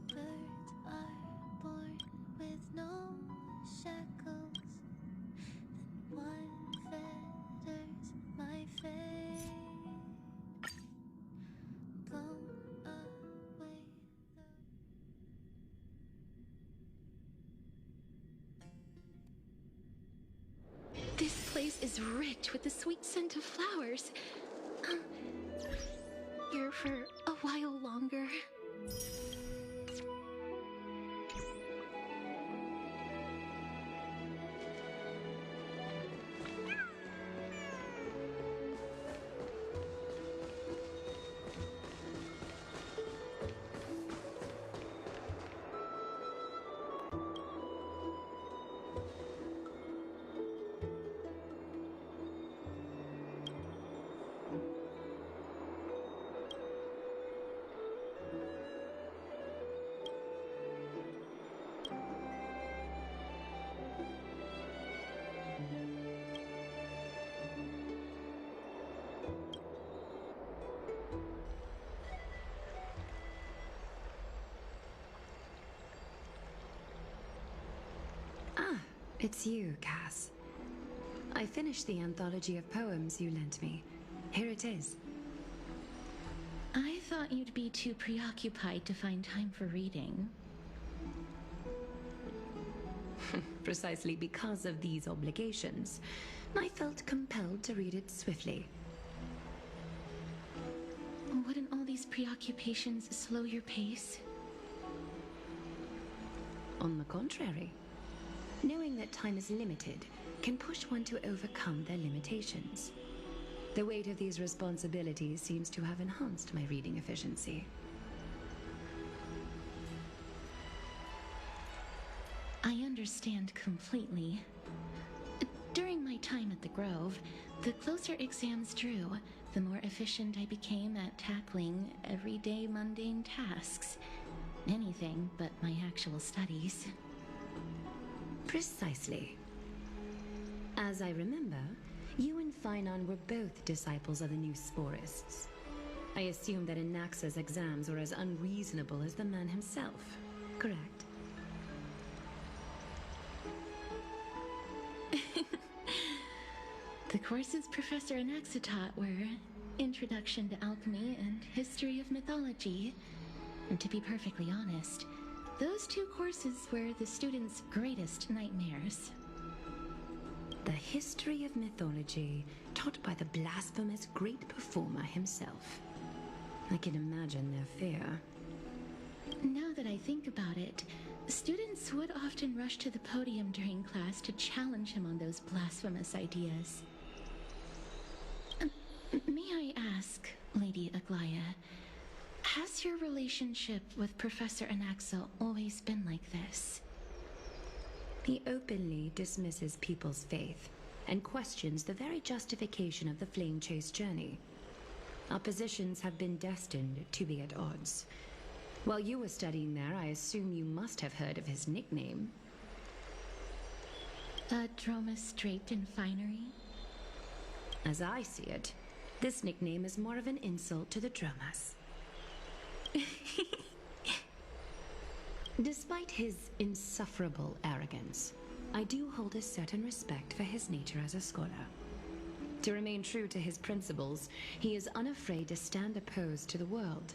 Birds are born with no shackles, then one fetters my fate. Blown away This place is rich with the sweet scent of flowers. Here for a while longer. Ah, it's you, Cass. I finished the anthology of poems you lent me. Here it is. I thought you'd be too preoccupied to find time for reading. Precisely because of these obligations, I felt compelled to read it swiftly. Wouldn't all these preoccupations slow your pace? On the contrary, knowing that time is limited can push one to overcome their limitations. The weight of these responsibilities seems to have enhanced my reading efficiency. I understand completely. During my time at the Grove, the closer exams drew, the more efficient I became at tackling everyday mundane tasks. Anything but my actual studies. Precisely. As I remember, you and Phainon were both disciples of the new Sporists. I assume that Anaxa's exams were as unreasonable as the man himself, correct? The courses Professor Anaxa taught were Introduction to Alchemy and History of Mythology. And to be perfectly honest, those two courses were the students' greatest nightmares. The history of mythology, taught by the blasphemous great performer himself. I can imagine their fear. Now that I think about it, students would often rush to the podium during class to challenge him on those blasphemous ideas. May I ask, Lady Aglaya, has your relationship with Professor Anaxa always been like this? He openly dismisses people's faith and questions the very justification of the Flame Chase journey. Our positions have been destined to be at odds. While you were studying there, I assume you must have heard of his nickname. A Dromus draped in finery? As I see it, this nickname is more of an insult to the Dromas. Despite his insufferable arrogance, I do hold a certain respect for his nature as a scholar. To remain true to his principles, he is unafraid to stand opposed to the world,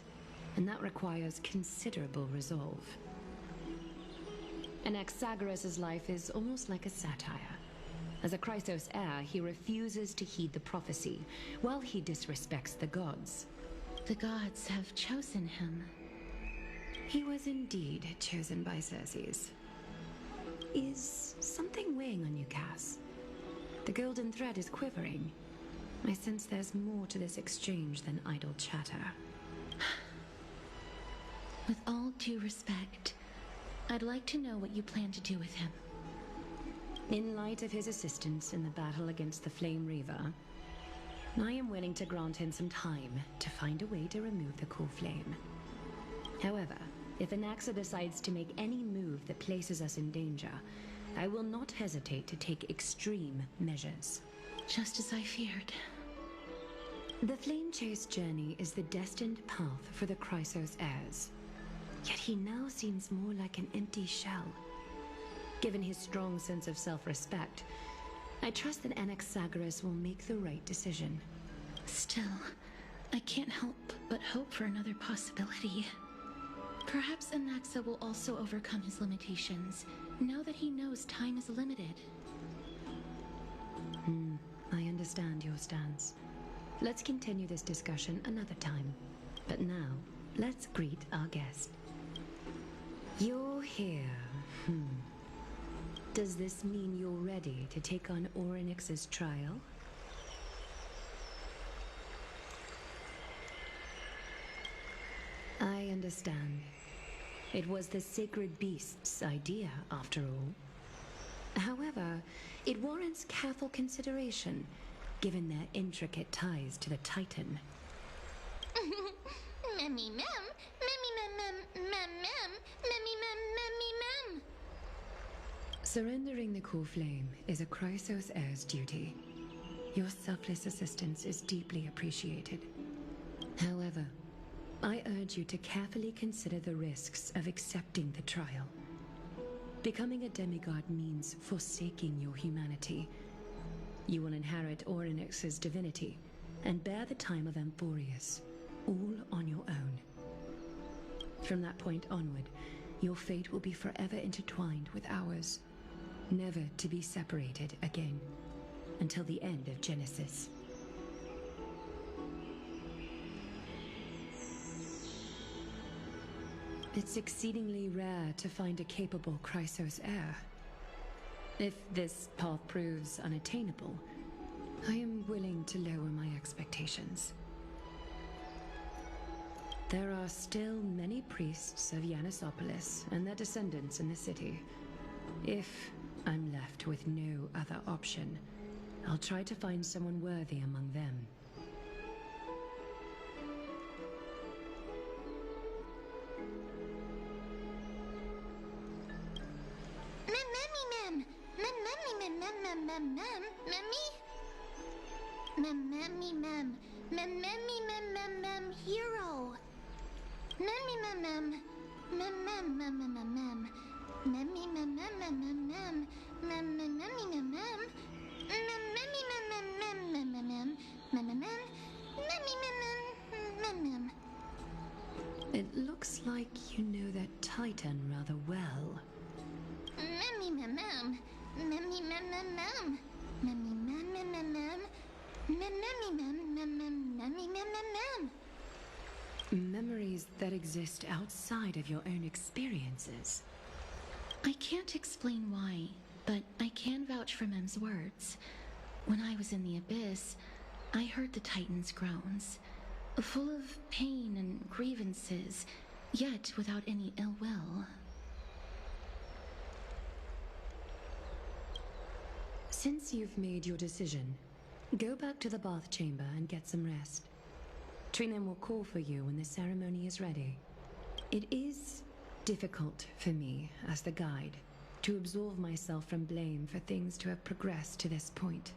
and that requires considerable resolve. Anaxagoras' life is almost like a satire. As a Chrysos heir, he refuses to heed the prophecy, while he disrespects the gods. The gods have chosen him. He was indeed chosen by Circes. Is something weighing on you, Cass? The golden thread is quivering. I sense there's more to this exchange than idle chatter. With all due respect, I'd like to know what you plan to do with him. In light of his assistance in the battle against the Flame Reaver, I am willing to grant him some time to find a way to remove the core flame. However, if Anaxa decides to make any move that places us in danger, I will not hesitate to take extreme measures. Just as I feared. The Flame Chase journey is the destined path for the Chrysos heirs. Yet he now seems more like an empty shell. Given his strong sense of self-respect, I trust that Anaxagoras will make the right decision. Still, I can't help but hope for another possibility. Perhaps Anaxa will also overcome his limitations, now that he knows time is limited. I understand your stance. Let's continue this discussion another time. But now, let's greet our guest. You're here. Does this mean you're ready to take on Orynyx's trial? I understand. It was the sacred beast's idea, after all. However, it warrants careful consideration, given their intricate ties to the Titan. Memmy mem, memmy mem mem mem mem, memmy mem memmy mem. Surrendering the core flame is a Chrysos heir's duty. Your selfless assistance is deeply appreciated. However, I urge you to carefully consider the risks of accepting the trial. Becoming a demigod means forsaking your humanity. You will inherit Orynyx's divinity and bear the time of amphoreus, all on your own. From that point onward, your fate will be forever intertwined with ours, never to be separated again, until the end of Genesis. It's exceedingly rare to find a capable Chrysos heir. If this path proves unattainable, I am willing to lower my expectations. There are still many priests of Yanissopolis and their descendants in the city. If I'm left with no other option, I'll try to find someone worthy among them. Hero. Memmy mem mem mem mem mem mem mem mem. Memmy mem mem mem mem mem mem mem memmy mem mem. Memmy mem mem mem mem mem mem mem mem memmy mem mem mem. It looks like you know that Titan rather well. Memmy mem mem. Memmy mem mem mem. Memmy mem mem mem mem. Memmy mem mem mem memmy mem mem mem. Memories that exist outside of your own experiences. I can't explain why, but I can vouch for Mem's words. When I was in the abyss, I heard the Titan's groans, full of pain and grievances, yet without any ill will. Since you've made your decision, go back to the bath chamber and get some rest. Trinem will call for you when the ceremony is ready. It is difficult for me, as the guide, to absolve myself from blame for things to have progressed to this point.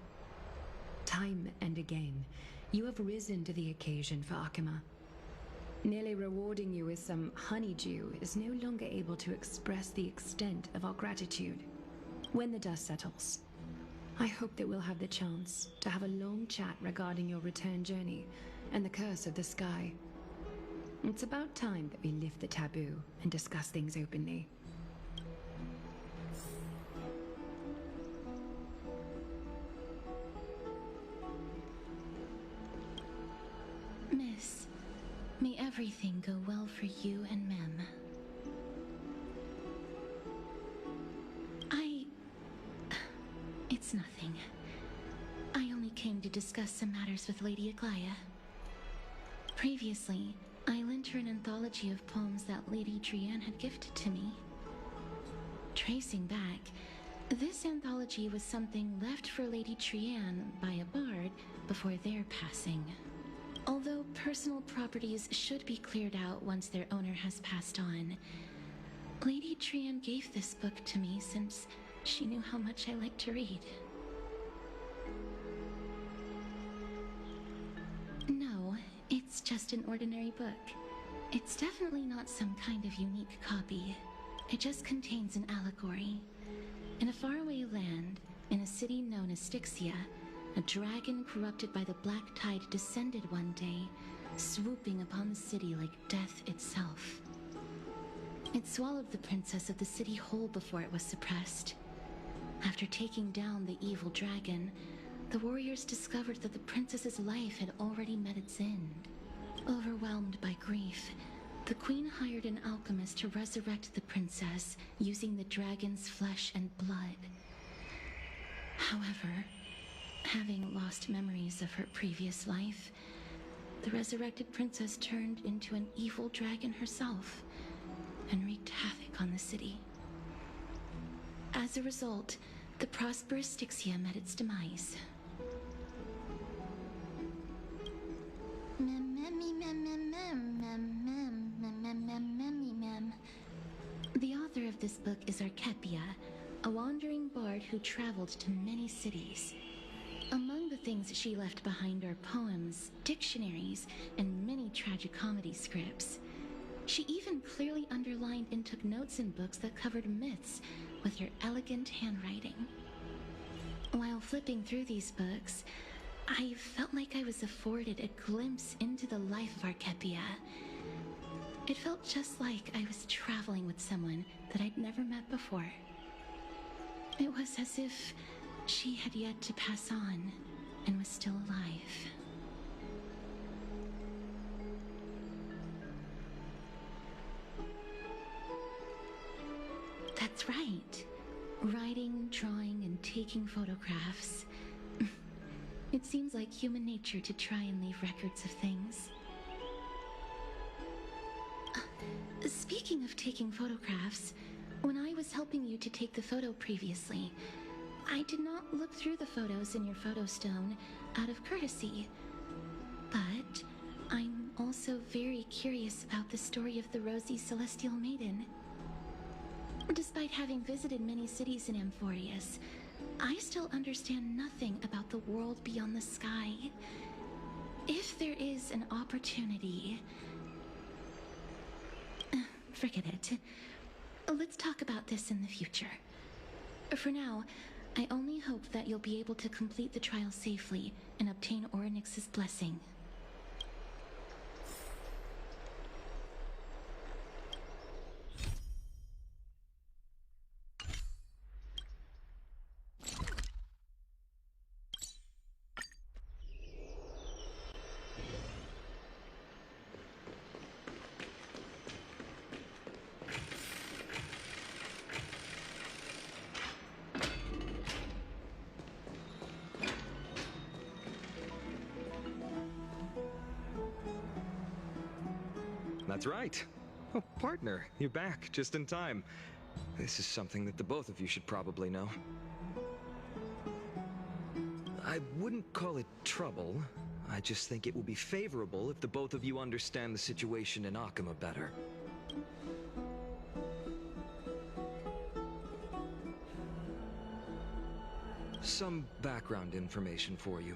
Time and again, you have risen to the occasion for Akima. Nearly rewarding you with some honeydew is no longer able to express the extent of our gratitude. When the dust settles, I hope that we'll have the chance to have a long chat regarding your return journey and the curse of the sky. It's about time that we lift the taboo and discuss things openly. everything go well for you and Mem. It's nothing. I only came to discuss some matters with Lady Aglaya. Previously, I lent her an anthology of poems that Lady Drianne had gifted to me. Tracing back, this anthology was something left for Lady Drianne by a bard before their passing. Although personal properties should be cleared out once their owner has passed on, Lady Drianne gave this book to me since she knew how much I like to read. No, it's just an ordinary book. It's definitely not some kind of unique copy. It just contains an allegory. In a faraway land, in a city known as Styxia, a dragon corrupted by the black tide descended one day, swooping upon the city like death itself. It swallowed the princess of the city whole before it was suppressed. After taking down the evil dragon, the warriors discovered that the princess's life had already met its end. Overwhelmed by grief, the queen hired an alchemist to resurrect the princess using the dragon's flesh and blood. However, having lost memories of her previous life, the resurrected princess turned into an evil dragon herself and wreaked havoc on the city. As a result, the prosperous Styxia met its demise. The author of this book is Archepia, a wandering bard who traveled to many cities. Among the things she left behind are poems, dictionaries, and many tragicomedy scripts. She even clearly underlined and took notes in books that covered myths with her elegant handwriting. While flipping through these books, I felt like I was afforded a glimpse into the life of Archepia. It felt just like I was traveling with someone that I'd never met before. It was as if she had yet to pass on and was still alive. That's right. Writing, drawing, and taking photographs. It seems like human nature to try and leave records of things. Speaking of taking photographs, when I was helping you to take the photo previously, I did not look through the photos in your photo stone out of courtesy. But I'm also very curious about the story of the Rosy Celestial Maiden. Despite having visited many cities in Amphoreus, I still understand nothing about the world beyond the sky. If there is an opportunity... forget it. Let's talk about this in the future. For now, I only hope that you'll be able to complete the trial safely and obtain Orynyx's blessing. That's right. Oh, partner, you're back just in time. This is something that the both of you should probably know. I wouldn't call it trouble. I just think it will be favorable if the both of you understand the situation in Akima better. Some background information for you.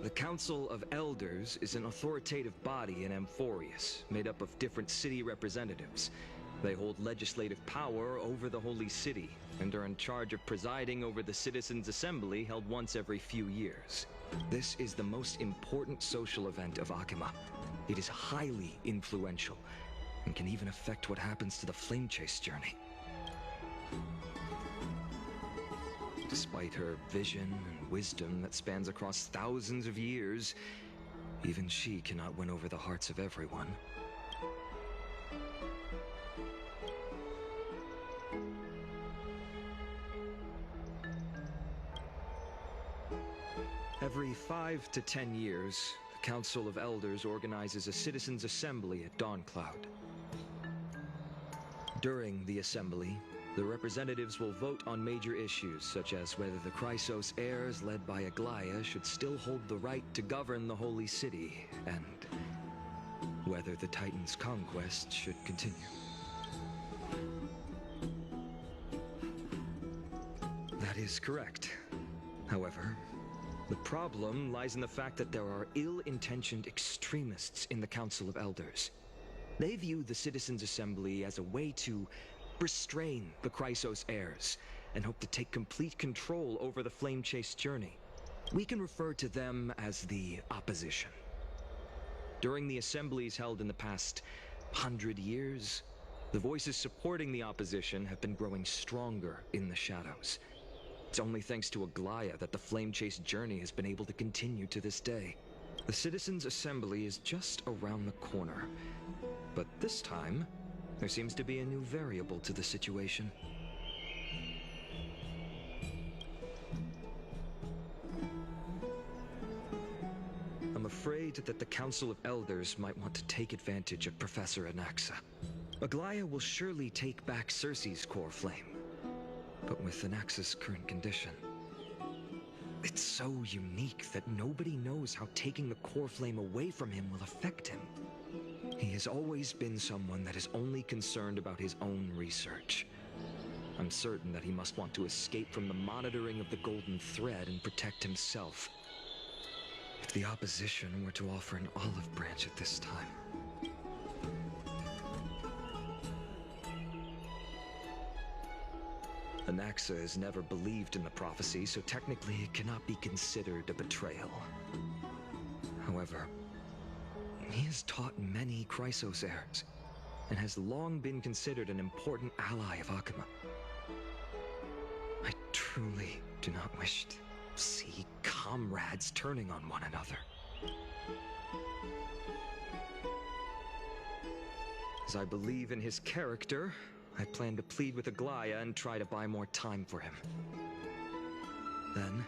The Council of Elders is an authoritative body in Amphoreus, made up of different city representatives. They hold legislative power over the Holy City, and are in charge of presiding over the Citizens' Assembly held once every few years. This is the most important social event of Akima. It is highly influential, and can even affect what happens to the Flame Chase journey. Despite her vision and wisdom that spans across thousands of years, even she cannot win over the hearts of everyone. Every 5 to 10 years, the Council of Elders organizes a citizens' assembly at Dawncloud. During the assembly, the representatives will vote on major issues, such as whether the Chrysos heirs led by Aglaia should still hold the right to govern the Holy City, and whether the Titan's conquest should continue. That is correct. However, the problem lies in the fact that there are ill-intentioned extremists in the Council of Elders. They view the Citizens' Assembly as a way to restrain the Chrysos heirs and hope to take complete control over the flame-chase journey. We can refer to them as the opposition. During the assemblies held in the past 100 years, the voices supporting the opposition have been growing stronger in the shadows. It's only thanks to Aglaia that the flame-chase journey has been able to continue to this day. The Citizens' Assembly is just around the corner, but this time, there seems to be a new variable to the situation. I'm afraid that the Council of Elders might want to take advantage of Professor Anaxa. Aglaia will surely take back Circe's core flame, but with Anaxa's current condition, it's so unique that nobody knows how taking the core flame away from him will affect him. He has always been someone that is only concerned about his own research. I'm certain that he must want to escape from the monitoring of the Golden Thread and protect himself. If the opposition were to offer an olive branch at this time... Anaxa has never believed in the prophecy, so technically it cannot be considered a betrayal. However, he has taught many Chrysos heirs, and has long been considered an important ally of Akuma. I truly do not wish to see comrades turning on one another. As I believe in his character, I plan to plead with Aglaia and try to buy more time for him. Then,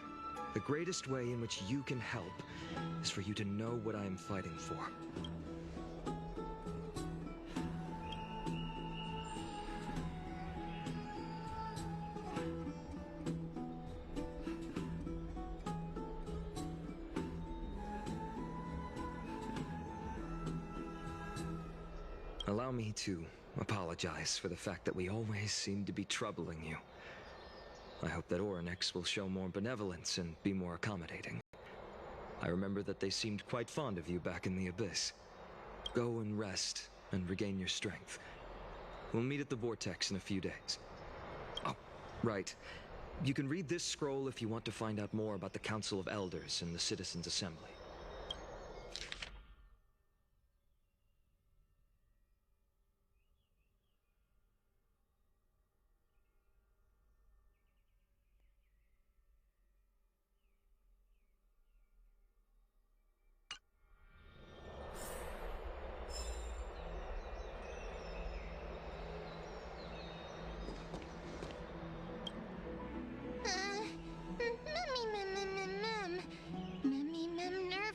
the greatest way in which you can help is for you to know what I am fighting for. Allow me to apologize for the fact that we always seem to be troubling you. I hope that Orynyx will show more benevolence and be more accommodating. I remember that they seemed quite fond of you back in the Abyss. Go and rest and regain your strength. We'll meet at the Vortex in a few days. Oh, right. You can read this scroll if you want to find out more about the Council of Elders and the Citizens' Assembly.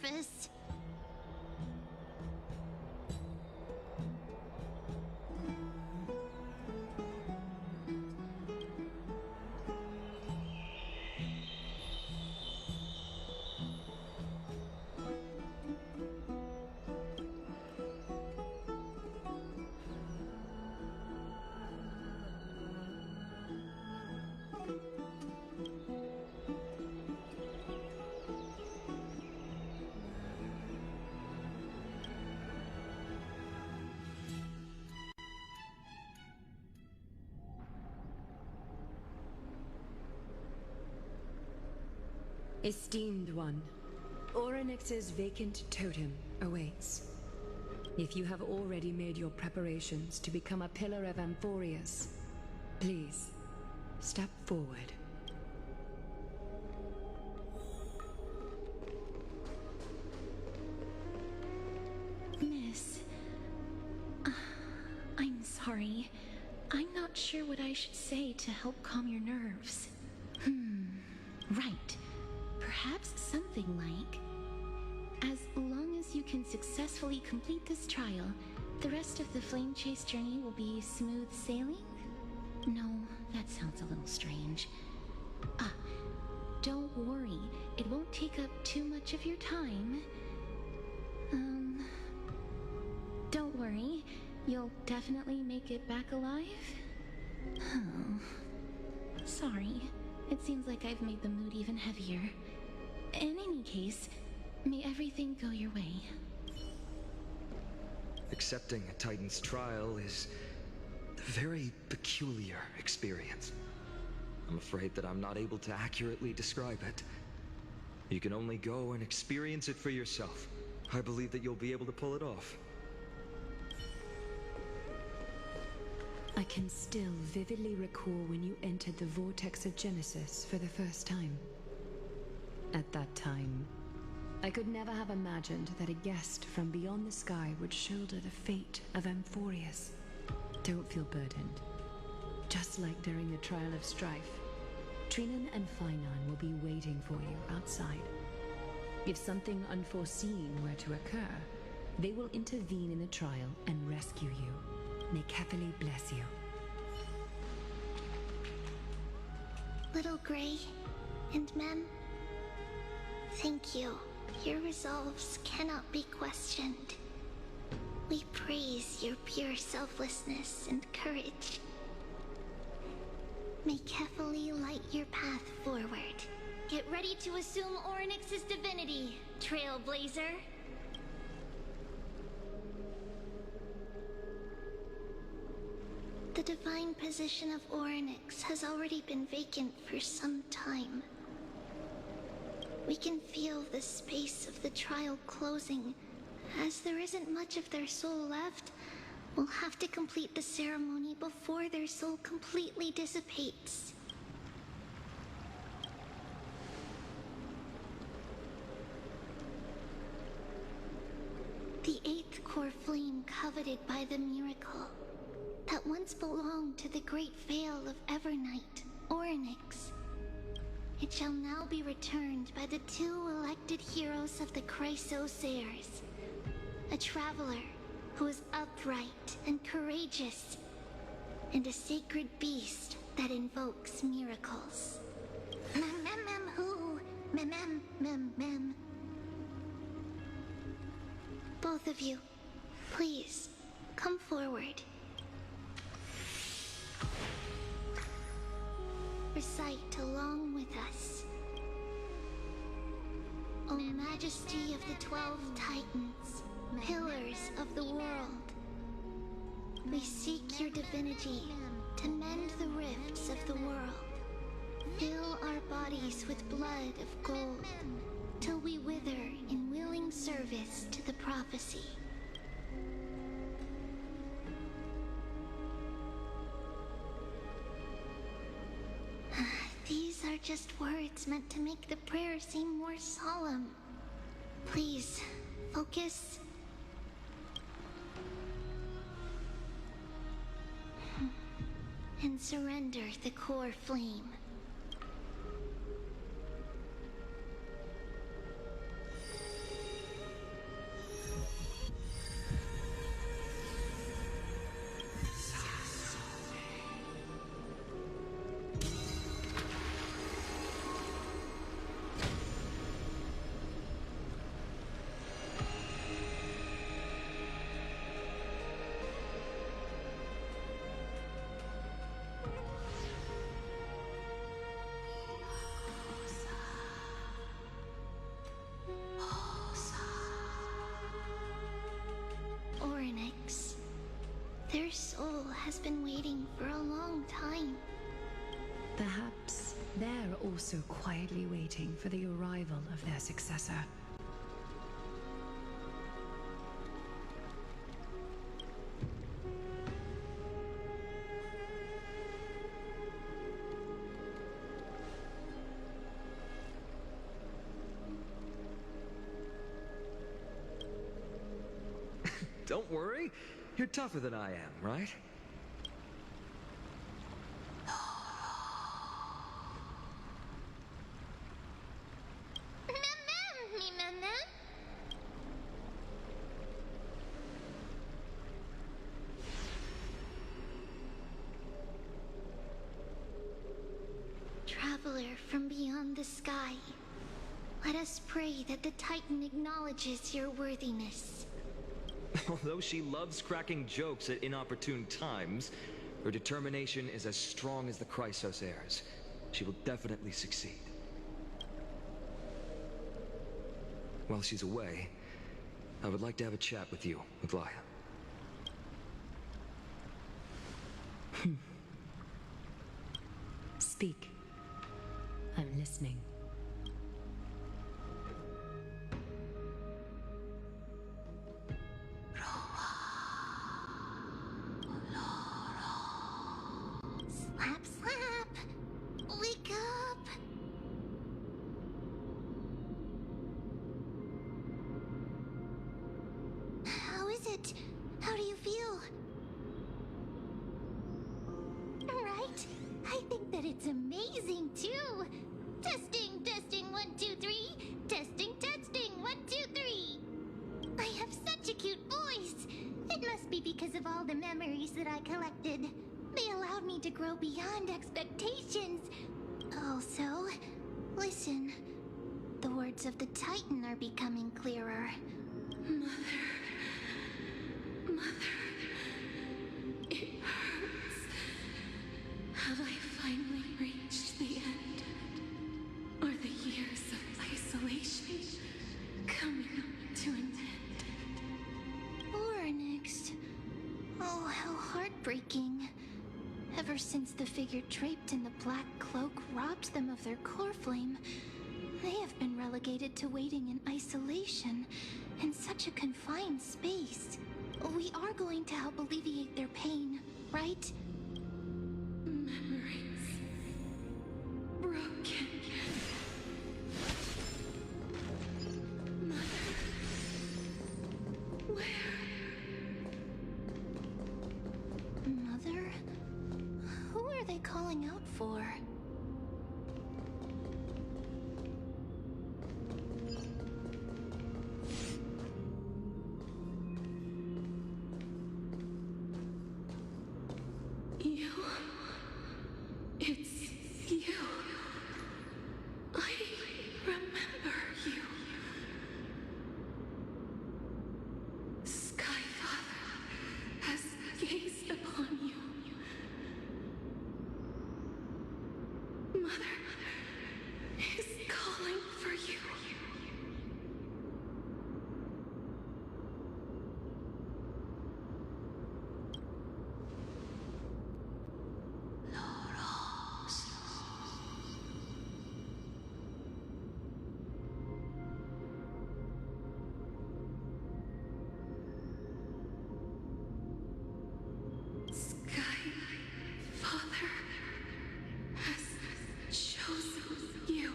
Nervous. Esteemed one, Orynyx's vacant totem awaits. If you have already made your preparations to become a pillar of amphoreus, please, step forward. Miss, I'm sorry. I'm not sure what I should say to help calm your nerves. Right. Perhaps something like, as long as you can successfully complete this trial, the rest of the flame chase journey will be smooth sailing? No, that sounds a little strange. Ah, don't worry, it won't take up too much of your time. Don't worry, you'll definitely make it back alive? Oh, sorry. It seems like I've made the mood even heavier. In any case, may everything go your way. Accepting a Titan's trial is a very peculiar experience. I'm afraid that I'm not able to accurately describe it. You can only go and experience it for yourself. I believe that you'll be able to pull it off. I can still vividly recall when you entered the vortex of Genesis for the first time. At that time, I could never have imagined that a guest from beyond the sky would shoulder the fate of amphoreus. Don't feel burdened. Just like during the trial of strife, Trinan and Finan will be waiting for you outside. If something unforeseen were to occur, they will intervene in the trial and rescue you. May Kefali bless you. Little Gray and Mem, thank you. Your resolves cannot be questioned. We praise your pure selflessness and courage. May Kefali light your path forward. Get ready to assume Orynyx's divinity, Trailblazer. The divine position of Orynyx has already been vacant for some time. We can feel the space of the trial closing. As there isn't much of their soul left, we'll have to complete the ceremony before their soul completely dissipates. The eighth core flame coveted by the miracle that once belonged to the great Veil of Evernight, Orynyx. It shall now be returned by the two elected heroes of the Chrysosairs. A traveler who is upright and courageous, and a sacred beast that invokes miracles. Who? Mem. Both of you, please, come forward. Recite along with us. O Majesty of the 12 Titans, pillars of the world, we seek your divinity to mend the rifts of the world. Fill our bodies with blood of gold, till we wither in willing service to the prophecy. These are just words meant to make the prayer seem more solemn. Please, focus. And surrender the core flame. Orynyx. Their soul has been waiting for a long time. Perhaps they're also quietly waiting for the arrival of their successor. Don't worry, you're tougher than I am, right? traveler from beyond the sky. Let us pray that the Titan acknowledges your worthiness. Although she loves cracking jokes at inopportune times, her determination is as strong as the Chrysos heirs. She will definitely succeed. While she's away, I would like to have a chat with you, Maglaya. Speak. I'm listening. Slap, slap! Wake up! How is it? How do you feel? Right? I think that it's amazing, too! Testing, testing, 1, 2, 3! Testing, testing, 1, 2, 3! I have such a cute voice! It must be because of all the memories that I collected. They allowed me to grow beyond expectations. Also, listen. The words of the Titan are becoming clearer. Mother, it hurts. Have I finally reached the end? Are the years of isolation coming to an end? Oryx. Oh, how heartbreaking. Ever since the figure draped in the black cloak robbed them of their core flame, they have been relegated to waiting in isolation in such a confined space. We are going to help alleviate their pain, right? Memories broken. Mother, where? Mother? Who are they calling out for? You. It's you. I remember you. Skyfather has gazed upon you. Mother is calling for you. Skyfather has chosen you.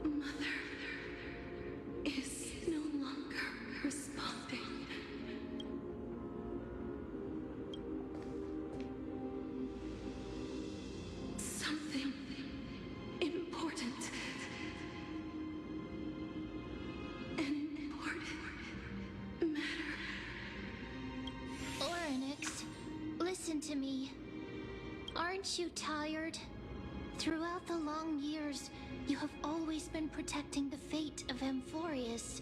Mother is no longer responding. Something important. An important matter. Oryx, listen to me. Aren't you tired? Throughout the long years, you have always been protecting the fate of amphoreus.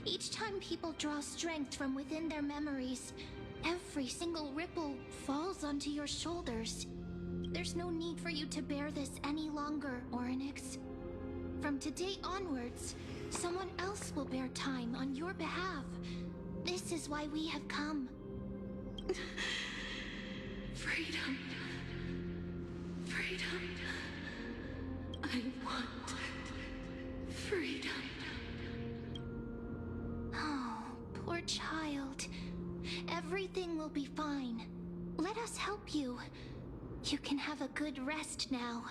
Each time people draw strength from within their memories, every single ripple falls onto your shoulders. There's no need for you to bear this any longer, Oryx. From today onwards, someone else will bear time on your behalf. This is why we have come. Freedom. Freedom. I want freedom. Oh, poor child. Everything will be fine. Let us help you. You can have a good rest now.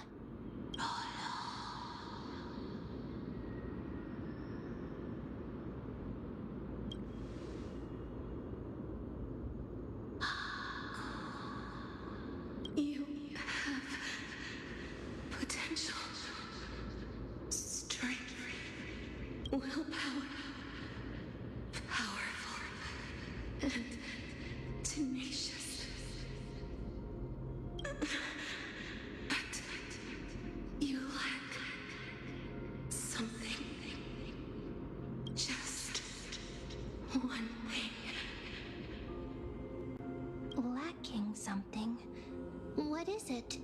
and tenacious. But you lack something. Just one thing. Lacking something. What is it?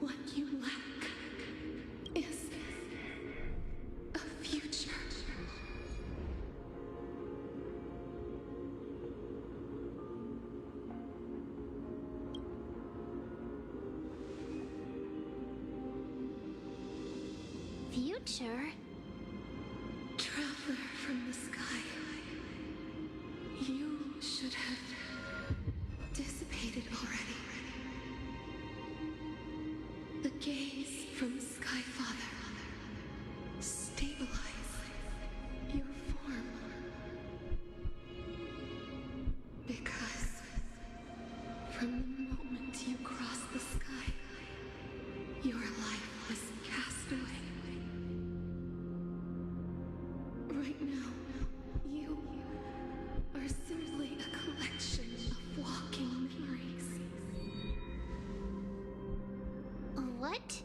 What you lack is a future. Future? Traveler from the sky, you should have dissipated already. The gaze from Sky Father stabilize your form. Because from the moment you crossed the sky, your life was cast away. Right now, you are simply a collection of walking memories. What?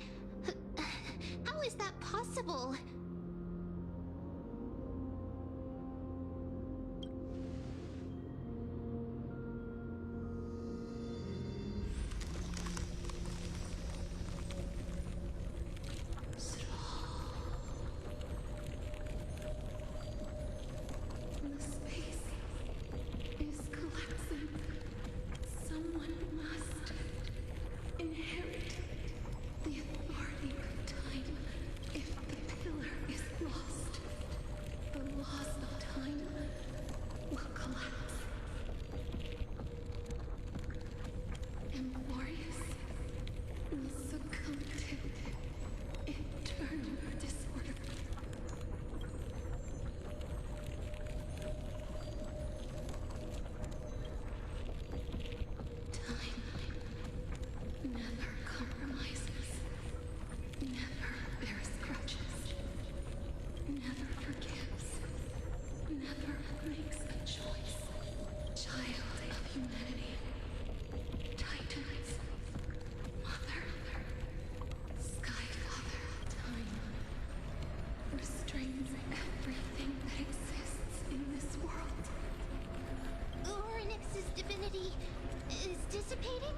How is that possible? The space is collapsing. Someone must inherit the authority of time. If the pillar is lost, the laws of time will collapse. Amphoreus will succumb to eternal disorder. Time never compromises, never bears grudges, never forgives, never makes a choice. Child of humanity, Titans, Mother, Sky Father, Time, restrains everything that exists in this world. Orynyx's divinity is dissipating?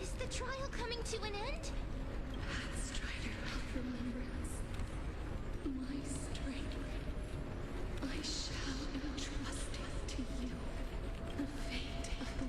Is the trial coming to an end? Pathstrider of remembrance, my strength, I shall entrust it to you. The fate of the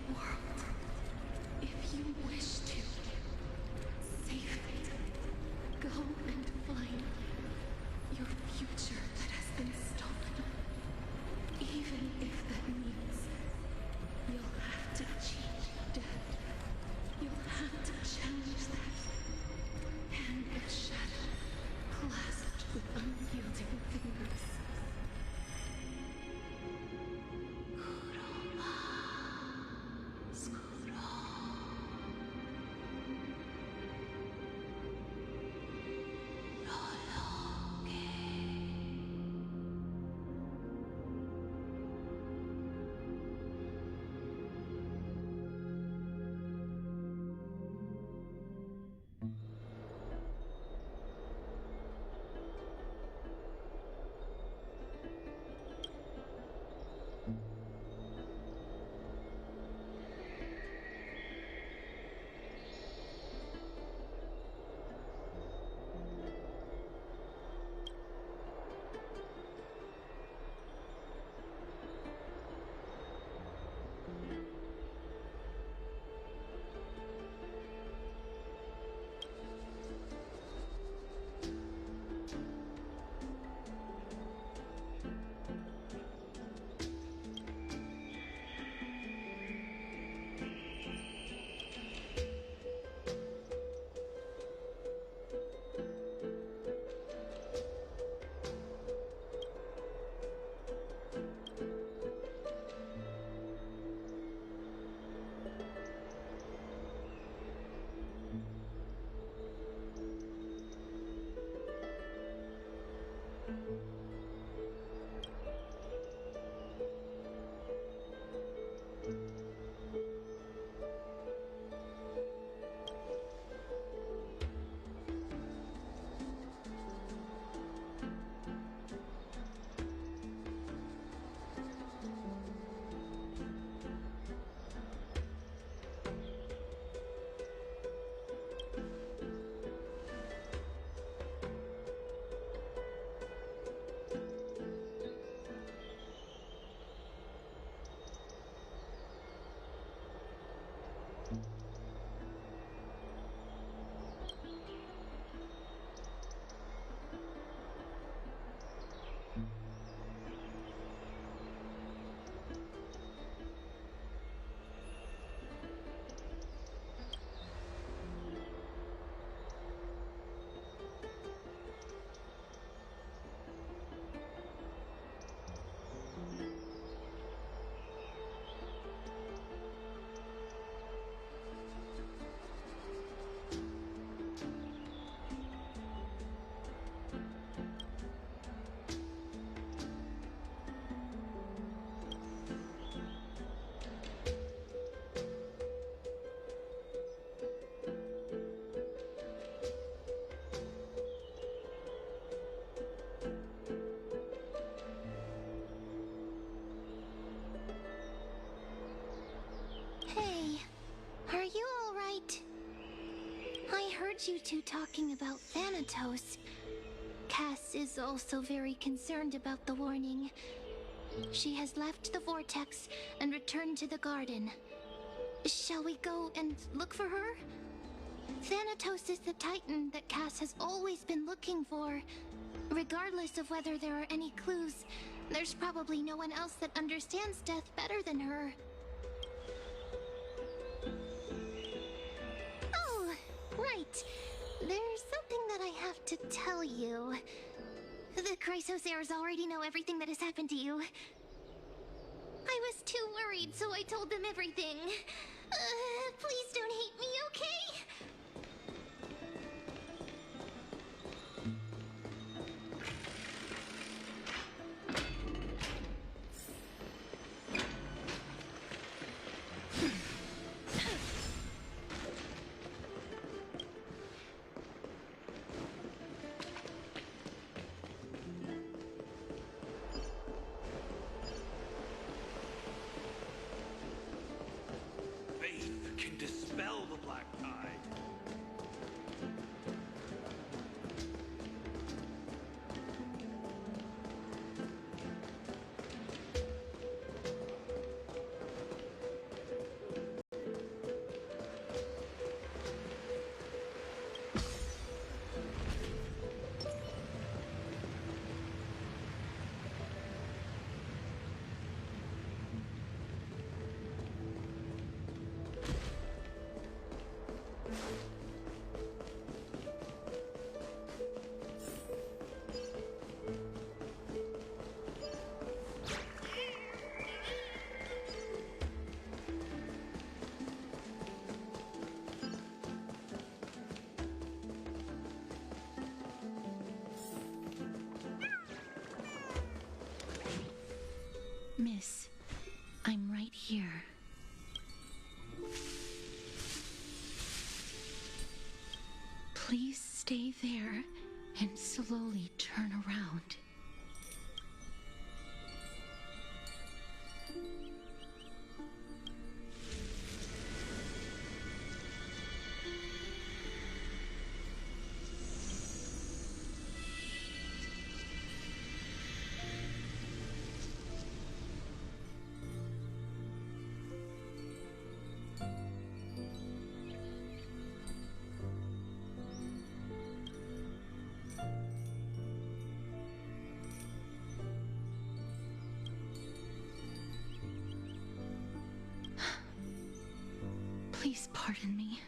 Hey, are you alright? I heard you two talking about Thanatos. Cass is also very concerned about the warning. She has left the vortex and returned to the garden. Shall we go and look for her? Thanatos is the Titan that Cass has always been looking for. Regardless of whether there are any clues, there's probably no one else that understands death better than her. Oh, right. There's something that I have to tell you. The Chrysosairs already know everything that has happened to you. I was too worried, so I told them everything. Please don't hate me, okay? Faith can dispel the black tide. Miss, I'm right here. Please stay there and slowly turn around. Please pardon me.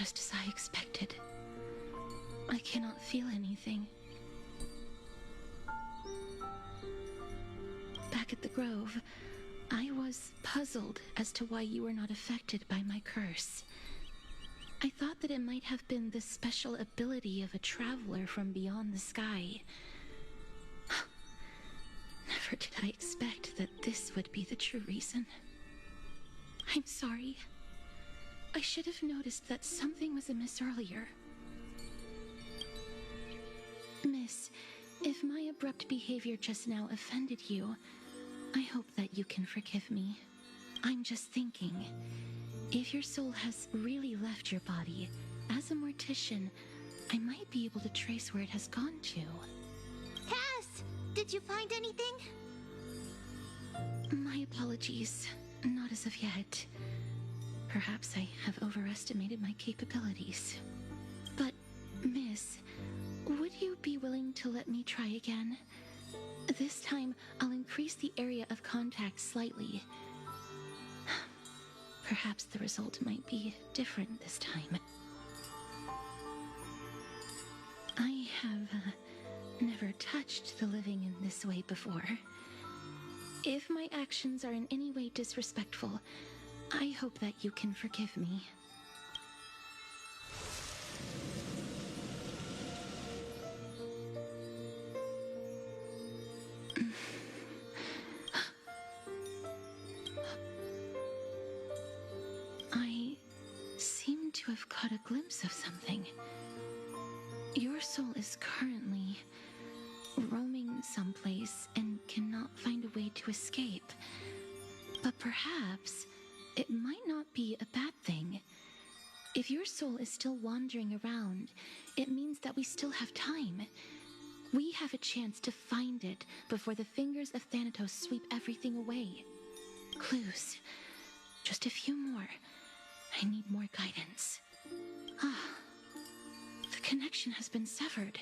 just as I expected. I cannot feel anything. Back at the Grove, I was puzzled as to why you were not affected by my curse. I thought that it might have been the special ability of a traveler from beyond the sky. Never did I expect that this would be the true reason. I'm sorry. I should have noticed that something was amiss earlier. Miss, if my abrupt behavior just now offended you, I hope that you can forgive me. I'm just thinking, if your soul has really left your body, as a mortician, I might be able to trace where it has gone to. Cass, did you find anything? My apologies. Not as of yet. Perhaps I have overestimated my capabilities. But, Miss, would you be willing to let me try again? This time, I'll increase the area of contact slightly. Perhaps the result might be different this time. I have never touched the living in this way before. If my actions are in any way disrespectful, I hope that you can forgive me. I seem to have caught a glimpse of something. Your soul is currently roaming someplace and cannot find a way to escape. But perhaps it might not be a bad thing. If your soul is still wandering around, it means that we still have time. We have a chance to find it before the fingers of Thanatos sweep everything away. Clues. Just a few more. I need more guidance. The connection has been severed.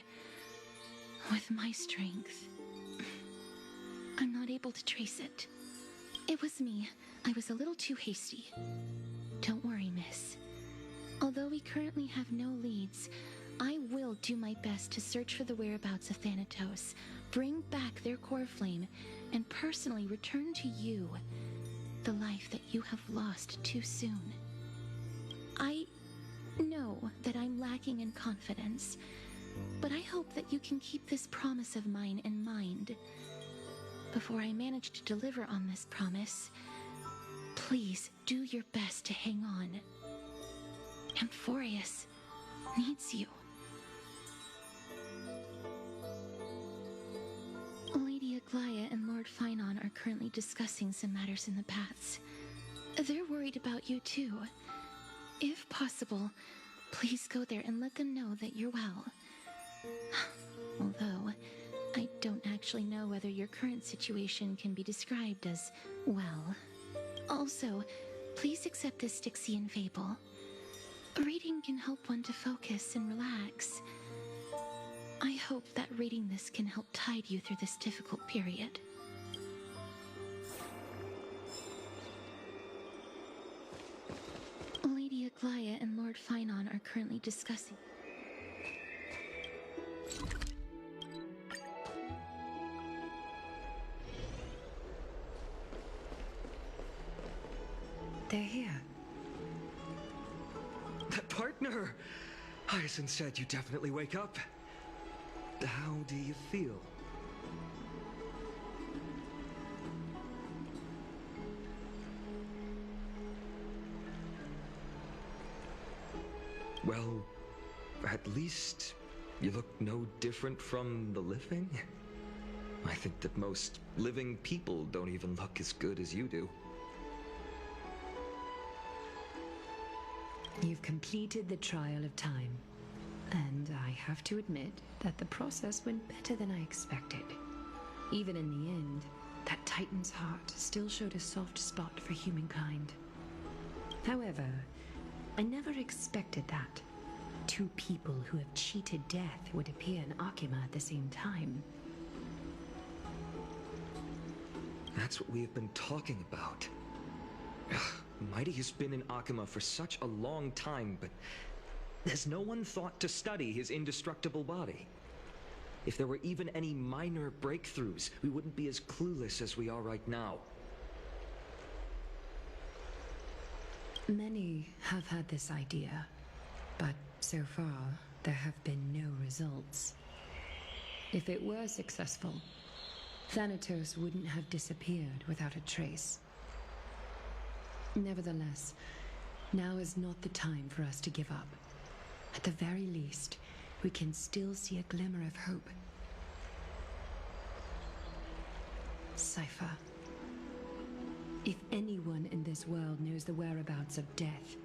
With my strength, I'm not able to trace it. It was me. I was a little too hasty. Don't worry, miss. Although we currently have no leads, I will do my best to search for the whereabouts of Thanatos, bring back their core flame, and personally return to you the life that you have lost too soon. I know that I'm lacking in confidence, but I hope that you can keep this promise of mine in mind. Before I manage to deliver on this promise, please do your best to hang on. Amphoreus needs you. Lady Aglaia and Lord Finon are currently discussing some matters in the paths. They're worried about you too. If possible, please go there and let them know that you're well. Although, I don't actually know whether your current situation can be described as well. Also, please accept this Styxian fable. Reading can help one to focus and relax. I hope that reading this can help tide you through this difficult period. Lady Aglaia and Lord Finon are currently discussing. They're here. Partner! Hyacinth said you definitely wake up. How do you feel? Well, at least you look no different from the living. I think that most living people don't even look as good as you do. You've completed the trial of time, and I have to admit that the process went better than I expected. Even in the end, that Titan's heart still showed a soft spot for humankind. However, I never expected that two people who have cheated death would appear in Akima at the same time. That's what we have been talking about. Mighty has been in Akima for such a long time, but Has no one thought to study his indestructible body? If there were even any minor breakthroughs, we wouldn't be as clueless as we are right now. Many have had this idea, but so far there have been no results. If it were successful, Thanatos wouldn't have disappeared without a trace. Nevertheless, now is not the time for us to give up. At the very least, we can still see a glimmer of hope. Cypher. If anyone in this world knows the whereabouts of death,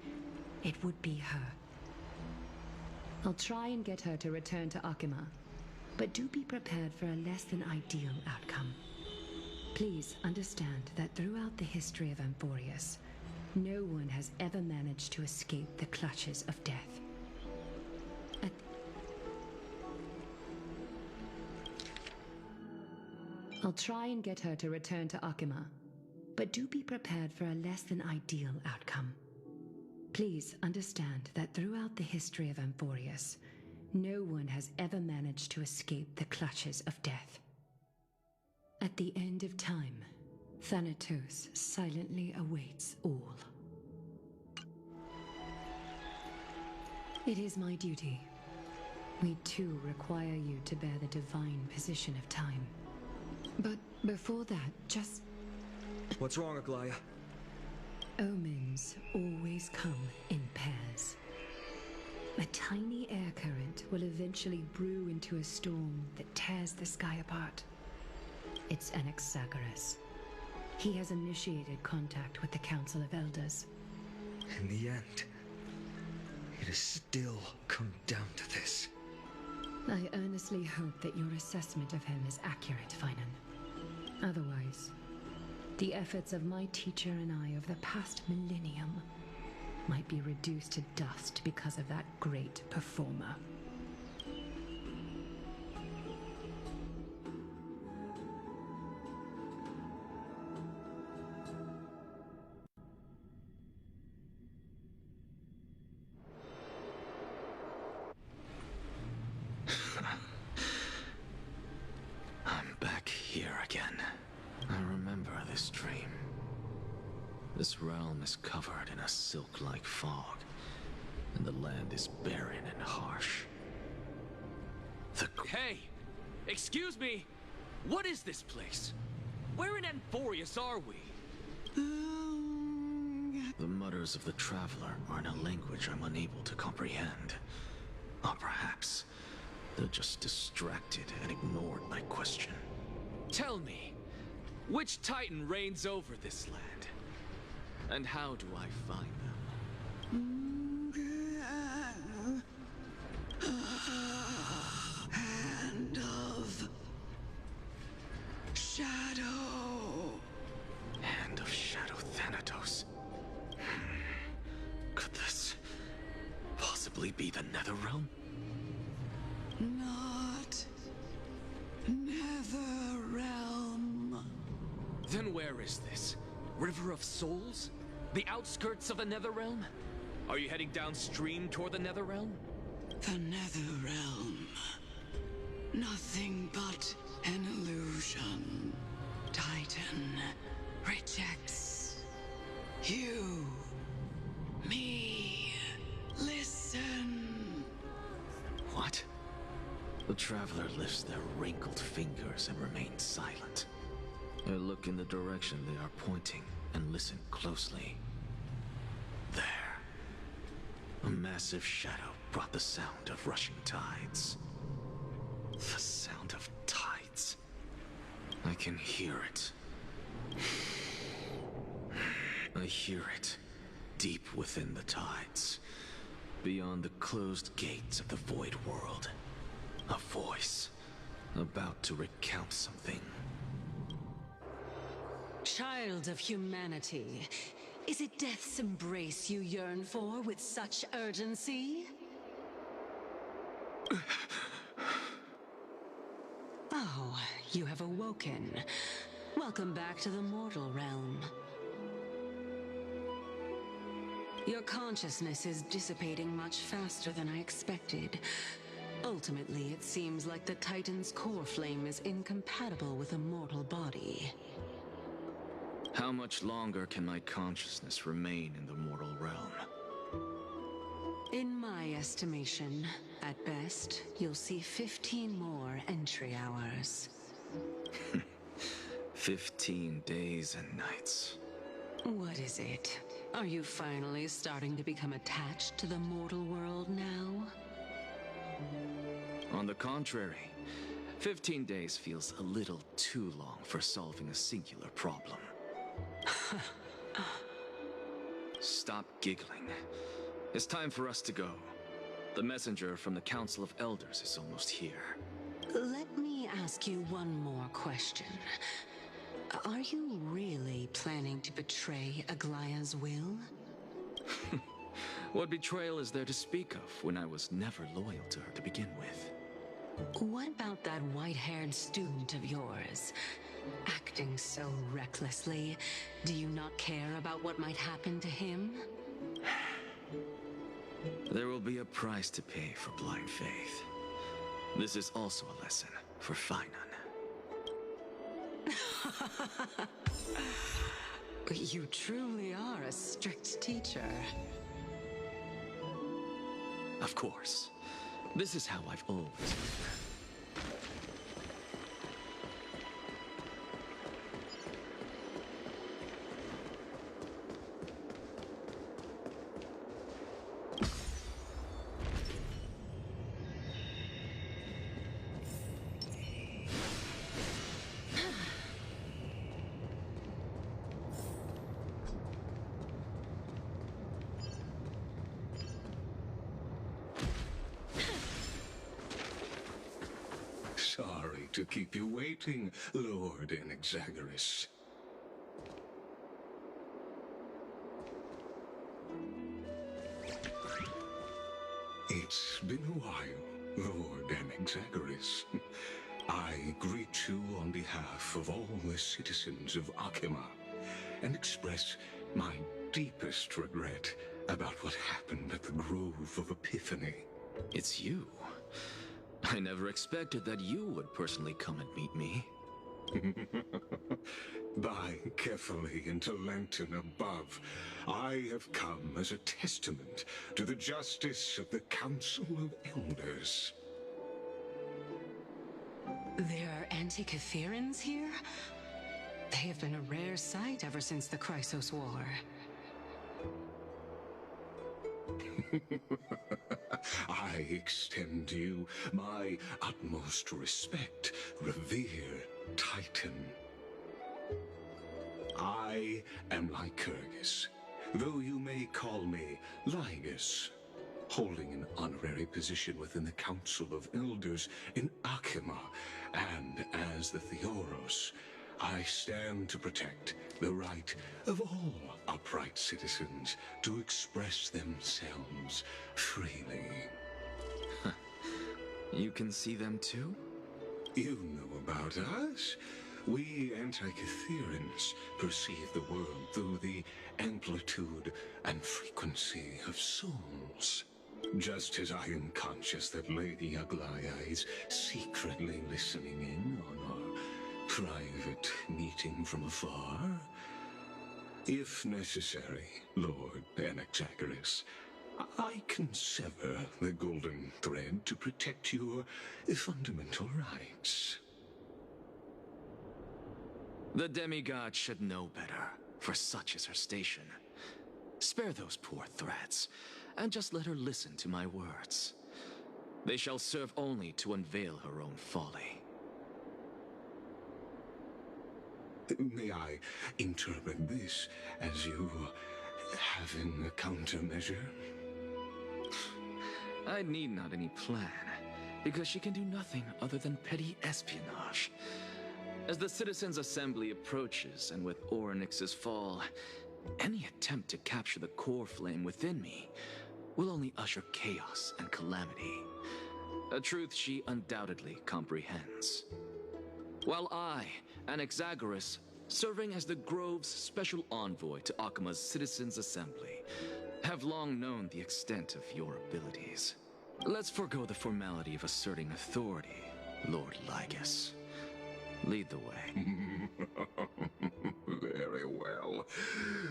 it would be her. I'll try and get her to return to Akima, but do be prepared for a less than ideal outcome. Please understand that throughout the history of Amphoreus, no one has ever managed to escape the clutches of death. I'll try and get her to return to Akima, but do be prepared for a less than ideal outcome. Please understand that throughout the history of Amphoreus, no one has ever managed to escape the clutches of death. At the end of time, Thanatos silently awaits all. It is my duty. We too require you to bear the divine position of time. But before that, just... What's wrong, Aglaya? Omens always come in pairs. A tiny air current will eventually brew into a storm that tears the sky apart. It's Anaxagoras. He has initiated contact with the Council of Elders. In the end, it has still come down to this. I earnestly hope that your assessment of him is accurate, Finan. Otherwise, the efforts of my teacher and I of the past millennium might be reduced to dust because of that great performer. I'm back here again. I remember this dream. This realm is covered in a silk-like fog, and the land is barren and harsh. Hey! Excuse me! What is this place? Where in Amphoreus are we? The mutters of the traveler are in a language I'm unable to comprehend. Or perhaps they're just distracted and ignored my question. Tell me, which Titan reigns over this land? And how do I find them? Hand of Shadow. Hand of Shadow Thanatos. Could this possibly be the Netherrealm? Not Netherrealm. Then where is this? River of Souls? The outskirts of the Netherrealm? Are you heading downstream toward the Netherrealm? The Netherrealm. Nothing but an illusion. Titan rejects you. Me. Listen. What? The traveler lifts their wrinkled fingers and remains silent. I look in the direction they are pointing and listen closely. There. A massive shadow brought the sound of rushing tides. The sound of tides. I can hear it. I hear it, deep within the tides, beyond the closed gates of the void world. A voice, about to recount something. Child of humanity, is it death's embrace you yearn for with such urgency? Oh, you have awoken. Welcome back to the mortal realm. Your consciousness is dissipating much faster than I expected. Ultimately, it seems like the Titan's core flame is incompatible with a mortal body. How much longer can my consciousness remain in the mortal realm? In my estimation, at best, you'll see 15 more entry hours. 15 days and nights. What is it? Are you finally starting to become attached to the mortal world now? On the contrary, 15 days feels a little too long for solving a singular problem. Stop giggling. It's time for us to go. The messenger from the Council of Elders is almost here. Let me ask you one more question. Are you really planning to betray Aglaya's will? What betrayal is there to speak of when I was never loyal to her to begin with? What about that white-haired student of yours? Acting so recklessly, do you not care about what might happen to him? There will be a price to pay for blind faith. This is also a lesson for Finan. You truly are a strict teacher. Of course. This is how I've always been. Sorry to keep you waiting, Lord Enexagoras. It's been a while, Lord Enexagoras. I greet you on behalf of all the citizens of Akima and express my deepest regret about what happened at the Grove of Epiphany. It's you. I never expected that you would personally come and meet me. By carefully into Lantern above, I have come as a testament to the justice of the Council of Elders. There are Antikytherans here? They have been a rare sight ever since the Chrysos War. I extend to you my utmost respect, revere Titan. I am Lycurgus, though you may call me Lygus, holding an honorary position within the Council of Elders in Akima, and as the Theoros, I stand to protect the right of all upright citizens to express themselves freely. You can see them too? You know about us. We Antikytherans perceive the world through the amplitude and frequency of souls. Just as I am conscious that Lady Aglaya is secretly listening in on our private meeting from afar. If necessary, Lord Enexagoras, I can sever the golden thread to protect your fundamental rights. The demigod should know better, for such is her station. Spare those poor threads, and just let her listen to my words. They shall serve only to unveil her own folly. May I interpret this as you having a countermeasure? I need not any plan, because she can do nothing other than petty espionage. As the Citizens' Assembly approaches, and with Orynyx's fall, any attempt to capture the core flame within me will only usher chaos and calamity. A truth she undoubtedly comprehends. While I, Enexagoras, serving as the Grove's special envoy to Akima's Citizens' Assembly, have have long known the extent of your abilities. Let's forego the formality of asserting authority, Lord Lygus. Lead the way. Very well.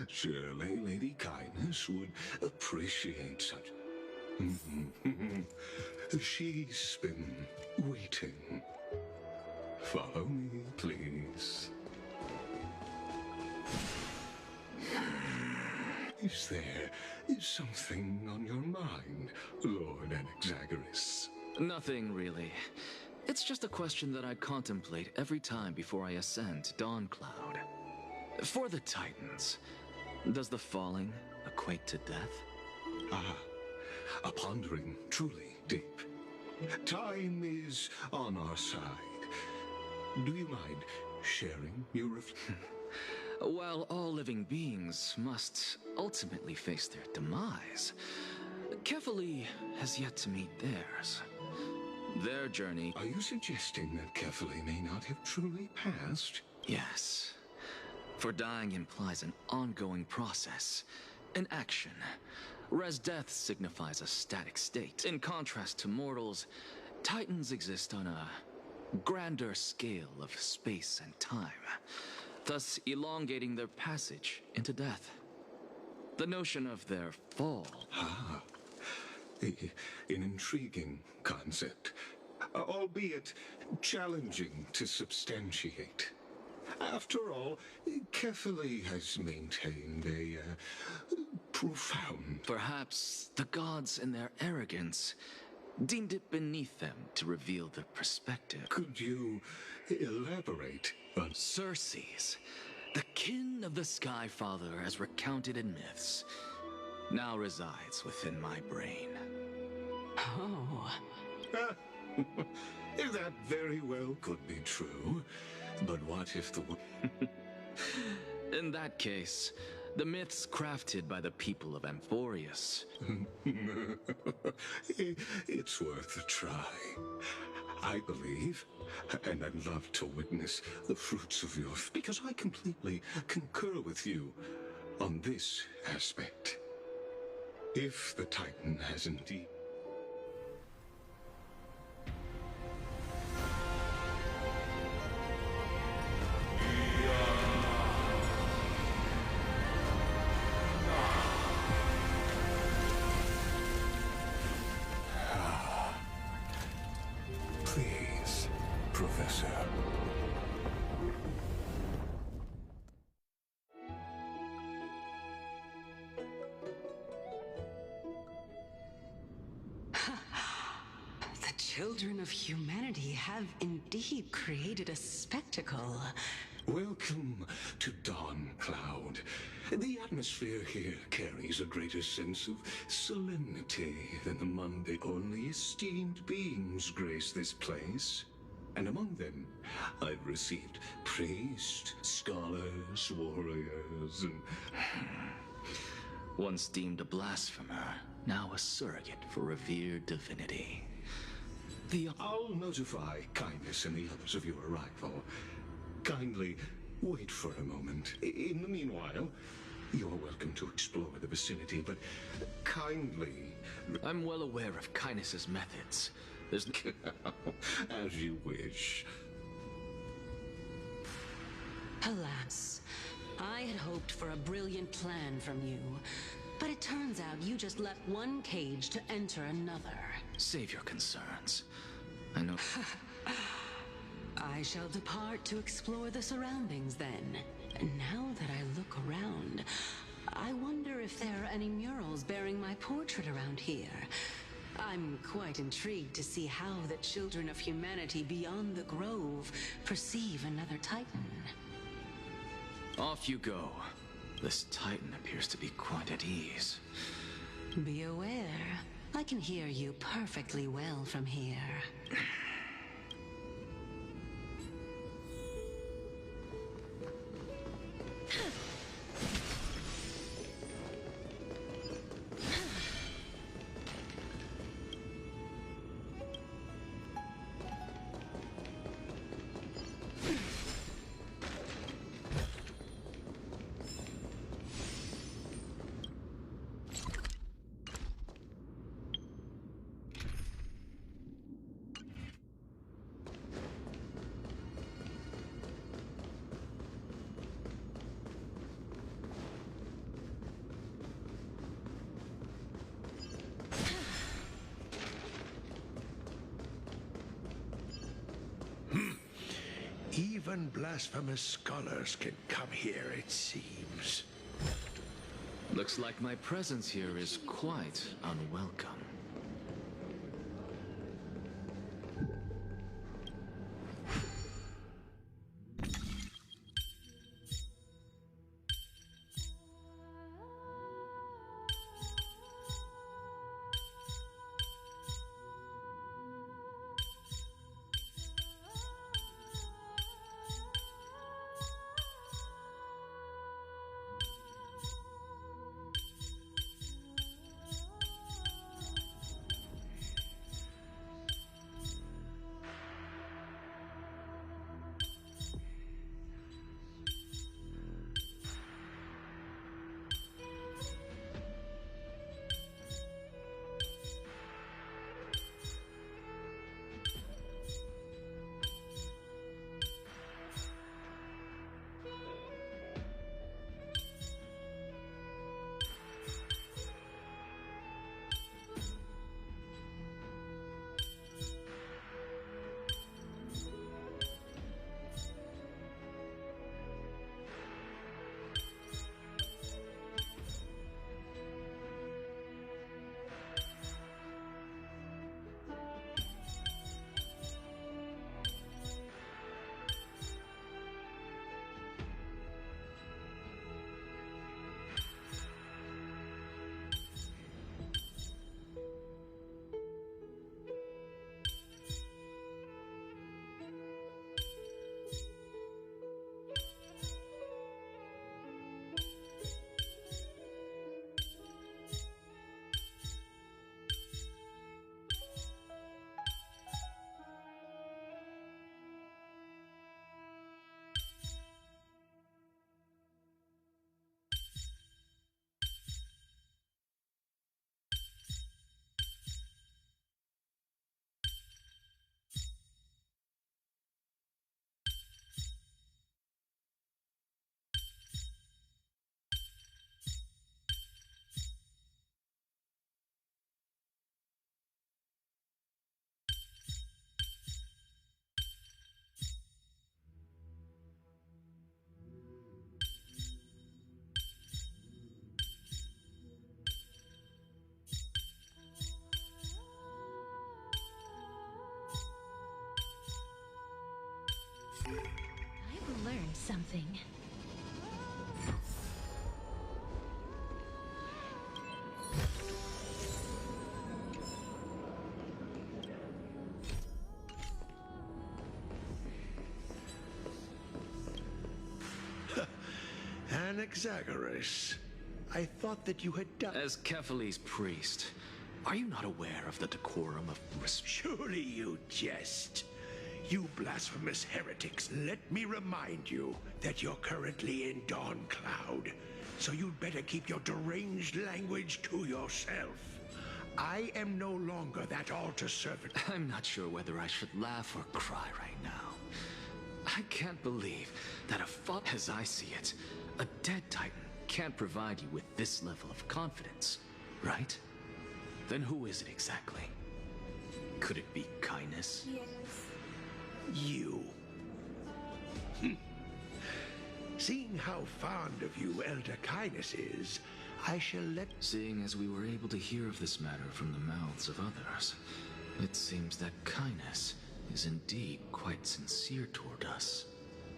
Surely Lady Kindness would appreciate such... She's been waiting. Follow me, please. Is there something on your mind, Lord Anaxagoras? Nothing really. It's just a question that I contemplate every time before I ascend to Dawncloud. For the Titans, does the falling equate to death? Ah, a pondering truly deep. Time is on our side. Do you mind sharing your While all living beings must ultimately face their demise, Kefali has yet to meet theirs. Their journey... Are you suggesting that Kefali may not have truly passed? Yes. For dying implies an ongoing process, an action, whereas death signifies a static state. In contrast to mortals, Titans exist on a grander scale of space and time, thus elongating their passage into death. The notion of their fall... Ah, an intriguing concept, albeit challenging to substantiate. After all, Kefali has maintained a profound... Perhaps the gods in their arrogance deemed it beneath them to reveal their perspective. Could you elaborate on... Circes, the kin of the Skyfather as recounted in myths, now resides within my brain. Oh. That very well could be true, but what if the... In that case, the myths crafted by the people of Amphoreus. It's worth a try. I believe, and I'd love to witness the fruits of your... Because I completely concur with you on this aspect. If the Titan has indeed... Please, Professor. The children of humanity have indeed created a spectacle. Welcome to Dawncloud. The atmosphere here carries a greater sense of solemnity than the mundane. Only esteemed beings grace this place. And among them, I've received priests, scholars, warriors, and... Once deemed a blasphemer, now a surrogate for revered divinity. I'll notify Kindness and the others of your arrival. Kindly wait for a moment. In the meanwhile, you're welcome to explore the vicinity, but kindly... I'm well aware of Kindness's methods. There's... As you wish. Alas, I had hoped for a brilliant plan from you. But it turns out you just left one cage to enter another. Save your concerns. I know... I shall depart to explore the surroundings then. And now that I look around, I wonder if there are any murals bearing my portrait around here. I'm quite intrigued to see how the children of humanity beyond the grove perceive another Titan. Off you go. This Titan appears to be quite at ease. Be aware, I can hear you perfectly well from here. even blasphemous scholars can come here, it seems. Looks like my presence here is quite unwelcome. I've learned something. Anaxagoras, I thought that you had done... As Kephales's priest, are you not aware of the decorum of respect? Surely you jest. You blasphemous heretics, let me remind you that you're currently in Dawn Cloud, so you'd better keep your deranged language to yourself. I am no longer that altar servant. I'm not sure whether I should laugh or cry right now. I can't believe that as I see it, a dead Titan can't provide you with this level of confidence, right? Then who is it exactly? Could it be kindness? Yes. You. Seeing how fond of you Elder Kindness is, I shall let... Seeing as we were able to hear of this matter from the mouths of others, it seems that Kindness is indeed quite sincere toward us.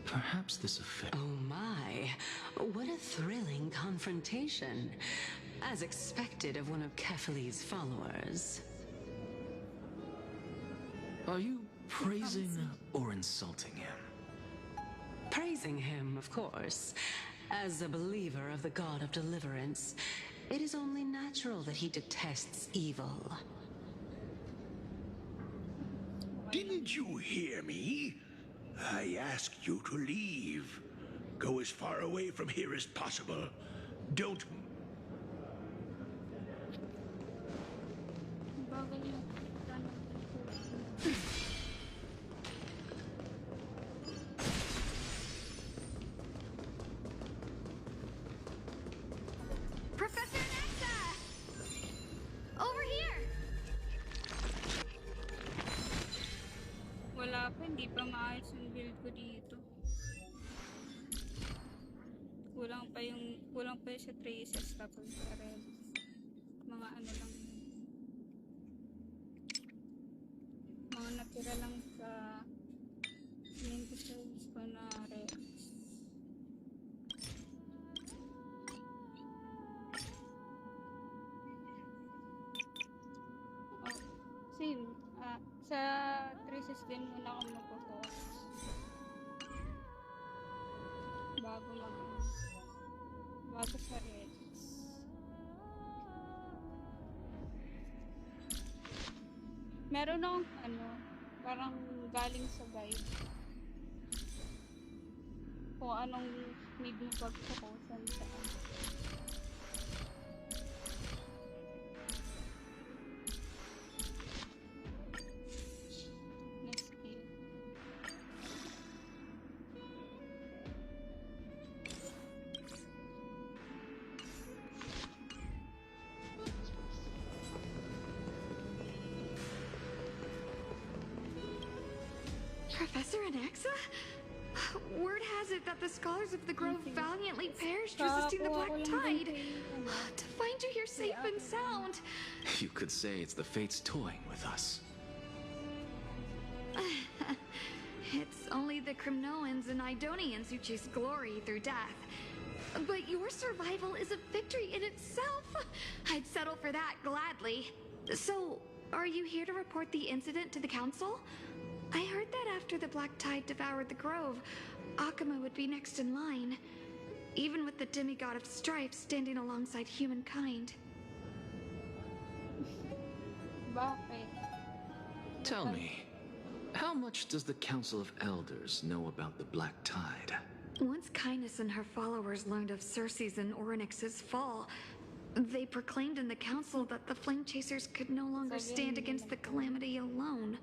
Perhaps this affair... Oh my, what a thrilling confrontation. As expected of one of Kephales's followers. Are you praising or insulting him? Praising him, of course. As a believer of the God of Deliverance, it is only natural that he detests evil. Didn't you hear me? I asked you to leave. Go as far away from here as possible. Don't... Professor Nexa! Over here! Wala pa, hindi pa maayos yung build ko dito. kulang pa yung sa traces tapos red. Mga ano lang. Mga natira lang sa linkages ko na red. Oh, same. Sa traces din muna ako magpo-focus. Bago sa reds. Meron akong parang galing sa guide. Kung anong need mo pag-focusan saan. Professor Anaxa? Word has it that the scholars of the Grove valiantly perished resisting the Black Tide. To find you here safe and sound. You could say it's the fates toying with us. It's only the Crimnoans and Idonians who chase glory through death. But your survival is a victory in itself. I'd settle for that gladly. So, are you here to report the incident to the Council? I heard that after the Black Tide devoured the Grove, Akuma would be next in line, even with the demigod of strife standing alongside humankind. Tell me, how much does the Council of Elders know about the Black Tide? Once Kindness and her followers learned of Circe's and Orynyx's fall, they proclaimed in the Council that the Flame Chasers could no longer stand against the calamity alone.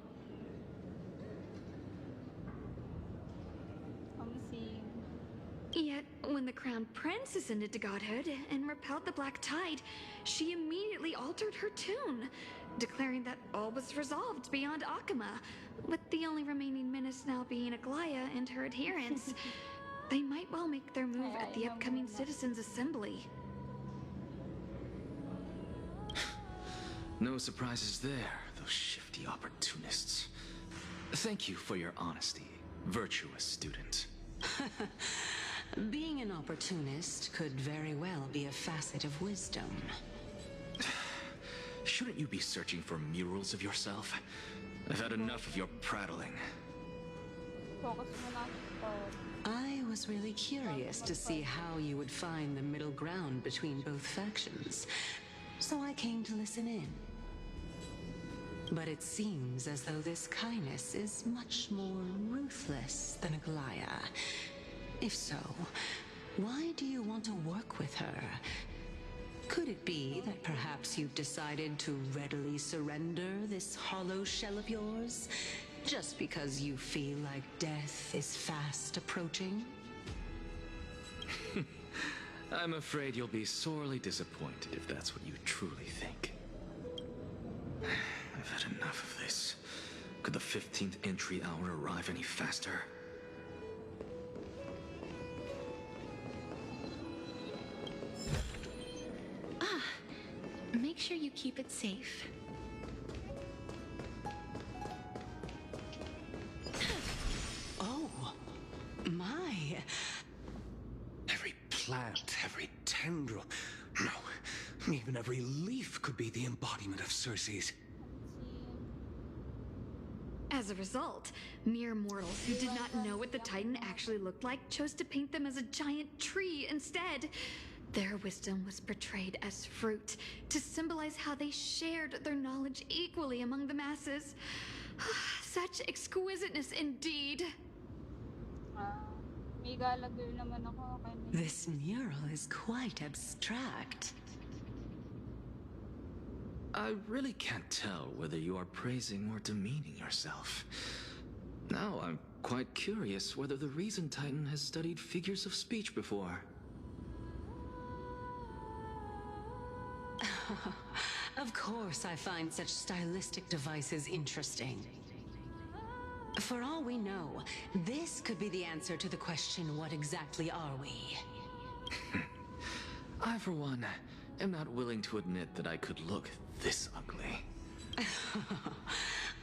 Yet, when the Crown Prince ascended to godhood and repelled the Black Tide, she immediately altered her tune, declaring that all was resolved beyond Akuma, with the only remaining menace now being Aglaya and her adherents. They might well make their move at the upcoming Citizens' Assembly. No surprises there, those shifty opportunists. Thank you for your honesty, virtuous student. Being an opportunist could very well be a facet of wisdom. Shouldn't you be searching for murals of yourself? I've had enough of your prattling. I was really curious to see how you would find the middle ground between both factions, so I came to listen in. But it seems as though this Kindness is much more ruthless than Aglaya. If so, why do you want to work with her? Could it be that perhaps you've decided to readily surrender this hollow shell of yours, just because you feel like death is fast approaching? I'm afraid you'll be sorely disappointed if that's what you truly think. I've had enough of this. Could the 15th entry hour arrive any faster? Make sure you keep it safe. Oh, my. Every plant, every tendril, no, even every leaf could be the embodiment of Circe's. As a result, mere mortals who did not know what the Titan actually looked like chose to paint them as a giant tree instead. Their wisdom was portrayed as fruit, to symbolize how they shared their knowledge equally among the masses. Such exquisiteness indeed. This mural is quite abstract. I really can't tell whether you are praising or demeaning yourself. Now I'm quite curious whether the Reason Titan has studied figures of speech before. Of course I find such stylistic devices interesting. For all we know, this could be the answer to the question, what exactly are we? I, for one, am not willing to admit that I could look this ugly.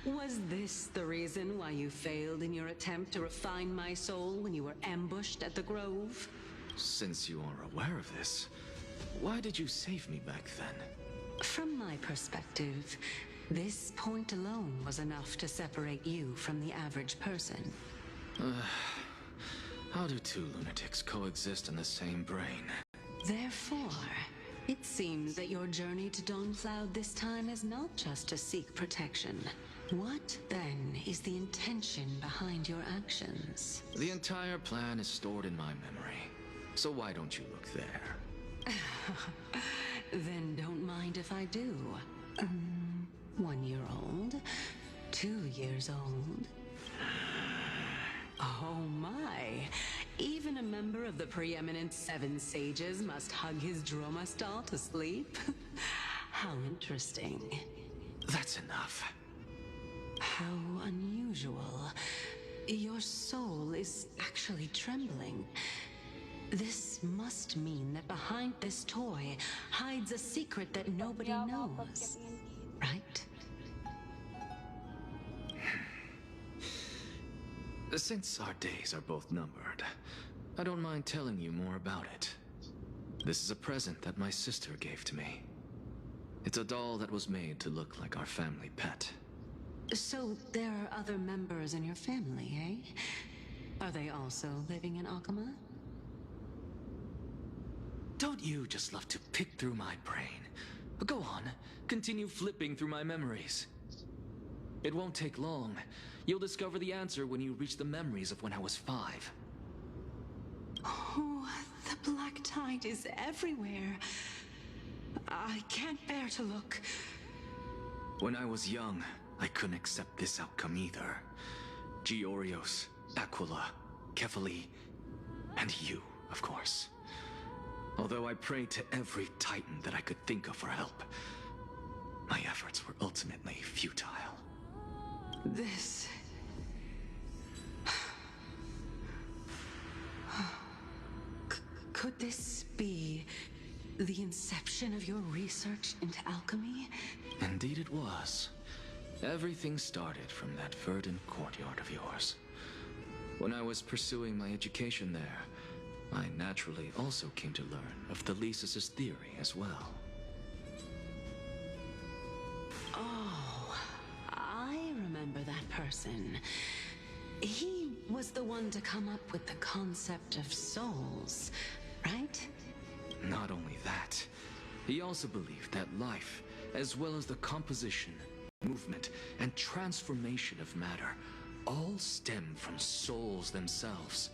Was this the reason why you failed in your attempt to refine my soul when you were ambushed at the Grove? Since you are aware of this, why did you save me back then? From my perspective, this point alone was enough to separate you from the average person. How do two lunatics coexist in the same brain? Therefore, it seems that your journey to Dawnfloud this time is not just to seek protection. What, then, is the intention behind your actions? The entire plan is stored in my memory, so why don't you look there? Then don't mind if I do. 1 year old? 2 years old? Oh my! Even a member of the preeminent Seven Sages must hug his Droma stall to sleep? How interesting. That's enough. How unusual. Your soul is actually trembling. This must mean that behind this toy hides a secret that nobody knows. Right? Since our days are both numbered, I don't mind telling you more about it. This is a present that my sister gave to me. It's a doll that was made to look like our family pet. So there are other members in your family, eh? Are they also living in Akama? Don't you just love to pick through my brain? Go on, continue flipping through my memories. It won't take long. You'll discover the answer when you reach the memories of when I was 5. Oh, the black tide is everywhere. I can't bear to look. When I was young, I couldn't accept this outcome either. Georios, Aquila, Kefali, and you, of course. Although I prayed to every titan that I could think of for help, my efforts were ultimately futile. This... Could this be the inception of your research into alchemy? Indeed it was. Everything started from that verdant courtyard of yours. When I was pursuing my education there, I naturally also came to learn of Thelesis' theory as well. Oh, I remember that person. He was the one to come up with the concept of souls, right? Not only that, he also believed that life, as well as the composition, movement, and transformation of matter, all stem from souls themselves.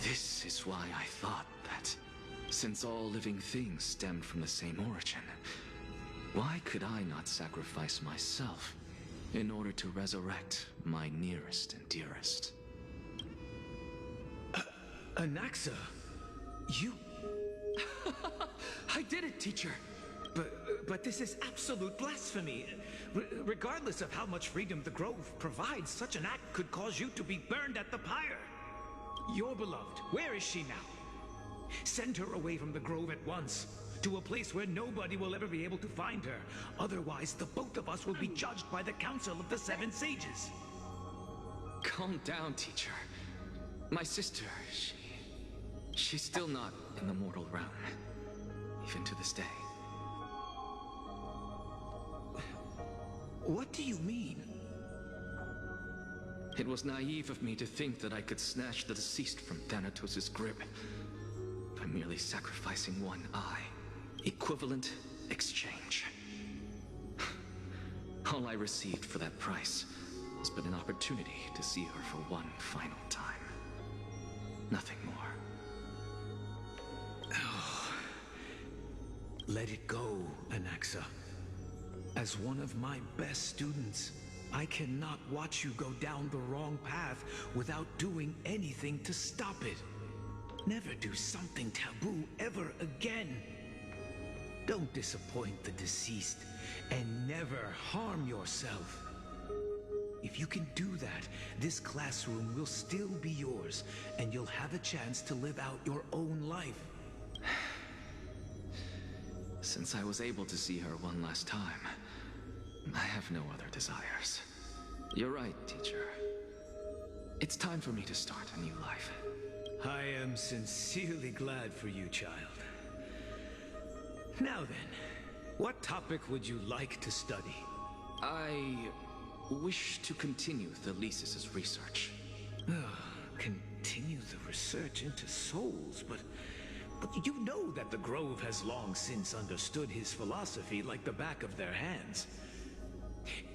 This is why I thought that, since all living things stemmed from the same origin, why could I not sacrifice myself in order to resurrect my nearest and dearest? Anaxa, you... I did it, teacher! But this is absolute blasphemy. Regardless of how much freedom the Grove provides, such an act could cause you to be burned at the pyre. Your beloved, where is she now? Send her away from the Grove at once, to a place where nobody will ever be able to find her. Otherwise, the both of us will be judged by the Council of the Seven Sages. Calm down, teacher. My sister, she's still not in the mortal realm, even to this day. What do you mean? It was naive of me to think that I could snatch the deceased from Thanatos' grip by merely sacrificing one eye. Equivalent exchange. All I received for that price has been an opportunity to see her for one final time. Nothing more. Oh. Let it go, Anaxa. As one of my best students, I cannot watch you go down the wrong path without doing anything to stop it. Never do something taboo ever again. Don't disappoint the deceased, and never harm yourself. If you can do that, this classroom will still be yours, and you'll have a chance to live out your own life. Since I was able to see her one last time, I have no other desires. You're right, teacher. It's time for me to start a new life. I am sincerely glad for you, child. Now then, what topic would you like to study? I wish to continue Thelesis' research. Continue the research into souls, but you know that the Grove has long since understood his philosophy like the back of their hands.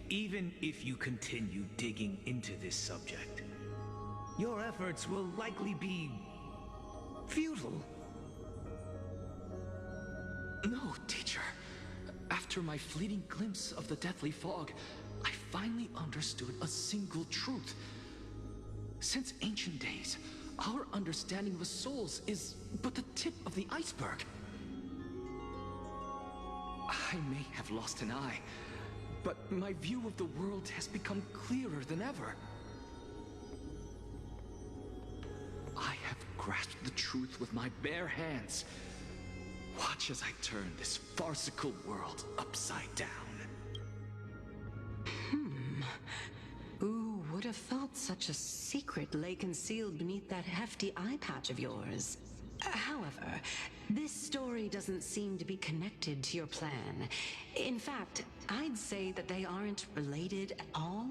Even if you continue digging into this subject, your efforts will likely be futile. No, teacher. After my fleeting glimpse of the deathly fog, I finally understood a single truth. Since ancient days, our understanding of the souls is but the tip of the iceberg. I may have lost an eye, but my view of the world has become clearer than ever. I have grasped the truth with my bare hands. Watch as I turn this farcical world upside down. Who would have thought such a secret lay concealed beneath that hefty eye patch of yours? However, this story doesn't seem to be connected to your plan. In fact, I'd say that they aren't related at all.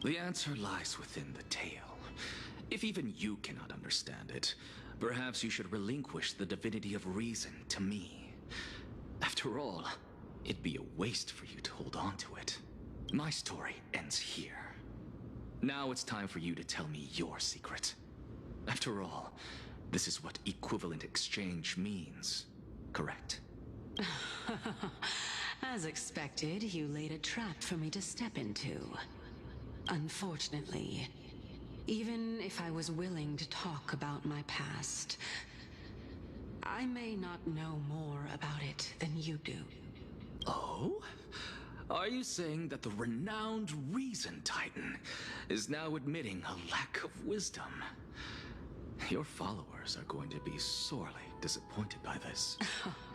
The answer lies within the tale. If even you cannot understand it, perhaps you should relinquish the divinity of reason to me. After all, it'd be a waste for you to hold on to it. My story ends here. Now it's time for you to tell me your secret. After all, this is what equivalent exchange means, correct? As expected, you laid a trap for me to step into. Unfortunately, even if I was willing to talk about my past, I may not know more about it than you do. Oh? Are you saying that the renowned Reason Titan is now admitting a lack of wisdom? Your followers are going to be sorely disappointed by this.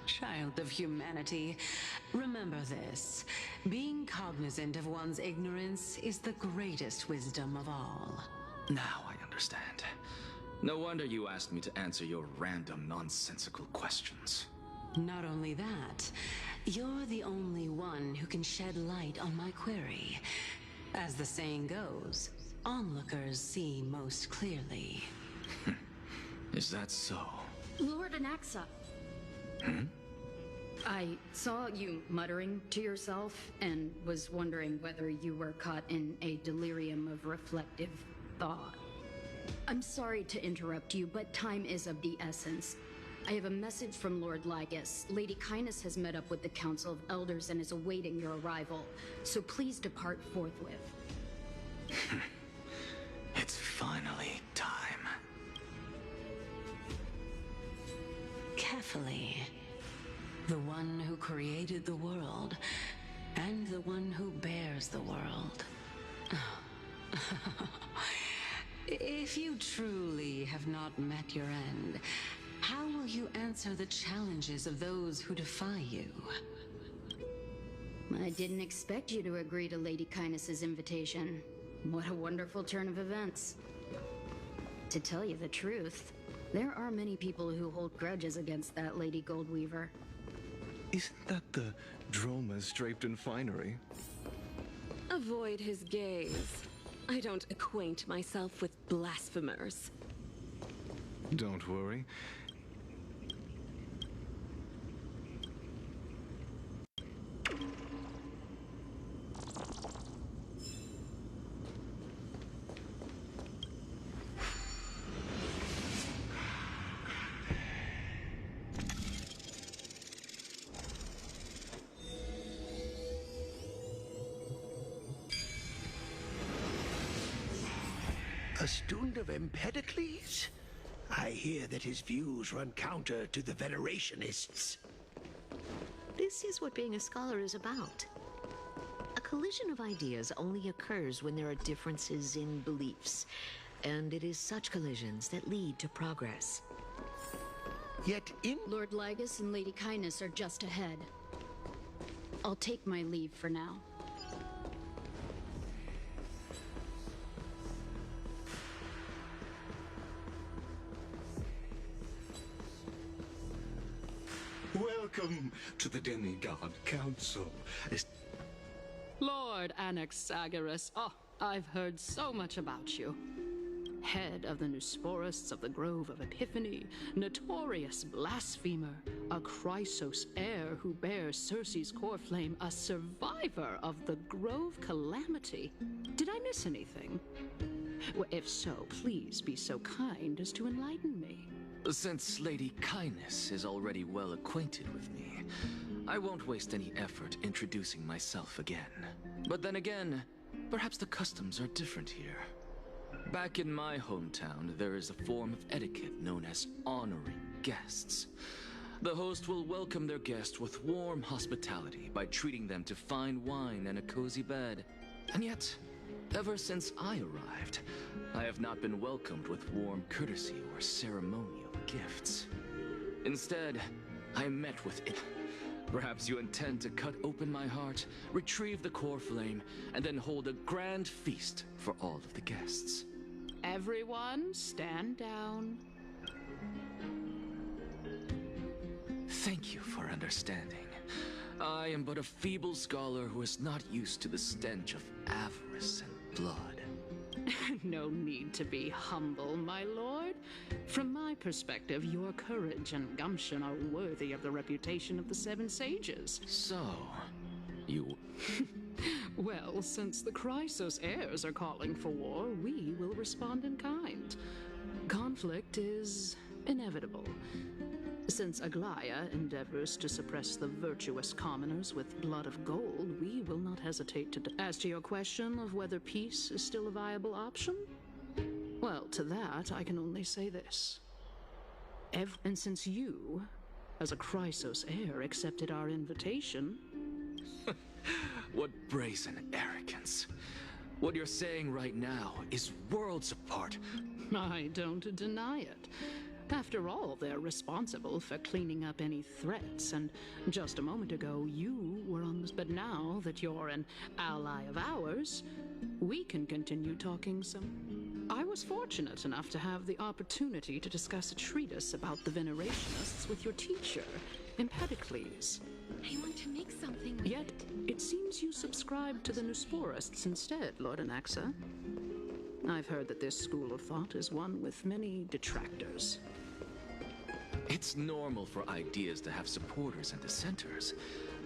Child of humanity, remember this. Being cognizant of one's ignorance is the greatest wisdom of all. Now I understand. No wonder you asked me to answer your random, nonsensical questions. Not only that, you're the only one who can shed light on my query. As the saying goes, onlookers see most clearly. Is that so? Lord Anaxa. I saw you muttering to yourself and was wondering whether you were caught in a delirium of reflective thought. I'm sorry to interrupt you, but time is of the essence. I have a message from Lord Lygus. Lady Kindness has met up with the Council of Elders and is awaiting your arrival, so please depart forthwith. It's finally time. Carefully. The one who created the world, and the one who bears the world. If you truly have not met your end, how will you answer the challenges of those who defy you? I didn't expect you to agree to Lady Kindness's invitation. What a wonderful turn of events. To tell you the truth, there are many people who hold grudges against that Lady Goldweaver. Isn't that the dromas draped in finery? Avoid his gaze. I don't acquaint myself with blasphemers. Don't worry. A student of Empedocles? I hear that his views run counter to the Venerationists. This is what being a scholar is about. A collision of ideas only occurs when there are differences in beliefs, and it is such collisions that lead to progress. Yet in... Lord Lygus and Lady Kindness are just ahead. I'll take my leave for now. Welcome to the Demigod Council. Lord Anaxagoras, I've heard so much about you. Head of the Nusporists of the Grove of Epiphany, notorious blasphemer, a Chrysos heir who bears Circe's core flame, a survivor of the Grove calamity. Did I miss anything? Well, if so, please be so kind as to enlighten me. Since Lady Kindness is already well acquainted with me, I won't waste any effort introducing myself again. But then again, perhaps the customs are different here. Back in my hometown, there is a form of etiquette known as honoring guests. The host will welcome their guest with warm hospitality by treating them to fine wine and a cozy bed. And yet, ever since I arrived, I have not been welcomed with warm courtesy or ceremonial gifts. Instead, I am met with it. Perhaps you intend to cut open my heart, retrieve the core flame, and then hold a grand feast for all of the guests. Everyone, stand down. Thank you for understanding. I am but a feeble scholar who is not used to the stench of avarice and blood. No need to be humble, my lord. From my perspective, your courage and gumption are worthy of the reputation of the Seven Sages. So, you... Well, since the Chrysos heirs are calling for war, we will respond in kind. Conflict is inevitable. Since Aglaya endeavors to suppress the virtuous commoners with blood of gold, we will not hesitate to... As to your question of whether peace is still a viable option? Well, to that, I can only say this. And since you, as a Chrysos heir, accepted our invitation... What brazen arrogance. What you're saying right now is worlds apart. I don't deny it. After all, they're responsible for cleaning up any threats, and just a moment ago you were on this. But now that you're an ally of ours, we can continue talking some. I was fortunate enough to have the opportunity to discuss a treatise about the Venerationists with your teacher, Empedocles. I want to make something with Yet, it seems you subscribe to the Nusporists instead, Lord Anaxa. I've heard that this school of thought is one with many detractors. It's normal for ideas to have supporters and dissenters,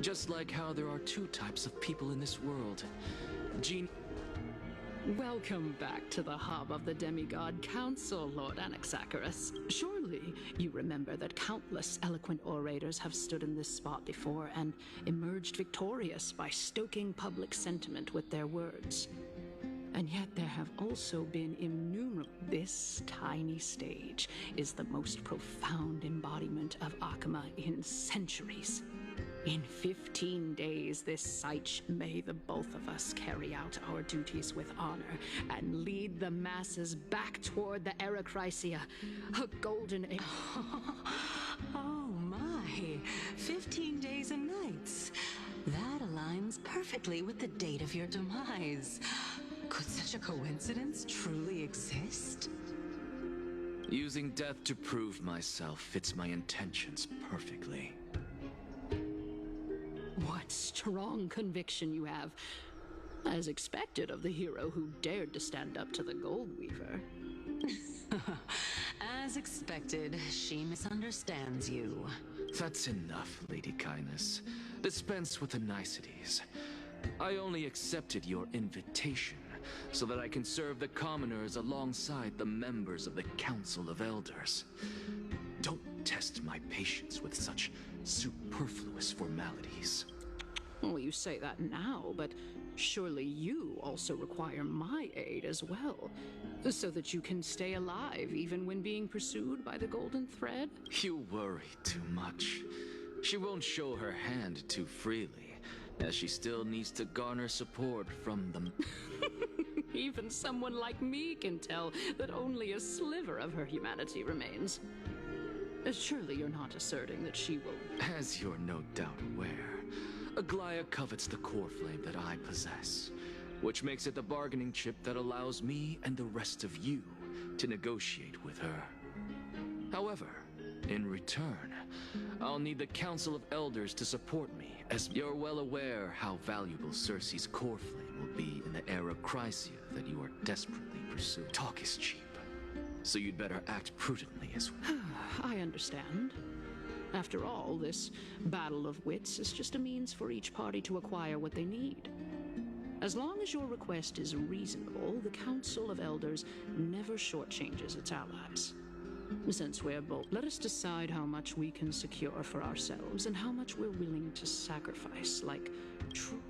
just like how there are two types of people in this world. Welcome back to the hub of the Demigod Council, Lord Anaxagoras. Surely you remember that countless eloquent orators have stood in this spot before and emerged victorious by stoking public sentiment with their words. And yet there have also been innumerable... This tiny stage is the most profound embodiment of Akama in centuries. In 15 days, this site may the both of us carry out our duties with honor and lead the masses back toward the Erechrysia, a golden age. Oh my, 15 days and nights. That aligns perfectly with the date of your demise. Could such a coincidence truly exist? Using death to prove myself fits my intentions perfectly. What strong conviction you have, as expected of the hero who dared to stand up to the Gold Weaver. As expected, she misunderstands you. That's enough, Lady Kindness. Dispense with the niceties. I only accepted your invitation so that I can serve the commoners alongside the members of the Council of Elders. Don't test my patience with such superfluous formalities. Well, you say that now, but surely you also require my aid as well, so that you can stay alive even when being pursued by the Golden Thread? You worry too much. She won't show her hand too freely, as she still needs to garner support from them. Even someone like me can tell that only a sliver of her humanity remains. Surely you're not asserting that she will... As you're no doubt aware, Aglaya covets the core flame that I possess, which makes it the bargaining chip that allows me and the rest of you to negotiate with her. However, in return, I'll need the Council of Elders to support me, as you're well aware how valuable Circe's core flame will be in the era Chrysia that you are desperately pursuing. Talk is cheap, so you'd better act prudently as well. I understand. After all, this battle of wits is just a means for each party to acquire what they need. As long as your request is reasonable, the Council of Elders never shortchanges its allies. Since we're both, let us decide how much we can secure for ourselves and how much we're willing to sacrifice, like true.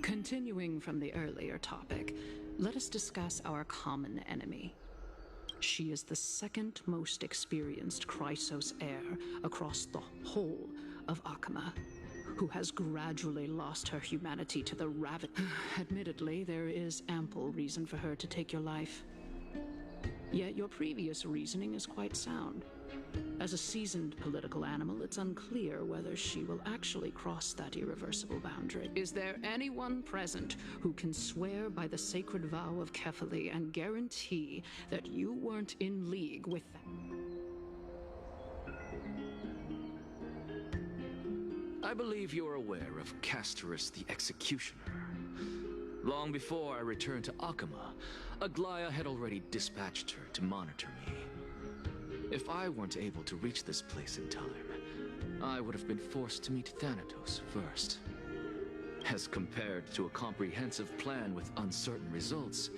Continuing from the earlier topic, let us discuss our common enemy. She is the second most experienced Chrysos heir across the whole of Akama, who has gradually lost her humanity to the raven. Admittedly, there is ample reason for her to take your life. Yet your previous reasoning is quite sound. As a seasoned political animal, it's unclear whether she will actually cross that irreversible boundary. Is there anyone present who can swear by the sacred vow of Kefali and guarantee that you weren't in league with them? I believe you're aware of Castorus the Executioner. Long before I returned to Akama, Aglaya had already dispatched her to monitor me. If I weren't able to reach this place in time, I would have been forced to meet Thanatos first. As compared to a comprehensive plan with uncertain results,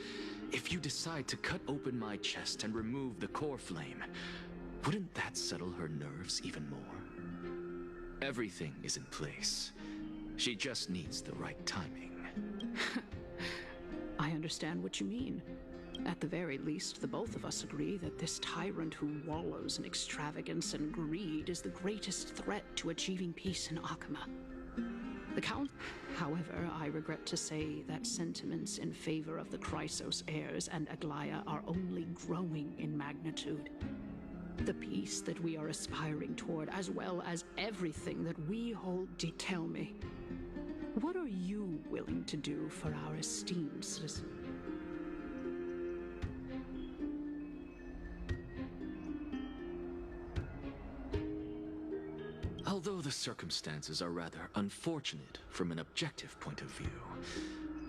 if you decide to cut open my chest and remove the core flame, wouldn't that settle her nerves even more? Everything is in place. She just needs the right timing. I understand what you mean. At the very least, the both of us agree that this tyrant who wallows in extravagance and greed is the greatest threat to achieving peace in Akama. However, I regret to say that sentiments in favor of the Chrysos heirs and Aglaya are only growing in magnitude. The peace that we are aspiring toward, as well as everything that we hold dear. Tell me, what are you willing to do for our esteemed citizen? Although the circumstances are rather unfortunate from an objective point of view,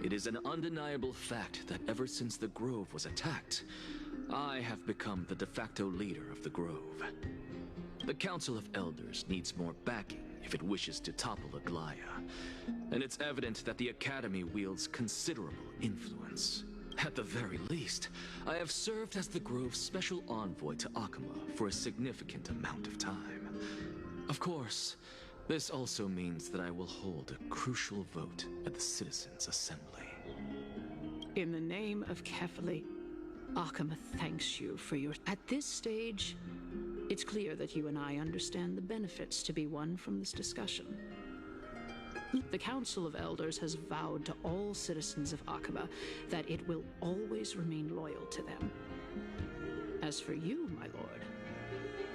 it is an undeniable fact that ever since the Grove was attacked, I have become the de facto leader of the Grove. The Council of Elders needs more backing if it wishes to topple Aglaya, and it's evident that the Academy wields considerable influence. At the very least, I have served as the Grove's special envoy to Akama for a significant amount of time. Of course, this also means that I will hold a crucial vote at the Citizens' Assembly. In the name of Kefali, Akama thanks you for your... At this stage, it's clear that you and I understand the benefits to be won from this discussion. The Council of Elders has vowed to all citizens of Akama that it will always remain loyal to them. As for you, my lord,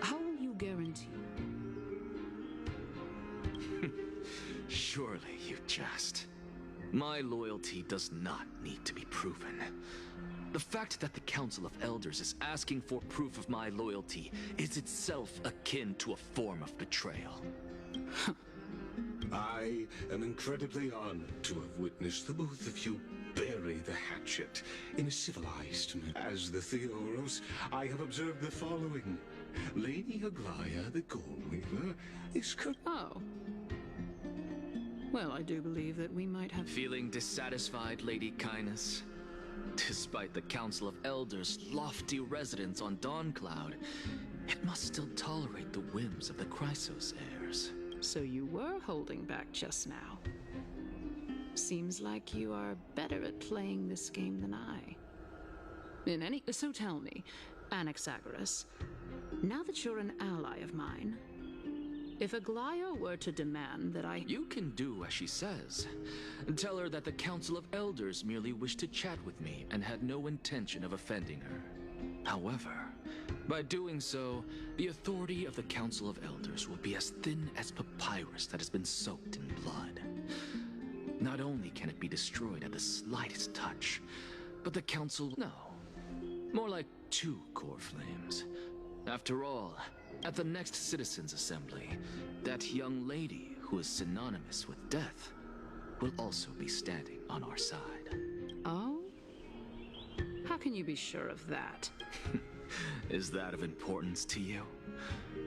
how will you guarantee... Surely you jest. My loyalty does not need to be proven. The fact that the Council of Elders is asking for proof of my loyalty is itself akin to a form of betrayal. I am incredibly honored to have witnessed the both of you bury the hatchet in a civilized manner. As the Theoros, I have observed the following. Lady Aglaya, the Goldweaver, is Oh. Well, I do believe that we might have... Feeling dissatisfied, Lady Kindness? Despite the Council of Elders' lofty residence on Dawncloud, it must still tolerate the whims of the Chrysos heirs. So you were holding back just now. Seems like you are better at playing this game than I. So tell me, Anaxagoras, now that you're an ally of mine, if Aglaya were to demand that I... You can do as she says. Tell her that the Council of Elders merely wished to chat with me and had no intention of offending her. However, By doing so, the authority of the Council of Elders will be as thin as papyrus that has been soaked in blood. Not only can it be destroyed at the slightest touch, but the Council... No. More like 2 core flames. After all, at the next Citizens' Assembly, that young lady who is synonymous with death will also be standing on our side. Oh? How can you be sure of that? Is that of importance to you?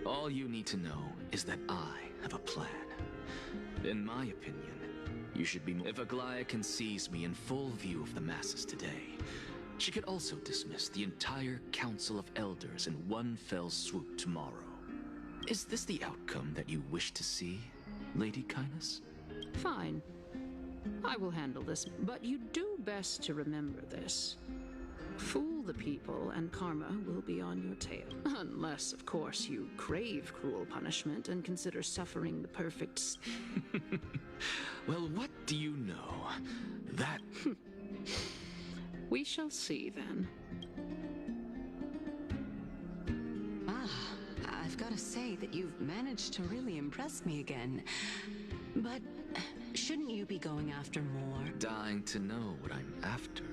All you need to know is that I have a plan. In my opinion, you should be... If Aglaia sees me in full view of the masses today, she could also dismiss the entire Council of Elders in one fell swoop tomorrow. Is this the outcome that you wish to see, Lady Kindness? Fine. I will handle this, but you do best to remember this. Fool the people, and karma will be on your tail. Unless, of course, you crave cruel punishment and consider suffering the perfect... Well, what do you know? That... We shall see, then. I've got to say that you've managed to really impress me again. But shouldn't you be going after more? Dying to know what I'm after.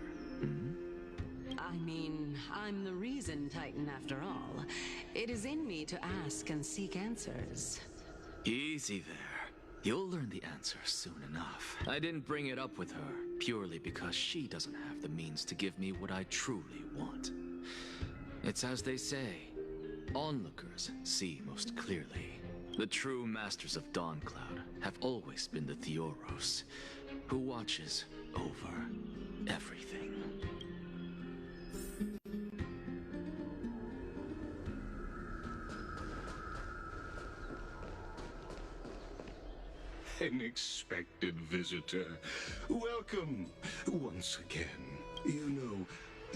I mean, I'm the reason Titan after all. It is in me to ask and seek answers. Easy there. You'll learn the answer soon enough. I didn't bring it up with her purely because she doesn't have the means to give me what I truly want. It's as they say, onlookers see most clearly. The true masters of Dawncloud have always been the Theoros, who watches over everything. An expected visitor. Welcome once again. You know,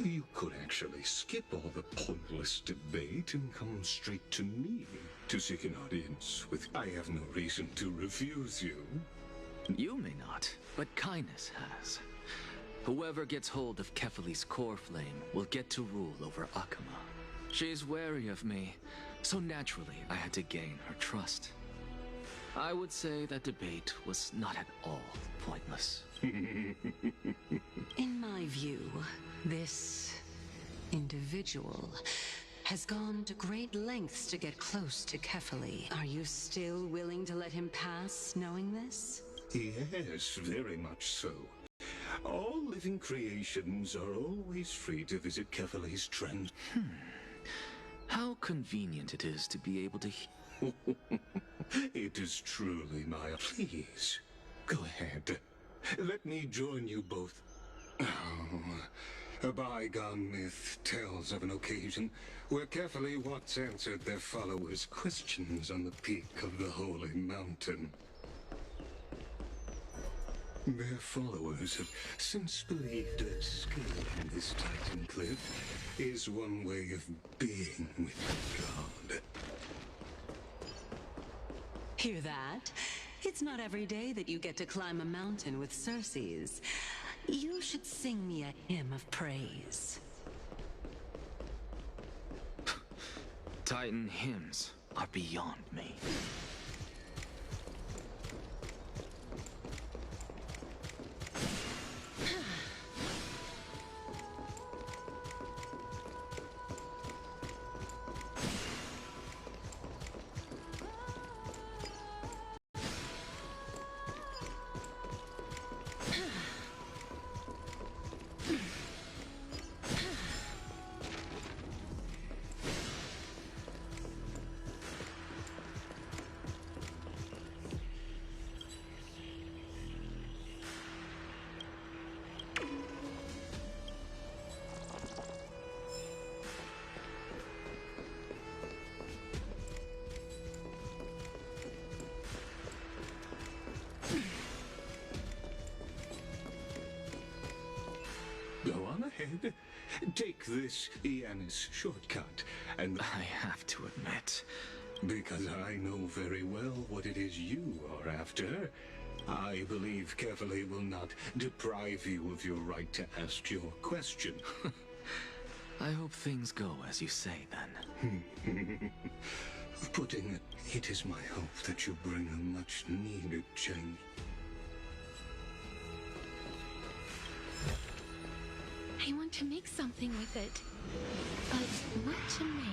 you could actually skip all the pointless debate and come straight to me to seek an audience with... I have no reason to refuse you. You may not, but Kindness has. Whoever gets hold of Kefali's core flame will get to rule over Akama. She's wary of me, so naturally I had to gain her trust. I would say that debate was not at all pointless. In my view, this individual has gone to great lengths to get close to Kefali. Are you still willing to let him pass, knowing this? Yes, very much so. All living creations are always free to visit Kefali's trend. How convenient it is to be able to... It is truly my... Please, go ahead. Let me join you both. A bygone myth tells of an occasion where Kefali once answered their followers' questions on the peak of the holy mountain. Their followers have since believed that scaling this Titan cliff is one way of being with God. Hear that? It's not every day that you get to climb a mountain with Circes. You should sing me a hymn of praise. Titan hymns are beyond me. Go on ahead. Take this Iannis shortcut, and... I have to admit... Because I know very well what it is you are after. I believe Kefali will not deprive you of your right to ask your question. I hope things go as you say, then. Putting it is my hope that you bring a much-needed change. I want to make something with it, but what to make?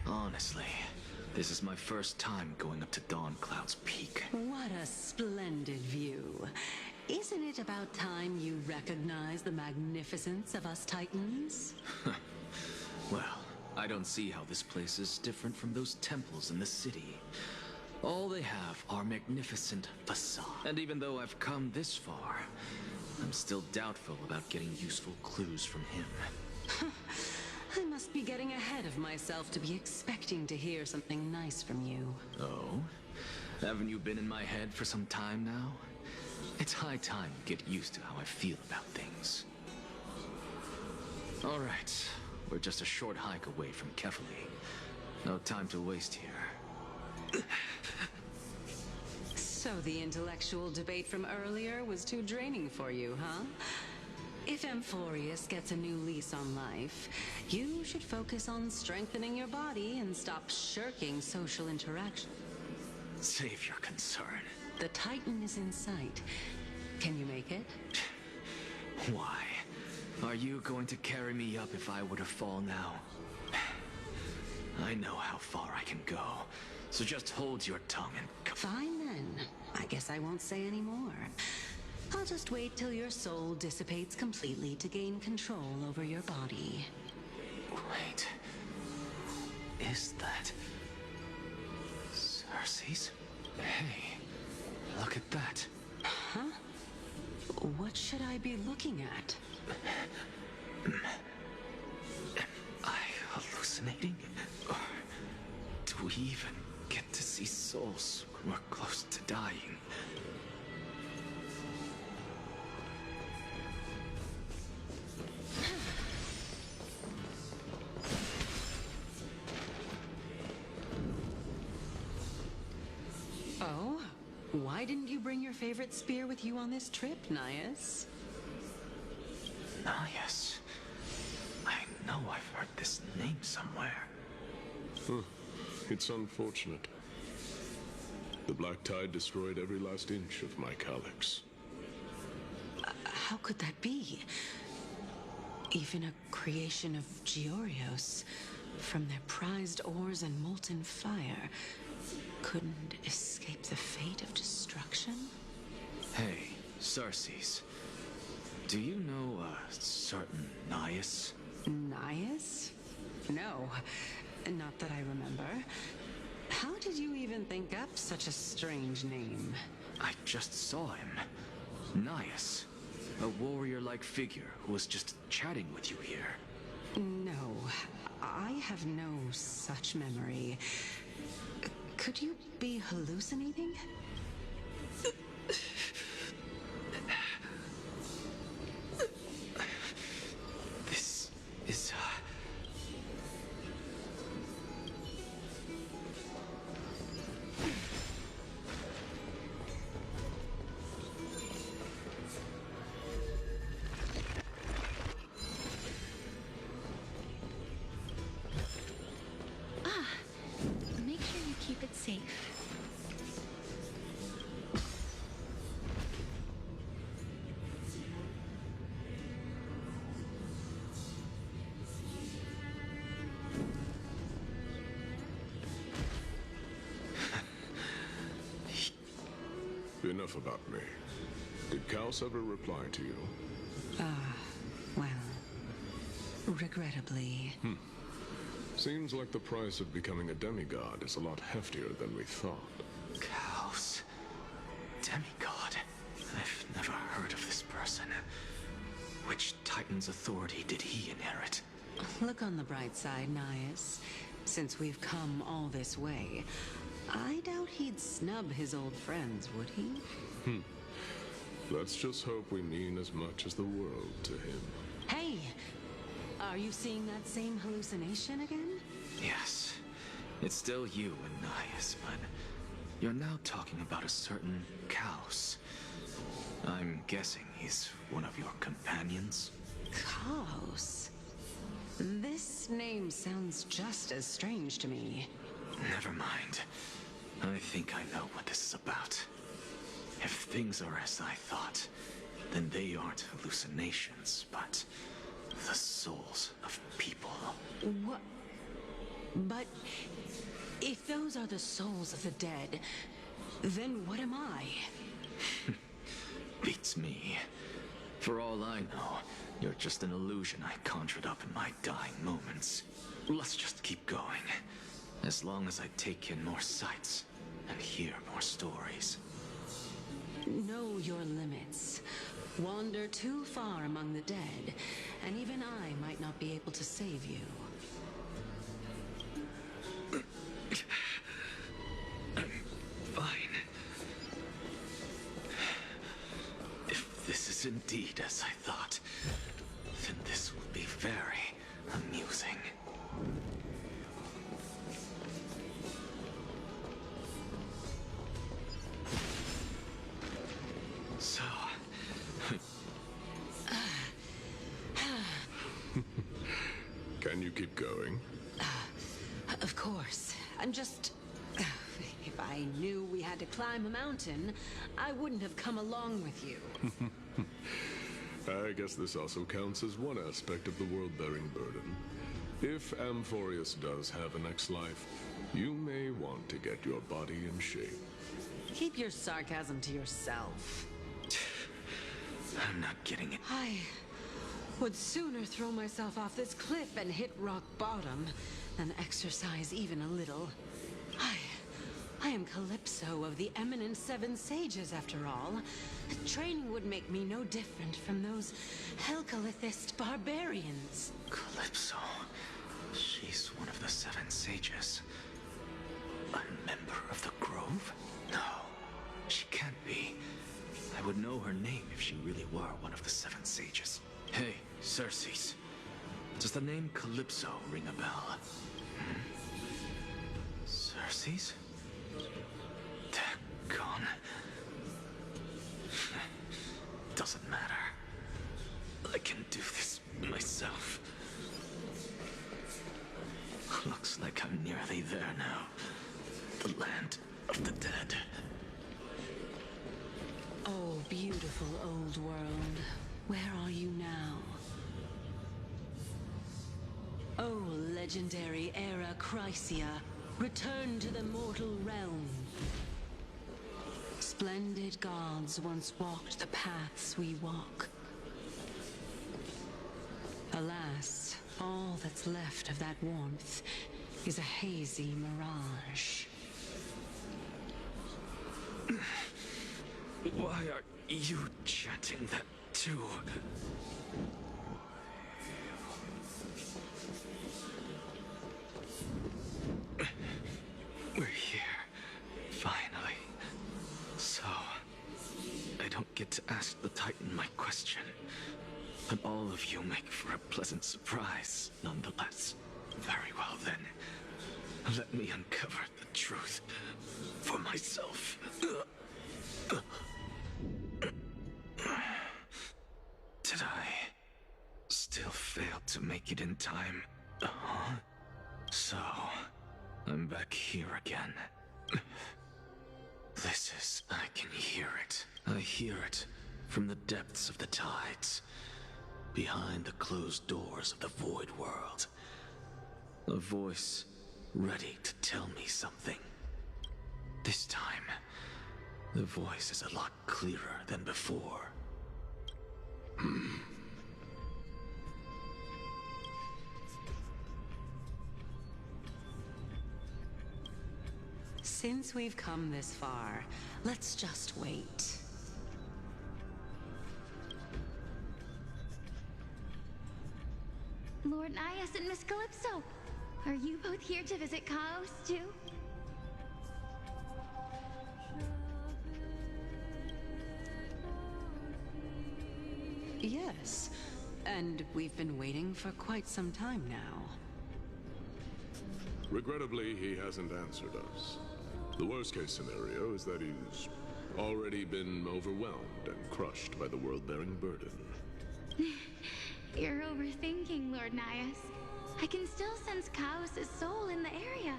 Honestly, this is my first time going up to Dawncloud's peak. What a splendid view. Isn't it about time you recognize the magnificence of us Titans? Well, I don't see how this place is different from those temples in the city. All they have are magnificent facades. And even though I've come this far, I'm still doubtful about getting useful clues from him. I must be getting ahead of myself to be expecting to hear something nice from you. Oh? Haven't you been in my head for some time now? It's high time you get used to how I feel about things. All right, we're just a short hike away from Kefali. No time to waste here. So the intellectual debate from earlier was too draining for you, huh? If amphoreus gets a new lease on life, you should focus on strengthening your body and stop shirking social interaction. Save your concern. The Titan is in sight. Can you make it? Why? Are you going to carry me up if I were to fall now? I know how far I can go, so just hold your tongue and... Fine then. I guess I won't say any more. I'll just wait till your soul dissipates completely to gain control over your body. Wait. Is that... Cersei's? Hey, look at that. Huh? What should I be looking at? Am I hallucinating? Or do we even get to see souls when we're close to dying? Oh? Why didn't you bring your favorite spear with you on this trip, Nias? Nias? I know I've heard this name somewhere. It's unfortunate. The Black Tide destroyed every last inch of my calyx. How could that be? Even a creation of Georios, from their prized ores and molten fire, couldn't escape the fate of destruction? Hey, Cersei's. Do you know a certain Nias? Nias? No, not that I remember. How did you even think up such a strange name? I just saw him. Nias. A warrior-like figure who was just chatting with you here. No, I have no such memory. Could you be hallucinating? This is... Make sure you keep it safe. Enough about me. Did Kaos ever reply to you? Well, regrettably. Seems like the price of becoming a demigod is a lot heftier than we thought. Kaos. Demigod. I've never heard of this person. Which Titan's authority did he inherit? Look on the bright side, Nias. Since we've come all this way, I doubt he'd snub his old friends, would he? Let's just hope we mean as much as the world to him. Hey! Are you seeing that same hallucination again? Yes. It's still you, Anais, but you're now talking about a certain Kaos. I'm guessing he's one of your companions? Kaos? This name sounds just as strange to me. Never mind. I think I know what this is about. If things are as I thought, then they aren't hallucinations, but the souls of people. What? But if those are the souls of the dead, then what am I? Beats me. For all I know, you're just an illusion I conjured up in my dying moments. Let's just keep going. As long as I take in more sights and hear more stories. Know your limits. Wander too far among the dead, and even I might not be able to save you. I'm fine. If this is indeed as I thought, then this will be very amusing. So... Can you keep going? Of course. I'm just... If I knew we had to climb a mountain, I wouldn't have come along with you. I guess this also counts as one aspect of the world-bearing burden. If Amphoreus does have a next life, you may want to get your body in shape. Keep your sarcasm to yourself. I'm not getting it. I would sooner throw myself off this cliff and hit rock bottom than exercise even a little. I am Calypso of the eminent Seven Sages, after all. Training would make me no different from those Helcalithist barbarians. Calypso? She's one of the Seven Sages. A member of the Grove? No, she can't be. I would know her name if she really were one of the Seven Sages. Hey, Circes. Does the name Calypso ring a bell? Circes? They're gone. Doesn't matter. I can do this myself. Looks like I'm nearly there now. The land of the dead. Oh, beautiful old world. Where are you now? Oh, legendary era Chrysia, return to the mortal realm. Splendid gods once walked the paths we walk. Alas, all that's left of that warmth is a hazy mirage. Why are you chanting that too? We're here, finally. So, I don't get to ask the Titan my question, but all of you make for a pleasant surprise, nonetheless. Very well then, let me uncover the truth for myself. Did I still fail to make it in time? So, I'm back here again. I can hear it. I hear it from the depths of the tides, behind the closed doors of the void world. A voice ready to tell me something. This time, the voice is a lot clearer than before. Since we've come this far, let's just wait. Lord Nias and Miss Calypso, are you both here to visit Chaos too? Yes, and we've been waiting for quite some time now. Regrettably, he hasn't answered us. The worst-case scenario is that he's already been overwhelmed and crushed by the world-bearing burden. You're overthinking, Lord Nias. I can still sense Chaos' soul in the area.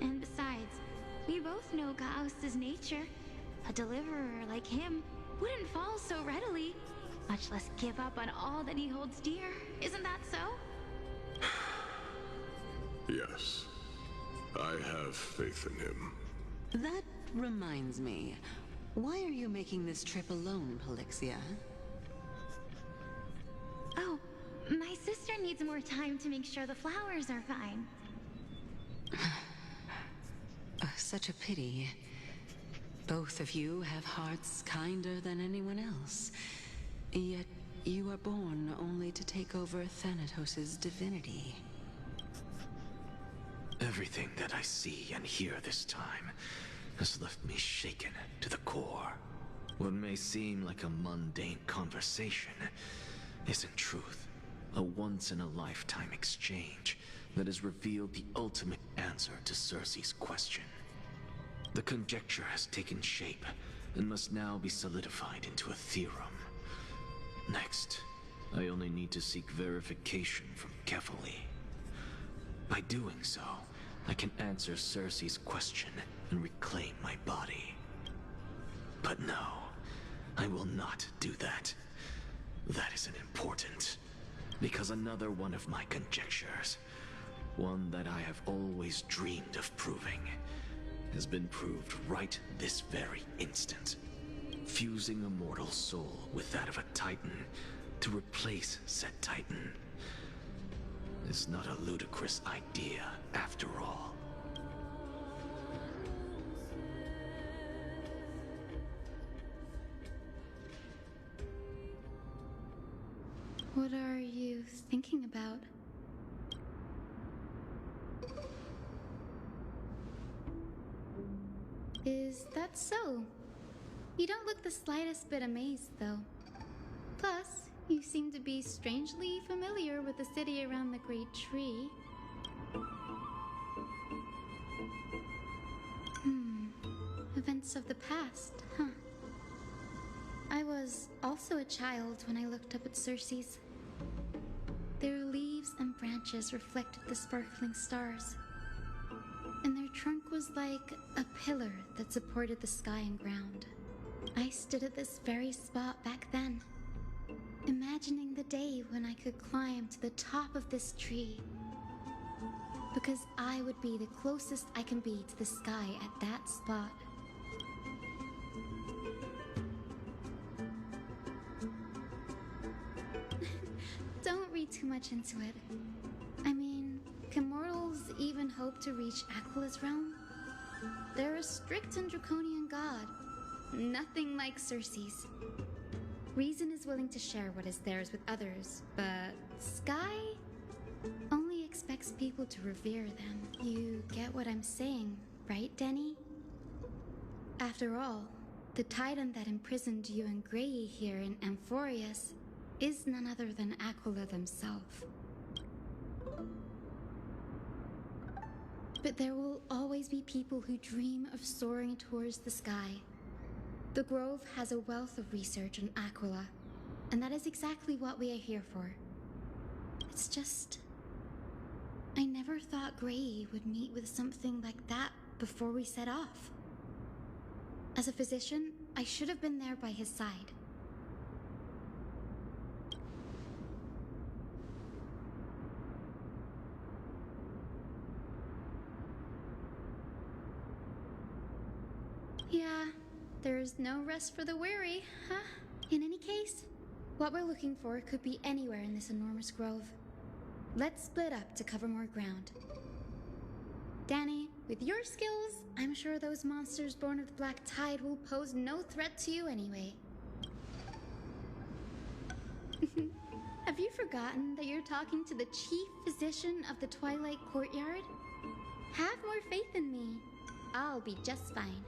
And besides, we both know Chaos' nature. A deliverer like him wouldn't fall so readily, much less give up on all that he holds dear. Isn't that so? Yes. I have faith in him. That reminds me. Why are you making this trip alone, Polixia? Oh, my sister needs more time to make sure the flowers are fine. Such a pity. Both of you have hearts kinder than anyone else. Yet you are born only to take over Thanatos' divinity. Everything that I see and hear this time has left me shaken to the core. What may seem like a mundane conversation is in truth a once-in-a-lifetime exchange that has revealed the ultimate answer to Circe's question. The conjecture has taken shape and must now be solidified into a theorem. Next, I only need to seek verification from Kefali. By doing so, I can answer Circe's question and reclaim my body. But no, I will not do that. That isn't important, because another one of my conjectures, one that I have always dreamed of proving, has been proved right this very instant. Fusing a mortal soul with that of a Titan to replace said Titan is not a ludicrous idea after all. What are you thinking about? Is that so? You don't look the slightest bit amazed, though. Plus, you seem to be strangely familiar with the city around the Great Tree. Events of the past, huh? I was also a child when I looked up at Circe's. Their leaves and branches reflected the sparkling stars, and their trunk was like a pillar that supported the sky and ground. I stood at this very spot back then, imagining the day when I could climb to the top of this tree, because I would be the closest I can be to the sky at that spot. Don't read too much into it. I mean, can mortals even hope to reach Aquila's realm? They're a strict and draconian god, nothing like Circe's. Reason is willing to share what is theirs with others, but Sky only expects people to revere them. You get what I'm saying, right, Denny? After all, the Titan that imprisoned you and Grey here in Amphoreus is none other than Aquila themselves. But there will always be people who dream of soaring towards the sky. The Grove has a wealth of research on Aquila, and that is exactly what we are here for. It's just, I never thought Grey would meet with something like that before we set off. As a physician, I should have been there by his side. Yeah, there's no rest for the weary, huh? In any case, what we're looking for could be anywhere in this enormous grove. Let's split up to cover more ground. Danny, with your skills, I'm sure those monsters born of the Black Tide will pose no threat to you anyway. Have you forgotten that you're talking to the chief physician of the Twilight Courtyard? Have more faith in me. I'll be just fine.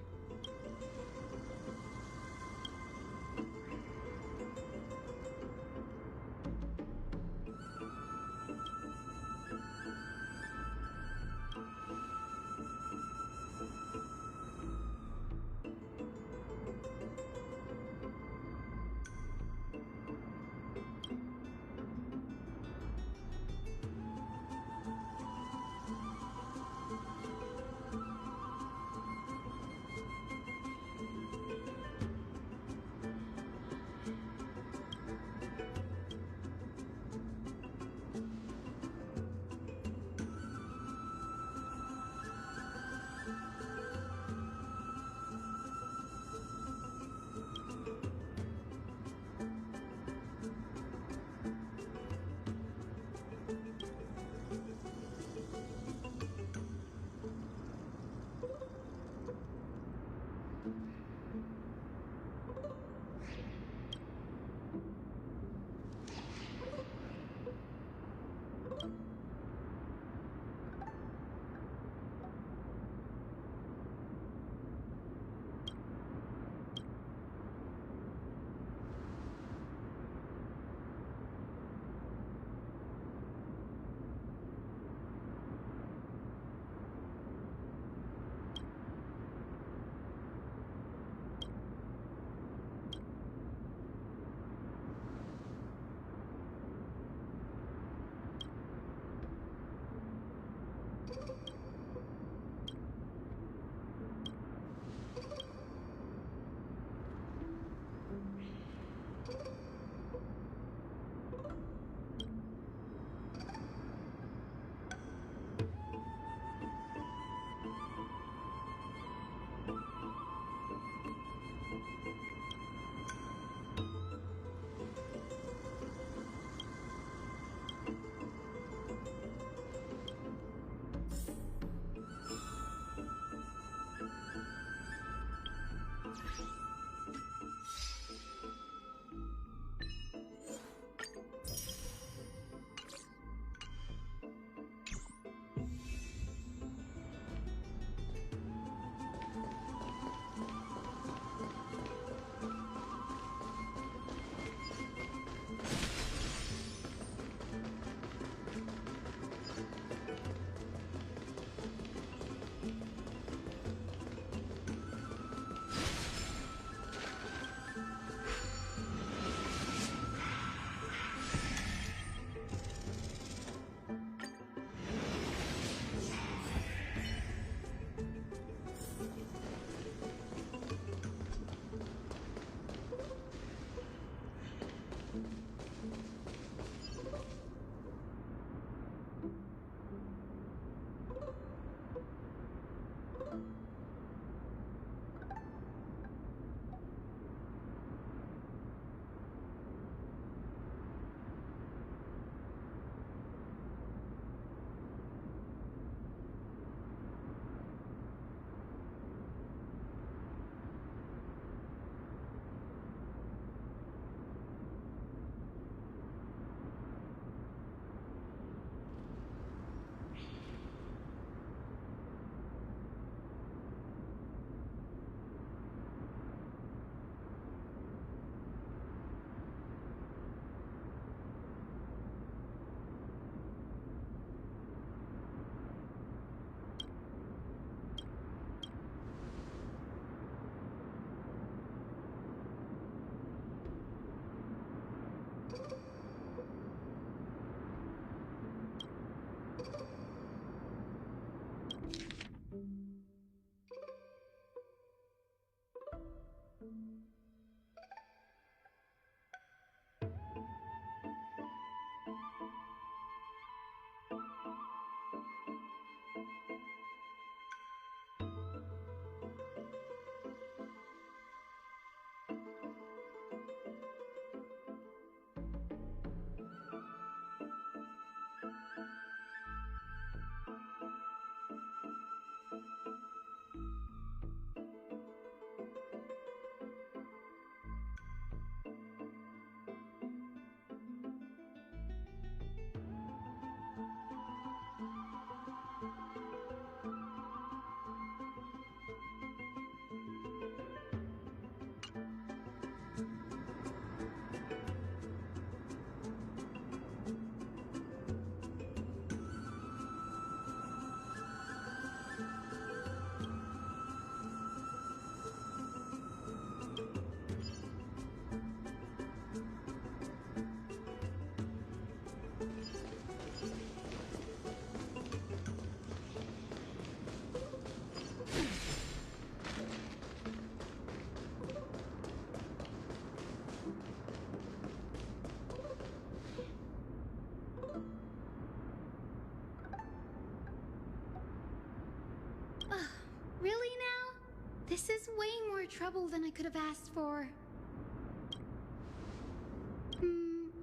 trouble than I could have asked for.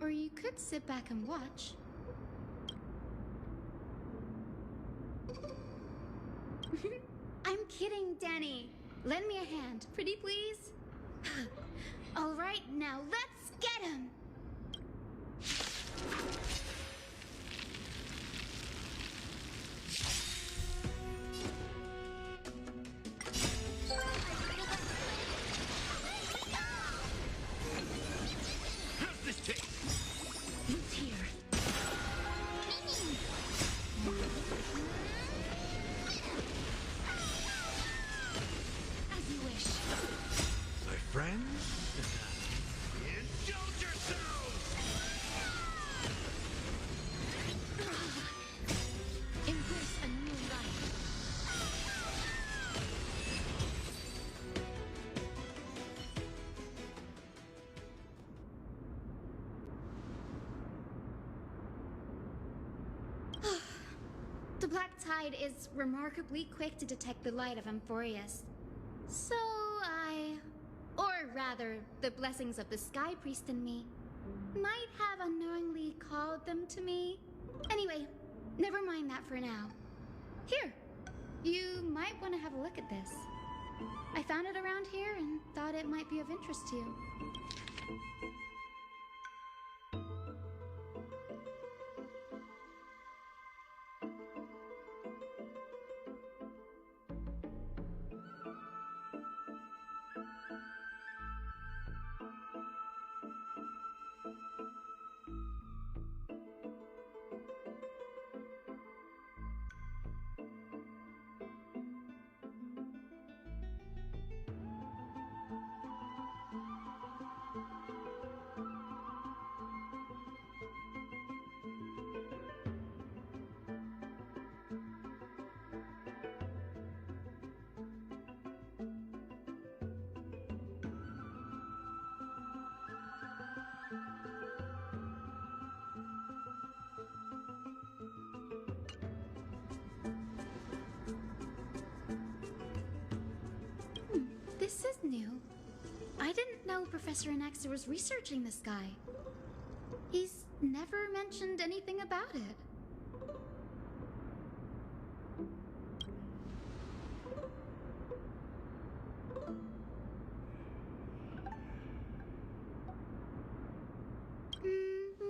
Or you could sit back and watch. I'm kidding, Danny. Lend me a hand, pretty please? All right, now let's get him! How's this take? Who's here? As you wish. My friends? Indulge yourselves! Embrace a new life. The Black Tide is remarkably quick to detect the light of amphoreus. So or rather, the blessings of the Sky Priest in me, might have unknowingly called them to me. Anyway, never mind that for now. Here, you might want to have a look at this. I found it around here and thought it might be of interest to you. This is new. I didn't know Professor Anaxa was researching the sky. He's never mentioned anything about it.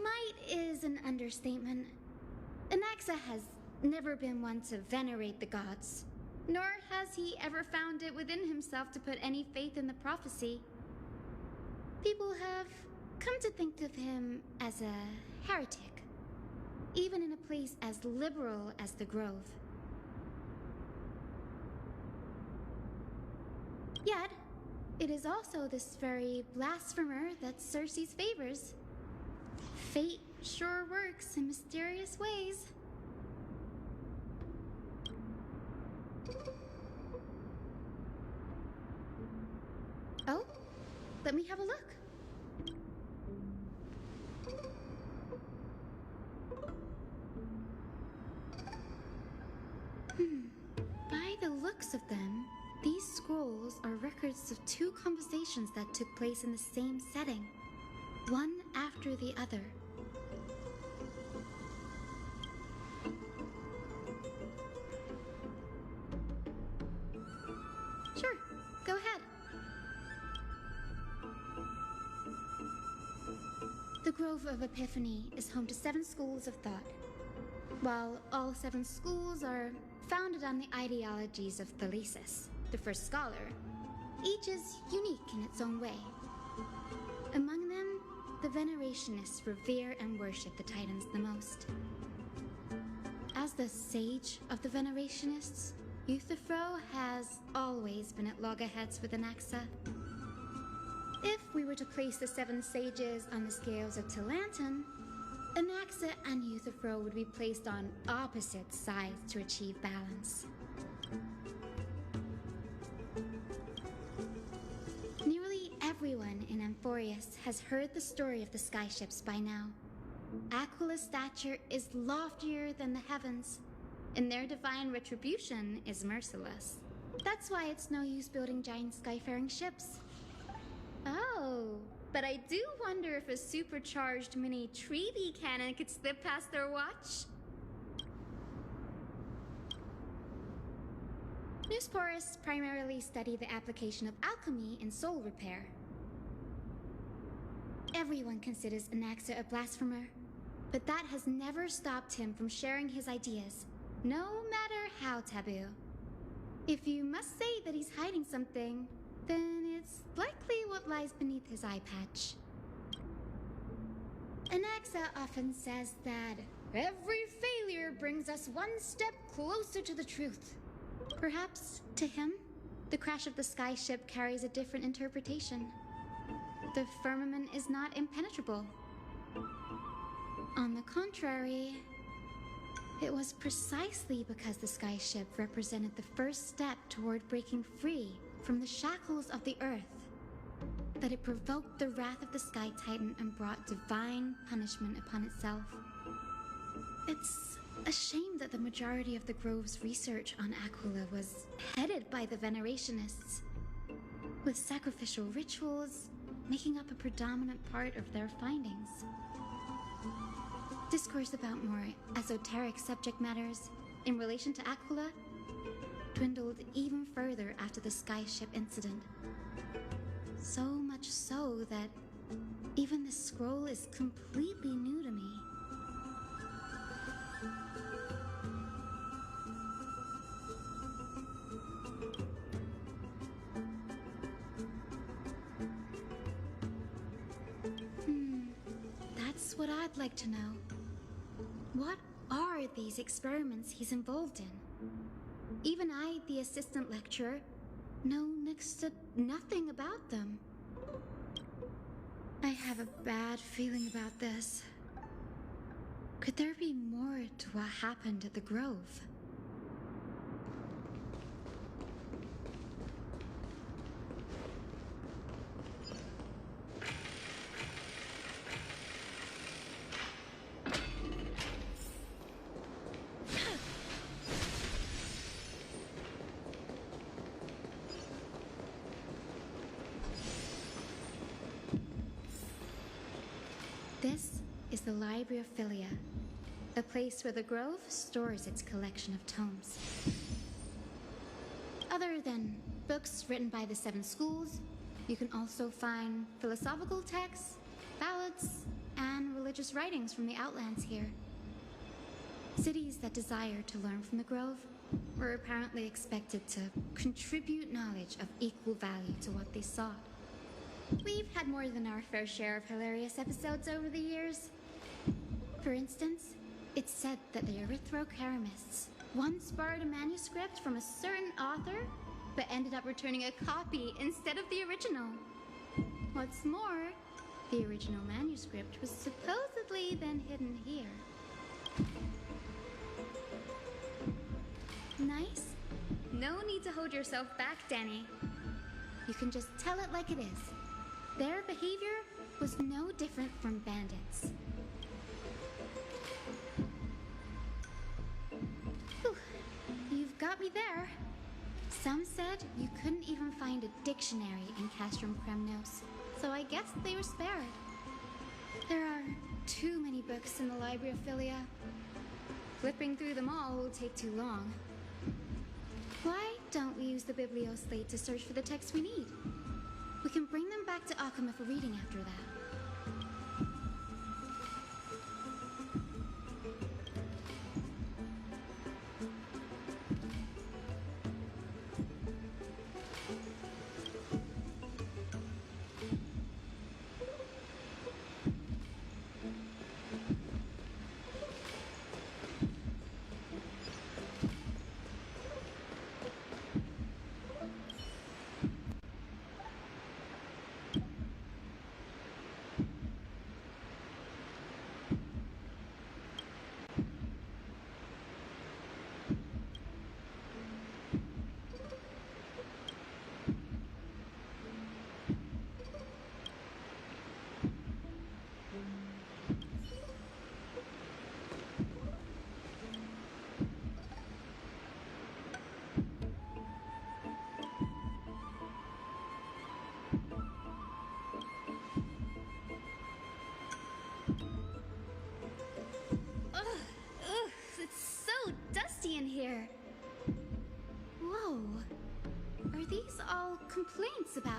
Might is an understatement. Anaxa has never been one to venerate the gods, nor has he ever found it within himself to put any faith in the prophecy. People have come to think of him as a heretic, even in a place as liberal as the Grove. Yet, it is also this very blasphemer that Circe's favors. Fate sure works in mysterious ways. Oh, let me have a look. By the looks of them, these scrolls are records of two conversations that took place in the same setting, one after the other. Sure, go ahead. The Grove of Epiphany is home to 7 schools of thought. While all 7 schools are founded on the ideologies of Thalesis, the first scholar, each is unique in its own way. Among them, the Venerationists revere and worship the Titans the most. As the sage of the Venerationists, Euthyphro has always been at loggerheads with Anaxa. If we were to place the 7 sages on the scales of Talanton, Anaxa and Euthyphro would be placed on opposite sides to achieve balance. Nearly everyone in Amphoreus has heard the story of the skyships by now. Aquila's stature is loftier than the heavens, and their divine retribution is merciless. That's why it's no use building giant skyfaring ships. Oh, but I do wonder if a supercharged mini Treaty cannon could slip past their watch. Newsporists primarily study the application of alchemy in soul repair. Everyone considers Anaxa a blasphemer, but that has never stopped him from sharing his ideas, no matter how taboo. If you must say that he's hiding something, then it's likely what lies beneath his eye patch. Anaxa often says that every failure brings us one step closer to the truth. Perhaps, to him, the crash of the sky ship carries a different interpretation. The firmament is not impenetrable. On the contrary, it was precisely because the sky ship represented the first step toward breaking free from the shackles of the earth that it provoked the wrath of the Sky Titan and brought divine punishment upon itself. It's a shame that the majority of the Grove's research on Aquila was headed by the Venerationists, with sacrificial rituals making up a predominant part of their findings. Discourse about more esoteric subject matters in relation to Aquila dwindled even further after the skyship incident. So much so that even the scroll is completely new to me. That's what I'd like to know. What are these experiments he's involved in? Even I, the assistant lecturer, know next to nothing about them. I have a bad feeling about this. Could there be more to what happened at the Grove? This is the Library of Philia, a place where the Grove stores its collection of tomes. Other than books written by the 7 schools, you can also find philosophical texts, ballads, and religious writings from the Outlands here. Cities that desire to learn from the Grove were apparently expected to contribute knowledge of equal value to what they sought. We've had more than our fair share of hilarious episodes over the years. For instance, it's said that the Erythrocheramists once borrowed a manuscript from a certain author, but ended up returning a copy instead of the original. What's more, the original manuscript was supposedly then hidden here. Nice? No need to hold yourself back, Danny. You can just tell it like it is. Their behavior was no different from bandits. Whew. You've got me there. Some said you couldn't even find a dictionary in Castrum Kremnos, so I guess they were spared. There are too many books in the Library of Philia. Flipping through them all will take too long. Why don't we use the Biblioslate to search for the texts we need? We can bring them back to Occama for reading after that.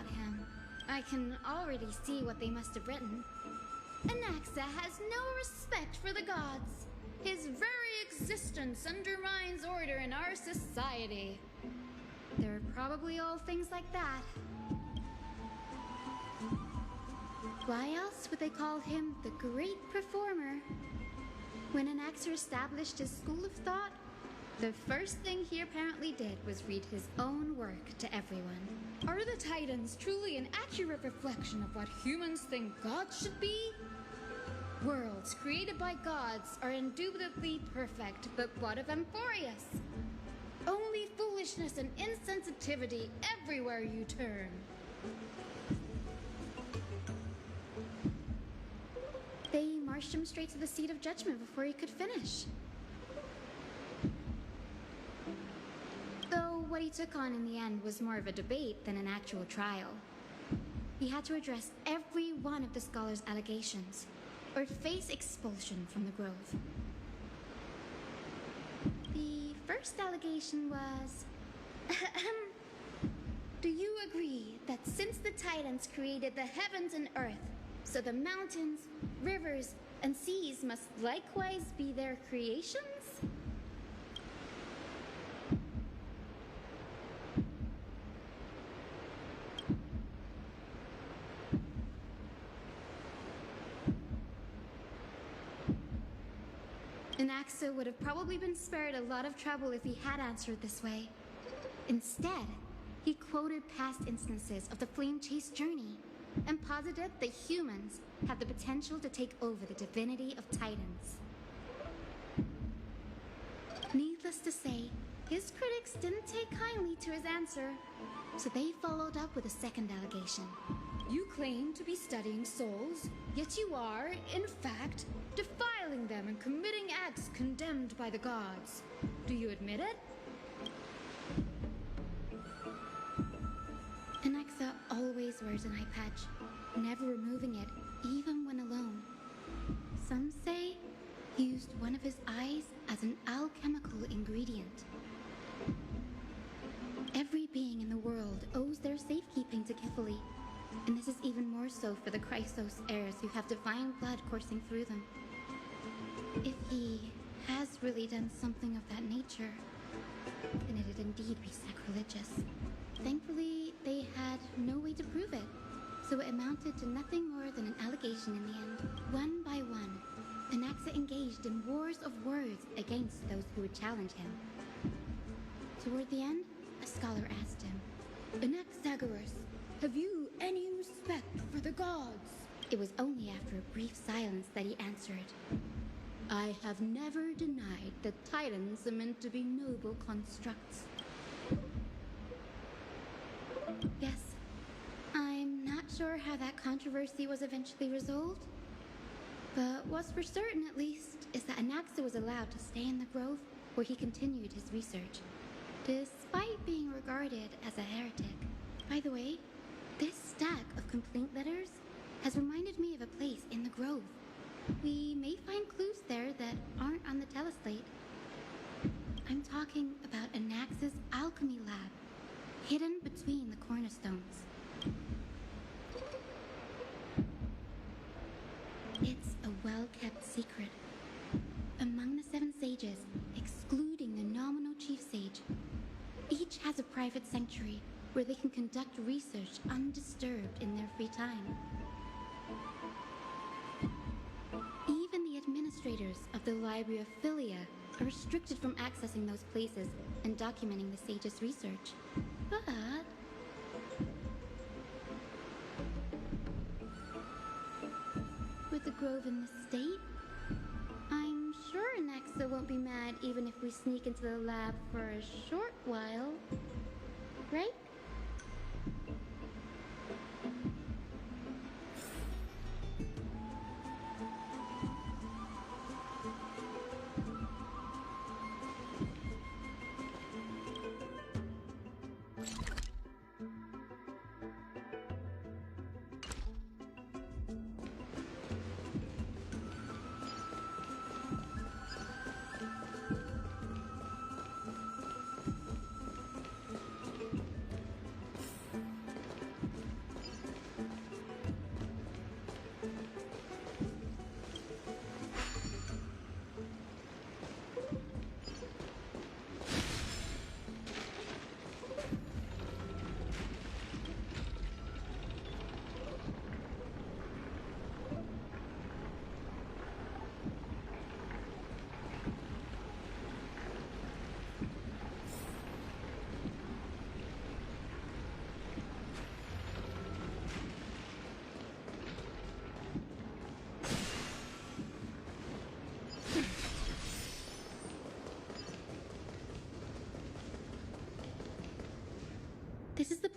him. I can already see what they must have written. Anaxa has no respect for the gods. His very existence undermines order in our society. They're probably all things like that. Why else would they call him the Great Performer? When Anaxer established his school of thought, the first thing he apparently did was read his own work to everyone. Are the Titans truly an accurate reflection of what humans think gods should be? Worlds created by gods are indubitably perfect, but what of Amphoreus? Only foolishness and insensitivity everywhere you turn. They marched him straight to the seat of judgment before he could finish. Though what he took on in the end was more of a debate than an actual trial. He had to address every one of the scholars' allegations, or face expulsion from the Grove. The first allegation was... Do you agree that since the Titans created the heavens and earth, so the mountains, rivers, and seas must likewise be their creations? Anaxa would have probably been spared a lot of trouble if he had answered this way. Instead, he quoted past instances of the flame chase journey and posited that humans have the potential to take over the divinity of Titans. Needless to say, his critics didn't take kindly to his answer, so they followed up with a second allegation. You claim to be studying souls, yet you are, in fact, defiling them and committing acts condemned by the gods. Do you admit it? Anaxa always wears an eye patch, never removing it, even when alone. Some say he used one of his eyes as an alchemical ingredient. Every being in the world owes their safekeeping to Kifili, and this is even more so for the Chrysos heirs who have divine blood coursing through them. If he has really done something of that nature, then it'd indeed be sacrilegious. Thankfully, they had no way to prove it, so it amounted to nothing more than an allegation in the end. One by one, Anaxa engaged in wars of words against those who would challenge him. Toward the end, a scholar asked him, Anaxagoras, have you any respect for the gods? It was only after a brief silence that he answered, I have never denied that Titans are meant to be noble constructs. Yes, I'm not sure how that controversy was eventually resolved, but what's for certain at least is that Anaxa was allowed to stay in the Grove where he continued his research, despite being regarded as a heretic. By the way, this stack of complaint letters has reminded me of a place in the Grove. We may find clues there that aren't on the teleslate. I'm talking about Anaxa's alchemy lab, hidden between the cornerstones. It's a well-kept secret. Among the 7 sages, excluding the nominal chief sage, each has a private sanctuary where they can conduct research undisturbed in their free time. Even the administrators of the Library of Philia are restricted from accessing those places and documenting the sage's research. But with the Grove in this state, I'm sure Anaxa won't be mad even if we sneak into the lab for a short while, right?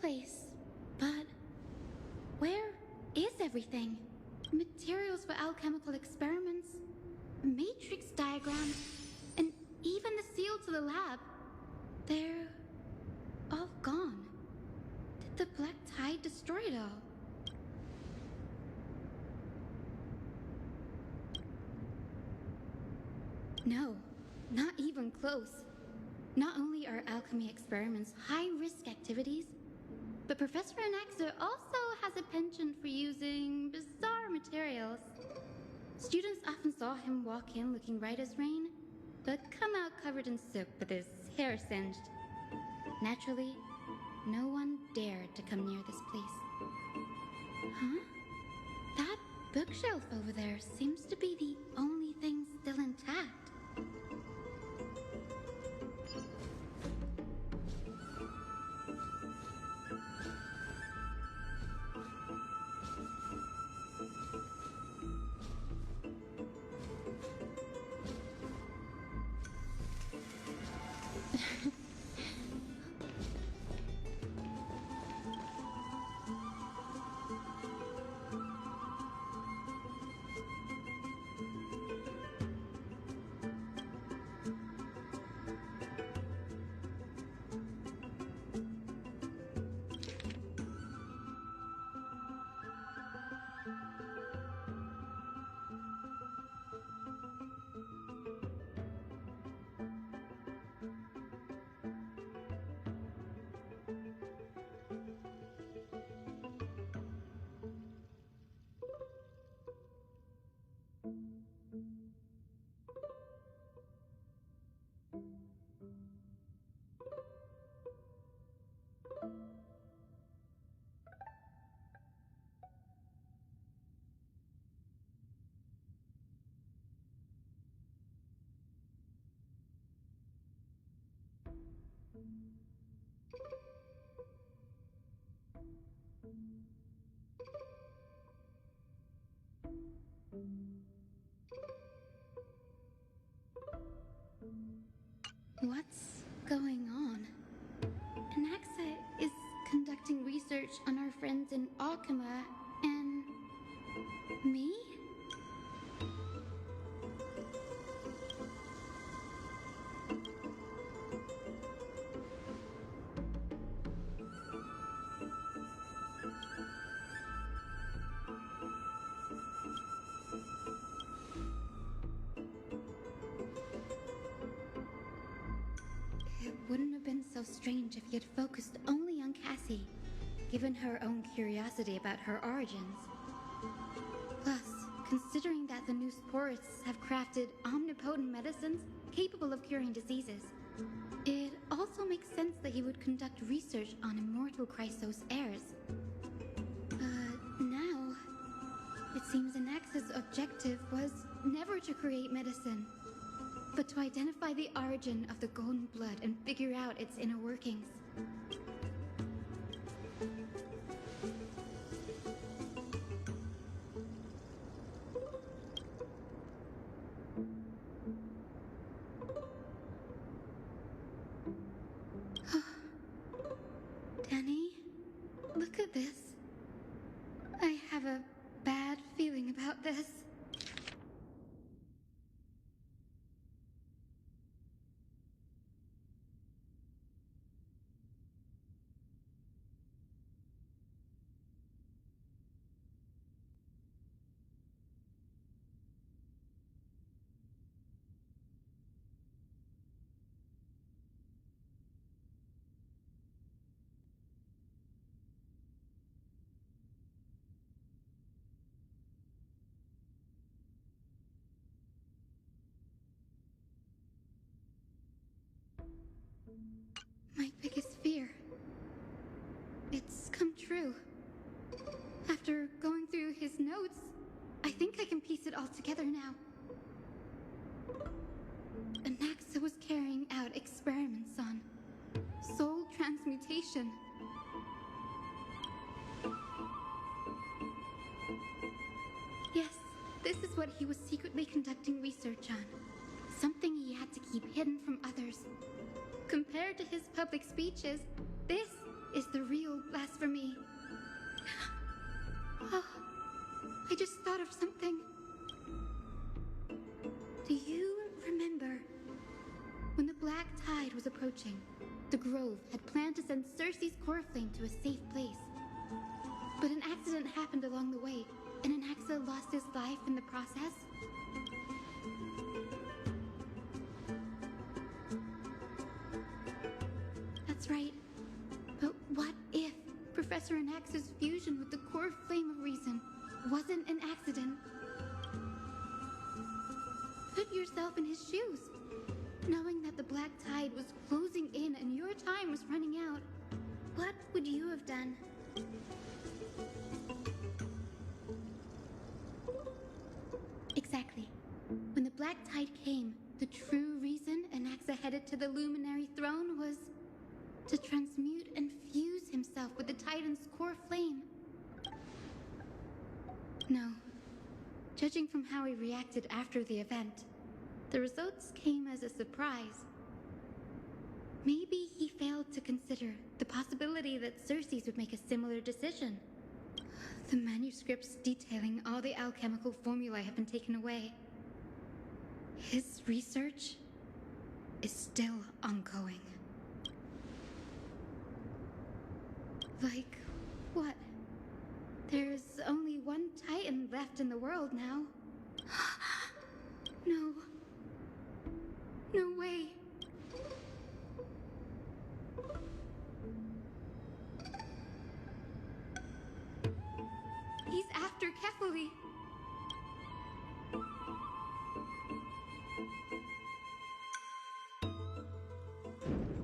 place, but where is everything? Materials for alchemical experiments, matrix diagrams, and even the seal to the lab. They're all gone. Did the black tide destroy it all? No, not even close. Not only are alchemy experiments high-risk activities, but Professor Anaxa also has a penchant for using bizarre materials. Students often saw him walk in looking bright as rain, but come out covered in soot with his hair singed. Naturally, no one dared to come near this place. Huh? That bookshelf over there seems to be the only thing still intact. What's going on? Anaxa is conducting research on our friends in Alchema and me? It wouldn't have been so strange if he had focused only on Cassie, given her own curiosity about her origins. Plus, considering that the new sporists have crafted omnipotent medicines capable of curing diseases, it also makes sense that he would conduct research on immortal Chrysos heirs. Now, it seems Anaxa's objective was never to create medicine, but to identify the origin of the golden blood and figure out its inner workings. Danny, look at this. I have a bad feeling about this. My biggest fear. It's come true. After going through his notes, I think I can piece it all together now. Anaxa was carrying out experiments on soul transmutation. Yes, this is what he was secretly conducting research on. Something he had to keep hidden from others. Compared to his public speeches, this is the real blasphemy. Oh, I just thought of something. Do you remember when the black tide was approaching? The Grove had planned to send Cersei's core flame to a safe place. But an accident happened along the way, and Anaxa lost his life in the process. That's right. But what if Professor Anaxa's fusion with the core flame of reason wasn't an accident? Put yourself in his shoes. Knowing that the black tide was closing in and your time was running out, what would you have done? Exactly. When the black tide came, the true reason Anaxa headed to the Luminary Throne was to transmute and fuse himself with the Titan's core flame. No. Judging from how he reacted after the event, the results came as a surprise. Maybe he failed to consider the possibility that Cersei's would make a similar decision. The manuscripts detailing all the alchemical formulae have been taken away. His research is still ongoing. Like, what? There's only one Titan left in the world now. No. No way. He's after Kefali.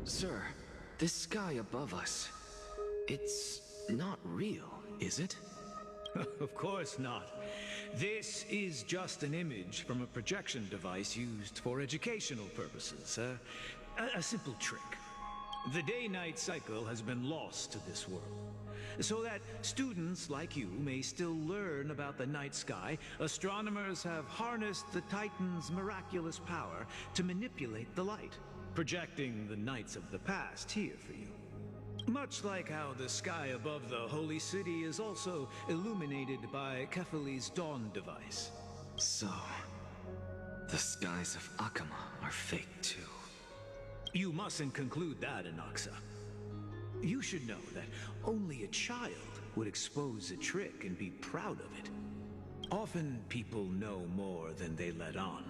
Sir, this sky above us, it's not real, is it? Of course not. This is just an image from a projection device used for educational purposes. A simple trick. The day-night cycle has been lost to this world. So that students like you may still learn about the night sky, astronomers have harnessed the Titan's miraculous power to manipulate the light, projecting the nights of the past here for you. Much like how the sky above the Holy City is also illuminated by Kefali's dawn device. So, the skies of Akama are fake too. You mustn't conclude that, Anaxa. You should know that only a child would expose a trick and be proud of it. Often people know more than they let on.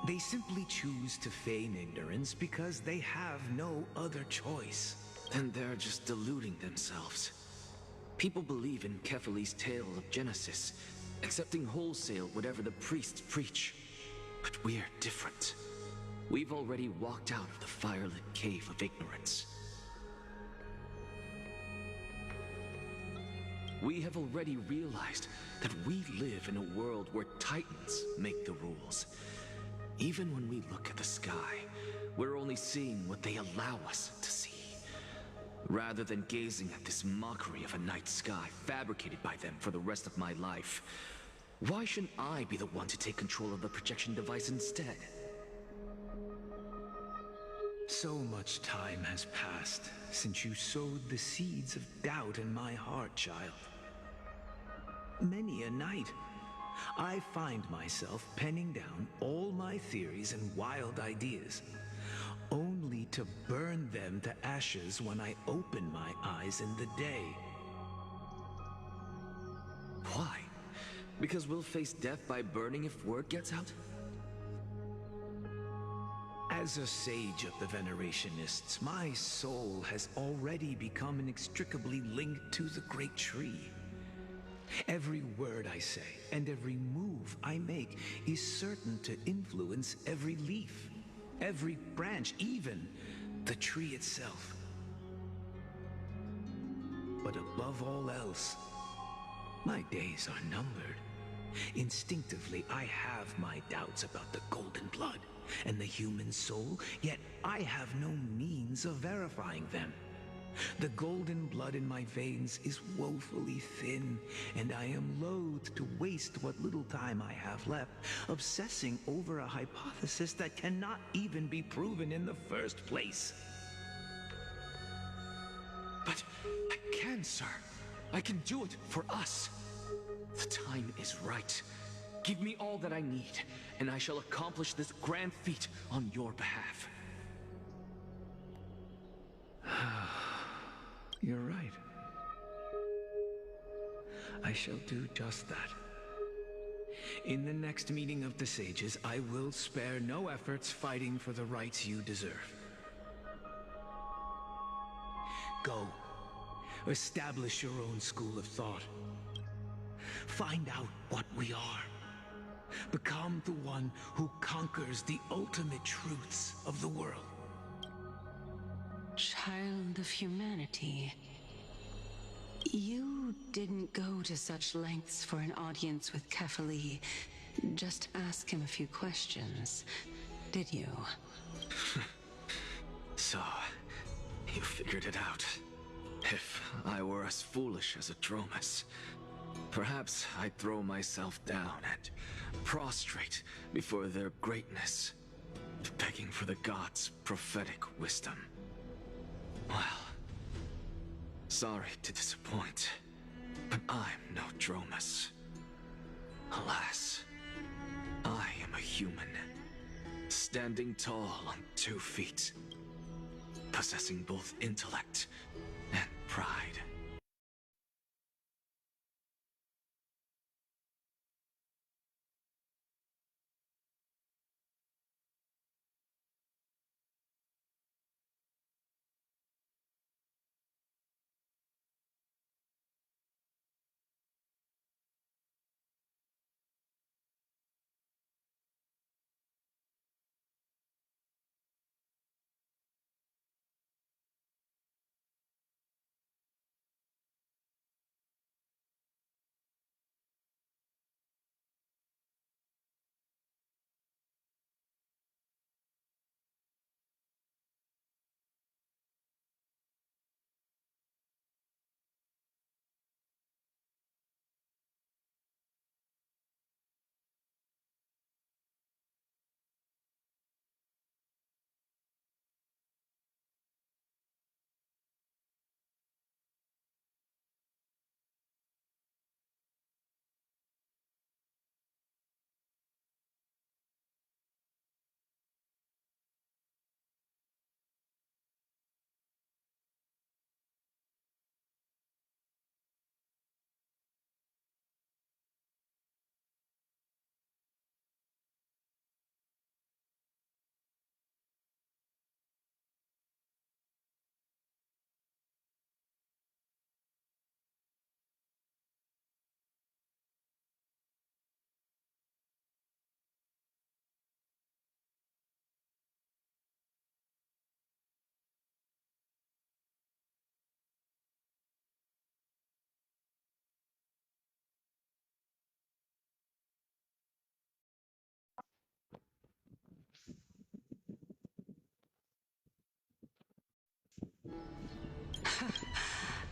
They simply choose to feign ignorance because they have no other choice. Then they're just deluding themselves. People believe in Kefali's tale of Genesis, accepting wholesale whatever the priests preach. But we're different. We've already walked out of the firelit cave of ignorance. We have already realized that we live in a world where Titans make the rules. Even when we look at the sky, we're only seeing what they allow us to see. Rather than gazing at this mockery of a night sky fabricated by them for the rest of my life, why shouldn't I be the one to take control of the projection device instead? So much time has passed since you sowed the seeds of doubt in my heart, child. Many a night, I find myself penning down all my theories and wild ideas, only to burn them to ashes when I open my eyes in the day. Why? Because we'll face death by burning if word gets out? As a sage of the Venerationists, my soul has already become inextricably linked to the great tree. Every word I say and every move I make is certain to influence every leaf, every branch, even the tree itself. But above all else, my days are numbered. Instinctively, I have my doubts about the golden blood and the human soul, yet I have no means of verifying them. The golden blood in my veins is woefully thin, and I am loath to waste what little time I have left obsessing over a hypothesis that cannot even be proven in the first place. but I can, sir. I can do it for us. The time is right. Give me all that I need, and I shall accomplish this grand feat on your behalf. You're right. I shall do just that. In the next meeting of the sages, I will spare no efforts fighting for the rights you deserve. Go. Establish your own school of thought. Find out what we are. Become the one who conquers the ultimate truths of the world. Child of humanity. You didn't go to such lengths for an audience with Kefali. Just ask him a few questions, did you? So, you figured it out. If I were as foolish as a Dromus, perhaps I'd throw myself down and prostrate before their greatness, begging for the gods' prophetic wisdom. Well, sorry to disappoint, but I'm no Dromus. Alas, I am a human, standing tall on 2 feet, possessing both intellect and pride.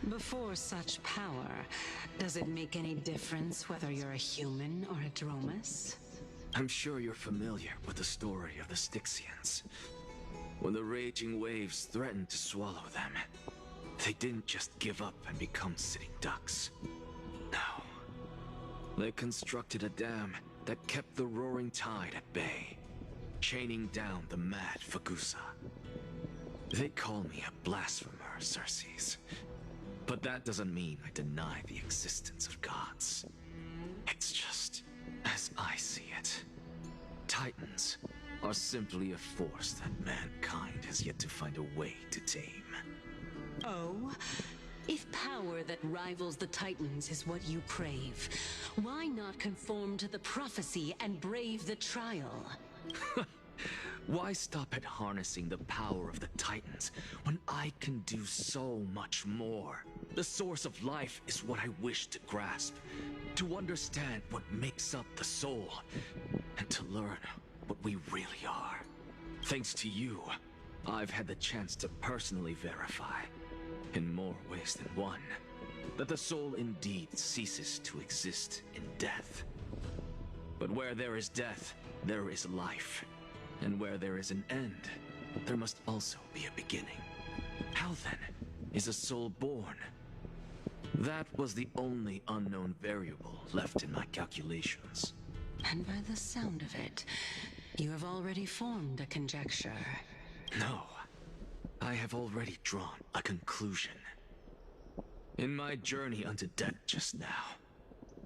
Before such power, does it make any difference whether you're a human or a Dromus? I'm sure you're familiar with the story of the Styxians. When the raging waves threatened to swallow them, they didn't just give up and become sitting ducks. No. They constructed a dam that kept the roaring tide at bay, chaining down the mad Fagusa. They call me a blasphemer, Circes. But that doesn't mean I deny the existence of gods. It's just, as I see it, Titans are simply a force that mankind has yet to find a way to tame. Oh? If power that rivals the Titans is what you crave, why not conform to the prophecy and brave the trial? Why stop at harnessing the power of the Titans when I can do so much more? The source of life is what I wish to grasp, to understand what makes up the soul, and to learn what we really are. Thanks to you, I've had the chance to personally verify, in more ways than one, that the soul indeed ceases to exist in death. But where there is death, there is life. And where there is an end, there must also be a beginning. How then is a soul born. That was the only unknown variable left in my calculations. And by the sound of it, you have already formed a conjecture. No, I have already drawn a conclusion. In my journey unto death just now,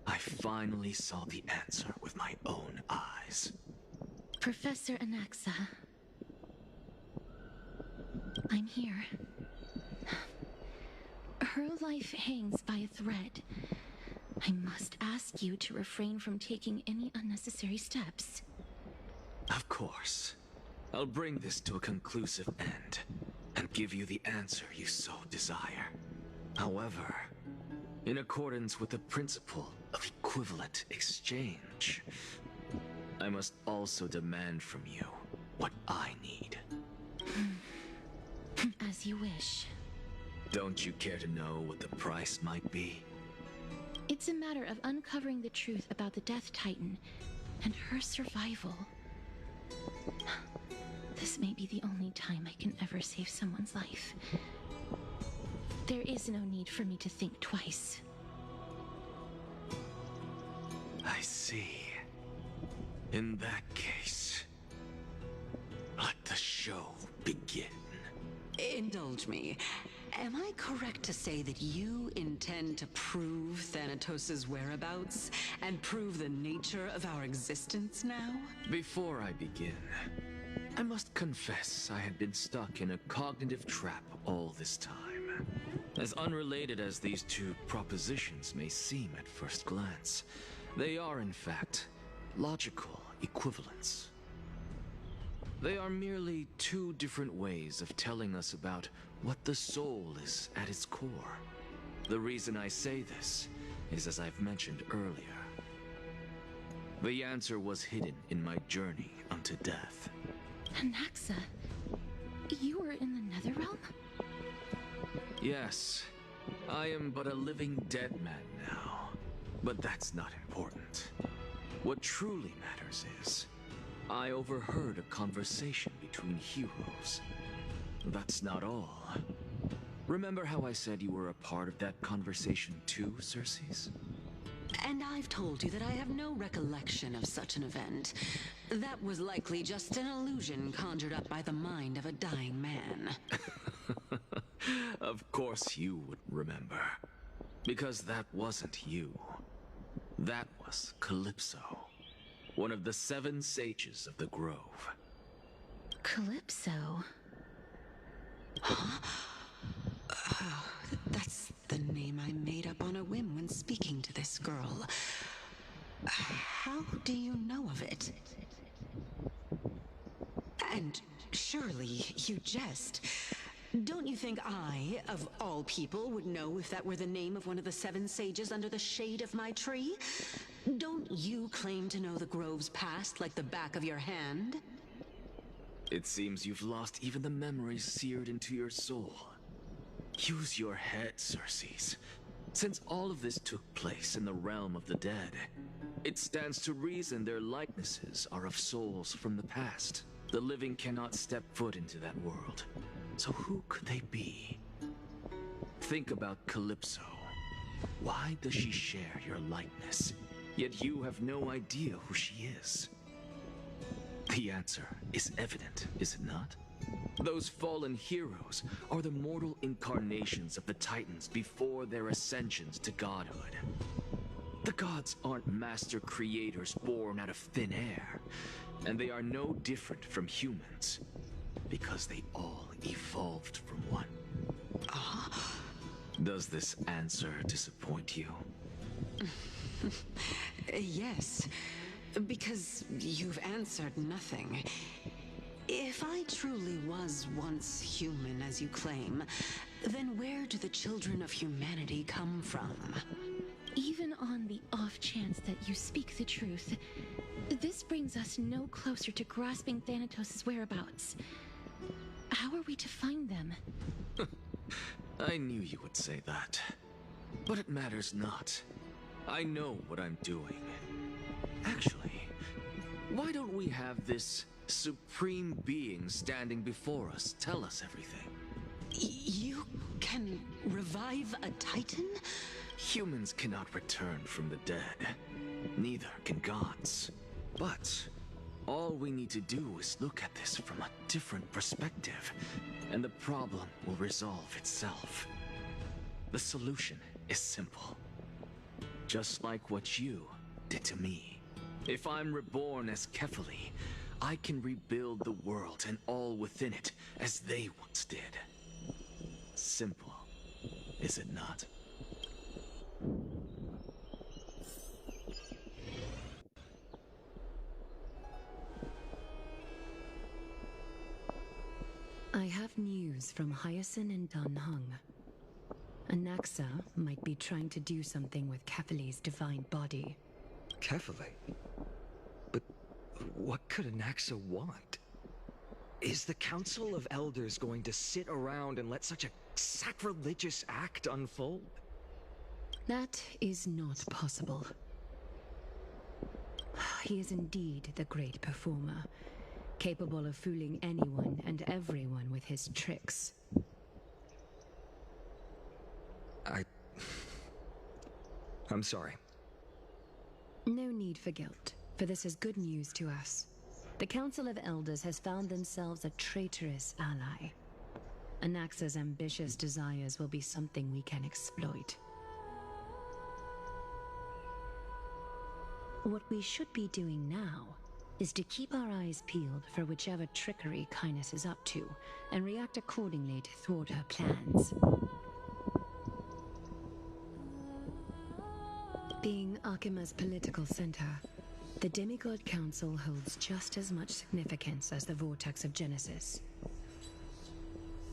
I finally saw the answer with my own eyes. Professor Anaxa, I'm here. Her life hangs by a thread. I must ask you to refrain from taking any unnecessary steps. Of course. I'll bring this to a conclusive end, and give you the answer you so desire. However, in accordance with the principle of equivalent exchange, I must also demand from you what I need. As you wish. Don't you care to know what the price might be? It's a matter of uncovering the truth about the Death Titan and her survival. This may be the only time I can ever save someone's life. There is no need for me to think twice. I see. In that case, let the show begin. Indulge me. Am I correct to say that you intend to prove Thanatos' whereabouts and prove the nature of our existence now? Before I begin, I must confess I had been stuck in a cognitive trap all this time. As unrelated as these two propositions may seem at first glance, they are in fact logical equivalents. They are merely two different ways of telling us about what the soul is at its core. The reason I say this is as I've mentioned earlier. The answer was hidden in my journey unto death. Anaxa, you were in the Netherrealm? Yes, I am but a living dead man now, but that's not important. What truly matters is, I overheard a conversation between heroes. That's not all. Remember how I said you were a part of that conversation too, Circes? And I've told you that I have no recollection of such an event. That was likely just an illusion conjured up by the mind of a dying man. Of course you would remember. Because that wasn't you. That was Calypso, one of the 7 sages of the Grove. Calypso? That's the name I made up on a whim when speaking to this girl. How do you know of it? And surely you jest. Don't you think I, of all people, would know if that were the name of one of the 7 sages under the shade of my tree? Don't you claim to know the Grove's past like the back of your hand? It seems you've lost even the memories seared into your soul. Use your head, Circes. Since all of this took place in the realm of the dead, it stands to reason their likenesses are of souls from the past. The living cannot step foot into that world. So who could they be? Think about Calypso. Why does she share your likeness? Yet you have no idea who she is. The answer is evident, is it not? Those fallen heroes are the mortal incarnations of the Titans before their ascensions to godhood. The gods aren't master creators born out of thin air, and they are no different from humans, because they all evolved from one. Does this answer disappoint you? Yes, because you've answered nothing. If I truly was once human, as you claim, then where do the children of humanity come from? Even on the off chance that you speak the truth, this brings us no closer to grasping Thanatos' whereabouts. How are we to find them? I knew you would say that. But it matters not. I know what I'm doing. Actually, why don't we have this supreme being standing before us tell us everything? You can revive a Titan? Humans cannot return from the dead. Neither can gods. But all we need to do is look at this from a different perspective, and the problem will resolve itself. The solution is simple. Just like what you did to me. If I'm reborn as Kefali, I can rebuild the world and all within it as they once did. Simple, is it not? I have news from Hyacinth and Danheng. Anaxa might be trying to do something with Kefali's divine body. Kefali? But what could Anaxa want? Is the Council of Elders going to sit around and let such a sacrilegious act unfold? That is not possible. He is indeed the great performer, capable of fooling anyone and everyone with his tricks. I'm sorry. No need for guilt, for this is good news to us. The Council of Elders has found themselves a traitorous ally. Anaxa's ambitious desires will be something we can exploit. What we should be doing now is to keep our eyes peeled for whichever trickery Kindness is up to, and react accordingly to thwart her plans. Being Akima's political center, the Demigod Council holds just as much significance as the Vortex of Genesis.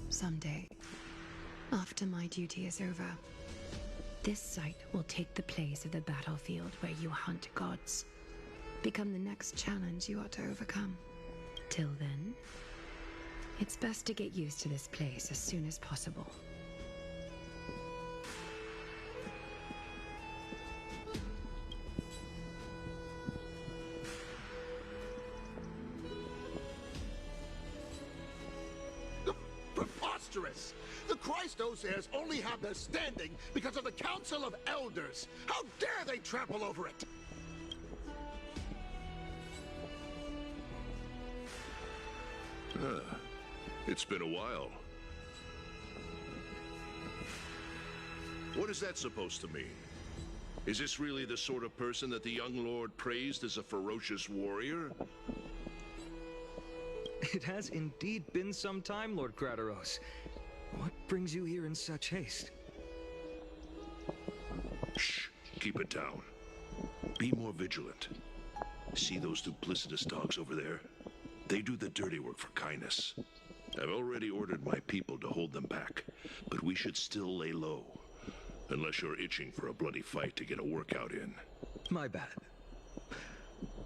Someday, after my duty is over, this site will take the place of the battlefield where you hunt gods. Become the next challenge you are to overcome. Till then, it's best to get used to this place as soon as possible. Preposterous! The Christosairs only have their standing because of the Council of Elders! How dare they trample over it! It's been a while. What is that supposed to mean? Is this really the sort of person that the young lord praised as a ferocious warrior? It has indeed been some time, Lord Crateros. What brings you here in such haste? Shh! Keep it down. Be more vigilant. See those duplicitous dogs over there? They do the dirty work for Kindness. I've already ordered my people to hold them back, but we should still lay low. Unless you're itching for a bloody fight to get a workout in. My bad.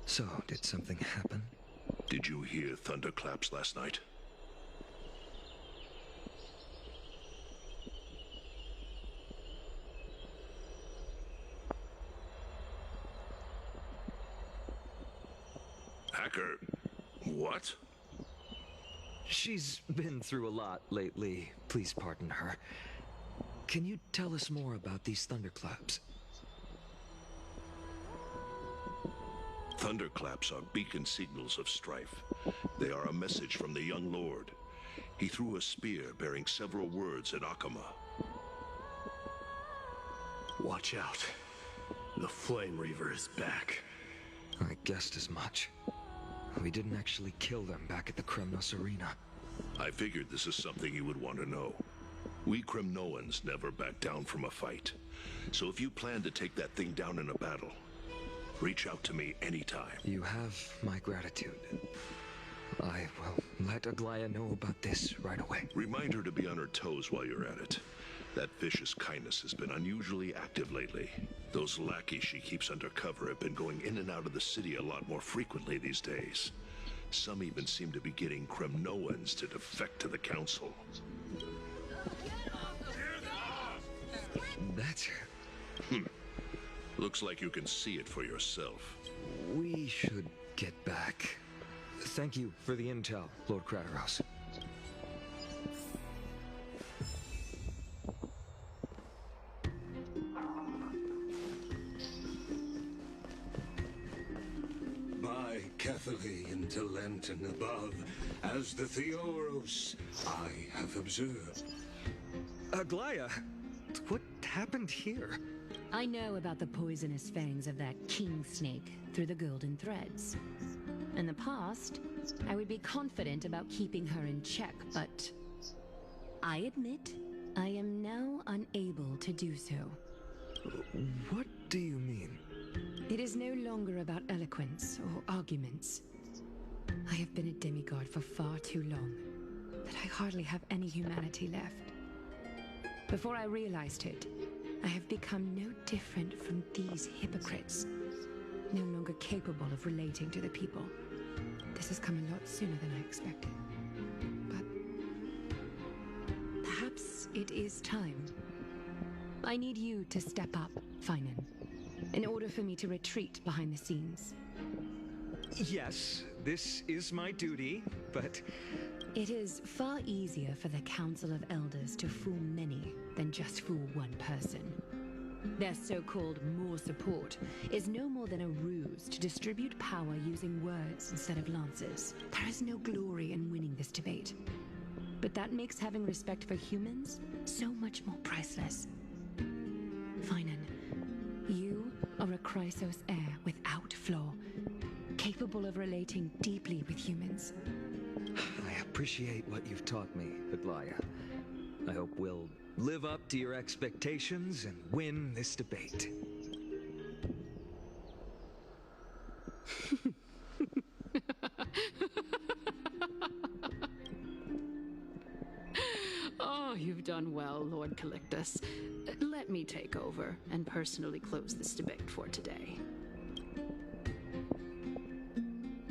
So, did something happen? Did you hear thunderclaps last night? Hacker, what? She's been through a lot lately. Please pardon her. Can you tell us more about these thunderclaps? Thunderclaps are beacon signals of strife. They are a message from the young lord. He threw a spear bearing several words at Akama. Watch out. The Flame Reaver is back. I guessed as much. We didn't actually kill them back at the Kremnos Arena. I figured this is something you would want to know. We Kremnoans never back down from a fight. So if you plan to take that thing down in a battle, reach out to me anytime. You have my gratitude. I will let Aglaya know about this right away. Remind her to be on her toes while you're at it. That vicious Kindness has been unusually active lately. Those lackeys she keeps undercover have been going in and out of the city a lot more frequently these days. Some even seem to be getting Kremnoans to defect to the Council. That's... Looks like you can see it for yourself. We should get back. Thank you for the intel, Lord Crateros. carefully into Lantern above, as the Theoros I have observed. Aglaya, what happened here? I know about the poisonous fangs of that king snake through the golden threads. In the past, I would be confident about keeping her in check, but I admit I am now unable to do so. What do you mean? It is no longer about eloquence or arguments. I have been a demigod for far too long that I hardly have any humanity left. Before I realized it, I have become no different from these hypocrites, no longer capable of relating to the people. This has come a lot sooner than I expected. But perhaps it is time. I need you to step up, Finan, in order for me to retreat behind the scenes. Yes, this is my duty, but... It is far easier for the Council of Elders to fool many than just fool one person. Their so-called more support is no more than a ruse to distribute power using words instead of lances. There is no glory in winning this debate. But that makes having respect for humans so much more priceless. Finan, you are a Chrysos heir without flaw, capable of relating deeply with humans. I appreciate what you've taught me, Aglaya. I hope we'll live up to your expectations and win this debate. Oh, you've done well, Lord Calictus. Let me take over and personally close this debate for today.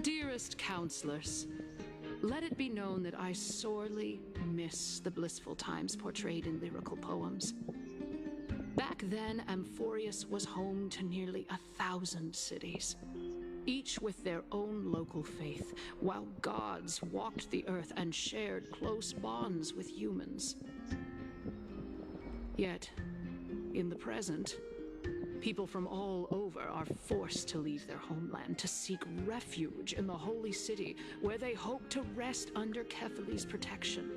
Dearest counselors, let it be known that I sorely miss the blissful times portrayed in lyrical poems. Back then, Amphoreus was home to nearly 1,000 cities, each with their own local faith, while gods walked the earth and shared close bonds with humans. Yet, in the present, people from all over are forced to leave their homeland to seek refuge in the holy city, where they hope to rest under Kefali's protection.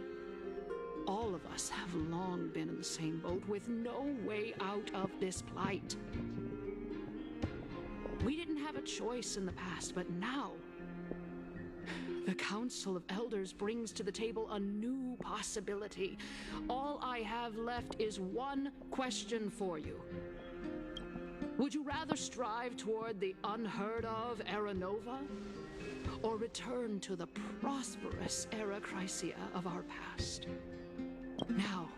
All of us have long been in the same boat, with no way out of this plight. We didn't have a choice in the past, but now the Council of Elders brings to the table a new possibility. All I have left is one question for you. Would you rather strive toward the unheard of Era Nova, or return to the prosperous Era Chrysia of our past? Now,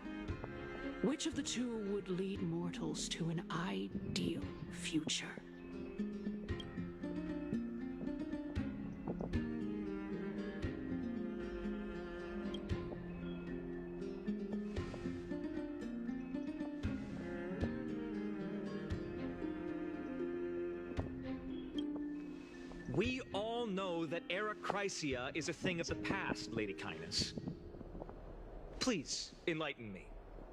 which of the two would lead mortals to an ideal future? We all know that Era Chrysia is a thing of the past, Lady Kindness. Please, enlighten me.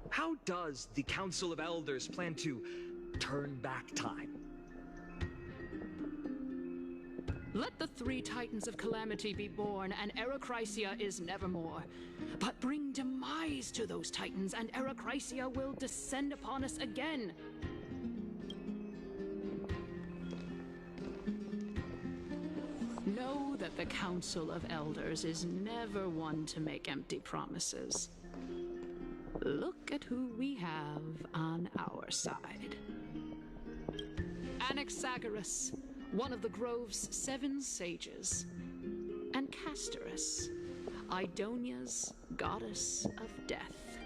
How does the Council of Elders plan to turn back time? Let the three Titans of Calamity be born, and Era Chrysia is nevermore. But bring demise to those Titans, and Era Chrysia will descend upon us again. Know that the Council of Elders is never one to make empty promises. Look at who we have on our side. Anaxagoras, one of the Grove's 7 sages, and Castorus, Idonia's goddess of death.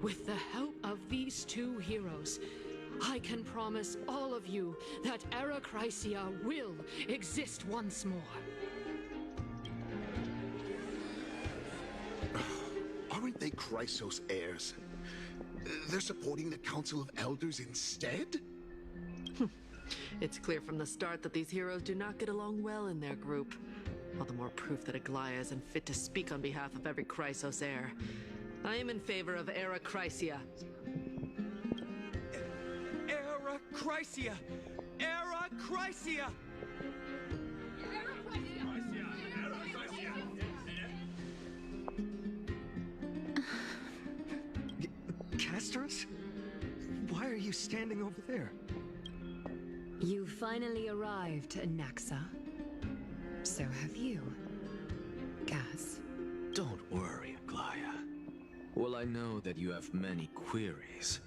With the help of these two heroes, I can promise all of you that Era Chrysia will exist once more. Aren't they Chrysos heirs? They're supporting the Council of Elders instead? It's clear from the start that these heroes do not get along well in their group. All the more proof that Aglaya isn't fit to speak on behalf of every Chrysos heir. I am in favor of Era Chrysia. Era Chrysia! Era Chrysia! Castorus? Why are you standing over there? You finally arrived, Anaxa. So have you, Gaz. Don't worry, Aglaya. Well, I know that you have many queries.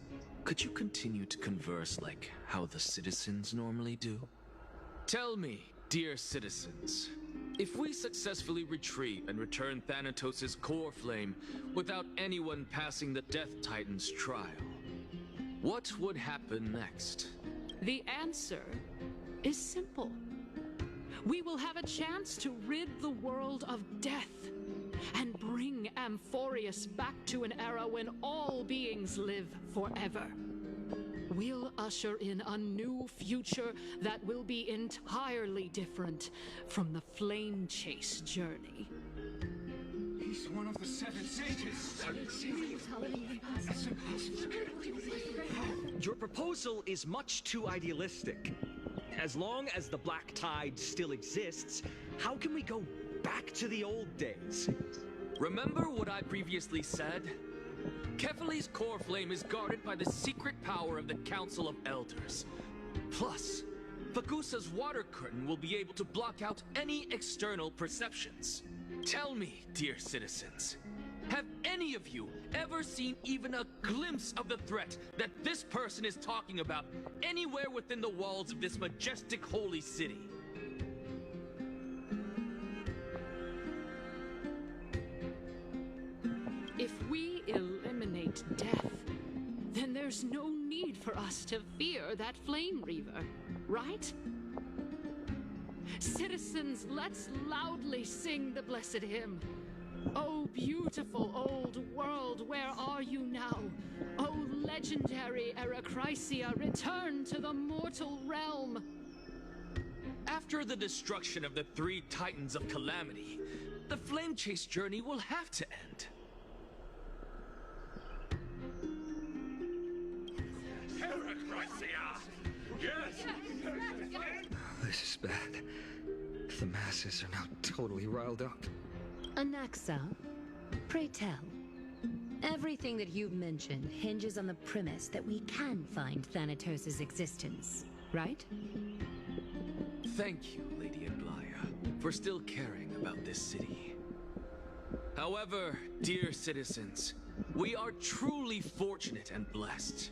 Could you continue to converse like how the citizens normally do? Tell me, dear citizens, if we successfully retrieve and return Thanatos' core flame without anyone passing the Death Titan's trial, what would happen next? The answer is simple. We will have a chance to rid the world of death and bring Amphoreus back to an era when all beings live forever. We'll usher in a new future that will be entirely different from the flame chase journey. He's one of the seven sages. Your proposal is much too idealistic. As long as the Black Tide still exists, how can we go back to the old days? Remember what I previously said? Kefali's core flame is guarded by the secret power of the Council of Elders. Plus, Fagusa's water curtain will be able to block out any external perceptions. Tell me, dear citizens, have any of you ever seen even a glimpse of the threat that this person is talking about anywhere within the walls of this majestic holy city? If we eliminate death, then there's no need for us to fear that Flame Reaver, right? Citizens, let's loudly sing the blessed hymn. Oh, beautiful old world, where are you now? Oh, legendary Erechrysia, return to the mortal realm. After the destruction of the 3 Titans of Calamity, the Flame Chase journey will have to end. This is bad. The masses are now totally riled up. Anaxa, pray tell. Everything that you've mentioned hinges on the premise that we can find Thanatos' existence, right? Thank you, Lady Aglaya, for still caring about this city. However, dear citizens, we are truly fortunate and blessed.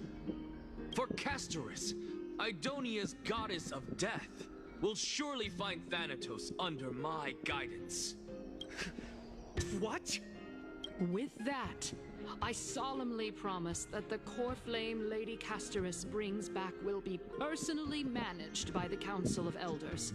For Castorus, Idonia's goddess of death, will surely find Thanatos under my guidance. What? With that, I solemnly promise that the core flame Lady Castorus brings back will be personally managed by the Council of Elders.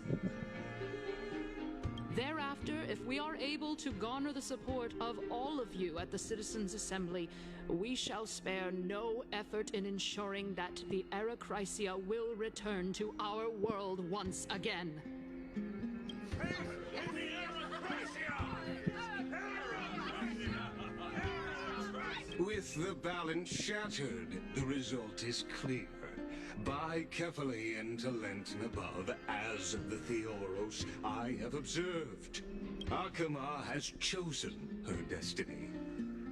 Thereafter, if we are able to garner the support of all of you at the Citizens' Assembly, we shall spare no effort in ensuring that the Erechrysia will return to our world once again. With the balance shattered, the result is clear. By Kefali and Talent above, as the Theoros I have observed, Akama has chosen her destiny.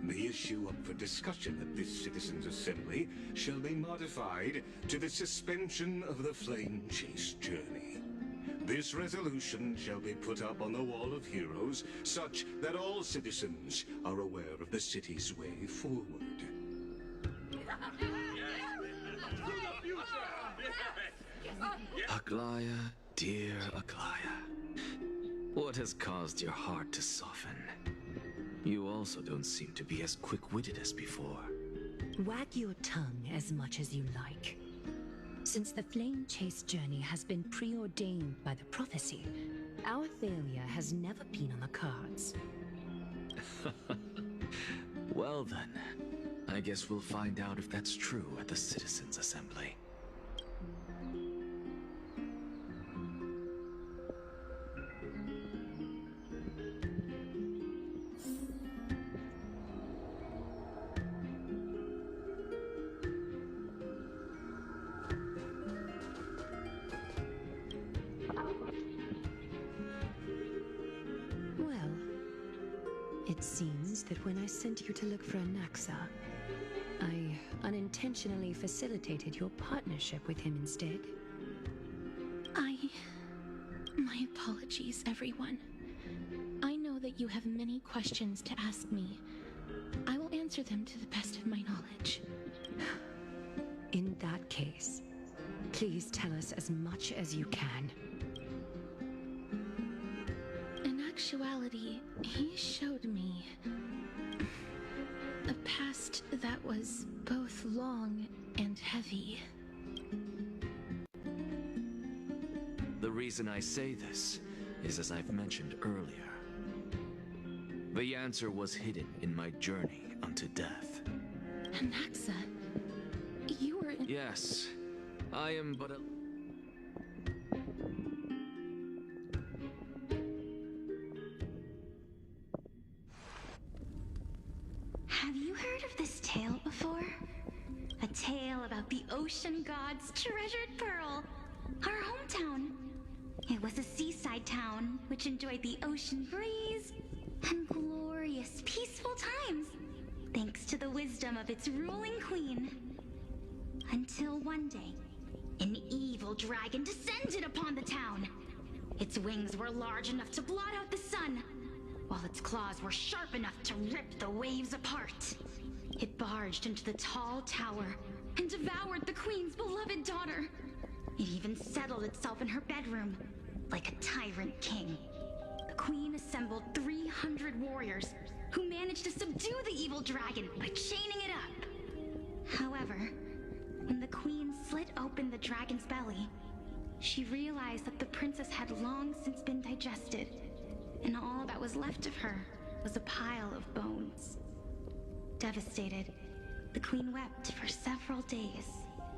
The issue up for discussion at this Citizens' Assembly shall be modified to the suspension of the Flame Chase journey. This resolution shall be put up on the Wall of Heroes, such that all citizens are aware of the city's way forward. Aglaya, dear Aglaya, what has caused your heart to soften? You also don't seem to be as quick-witted as before. Wag your tongue as much as you like. Since the Flame Chase journey has been preordained by the prophecy, our failure has never been on the cards. Well then, I guess we'll find out if that's true at the Citizens' Assembly. It seems that when I sent you to look for Anaxa, I unintentionally facilitated your partnership with him instead. My apologies, everyone. I know that you have many questions to ask me. I will answer them to the best of my knowledge. In that case, please tell us as much as you can. In actuality, he showed me a past that was both long and heavy. The reason I say this is as I've mentioned earlier. The answer was hidden in my journey unto death. Anaxa, you were... Yes, I am but a... Have you heard of this tale before? A tale about the ocean god's treasured pearl, our hometown. It was a seaside town which enjoyed the ocean breeze and glorious, peaceful times, thanks to the wisdom of its ruling queen. Until one day, an evil dragon descended upon the town. Its wings were large enough to blot out the sun, while its claws were sharp enough to rip the waves apart. It barged into the tall tower and devoured the queen's beloved daughter. It even settled itself in her bedroom, like a tyrant king. The queen assembled 300 warriors who managed to subdue the evil dragon by chaining it up. However, when the queen slit open the dragon's belly, she realized that the princess had long since been digested, and all that was left of her was a pile of bones. Devastated, the queen wept for several days.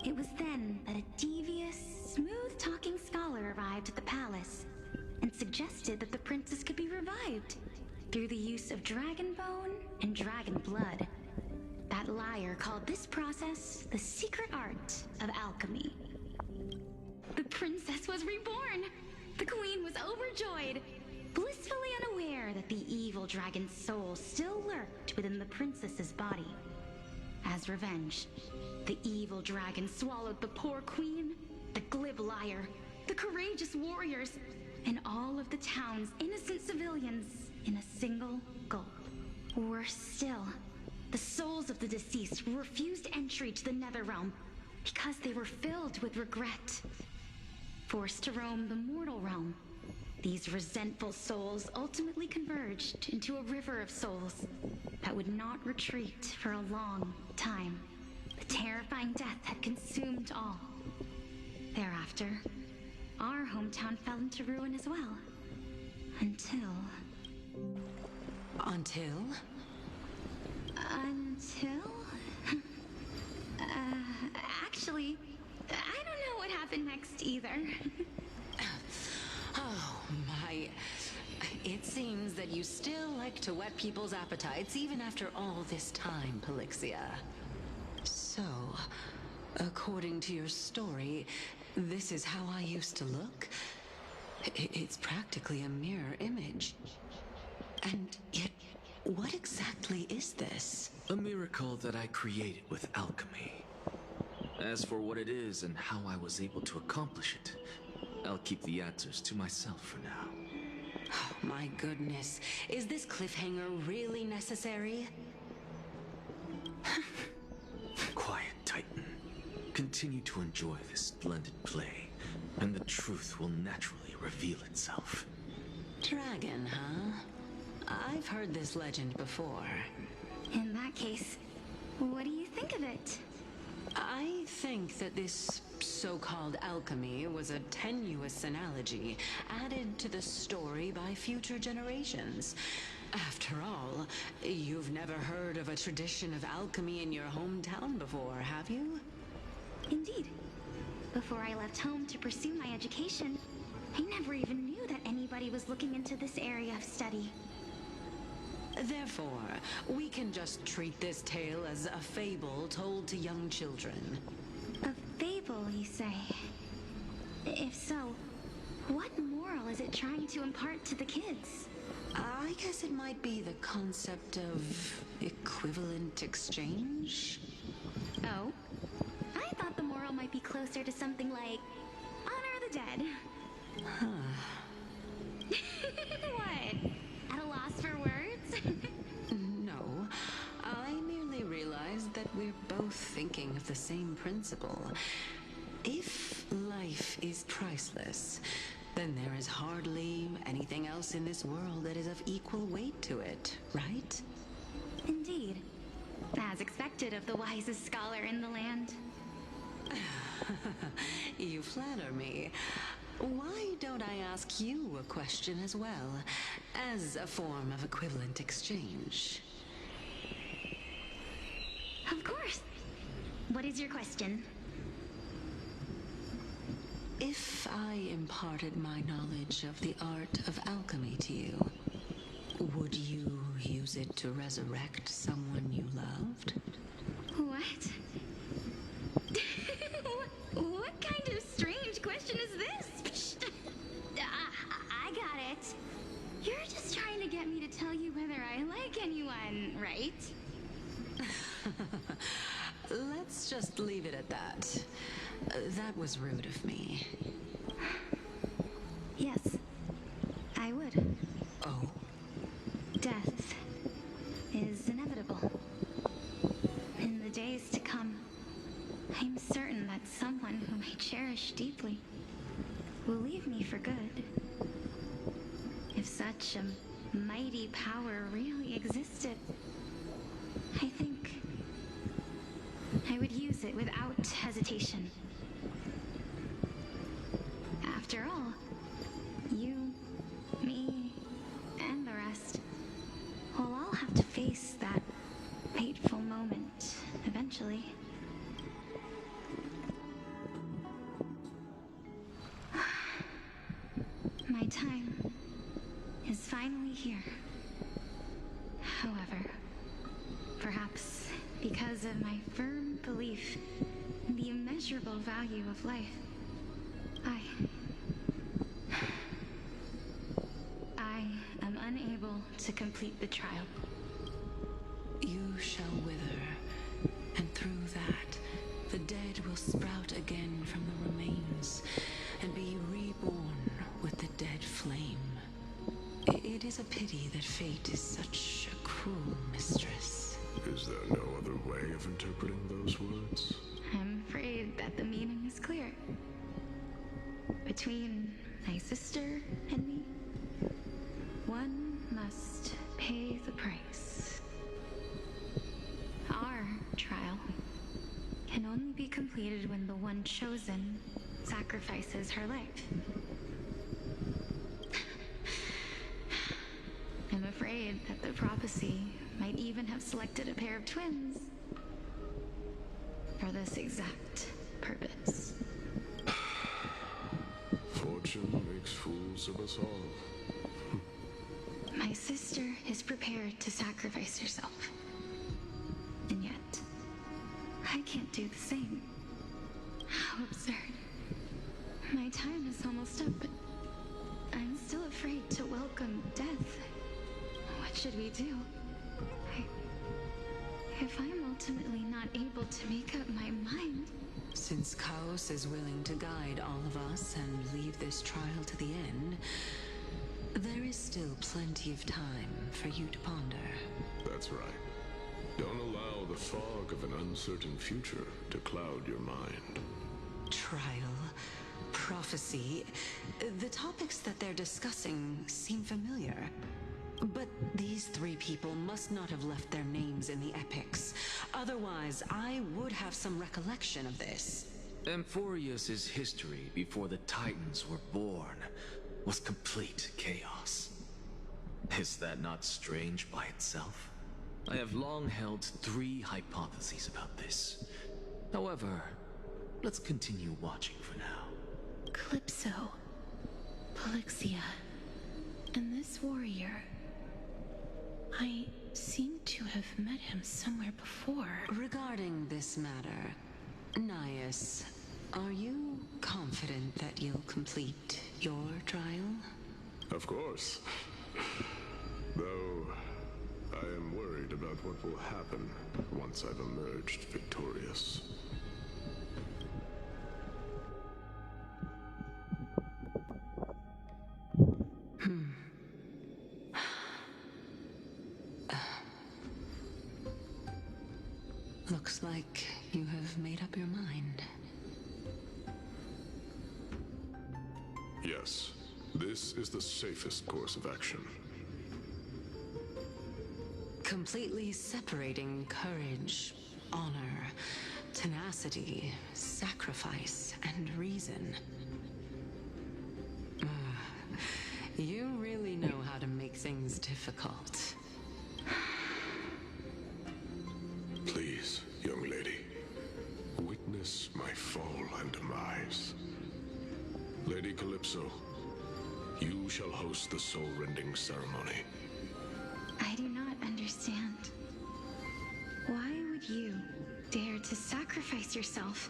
It was then that a devious, smooth-talking scholar arrived at the palace and suggested that the princess could be revived through the use of dragon bone and dragon blood. That liar called this process the secret art of alchemy. The princess was reborn! The queen was overjoyed, blissfully unaware that the evil dragon's soul still lurked within the princess's body. As revenge, the evil dragon swallowed the poor queen, the glib liar, the courageous warriors, and all of the town's innocent civilians in a single gulp. Worse still, the souls of the deceased refused entry to the Netherrealm because they were filled with regret. Forced to roam the mortal realm, these resentful souls ultimately converged into a river of souls that would not retreat for a long time. The terrifying death had consumed all. Thereafter, our hometown fell into ruin as well. Until... Until? Actually, I don't know what happened next either. Oh, my. It seems that you still like to whet people's appetites even after all this time, Pelixia. So, according to your story, this is how I used to look? It's practically a mirror image. And yet, what exactly is this? A miracle that I created with alchemy. As for what it is and how I was able to accomplish it, I'll keep the answers to myself for now. Oh, my goodness. Is this cliffhanger really necessary? Quiet, Titan. Continue to enjoy this splendid play, and the truth will naturally reveal itself. Dragon, huh? I've heard this legend before. In that case, what do you think of it? I think that this so-called alchemy was a tenuous analogy added to the story by future generations. After all, you've never heard of a tradition of alchemy in your hometown before, have you? Indeed. Before I left home to pursue my education, I never even knew that anybody was looking into this area of study. Therefore, we can just treat this tale as a fable told to young children. A fable, you say? If so, what moral is it trying to impart to the kids? I guess it might be the concept of equivalent exchange? Oh? I thought the moral might be closer to something like honor the dead. What? At a loss for words? No, I merely realized that we're both thinking of the same principle. If life is priceless, then there is hardly anything else in this world that is of equal weight to it, right? Indeed. As expected of the wisest scholar in the land. You flatter me. Why don't I ask you a question as well, as a form of equivalent exchange? Of course. What is your question? If I imparted my knowledge of the art of alchemy to you, would you use it to resurrect someone you loved? What? What kind of strange question is this? I got it. You're just trying to get me to tell you whether I like anyone, right? Let's just leave it at that. That was rude of me. Yes, I would. Oh? Death is inevitable. In the days to come, I'm certain that someone whom I cherish deeply will leave me for good. If such a mighty power really existed, I think I would use it without hesitation. After all, you, me, and the rest will all have to face that fateful moment eventually. My time is finally here. However, perhaps because of my firm belief in the immeasurable value of life, I am unable to complete the trial. You shall wither, and through that, the dead will sprout again from the remains, and be reborn with the dead flame. It is a pity that fate is such a cruel mistress. Is there no other way of interpreting those words? I'm afraid that the meaning is clear. Between my sister and me, one must pay the price. Our trial can only be completed when the one chosen sacrifices her life. I'm afraid that the prophecy might even have selected a pair of twins for this exact purpose. Fortune makes fools of us all. My sister is prepared to sacrifice herself. And yet, I can't do the same. How absurd. My time is almost up, but I'm still afraid to welcome death. What should we do? If I'm ultimately not able to make up my mind... Since Chaos is willing to guide all of us and leave this trial to the end, there is still plenty of time for you to ponder. That's right. Don't allow the fog of an uncertain future to cloud your mind. Trial, prophecy, the topics that they're discussing seem familiar. But these three people must not have left their names in the epics. Otherwise, I would have some recollection of this. Amphoreus' history before the Titans were born was complete chaos. Is that not strange by itself? I have long held three hypotheses about this. However, let's continue watching for now. Calypso, Polixia, and this warrior... I seem to have met him somewhere before. Regarding this matter, Nias, are you confident that you'll complete your trial? Of course. Though, I am worried about what will happen once I've emerged victorious. Looks like you have made up your mind. Yes, this is the safest course of action. Completely separating courage, honor, tenacity, sacrifice, and reason. You really know how to make things difficult. Please, young lady, witness my fall and demise. Lady Calypso, you shall host the soul-rending ceremony. I do not understand. Why would you dare to sacrifice yourself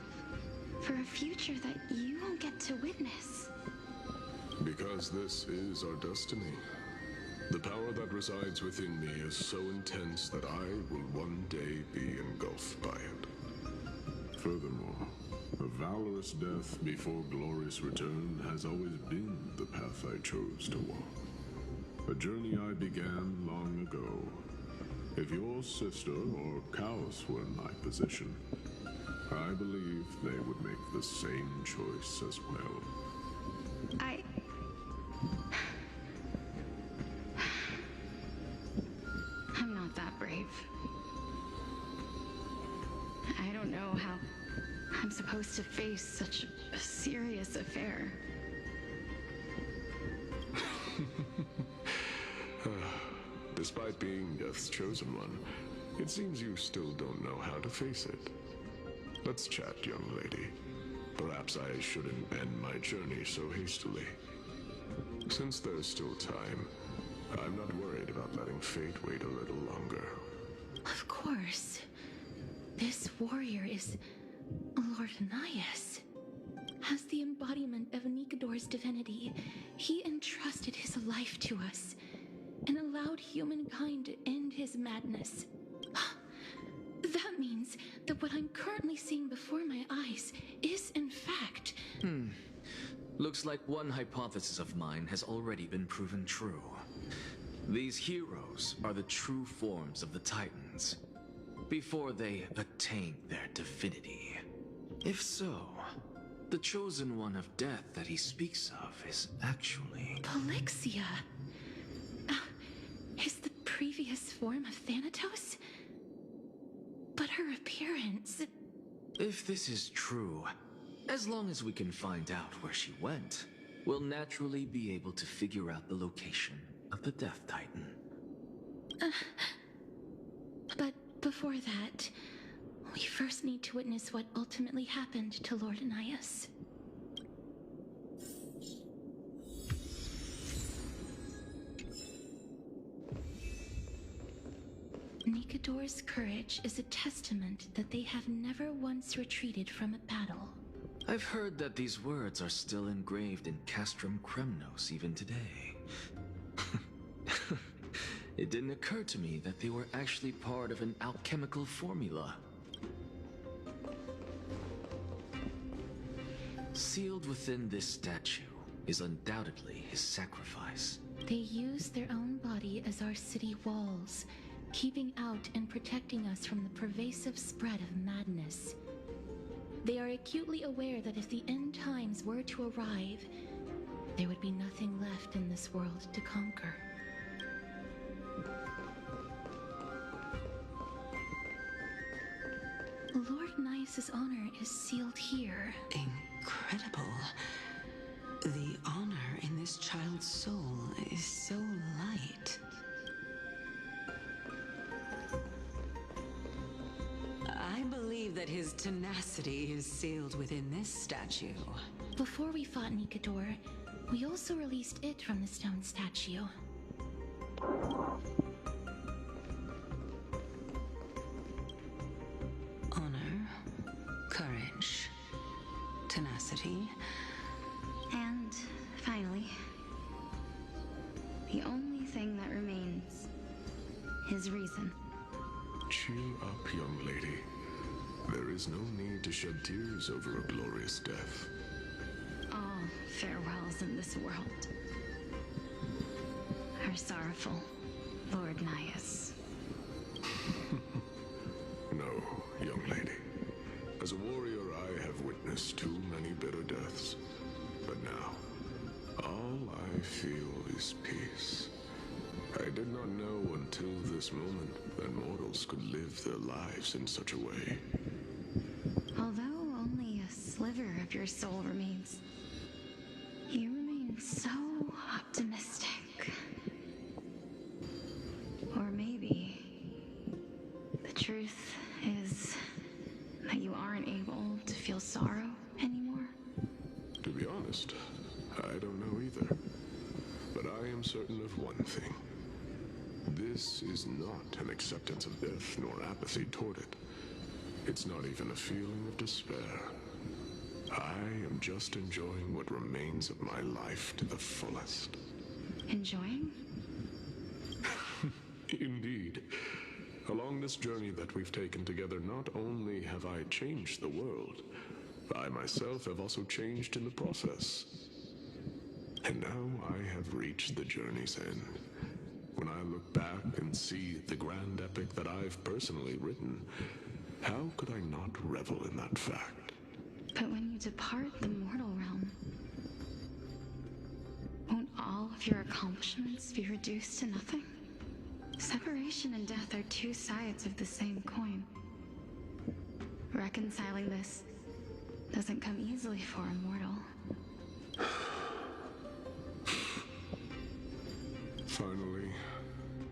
for a future that you won't get to witness? Because this is our destiny. The power that resides within me is so intense that I will one day be engulfed by it. Furthermore, a valorous death before glorious return has always been the path I chose to walk. A journey I began long ago. If your sister or Kaos were in my position, I believe they would make the same choice as well. I'm not that brave. I don't know how I'm supposed to face such a serious affair. Despite being Death's chosen one, it seems you still don't know how to face it. Let's chat, young lady. Perhaps I shouldn't end my journey so hastily. Since there's still time, I'm not worried about letting fate wait a little longer. Of course. This warrior is Lord Anias. As the embodiment of Nikador's divinity, he entrusted his life to us and allowed humankind to end his madness. That means that what I'm currently seeing before my eyes is, in fact... Looks like one hypothesis of mine has already been proven true. These heroes are the true forms of the Titans, before they attain their divinity. If so, the chosen one of death that he speaks of is actually... Polixia! Is the previous form of Thanatos? But her appearance... If this is true, as long as we can find out where she went, we'll naturally be able to figure out the location of the Death Titan. But before that, we first need to witness what ultimately happened to Lord Anias. Nikador's courage is a testament that they have never once retreated from a battle. I've heard that these words are still engraved in Castrum Kremnos even today. It didn't occur to me that they were actually part of an alchemical formula. Sealed within this statue is undoubtedly his sacrifice. They use their own body as our city walls, keeping out and protecting us from the pervasive spread of madness. They are acutely aware that if the end times were to arrive, there would be nothing left in this world to conquer. Lord Nias's honor is sealed here. Incredible. The honor in this child's soul is so light. I believe that his tenacity is sealed within this statue. Before we fought Nikador, we also released it from the stone statue. Honor, courage, tenacity, And finally, the only thing that remains his reason. Cheer up, young lady. There is no need to shed tears over a glorious death. All farewells in this world are sorrowful, Lord Nias. No, young lady. As a warrior, I have witnessed too many bitter deaths. But now, all I feel is peace. I did not know until this moment that mortals could live their lives in such a way. Although only a sliver of your soul remains, you remain so optimistic. Or maybe the truth is that you aren't able to feel sorrow anymore. To be honest, I don't know either. But I am certain of one thing. This is not an acceptance of death nor apathy toward it. It's not even a feeling of despair. I am just enjoying what remains of my life to the fullest. Enjoying? Indeed. Along this journey that we've taken together, not only have I changed the world, I myself have also changed in the process. And now I have reached the journey's end. When I look back and see the grand epic that I've personally written, how could I not revel in that fact? But when you depart the mortal realm, won't all of your accomplishments be reduced to nothing? Separation and death are two sides of the same coin. Reconciling this doesn't come easily for a mortal. Finally,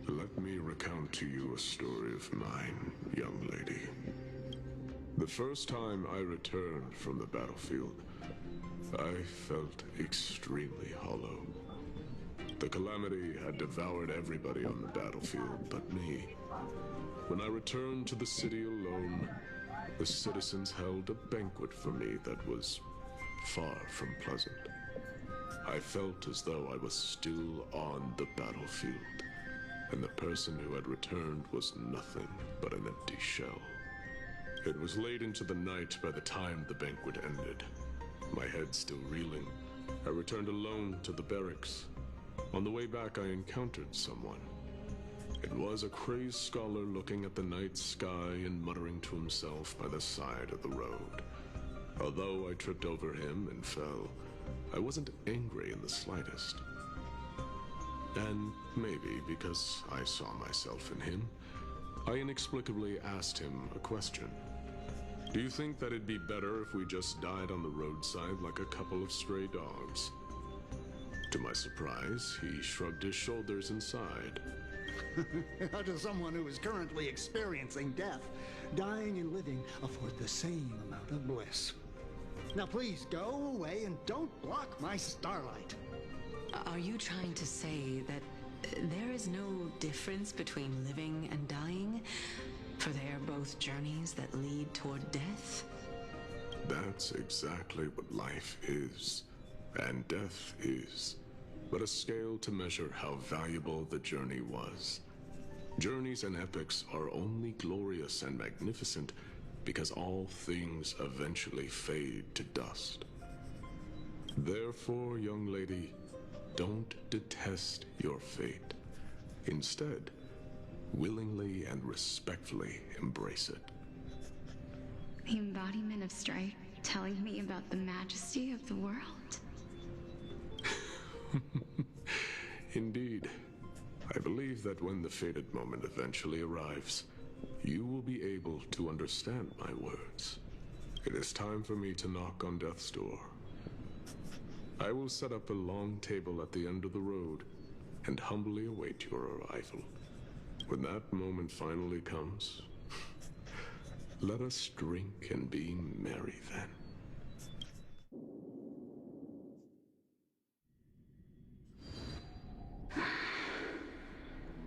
let me recount to you a story of mine, young lady. The first time I returned from the battlefield, I felt extremely hollow. The calamity had devoured everybody on the battlefield but me. When I returned to the city alone, the citizens held a banquet for me that was far from pleasant. I felt as though I was still on the battlefield, and the person who had returned was nothing but an empty shell. It was late into the night by the time the banquet ended. My head still reeling, I returned alone to the barracks. On the way back, I encountered someone. It was a crazed scholar looking at the night sky and muttering to himself by the side of the road. Although I tripped over him and fell, I wasn't angry in the slightest. And maybe because I saw myself in him, I inexplicably asked him a question. Do you think that it'd be better if we just died on the roadside like a couple of stray dogs? To my surprise, he shrugged his shoulders and sighed. To someone who is currently experiencing death, dying and living afford the same amount of bliss. Now please go away and don't block my starlight. Are you trying to say that there is no difference between living and dying? For they are both journeys that lead toward death? That's exactly what life is, and death is, but a scale to measure how valuable the journey was. Journeys and epics are only glorious and magnificent because all things eventually fade to dust. Therefore, young lady, don't detest your fate. Instead, willingly and respectfully embrace it. The embodiment of strife telling me about the majesty of the world. Indeed. I believe that when the fated moment eventually arrives, you will be able to understand my words. It is time for me to knock on death's door. I will set up a long table at the end of the road and humbly await your arrival. When that moment finally comes, let us drink and be merry then.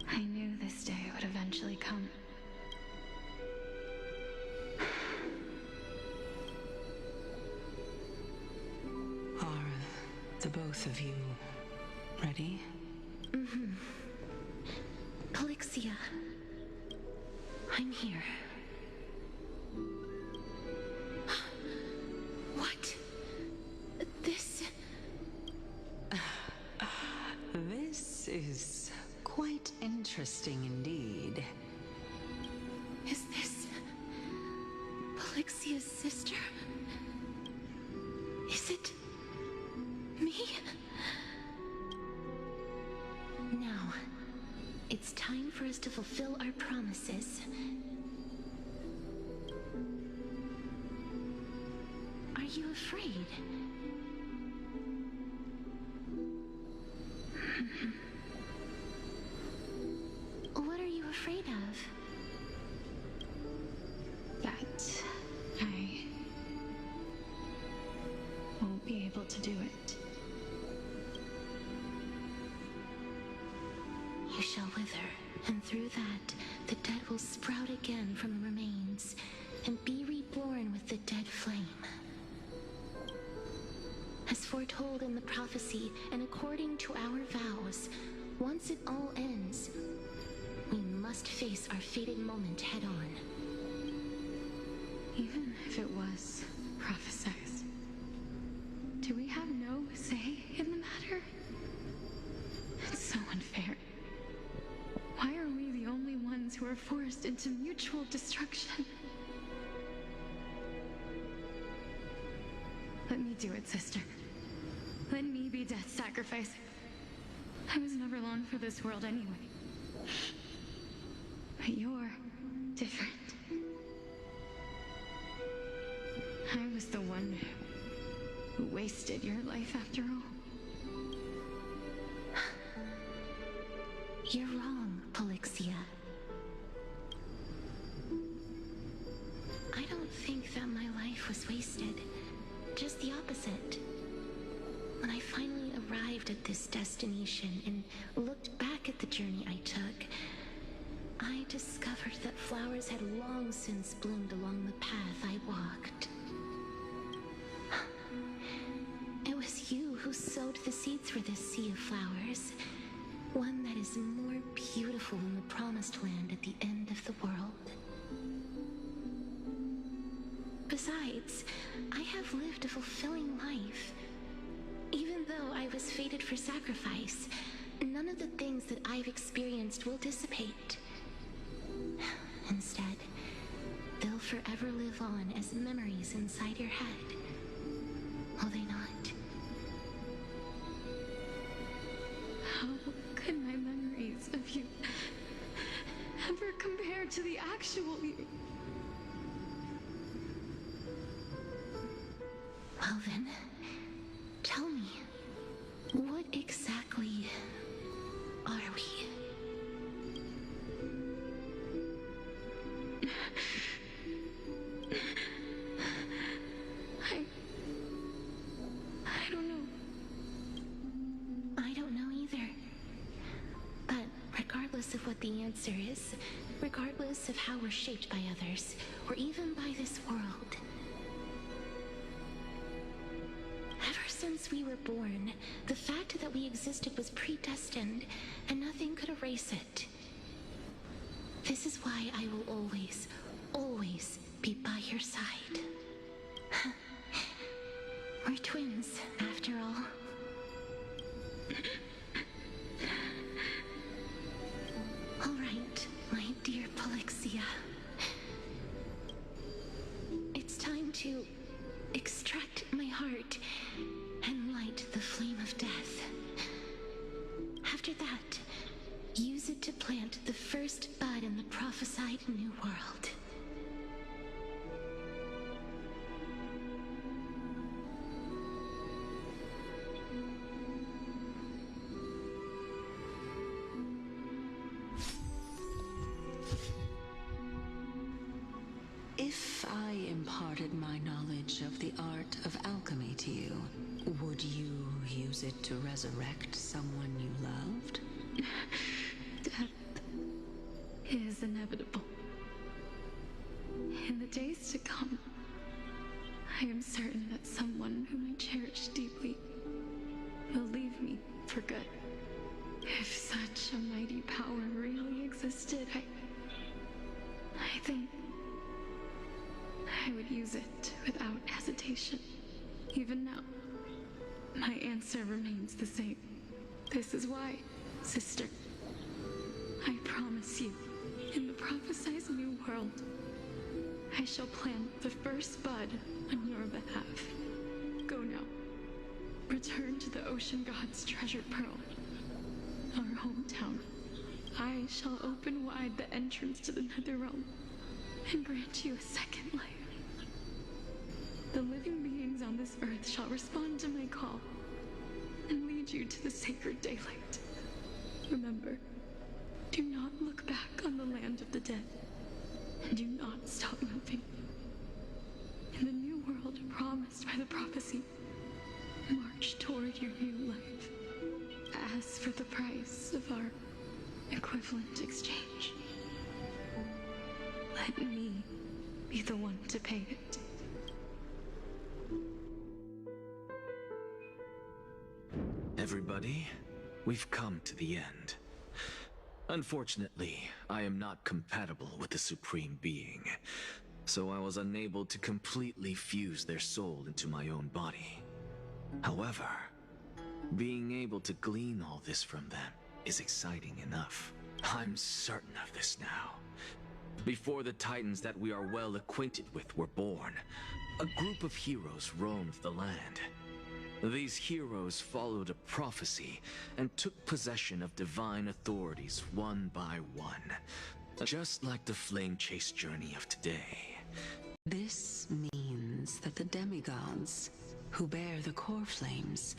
I knew this day would eventually come. Are the both of you ready? Mm-hmm. Polixia, I'm here. What? This... This is quite interesting indeed. Is this... Polyxia's sister? Is it... me? Now, it's time for us to fulfill our promises. Are you afraid? What are you afraid of? That I won't be able to do it. You shall wither, and through that, the dead will sprout again from the remains, and be reborn with the dead flame. As foretold in the prophecy, and according to our vows, once it all ends, we must face our fated moment head-on. Even if it was prophesied, do we have no say in the matter? It's so unfair. Why are we the only ones who are forced into mutual destruction? Let me do it, sister. Let me be death's sacrifice. I was never long for this world anyway. But you're different. I was the one who wasted your life after all. You're wrong, Polyxia. I don't think that my life was wasted. Just the opposite. When I finally arrived at this destination and looked back at the journey I took, I discovered that flowers had long since bloomed along the path I walked. It was you who sowed the seeds for this sea of flowers, one that is more beautiful than the promised land at the end of the world. Besides, I have lived a fulfilling life. Even though I was fated for sacrifice, none of the things that I've experienced will dissipate. Instead, they'll forever live on as memories inside your head. Will they not? How could my memories of you ever compare to the actual you? Well then, tell me, what exactly are we? I don't know. I don't know either. But regardless of what the answer is, regardless of how we're shaped by others, or even by this world, ever since we were born, the fact that we existed was predestined, and nothing could erase it. This is why I will always, always be by your side. We're twins, after all. All right, my dear Polyxia. It's time to extract my heart and light the flame of death. After that, use it to plant the first bud in the prophesied new world. If I imparted my knowledge of the art of alchemy to you, would you use it to resurrect someone you loved? Death is inevitable. In the days to come, I am certain that someone whom I cherish deeply will leave me for good. If such a mighty power really existed, I think I would use it without hesitation. Even now, my answer remains the same. This is why, sister, I promise you, in the prophesized new world, I shall plant the first bud on your behalf. Go now. Return to the ocean god's treasured pearl, our hometown. I shall open wide the entrance to the nether realm and grant you a second life. The living beings on this earth shall respond to my call and lead you to the sacred daylight. Remember, do not look back on the land of the dead, and do not stop moving. In the new world promised by the prophecy, march toward your new life. As for the price of our equivalent exchange, let me be the one to pay it. Everybody, we've come to the end. Unfortunately, I am not compatible with the Supreme Being, so I was unable to completely fuse their soul into my own body. However, being able to glean all this from them is exciting enough. I'm certain of this now. Before the Titans that we are well acquainted with were born, a group of heroes roamed the land. These heroes followed a prophecy and took possession of divine authorities one by one, just like the flame chase journey of today. This means that the demigods, who bear the core flames,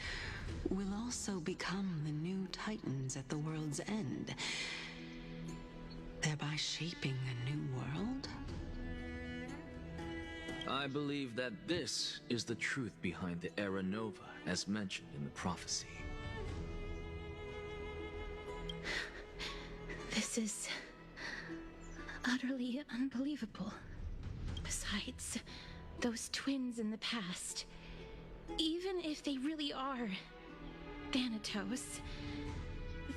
will also become the new Titans at the world's end, thereby shaping a new world? I believe that this is the truth behind the Era Nova, as mentioned in the prophecy. This is utterly unbelievable. Besides, those twins in the past, even if they really are Thanatos,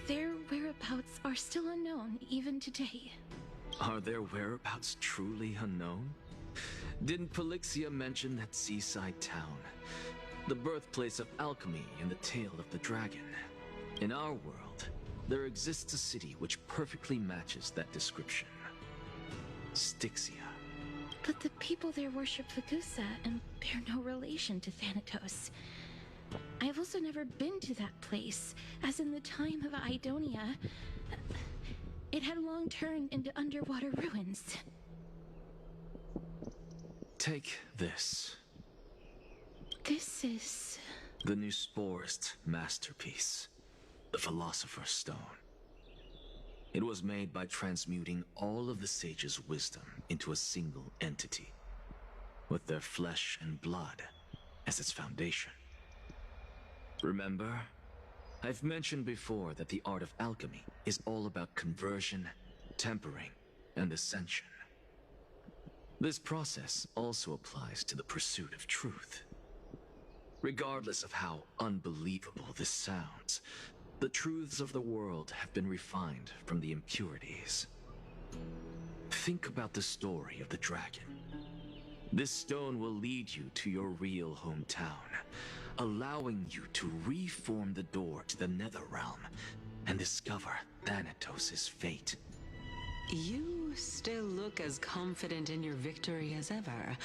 their whereabouts are still unknown even today. Are their whereabouts truly unknown? Didn't Polixia mention that seaside town, the birthplace of alchemy and the tale of the dragon? In our world, there exists a city which perfectly matches that description. Styxia. But the people there worship Vagusa and bear no relation to Thanatos. I have also never been to that place, as in the time of Idonia, it had long turned into underwater ruins. Take this. This is... the new Sporist masterpiece, the Philosopher's Stone. It was made by transmuting all of the sages' wisdom into a single entity, with their flesh and blood as its foundation. Remember, I've mentioned before that the art of alchemy is all about conversion, tempering, and ascension. This process also applies to the pursuit of truth. Regardless of how unbelievable this sounds, the truths of the world have been refined from the impurities. Think about the story of the dragon. This stone will lead you to your real hometown, allowing you to reform the door to the Netherrealm and discover Thanatos' fate. You still look as confident in your victory as ever.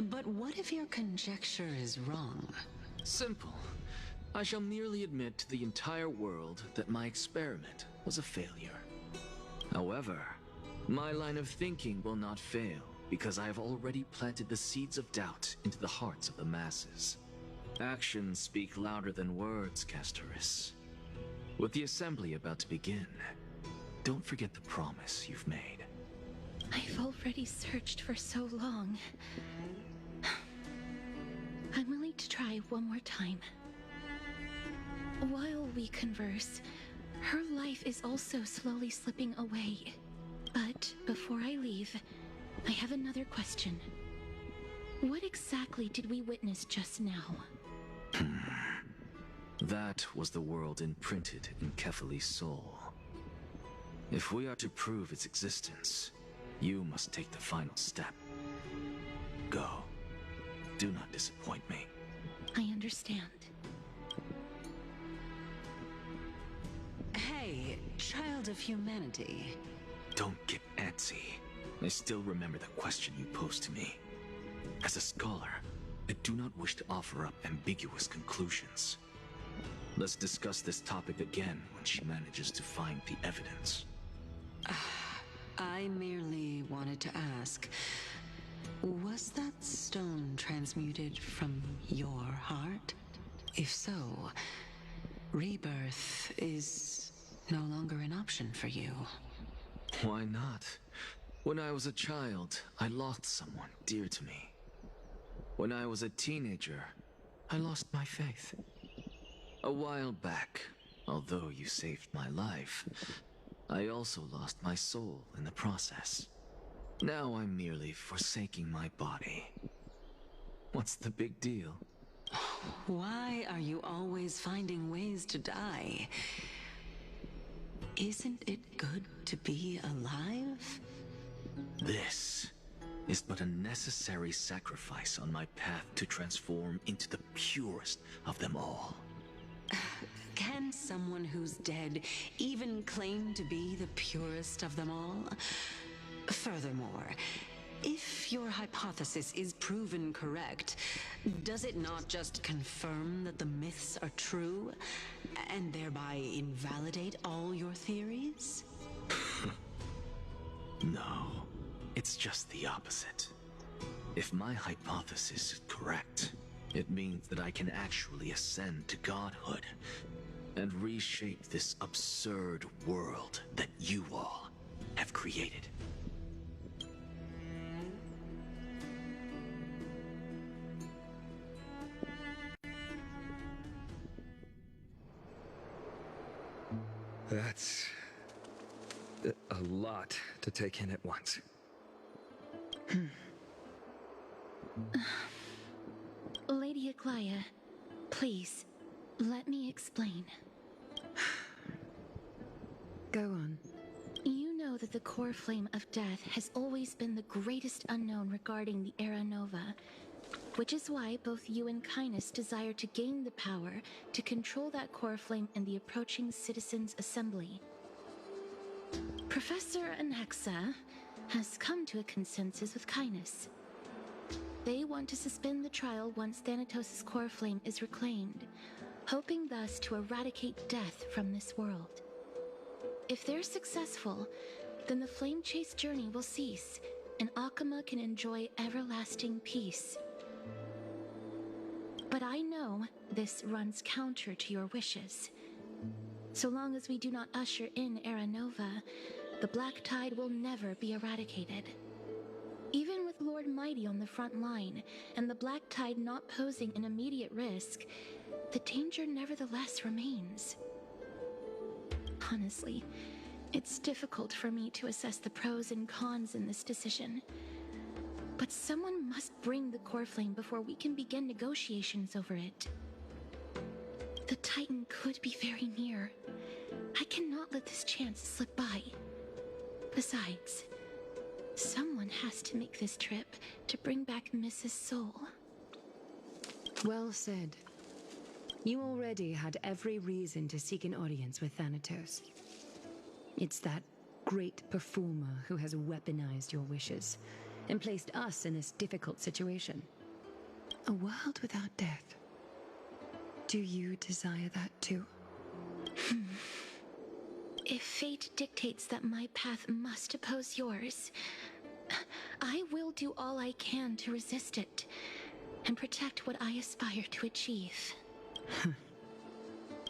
But what if your conjecture is wrong? Simple. I shall merely admit to the entire world that my experiment was a failure. However, my line of thinking will not fail because I have already planted the seeds of doubt into the hearts of the masses. Actions speak louder than words, Castoris. With the assembly about to begin, don't forget the promise you've made. I've already searched for so long. I'm willing to try one more time. While we converse, her life is also slowly slipping away. But before I leave, I have another question. What exactly did we witness just now? That was the world imprinted in Kefali's soul. If we are to prove its existence, You must take the final step. Go. Do not disappoint me. I understand. Hey, child of humanity. Don't get antsy. I still remember the question you posed to me. As a scholar, I do not wish to offer up ambiguous conclusions. Let's discuss this topic again when she manages to find the evidence. I merely wanted to ask, was that stone transmuted from your heart? If so, rebirth is no longer an option for you. Why not? When I was a child, I lost someone dear to me. When I was a teenager, I lost my faith. A while back, although you saved my life, I also lost my soul in the process. Now I'm merely forsaking my body. What's the big deal? Why are you always finding ways to die? Isn't it good to be alive? This is but a necessary sacrifice on my path to transform into the purest of them all. Can someone who's dead even claim to be the purest of them all? Furthermore, if your hypothesis is proven correct, does it not just confirm that the myths are true, and thereby invalidate all your theories? No, it's just the opposite. If my hypothesis is correct, it means that I can actually ascend to godhood and reshape this absurd world that you all have created. That's a lot to take in at once. Lady Aglaia, please, let me explain. Go on. You know that the core flame of death has always been the greatest unknown regarding the Era Nova, which is why both you and Kindness desire to gain the power to control that core flame in the approaching Citizens' Assembly. Professor Anaxa has come to a consensus with Kindness. They want to suspend the trial once Thanatos' core flame is reclaimed, hoping thus to eradicate death from this world. If they're successful, then the flame chase journey will cease, and Akama can enjoy everlasting peace. But I know this runs counter to your wishes. So long as we do not usher in Era Nova, the Black Tide will never be eradicated. Even with Lord Mighty on the front line, and the Black Tide not posing an immediate risk, the danger nevertheless remains. Honestly, it's difficult for me to assess the pros and cons in this decision. But someone must bring the core flame before we can begin negotiations over it. The Titan could be very near. I cannot let this chance slip by. Besides, someone has to make this trip to bring back Mrs. Soul. Well said. You already had every reason to seek an audience with Thanatos. It's that great performer who has weaponized your wishes and placed us in this difficult situation. A world without death. Do you desire that too? If fate dictates that my path must oppose yours, I will do all I can to resist it and protect what I aspire to achieve.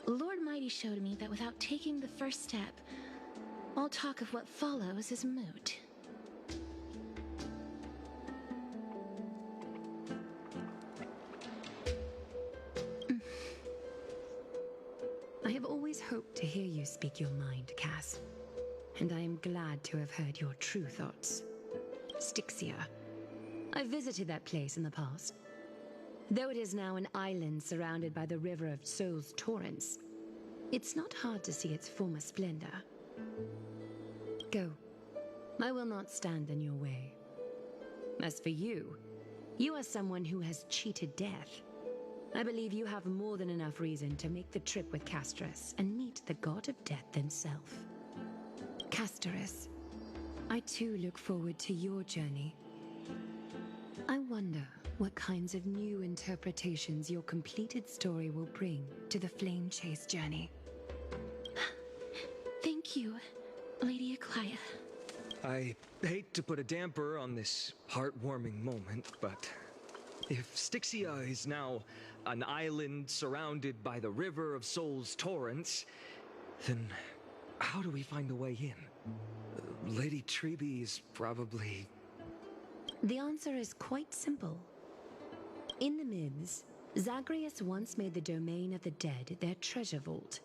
Lord Mighty showed me that without taking the first step, all talk of what follows is moot. I have always hoped to hear you speak your mind, Cass. And I am glad to have heard your true thoughts. Styxia. I visited that place in the past. Though it is now an island surrounded by the river of Soul's torrents, it's not hard to see its former splendor. Go. I will not stand in your way. As for you, you are someone who has cheated death. I believe you have more than enough reason to make the trip with Castorus and meet the god of death himself. Castorus, I too look forward to your journey. I wonder what kinds of new interpretations your completed story will bring to the Flame Chase journey. Thank you, Lady Aklaya. I hate to put a damper on this heartwarming moment, but if Styxia is now an island surrounded by the River of Souls torrents, then how do we find a way in? Lady Treby is probably... The answer is quite simple. In the Mids, Zagreus once made the domain of the dead their treasure vault.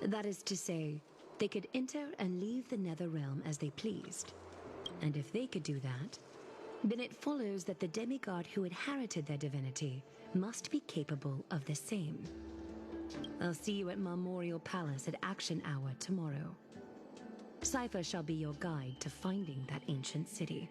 That is to say, they could enter and leave the Nether Realm as they pleased. And if they could do that, then it follows that the demigod who inherited their divinity must be capable of the same. I'll see you at Marmorial Palace at Action Hour tomorrow. Cypher shall be your guide to finding that ancient city.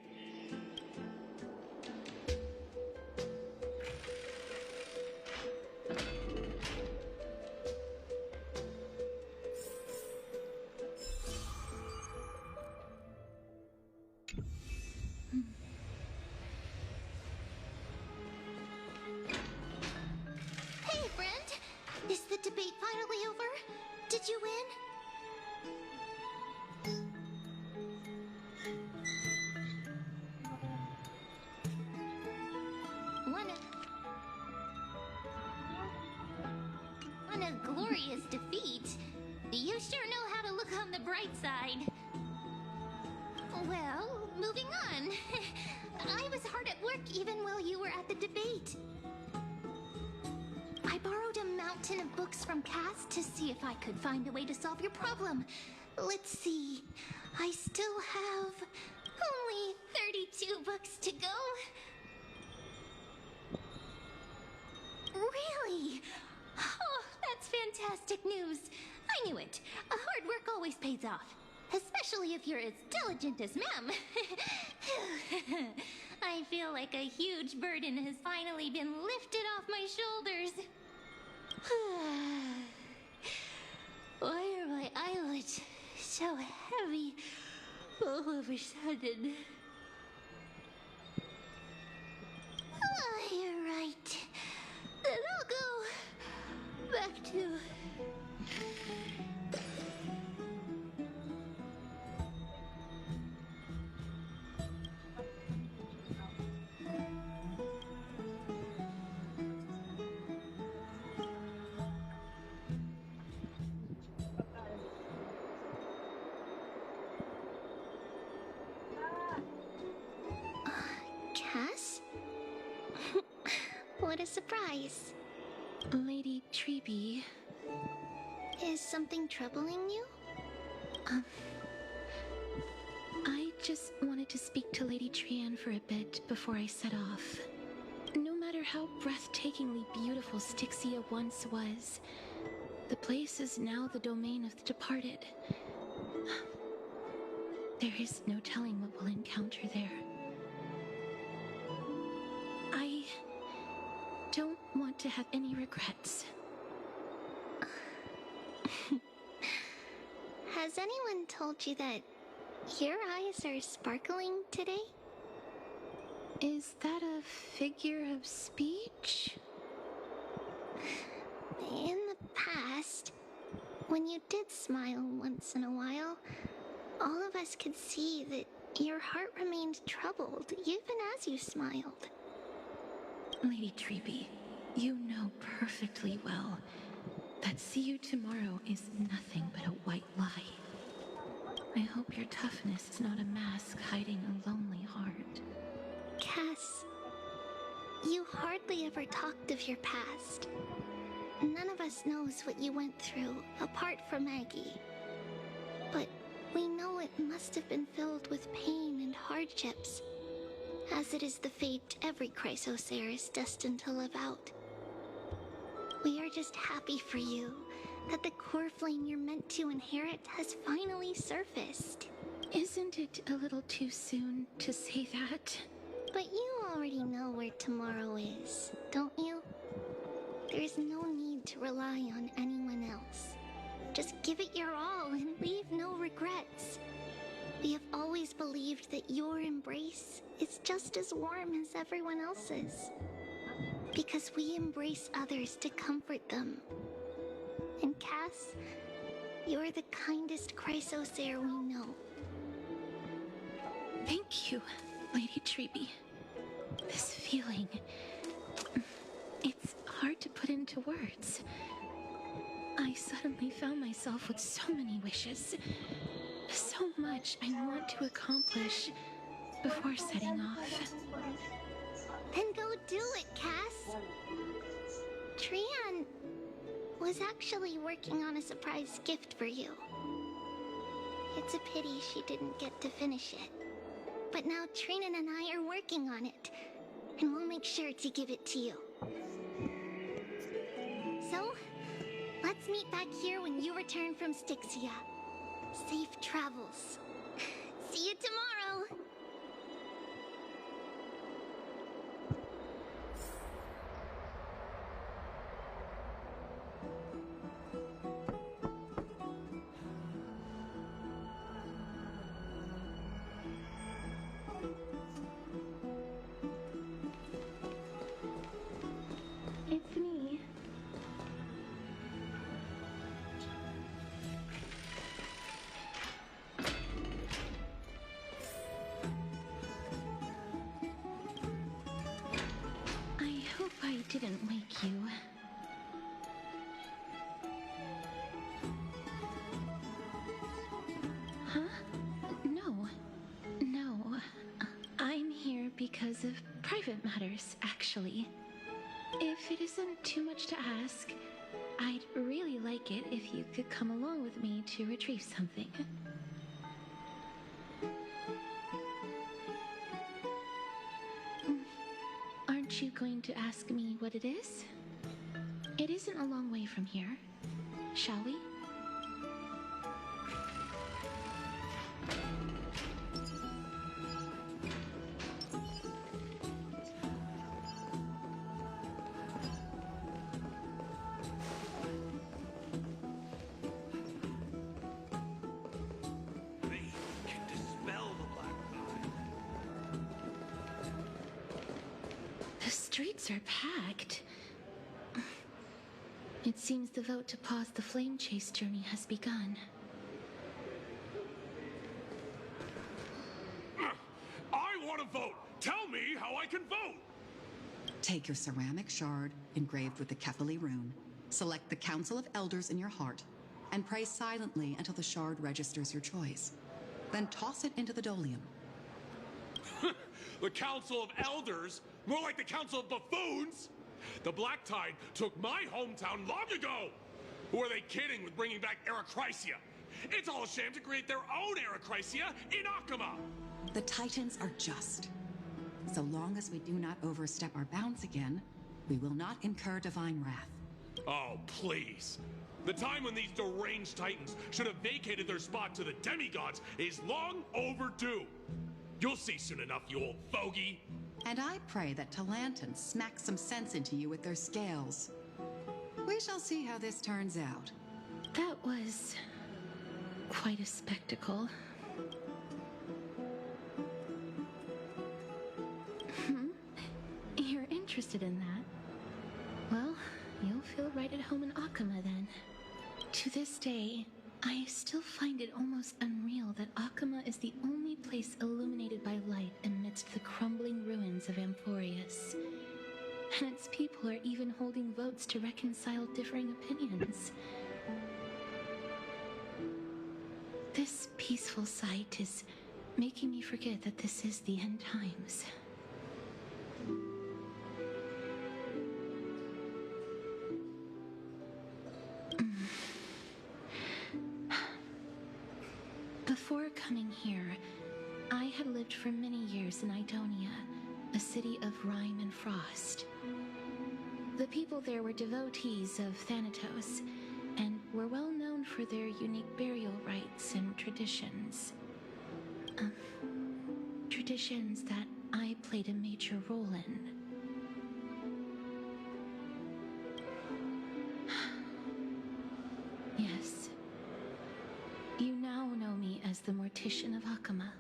Hey, friend! Is the debate finally over? Did you win? On a glorious defeat. You sure know how to look on the bright side. Well, moving on. I was hard at work even while you were at the debate. I borrowed a mountain of books from Cass to see if I could find a way to solve your problem. Let's see. I still have only 32 books to go. Really? Oh, that's fantastic news. I knew it. Hard work always pays off. Especially if you're as diligent as Mem. I feel like a huge burden has finally been lifted off my shoulders. Why are my eyelids so heavy all of a sudden? You're right. Then I'll go back to... Cass? What a surprise. Lady Treby. Is something troubling you? I just wanted to speak to Lady Trianne for a bit before I set off. No matter how breathtakingly beautiful Styxia once was, the place is now the domain of the departed. There is no telling what we'll encounter there. I don't want to have any regrets. Has anyone told you that your eyes are sparkling today? Is that a figure of speech? In the past, when you did smile once in a while, all of us could see that your heart remained troubled even as you smiled. Lady Treby, you know perfectly well that see you tomorrow is nothing but a white lie. I hope your toughness is not a mask hiding a lonely heart. Cass, you hardly ever talked of your past. None of us knows what you went through, apart from Maggie. But we know it must have been filled with pain and hardships, as it is the fate every Chrysosaur is destined to live out. We are just happy for you that the core flame you're meant to inherit has finally surfaced. Isn't it a little too soon to say that? But you already know where tomorrow is, don't you? There's no need to rely on anyone else. Just give it your all and leave no regrets. We have always believed that your embrace is just as warm as everyone else's. Because we embrace others to comfort them. And Cass, you're the kindest Chrysosaur we know. Thank you, Lady Treby. This feeling... it's hard to put into words. I suddenly found myself with so many wishes. So much I want to accomplish before setting off. Then go do it, Cass! Trian was actually working on a surprise gift for you. It's a pity she didn't get to finish it. But now Trinan and I are working on it, and we'll make sure to give it to you. So, let's meet back here when you return from Styxia. Safe travels. See you tomorrow! It's me. I hope I didn't wake you. Huh? No. No. I'm here because of private matters, actually. If it isn't too much to ask, I'd really like it if you could come along with me to retrieve something. Aren't you going to ask me what it is? It isn't a long way from here. Shall we? The streets are packed. It seems the vote to pause the flame chase journey has begun. I want to vote! Tell me how I can vote! Take your ceramic shard engraved with the Kephili rune, select the Council of Elders in your heart, and pray silently until the shard registers your choice. Then toss it into the Dolium. The Council of Elders? More like the Council of Buffoons? The Black Tide took my hometown long ago! Who are they kidding with bringing back Erechrysia? It's all a sham to create their own Erechrysia in Akama! The Titans are just. So long as we do not overstep our bounds again, we will not incur divine wrath. Oh, please. The time when these deranged Titans should have vacated their spot to the demigods is long overdue. You'll see soon enough, you old fogey. And I pray that Talanton smacks some sense into you with their scales. We shall see how this turns out. That was quite a spectacle. You're interested in that? Well, you'll feel right at home in Akama then. To this day, I still find it almost unreal that Akama is the only place illuminated by light amidst the crumbling ruins of Amphoreus. And its people are even holding votes to reconcile differing opinions. This peaceful sight is making me forget that this is the end times. Before coming here, I had lived for many years in Idonia, a city of rime and frost. The people there were devotees of Thanatos, and were well known for their unique burial rites and traditions. traditions that I played a major role in. Yes. You now know me as the Mortician of Akama.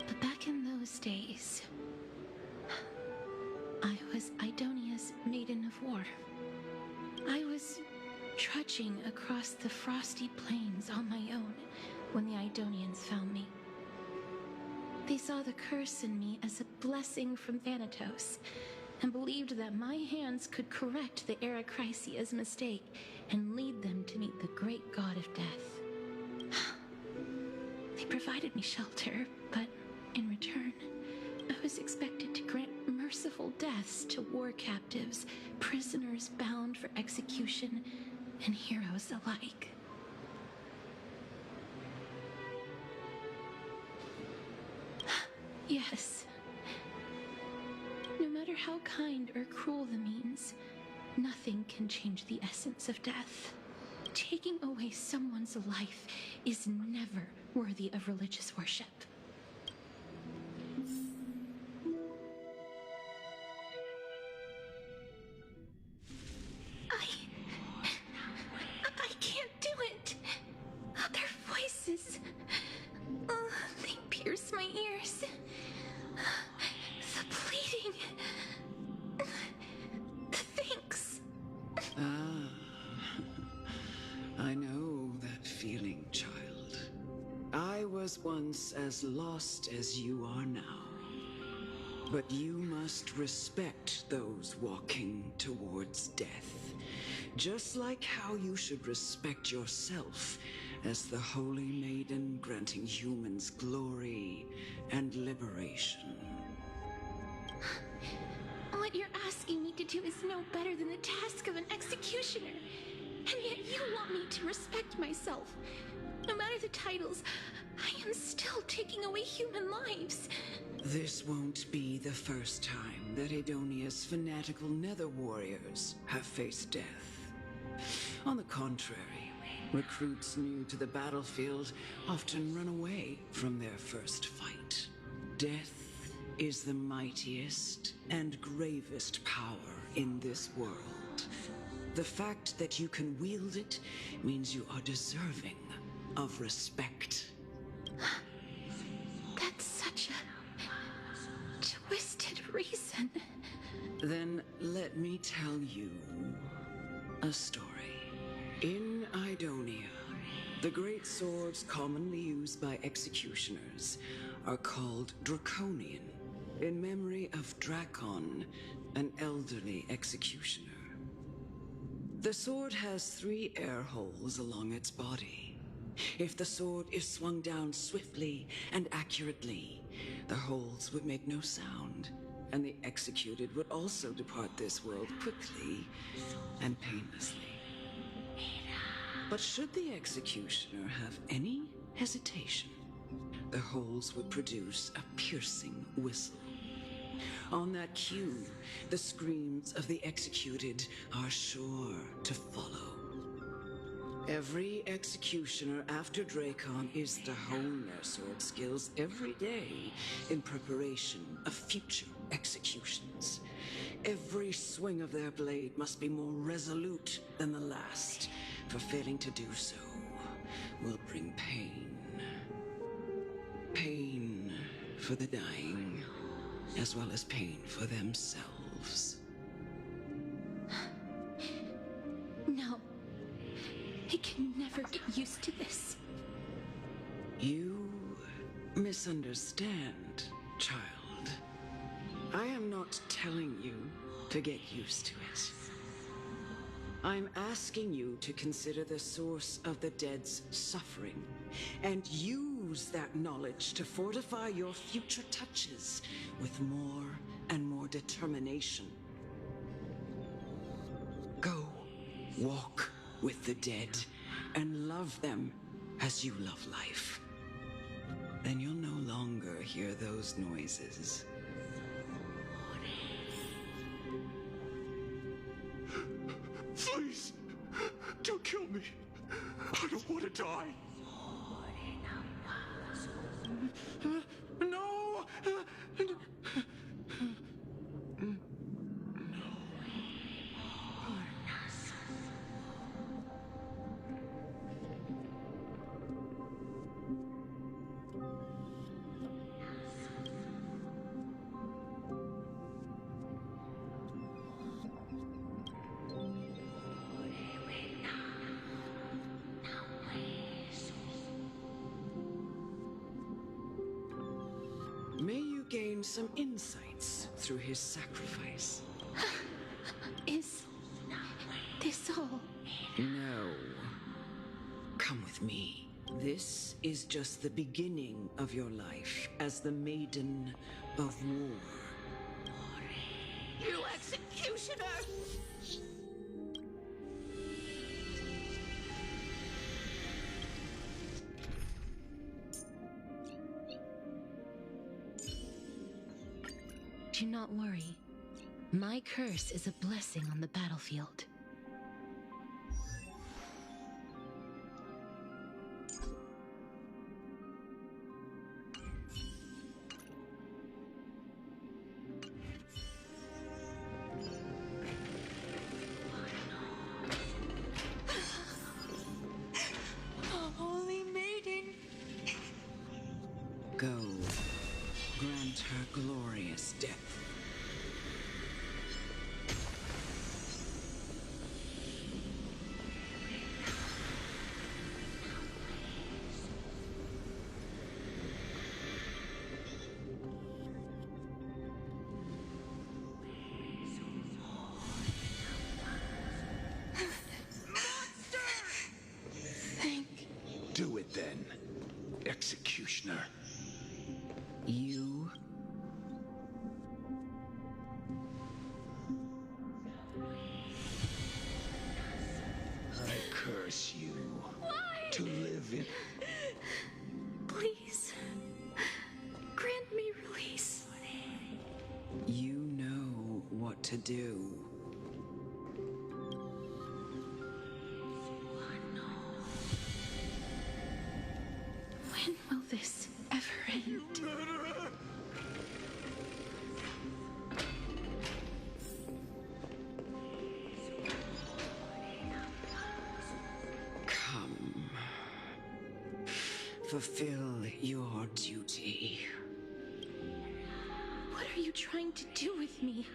But back in those days, I was Idonia's Maiden of War. I was trudging across the frosty plains on my own when the Idonians found me. They saw the curse in me as a blessing from Thanatos, and believed that my hands could correct the Erechrysia's mistake and lead them to meet the great god of death. They provided me shelter, but in return, I was expected to grant merciful deaths to war captives, prisoners bound for execution, and heroes alike. Yes. No matter how kind or cruel the means, nothing can change the essence of death. Taking away someone's life is never worthy of religious worship. I can't do it. Their voices, they pierce my ears. The pleading. Thanks. I know that feeling, child. I was once as lost as you are now. But you must respect those walking towards death, just like how you should respect yourself as the Holy Maiden granting humans glory and liberation. What you're asking me to do is no better than the task of an executioner. And yet you want me to respect myself. No matter the titles, I am still taking away human lives. This won't be the first time that Edonia's fanatical nether warriors have faced death. On the contrary, recruits new to the battlefield often run away from their first fight. Death is the mightiest and gravest power in this world. The fact that you can wield it means you are deserving of respect. That's such a twisted reason. Then let me tell you a story. In Idonia, the great swords commonly used by executioners are called Draconian, in memory of Drakon, an elderly executioner. The sword has 3 air holes along its body. If the sword is swung down swiftly and accurately, the holes would make no sound, and the executed would also depart this world quickly and painlessly. But should the executioner have any hesitation, the holes would produce a piercing whistle. On that cue, the screams of the executed are sure to follow. Every executioner after Drakon is to hone their sword skills every day in preparation of future executions. Every swing of their blade must be more resolute than the last, for failing to do so will bring pain. Pain for the dying, as well as pain for themselves. No. I can never get used to this. You misunderstand, child. I am not telling you to get used to it. I'm asking you to consider the source of the dead's suffering and use that knowledge to fortify your future touches with more and more determination. Go, walk with the dead and love them as you love life. Then you'll no longer hear those noises. Please, don't kill me. I don't want to die. May you gain some insights through his sacrifice. Is this all? No. Come with me. This is just the beginning of your life as the Maiden of War. You executioner! Do not worry. My curse is a blessing on the battlefield. Holy Maiden! Go. Grant her glorious death. Do it then, executioner. You... I curse you. Why? To live in... Please, grant me release. You know what to do. When will this ever end? Come. Fulfill your duty. What are you trying to do with me?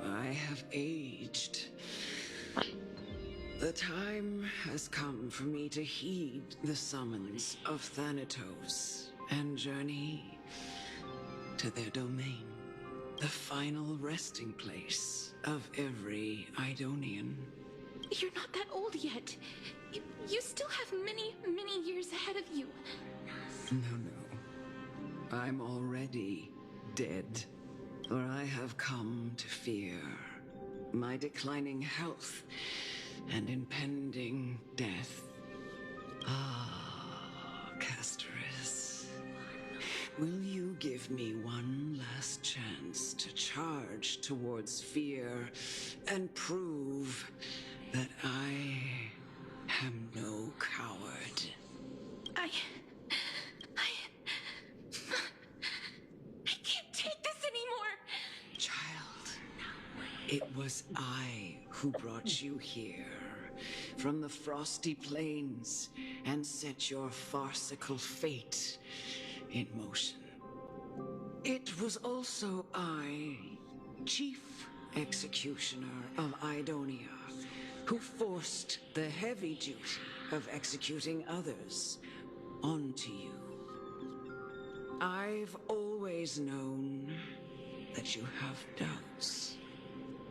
I have aged. The time has come for me to heed the summons of Thanatos and journey to their domain, the final resting place of every Idonian. You're not that old yet. You still have many, many years ahead of you. No. I'm already dead, for I have come to fear my declining health and impending death. Ah, Castorus. Will you give me one last chance to charge towards fear and prove that I am no coward? I can't take this anymore! Child, it was I who brought you here from the frosty plains and set your farcical fate in motion. It was also I, Chief Executioner of Idonia, who forced the heavy duty of executing others onto you. I've always known that you have doubts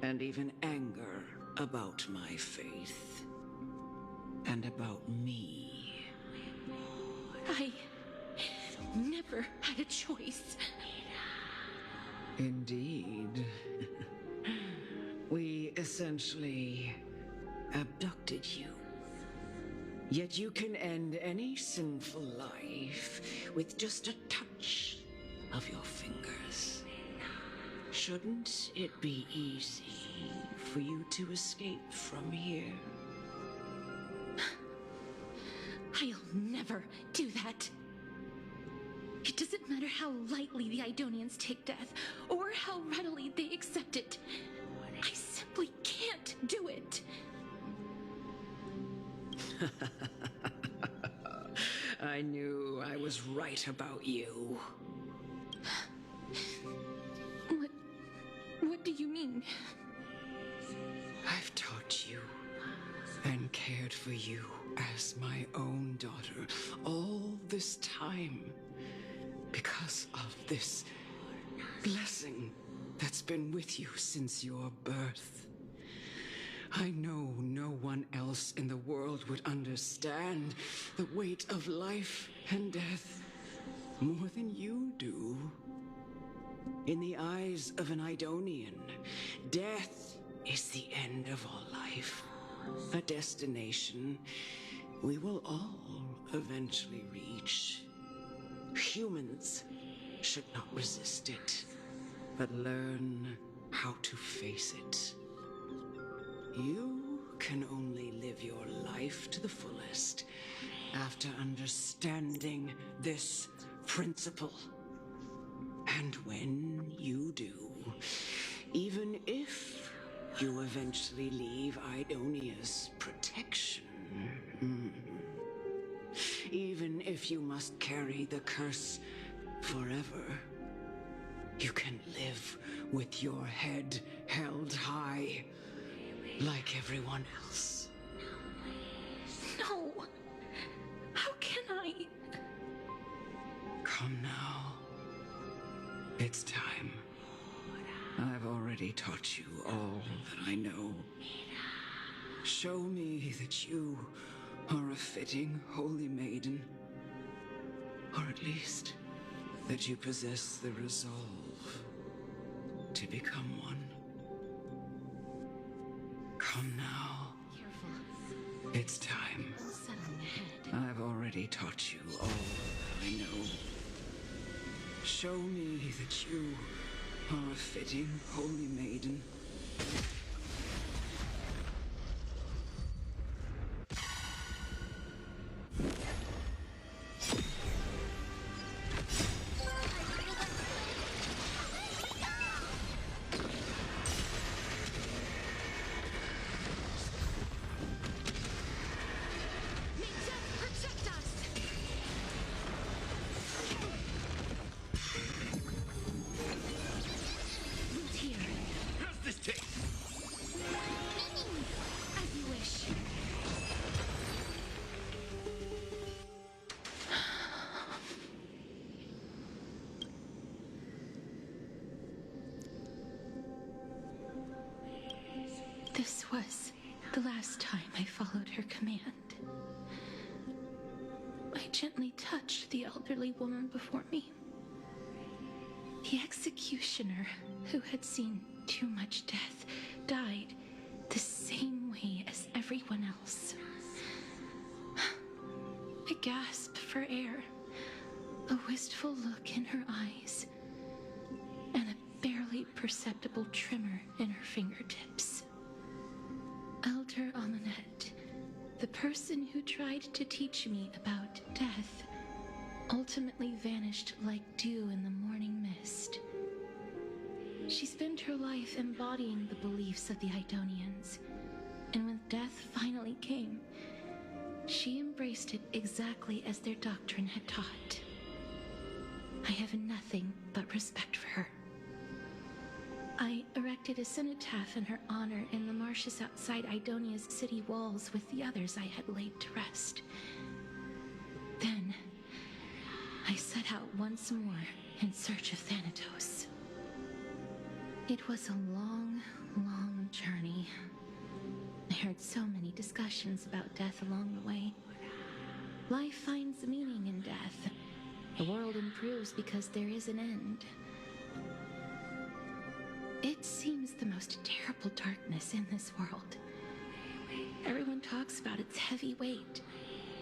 and even anger about my faith and about me. I never had a choice. Indeed. We essentially abducted you. Yet you can end any sinful life with just a touch of your fingers. Shouldn't it be easy for you to escape from here? I'll never do that. It doesn't matter how lightly the Idonians take death, or how readily they accept it. I simply can't do it. I knew I was right about you. What do you mean? I've taught you and cared for you as my own daughter all this time. because of this blessing that's been with you since your birth. I know no one else in the world would understand the weight of life and death more than you do. In the eyes of an Idonian, death is the end of all life, a destination we will all eventually reach. Humans should not resist it, but learn how to face it. You can only live your life to the fullest after understanding this principle. And when you do, even if you eventually leave Idonia's protection, even if you must carry the curse forever, you can live with your head held high, like everyone else. No! How can I? Come now. It's time. I've already taught you all that I know. Show me that you are a fitting holy maiden. Or at least, that you possess the resolve to become one. Come now. It's time. I've already taught you all that I know. Show me that you are a fitting holy maiden. This was the last time I followed her command. I gently touched the elderly woman before me. The executioner, who had seen too much death, died the same way as everyone else. I gasped for air, a wistful look in her eyes, and a barely perceptible tremor in her fingertips. Elder Amunet, the person who tried to teach me about death, ultimately vanished like dew in the morning mist. She spent her life embodying the beliefs of the Idonians, and when death finally came, she embraced it exactly as their doctrine had taught. I have nothing but respect for her. I erected a cenotaph in her honor in the marshes outside Idonia's city walls with the others I had laid to rest. Then, I set out once more in search of Thanatos. It was a long, long journey. I heard so many discussions about death along the way. Life finds meaning in death. The world improves because there is an end. It seems the most terrible darkness in this world. Everyone talks about its heavy weight.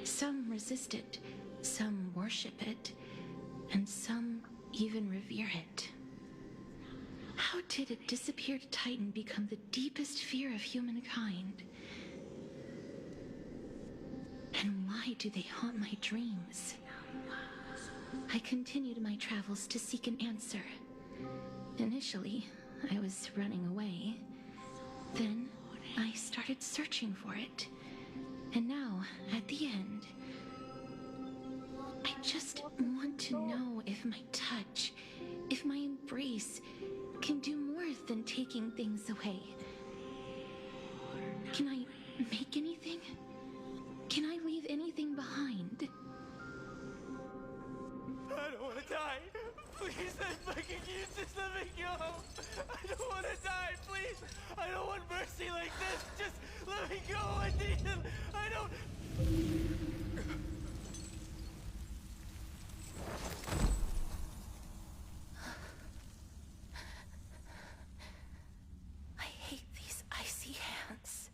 Some resist it, some worship it, and some even revere it. How did a disappeared titan become the deepest fear of humankind? And why do they haunt my dreams? I continued my travels to seek an answer. Initially, I was running away. Then, I started searching for it. And now, at the end, I just want to know if my touch, if my embrace, can do more than taking things away. Can I make anything? Can I leave anything behind? I don't want to die. Please, can you just let me go? I don't want to die, please. I don't want mercy like this. Just let me go. I need him. I don't... I hate these icy hands.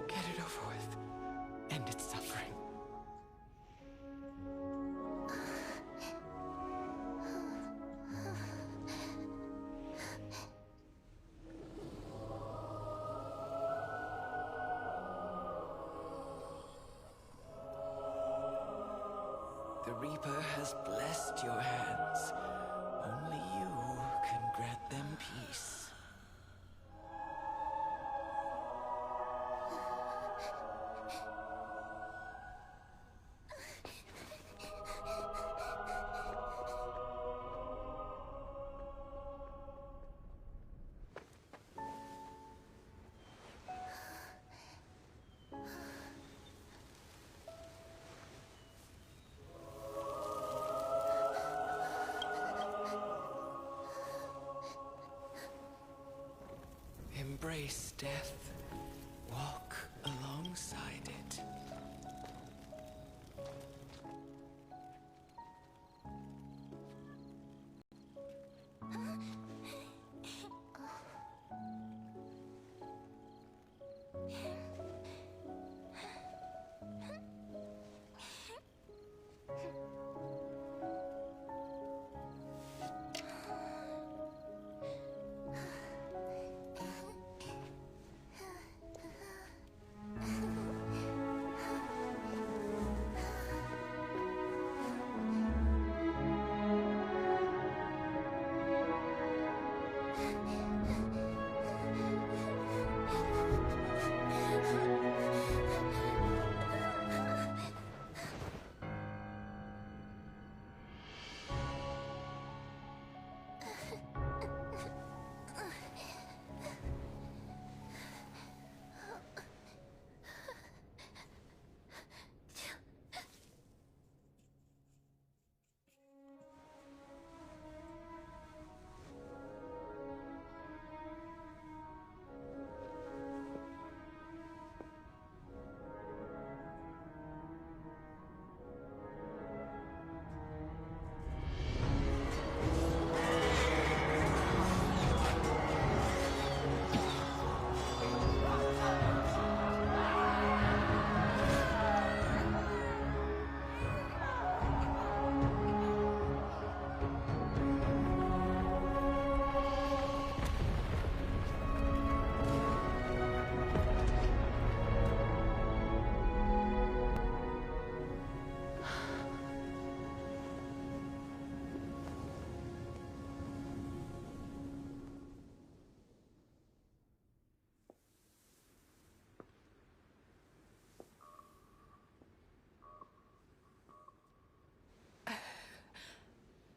Get it over with. End its suffering. The Reaper has blessed your hands. Only you can grant them peace. Embrace death. Walk alongside it.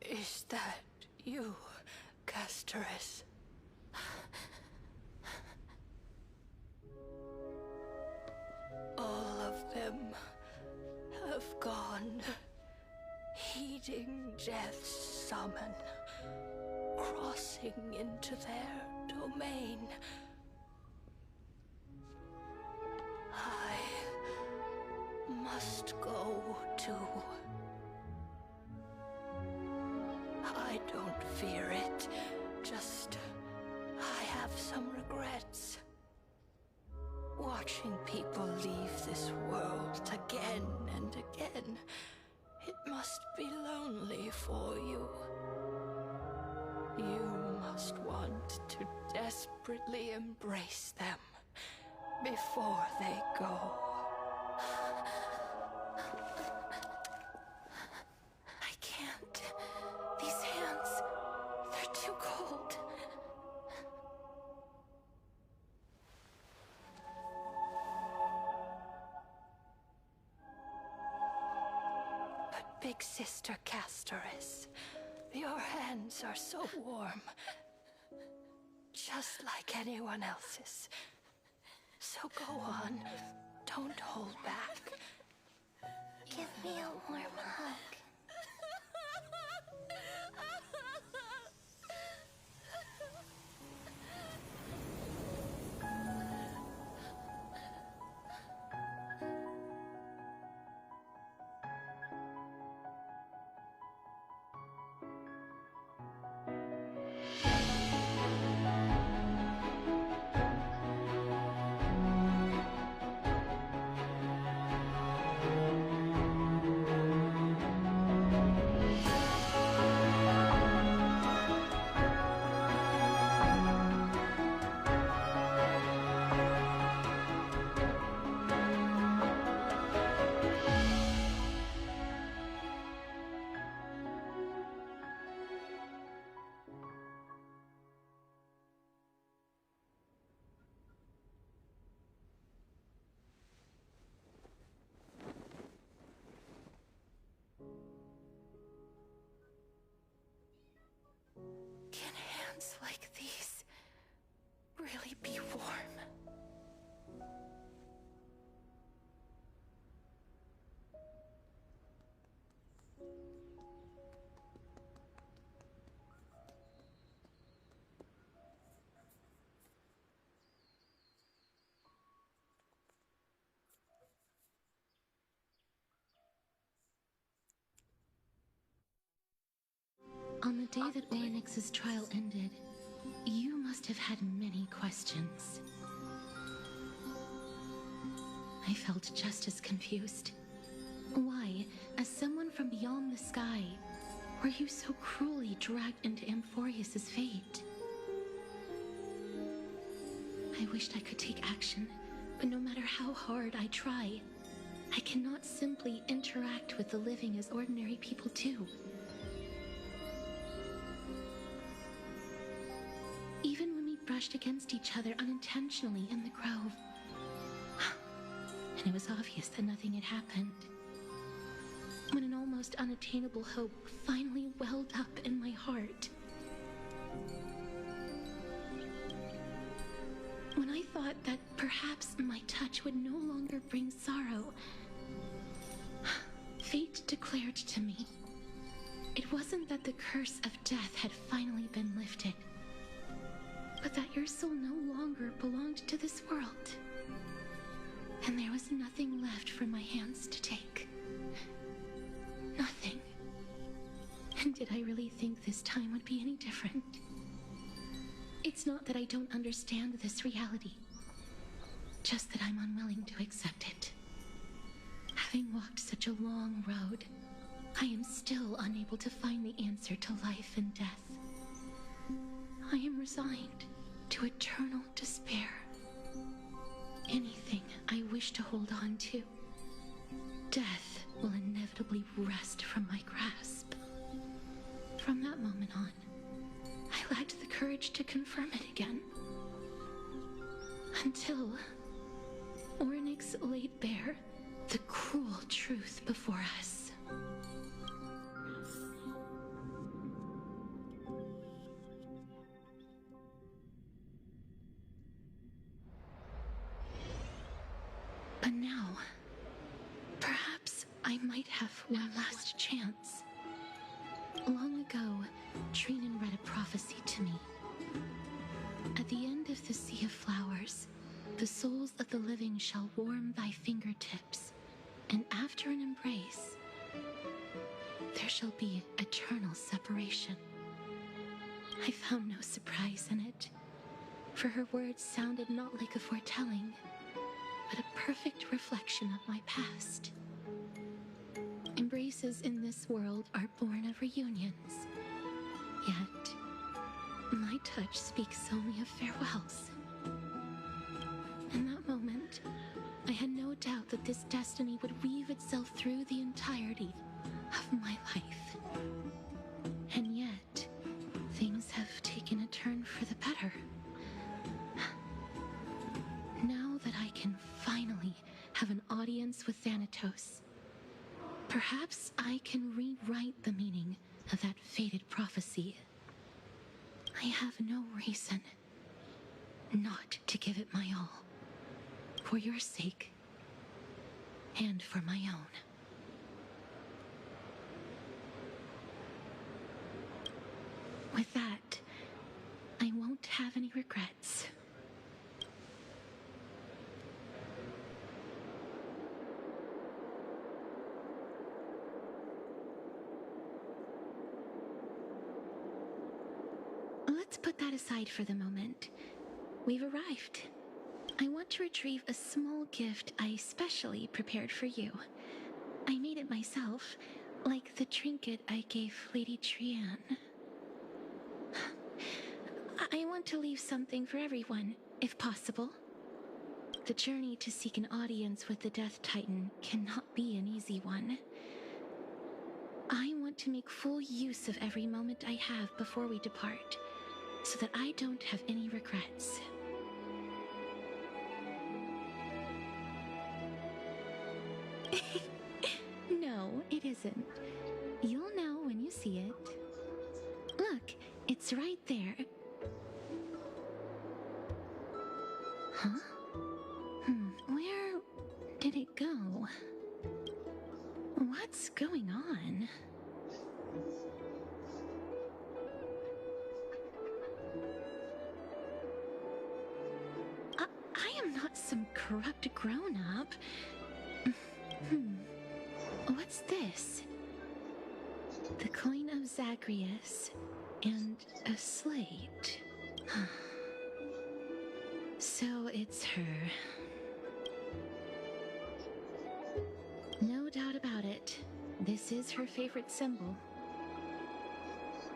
Is that you, Casterus? All of them have gone, heeding death's summon, crossing into their domain. I must go too. I don't fear it, just I have some regrets. One watching people leave this world again and again. It must be lonely for you. You must want to desperately embrace them before they go. I can't. These hands, they're too cold. But Big Sister Castoris, your hands are so warm. Just like anyone else's. So go on. Don't hold back. Give me a warm hug. Can hands like these really be warm? On the day that Orynyx's trial ended, you must have had many questions. I felt just as confused. Why, as someone from beyond the sky, were you so cruelly dragged into amphoreus's fate? I wished I could take action, but no matter how hard I try, I cannot simply interact with the living as ordinary people do. Even when we brushed against each other unintentionally in the grove, and it was obvious that nothing had happened, when an almost unattainable hope finally welled up in my heart, when I thought that perhaps my touch would no longer bring sorrow, fate declared to me it wasn't that the curse of death had finally been lifted, but that your soul no longer belonged to this world. And there was nothing left for my hands to take. Nothing. And did I really think this time would be any different? It's not that I don't understand this reality, just that I'm unwilling to accept it. Having walked such a long road, I am still unable to find the answer to life and death. I am resigned to eternal despair. Anything I wish to hold on to, death will inevitably wrest from my grasp. From that moment on, I lacked the courage to confirm it again. Until Orynyx laid bare the cruel truth before us. But now, perhaps I might have one last chance. Long ago, Trinan read a prophecy to me. At the end of the Sea of Flowers, the souls of the living shall warm thy fingertips, and after an embrace, there shall be eternal separation. I found no surprise in it, for her words sounded not like a foretelling, perfect reflection of my past. Embraces in this world are born of reunions. Yet, my touch speaks only of farewells. In that moment, I had no doubt that this destiny would weave itself through the entirety of my life. And yet, things have taken a turn for the better. Now that I can finally have an audience with Thanatos, perhaps I can rewrite the meaning of that fated prophecy. I have no reason not to give it my all, for your sake and for my own. With that, I won't have any regrets. Let's put that aside for the moment. We've arrived. I want to retrieve a small gift I specially prepared for you. I made it myself, like the trinket I gave Lady Trianne. I want to leave something for everyone, if possible. The journey to seek an audience with the Death Titan cannot be an easy one. I want to make full use of every moment I have before we depart, so that I don't have any regrets. No, it isn't. You'll know when you see it. Look, it's right there. Huh? Where did it go? What's going on? I am not some corrupt grown-up. What's this? The coin of Zagreus and a slate. So it's her. No doubt about it. This is her favorite symbol.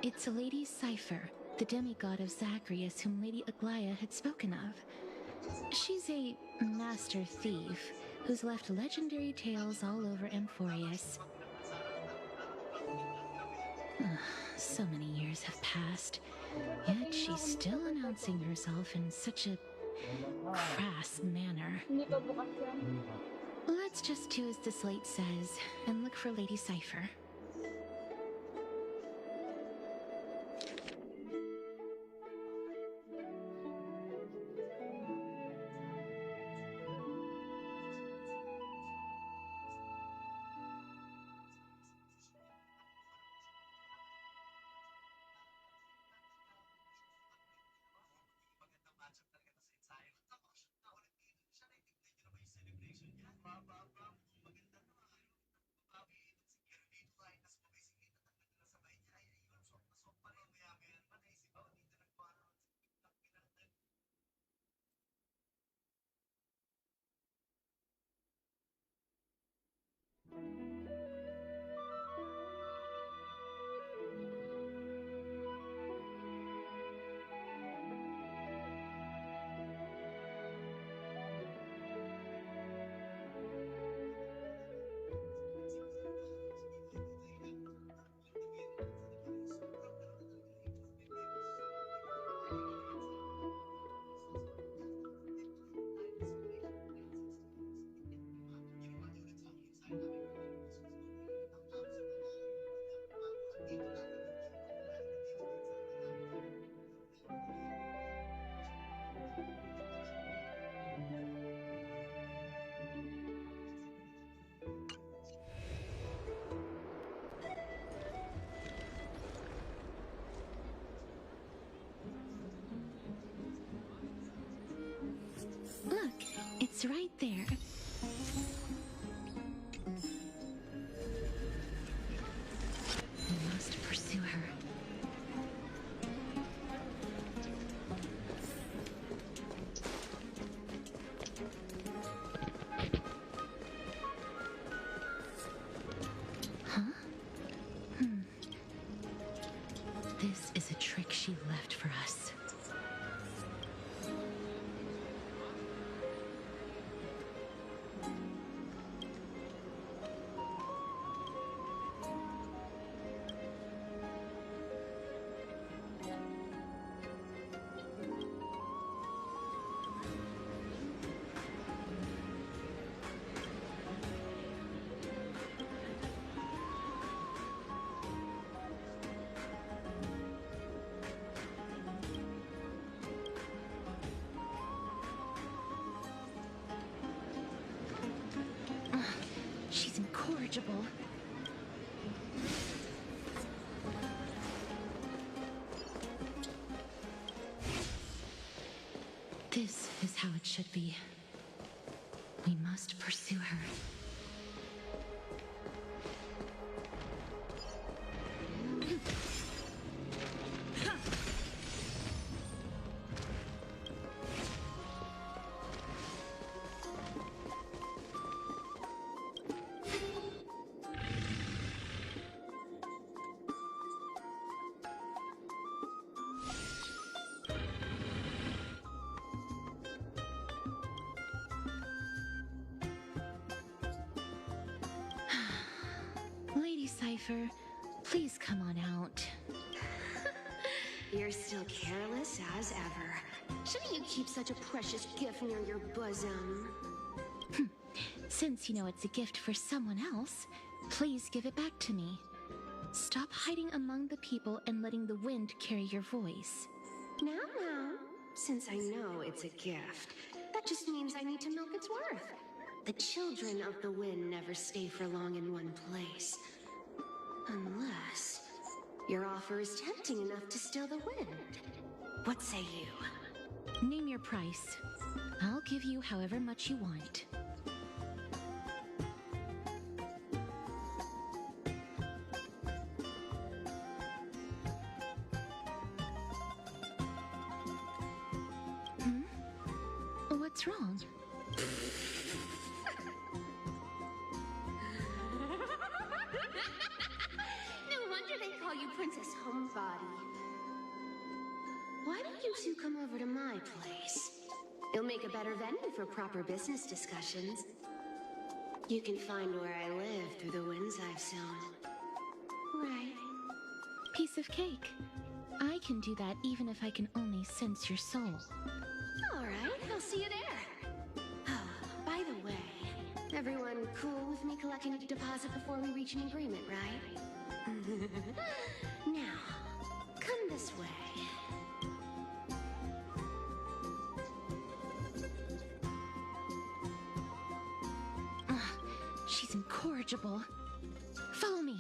It's a Lady Cipher, the demigod of Zagreus whom Lady Aglaia had spoken of. She's a master thief who's left legendary tales all over Amphoreus. So many years have passed, yet she's still announcing herself in such a crass manner. Let's just do as the slate says and look for Lady Cipher. Look, it's right there. We must pursue her. incorrigible. This is how it should be. We must pursue her. Lady Cypher, please come on out. You're still careless as ever. Shouldn't you keep such a precious gift near your bosom? Since you know it's a gift for someone else, please give it back to me. Stop hiding among the people and letting the wind carry your voice. Now, since I know it's a gift, that just means I need to milk its worth. The children of the wind never stay for long in one place. Unless your offer is tempting enough to still the wind. What say you? Name your price. I'll give you however much you want. What's wrong? No wonder they call you Princess Homebody. Why don't you two come over to my place? It'll make a better venue for proper business discussions. You can find where I live through the winds I've sown. Right. Piece of cake. I can do that even if I can only sense your soul. Alright, I'll see you there. Oh, by the way, everyone cool with me collecting a deposit before we reach an agreement, right? Now, come this way. She's incorrigible. Follow me.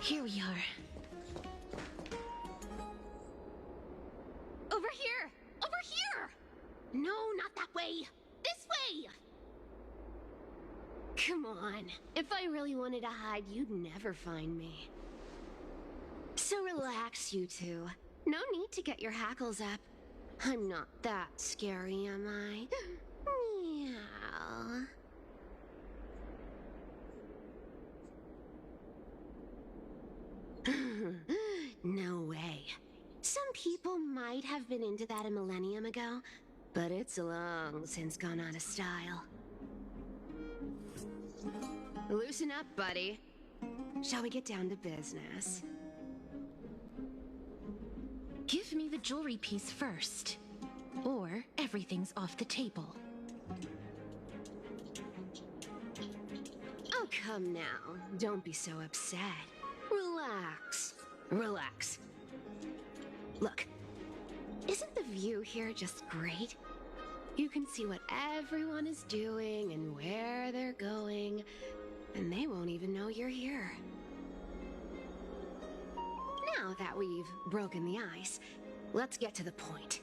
Here we are. Over here! Over here! No, not that way! This way! Come on. If I really wanted to hide, you'd never find me. So relax, you two. No need to get your hackles up. I'm not that scary, am I? Meow. No way. Some people might have been into that a millennium ago, but it's long since gone out of style. Loosen up, buddy. Shall we get down to business? Give me the jewelry piece first, or everything's off the table. Oh, come now. Don't be so upset. Relax. Relax. Look, isn't the view here just great? You can see what everyone is doing and where they're going, and they won't even know you're here. Now that we've broken the ice, let's get to the point.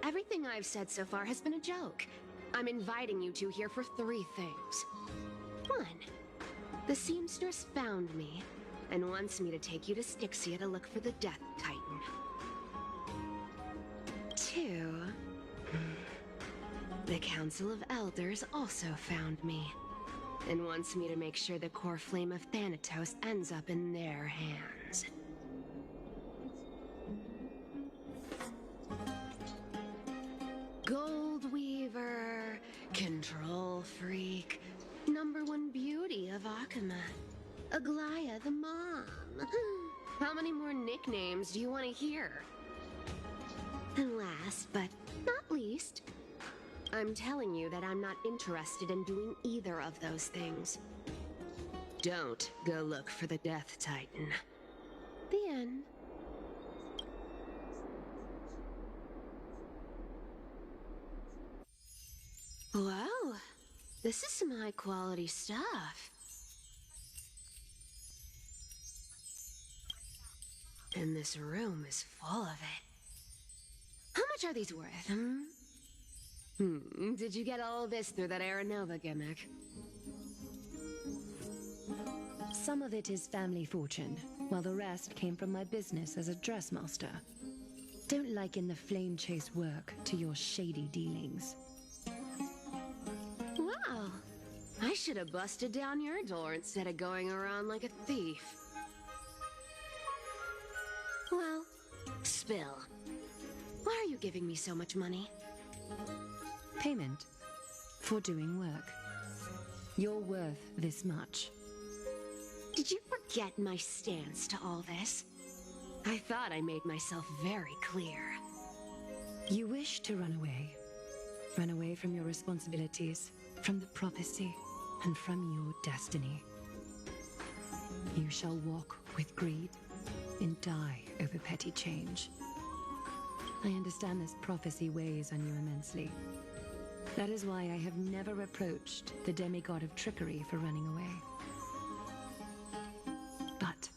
Everything I've said so far has been a joke. I'm inviting you two here for 3 things. 1, the seamstress found me and wants me to take you to Styxia to look for the Death Titan. 2, the Council of Elders also found me and wants me to make sure the core flame of Thanatos ends up in their hands. Gold Weaver, Control Freak, #1 beauty of Akama, Aglaya the Mom. How many more nicknames do you want to hear? And last but not least, I'm telling you that I'm not interested in doing either of those things. Don't go look for the Death Titan. The end. Wow, this is some high-quality stuff. And this room is full of it. How much are these worth, Did you get all this through that Aranova gimmick? Some of it is family fortune, while the rest came from my business as a dressmaster. Don't liken the flame chase work to your shady dealings. Wow, I should have busted down your door instead of going around like a thief. Well, spill. Why are you giving me so much money? Payment for doing work. You're worth this much. Did you forget my stance to all this? I thought I made myself very clear. You wish to run away. Run away from your responsibilities, from the prophecy, and from your destiny. You shall walk with greed and die over petty change. I understand this prophecy weighs on you immensely. That is why I have never reproached the demigod of trickery for running away. But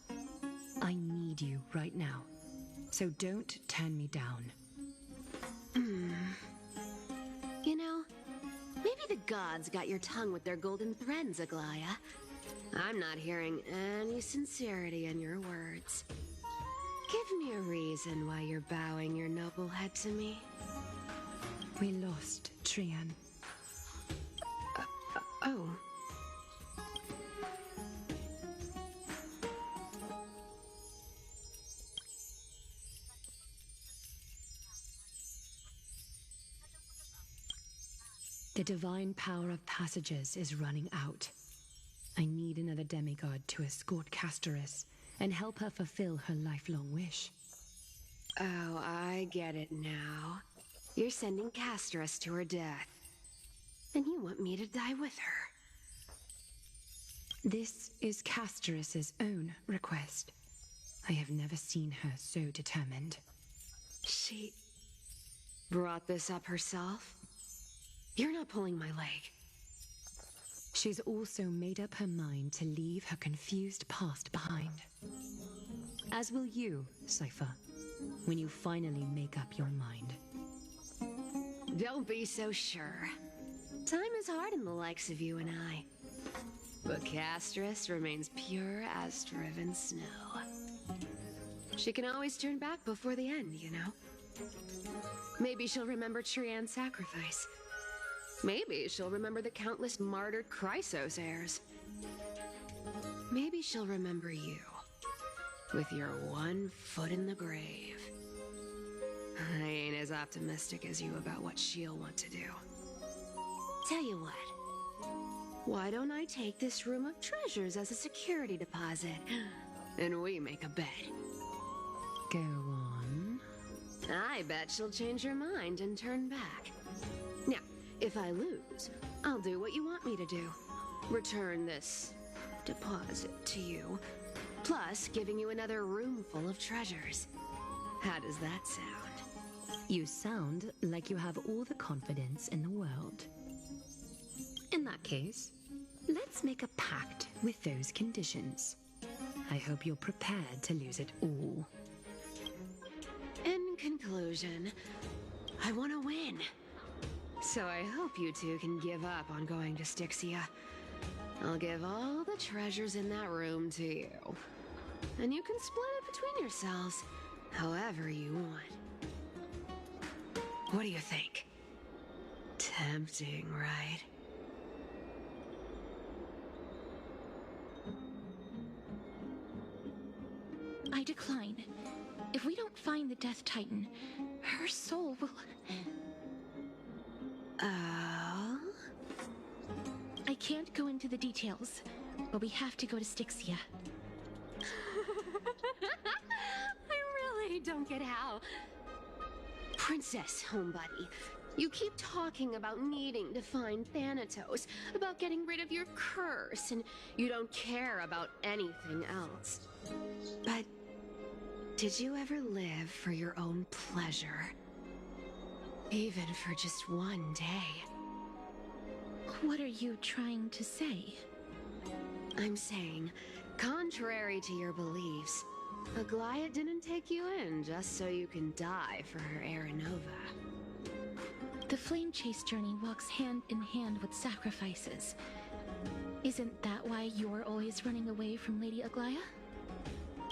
I need you right now, so don't turn me down. You know, maybe the gods got your tongue with their golden threads, Aglaya. I'm not hearing any sincerity in your words. Give me a reason why you're bowing your noble head to me. We lost Trian. Oh. The divine power of passages is running out. I need another demigod to escort Castorus and help her fulfill her lifelong wish. Oh, I get it now. You're sending Castorus to her death. And you want me to die with her. This is Castorus's own request. I have never seen her so determined. She brought this up herself? You're not pulling my leg. She's also made up her mind to leave her confused past behind. As will you, Cypher, when you finally make up your mind. Don't be so sure. Time is hard in the likes of you and I. But Castorus remains pure as driven snow. She can always turn back before the end, you know? Maybe she'll remember Trian's sacrifice. Maybe she'll remember the countless martyred Chrysos heirs. Maybe she'll remember you, with your one foot in the grave. I ain't as optimistic as you about what she'll want to do. Tell you what, why don't I take this room of treasures as a security deposit, and we make a bet? Go on. I bet she'll change her mind and turn back. Now, if I lose, I'll do what you want me to do. Return this deposit to you, plus giving you another room full of treasures. How does that sound? You sound like you have all the confidence in the world. In that case, let's make a pact with those conditions. I hope you're prepared to lose it all. In conclusion, I want to win. So I hope you two can give up on going to Styxia. I'll give all the treasures in that room to you. And you can split it between yourselves, however you want. What do you think? Tempting, right? I decline. If we don't find the Death Titan, her soul will... Oh? I can't go into the details, but we have to go to Styxia. I really don't get how. Princess, homebuddy, you keep talking about needing to find Thanatos, about getting rid of your curse, and you don't care about anything else. But did you ever live for your own pleasure? Even for just one day? What are you trying to say? I'm saying, contrary to your beliefs, Aglaia didn't take you in just so you can die for her Aranova. The flame chase journey walks hand in hand with sacrifices. Isn't that why you're always running away from Lady Aglaia?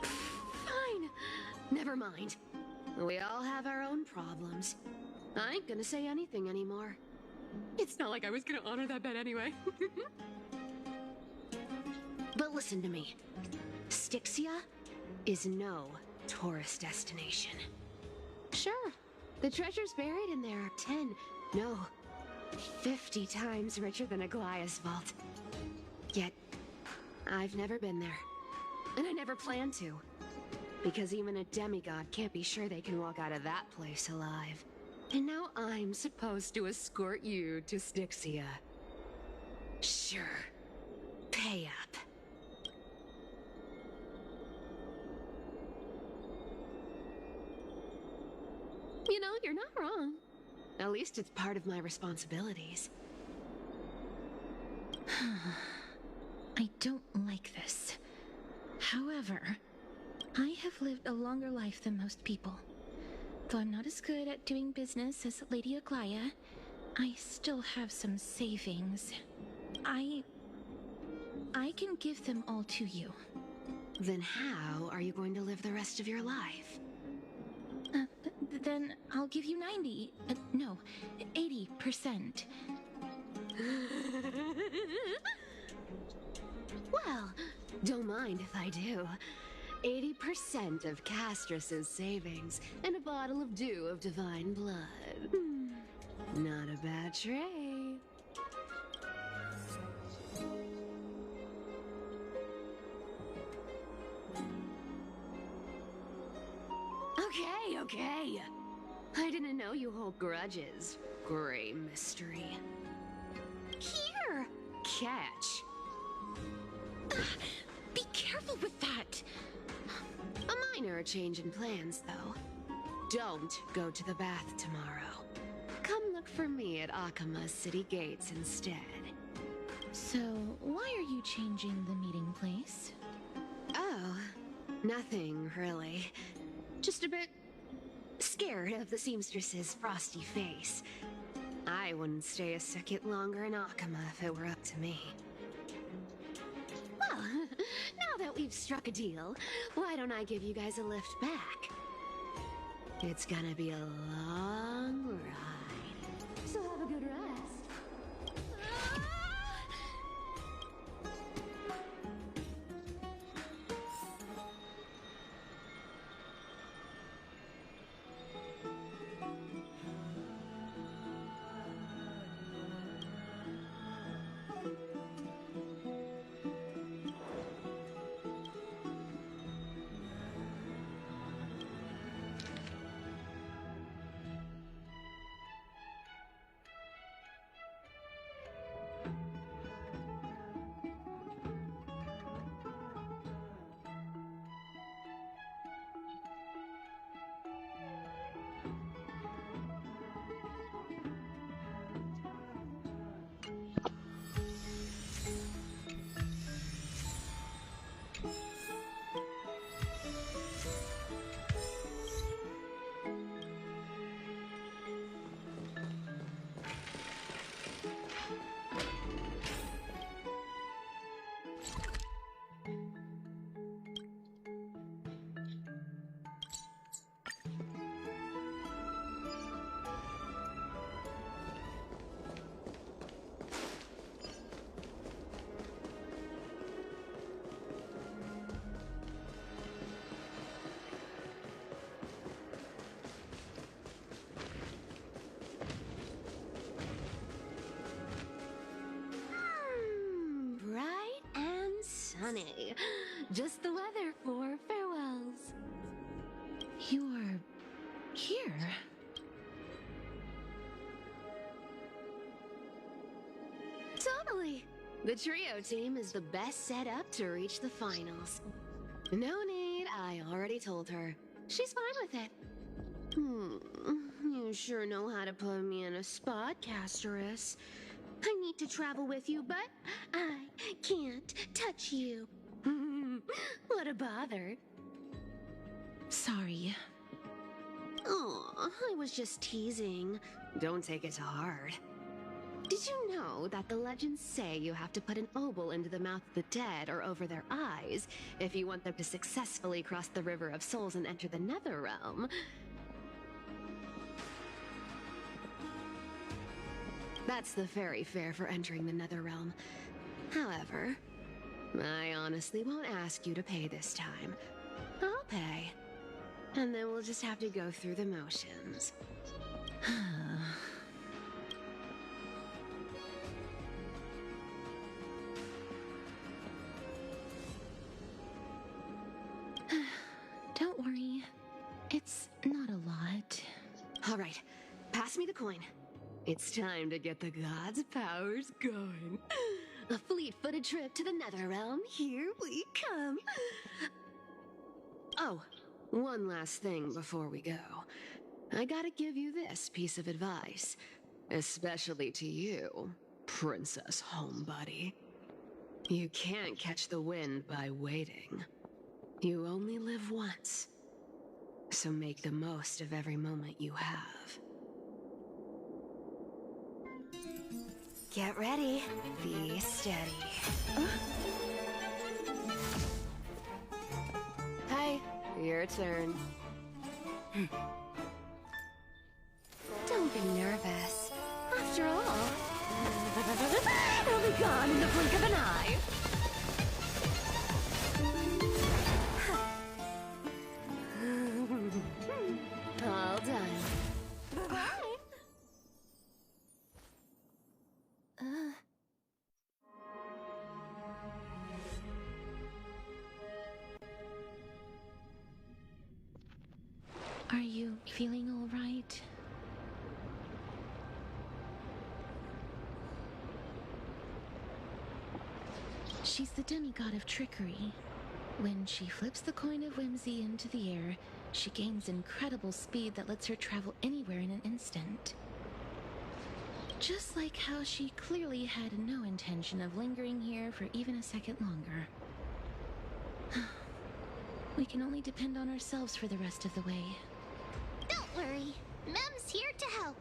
Fine. Never mind. We all have our own problems. I ain't gonna say anything anymore. It's not like I was gonna honor that bet anyway. But listen to me. Styxia is no tourist destination. Sure, the treasures buried in there are 10, no, 50 times richer than Aglaia's vault. Yet, I've never been there. And I never plan to. Because even a demigod can't be sure they can walk out of that place alive. And now I'm supposed to escort you to Styxia. Sure. Pay up. You know, you're not wrong. At least it's part of my responsibilities. I don't like this. However, I have lived a longer life than most people. Though I'm not as good at doing business as Lady Aglaia, I still have some savings. I can give them all to you. Then how are you going to live the rest of your life? Then I'll give you 90, no, 80%. Well, don't mind if I do. 80% of Castrus's savings and a bottle of dew of divine blood. Not a bad trade. Okay. I didn't know you hold grudges. Gray mystery. Here! Catch. Be careful with that! A minor change in plans, though. Don't go to the bath tomorrow. Come look for me at Akama's city gates instead. So, why are you changing the meeting place? Oh, nothing really. Just a bit scared of the seamstress's frosty face. I wouldn't stay a second longer in Akama if it were up to me. Well, now that we've struck a deal, why don't I give you guys a lift back? It's gonna be a long ride. So have a good rest. honey. Just the weather for farewells. You're here. Totally. The trio team is the best set up to reach the finals. No need, I already told her. She's fine with it. You sure know how to put me in a spot, Castorus. I need to travel with you, but I can't touch you. What a bother. Sorry. Oh, I was just teasing. Don't take it to heart. Did you know that the legends say you have to put an obol into the mouth of the dead or over their eyes if you want them to successfully cross the River of Souls and enter the Nether Realm? That's the fairy fare for entering the Nether Realm. However, I honestly won't ask you to pay this time. I'll pay. And then we'll just have to go through the motions. Don't worry. It's not a lot. All right, pass me the coin. It's time to get the gods' powers going. A fleet-footed trip to the Nether Realm. Here we come. Oh, one last thing before we go. I gotta give you this piece of advice. Especially to you, Princess Homebody. You can't catch the wind by waiting. You only live once. So make the most of every moment you have. Get ready. Be steady. Hi, your turn. Don't be nervous. After all, it'll be gone in the blink of an eye. All done. Are you feeling all right? She's the demigod of trickery. When she flips the coin of whimsy into the air, she gains incredible speed that lets her travel anywhere in an instant. Just like how she clearly had no intention of lingering here for even a second longer. We can only depend on ourselves for the rest of the way. Don't worry. Mem's here to help.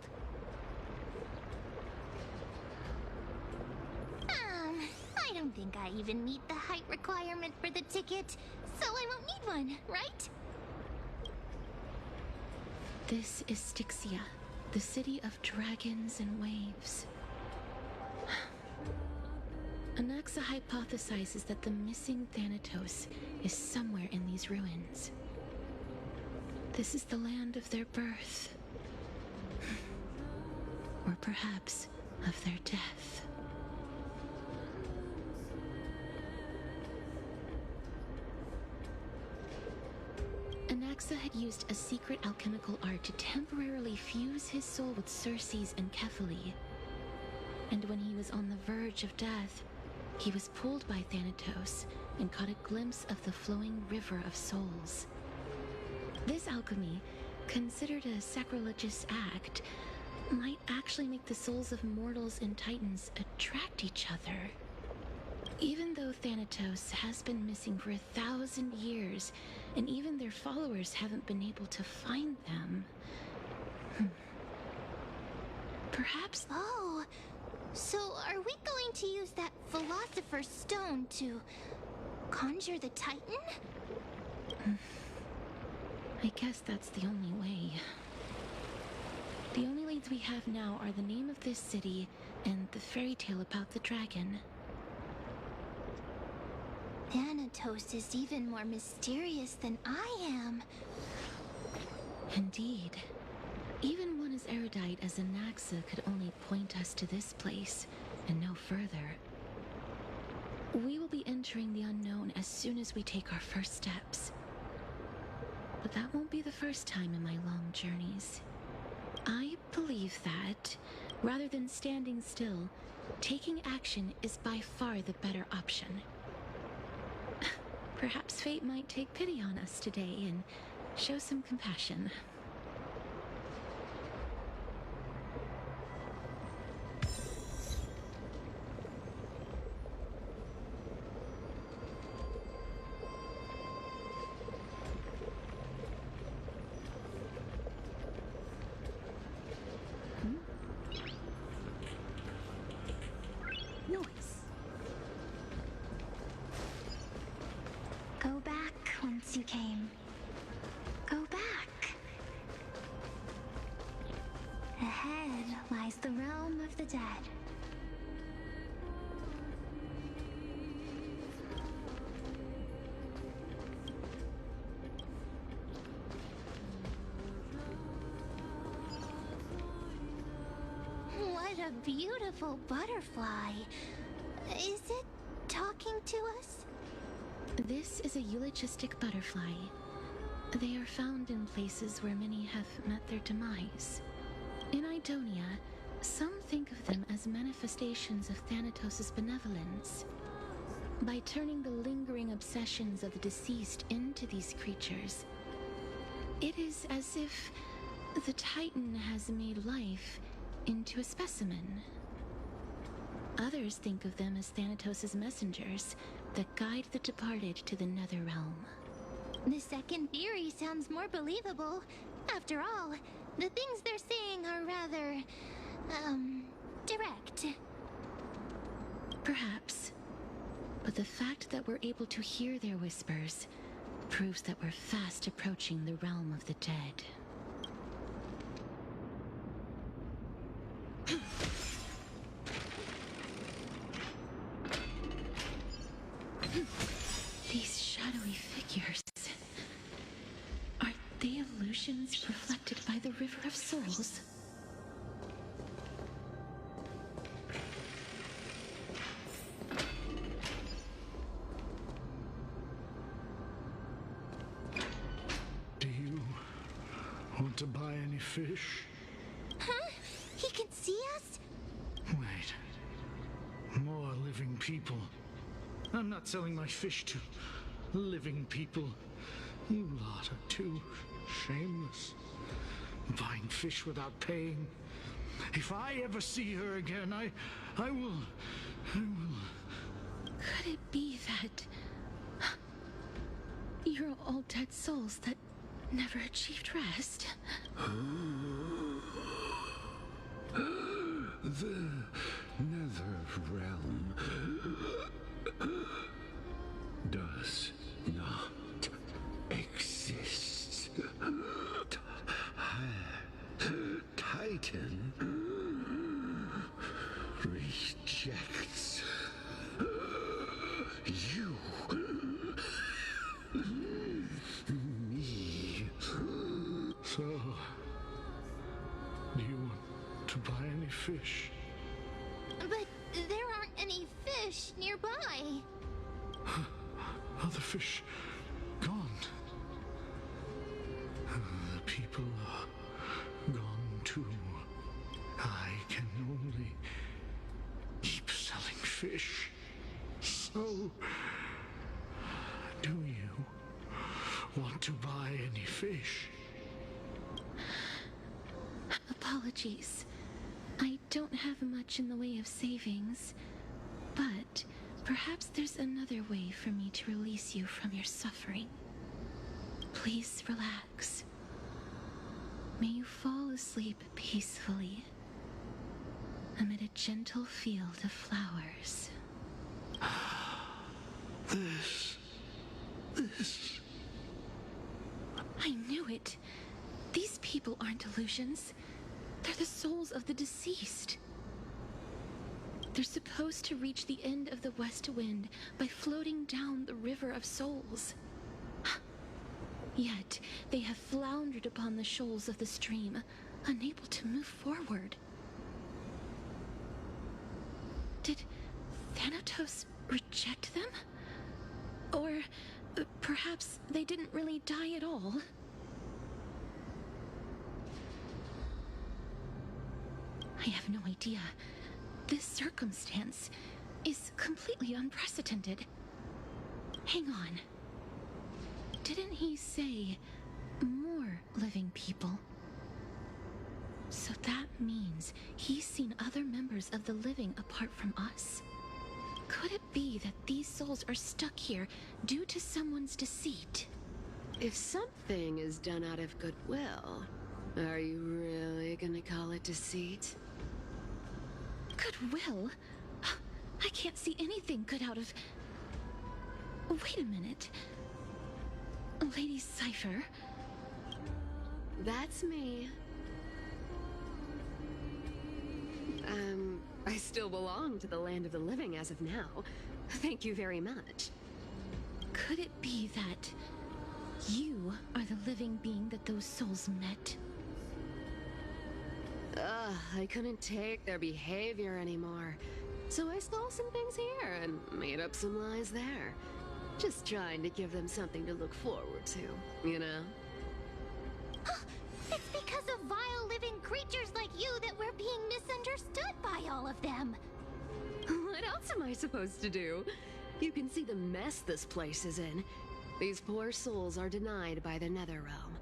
I don't think I even meet the height requirement for the ticket, so I won't need one, right? This is Styxia, the city of dragons and waves. Anaxa hypothesizes that the missing Thanatos is somewhere in these ruins. This is the land of their birth. Or perhaps of their death. Anaxa had used a secret alchemical art to temporarily fuse his soul with Circe's and Kephae. And when he was on the verge of death, he was pulled by Thanatos and caught a glimpse of the flowing river of souls. This alchemy, considered a sacrilegious act, might actually make the souls of mortals and titans attract each other. Even though Thanatos has been missing for 1,000 years, and even their followers haven't been able to find them. Perhaps... Oh, so are we going to use that Philosopher's Stone to conjure the Titan? I guess that's the only way. The only leads we have now are the name of this city and the fairy tale about the dragon. Thanatos is even more mysterious than I am. Indeed. Even one as erudite as Anaxa could only point us to this place, and no further. We will be entering the unknown as soon as we take our first steps. But that won't be the first time in my long journeys. I believe that, rather than standing still, taking action is by far the better option. Perhaps fate might take pity on us today and show some compassion. Go back whence you came. Go back. Ahead lies the realm of the dead. What a beautiful butterfly. Is it talking to us? This is a eulogistic butterfly. They are found in places where many have met their demise. In Idonia, some think of them as manifestations of Thanatos' benevolence. By turning the lingering obsessions of the deceased into these creatures, it is as if the Titan has made life into a specimen. Others think of them as Thanatos' messengers that guide the departed to the nether realm. The second theory sounds more believable. After all, the things they're saying are rather, direct. Perhaps. But the fact that we're able to hear their whispers proves that we're fast approaching the realm of the dead. These shadowy figures. Are they illusions reflected by the River of Souls? Do you want to buy any fish? Huh? He can see us? Wait. More living people. I'm not selling my fish to living people. You lot are too shameless. Buying fish without paying. If I ever see her again, I will... Could it be that you're all dead souls that never achieved rest? The nether realm does not exist. Titan rejects you. Me. So, do you want to buy any fish? But there aren't any fish nearby. Are the fish gone? The people are gone too. I can only keep selling fish. So, do you want to buy any fish? Apologies. I don't have much in the way of savings, but perhaps there's another way for me to release you from your suffering. Please relax. May you fall asleep peacefully amid a gentle field of flowers. This... I knew it. These people aren't illusions. They're the souls of the deceased. They're supposed to reach the end of the west wind by floating down the River of Souls. Yet, they have floundered upon the shoals of the stream, unable to move forward. Did Thanatos reject them? Or perhaps they didn't really die at all? I have no idea. This circumstance is completely unprecedented. Hang on. Didn't he say more living people? So that means he's seen other members of the living apart from us? Could it be that these souls are stuck here due to someone's deceit? If something is done out of goodwill, are you really gonna call it deceit? Goodwill? I can't see anything good out of... Wait a minute. Lady Cypher? That's me. I still belong to the land of the living as of now. Thank you very much. Could it be that you are the living being that those souls met? I couldn't take their behavior anymore. So I stole some things here and made up some lies there. Just trying to give them something to look forward to, you know? It's because of vile living creatures like you that we're being misunderstood by all of them. What else am I supposed to do? You can see the mess this place is in. These poor souls are denied by the Netherrealm.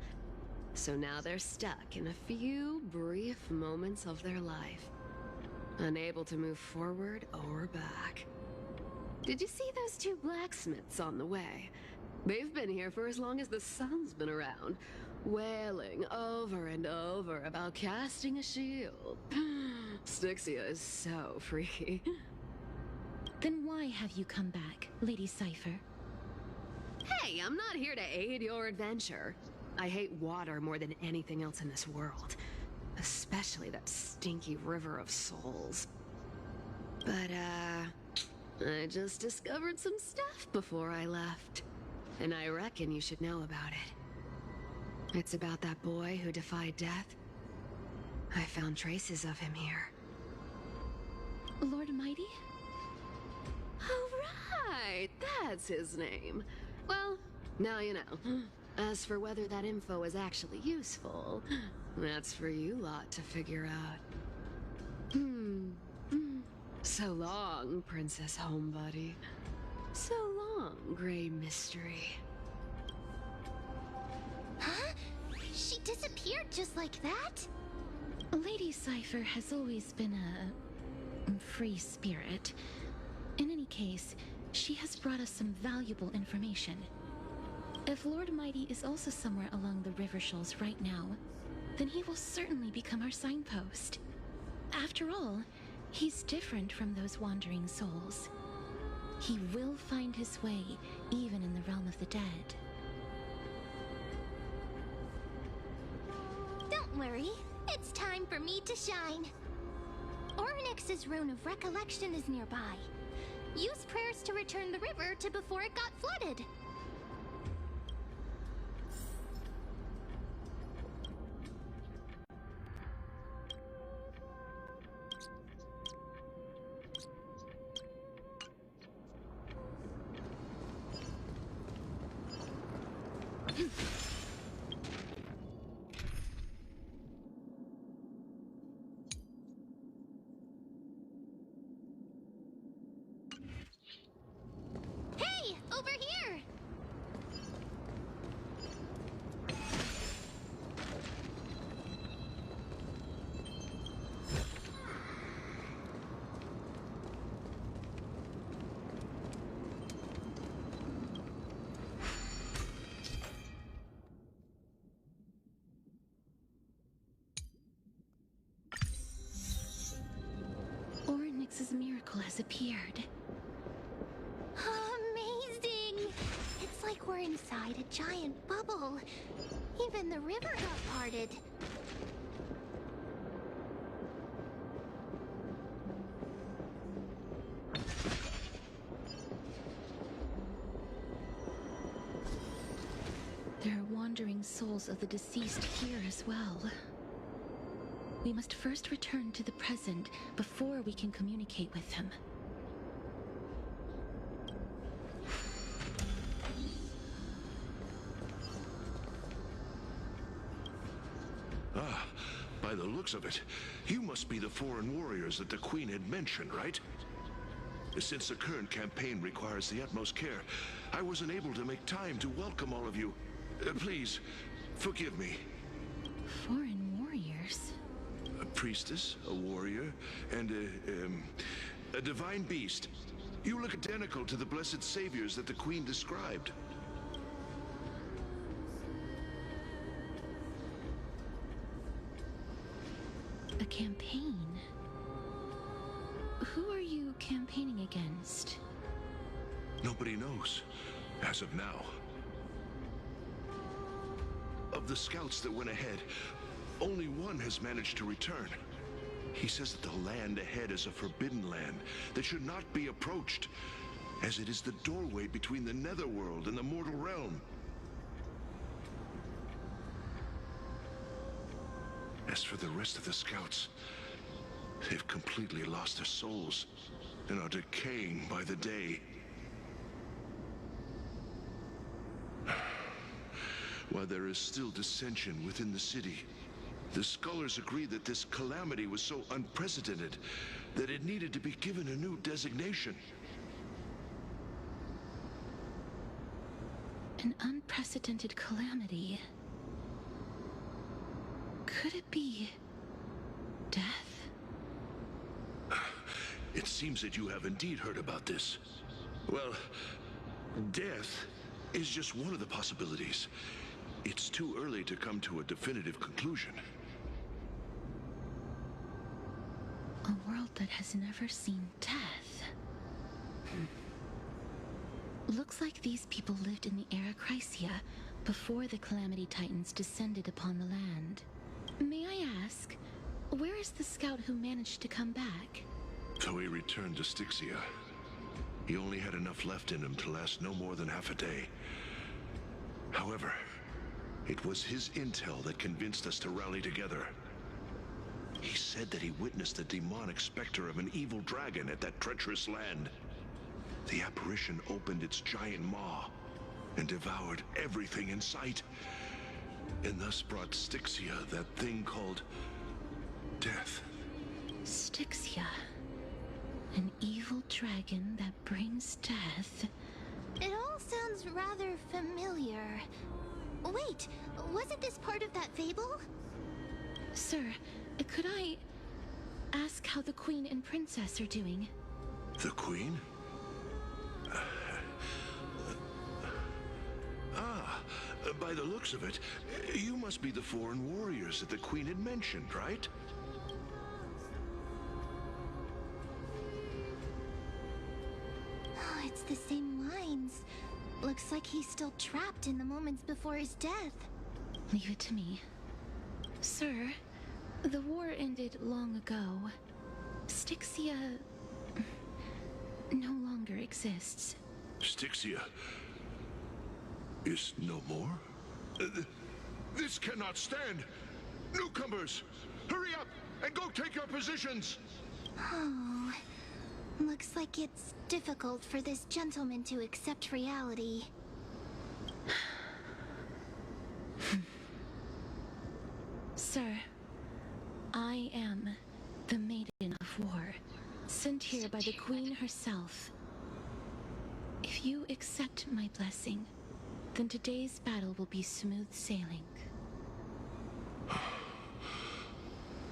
So now they're stuck in a few brief moments of their life. Unable to move forward or back. Did you see those two blacksmiths on the way? They've been here for as long as the sun's been around, wailing over and over about casting a shield. Styxia is so freaky. Then why have you come back, Lady Cypher? Hey, I'm not here to aid your adventure. I hate water more than anything else in this world. Especially that stinky river of souls. But, I just discovered some stuff before I left. And I reckon you should know about it. It's about that boy who defied death. I found traces of him here. Lord Mighty? Oh, right! That's his name. Well, now you know. As for whether that info is actually useful, that's for you lot to figure out. So long, Princess Homebuddy. So long, Grey Mystery. Huh? She disappeared just like that? Lady Cypher has always been a free spirit. In any case, she has brought us some valuable information. If Lord Mighty is also somewhere along the river shoals right now, then he will certainly become our signpost. After all, he's different from those wandering souls. He will find his way, even in the realm of the dead. Don't worry, it's time for me to shine. Ornyx's rune of recollection is nearby. Use prayers to return the river to before it got flooded. Hey, over here! Ornyx's miracle has appeared. Amazing! It's like we're inside a giant bubble. Even the river got parted. There are wandering souls of the deceased here as well. We must first return to the present before we can communicate with them. Ah, by the looks of it, you must be the foreign warriors that the Queen had mentioned, right? Since the current campaign requires the utmost care, I wasn't able to make time to welcome all of you. Please, forgive me. Foreign warriors? A priestess, a warrior, and a divine beast. You look identical to the blessed saviors that the Queen described. A campaign? Who are you campaigning against? Nobody knows, as of now. Of the scouts that went ahead, only one has managed to return. He says that the land ahead is a forbidden land that should not be approached, as it is the doorway between the netherworld and the mortal realm. As for the rest of the scouts, they've completely lost their souls and are decaying by the day. While there is still dissension within the city, the scholars agree that this calamity was so unprecedented that it needed to be given a new designation. An unprecedented calamity. Could it be death? It seems that you have indeed heard about this. Well, death is just one of the possibilities. It's too early to come to a definitive conclusion. A world that has never seen death. Looks like these people lived in the era Chrysia before the Calamity Titans descended upon the land. May I ask, where is the scout who managed to come back? So he returned to Styxia. He only had enough left in him to last no more than half a day. However, it was his intel that convinced us to rally together. He said that he witnessed the demonic specter of an evil dragon at that treacherous land. The apparition opened its giant maw and devoured everything in sight, and thus brought Styxia that thing called death. Styxia. An evil dragon that brings death. It all sounds rather familiar. Wait, wasn't this part of that fable? Sir, could I ask how the Queen and Princess are doing? The Queen? By the looks of it, you must be the foreign warriors that the Queen had mentioned, right? Oh, it's the same lines. Looks like he's still trapped in the moments before his death. Leave it to me. Sir, the war ended long ago. Styxia no longer exists. Styxia is no more? This cannot stand! Newcomers, hurry up and go take your positions! Oh, looks like it's difficult for this gentleman to accept reality. Sir, I am the Maiden of War, sent here by the Queen herself. If you accept my blessing, then today's battle will be smooth sailing.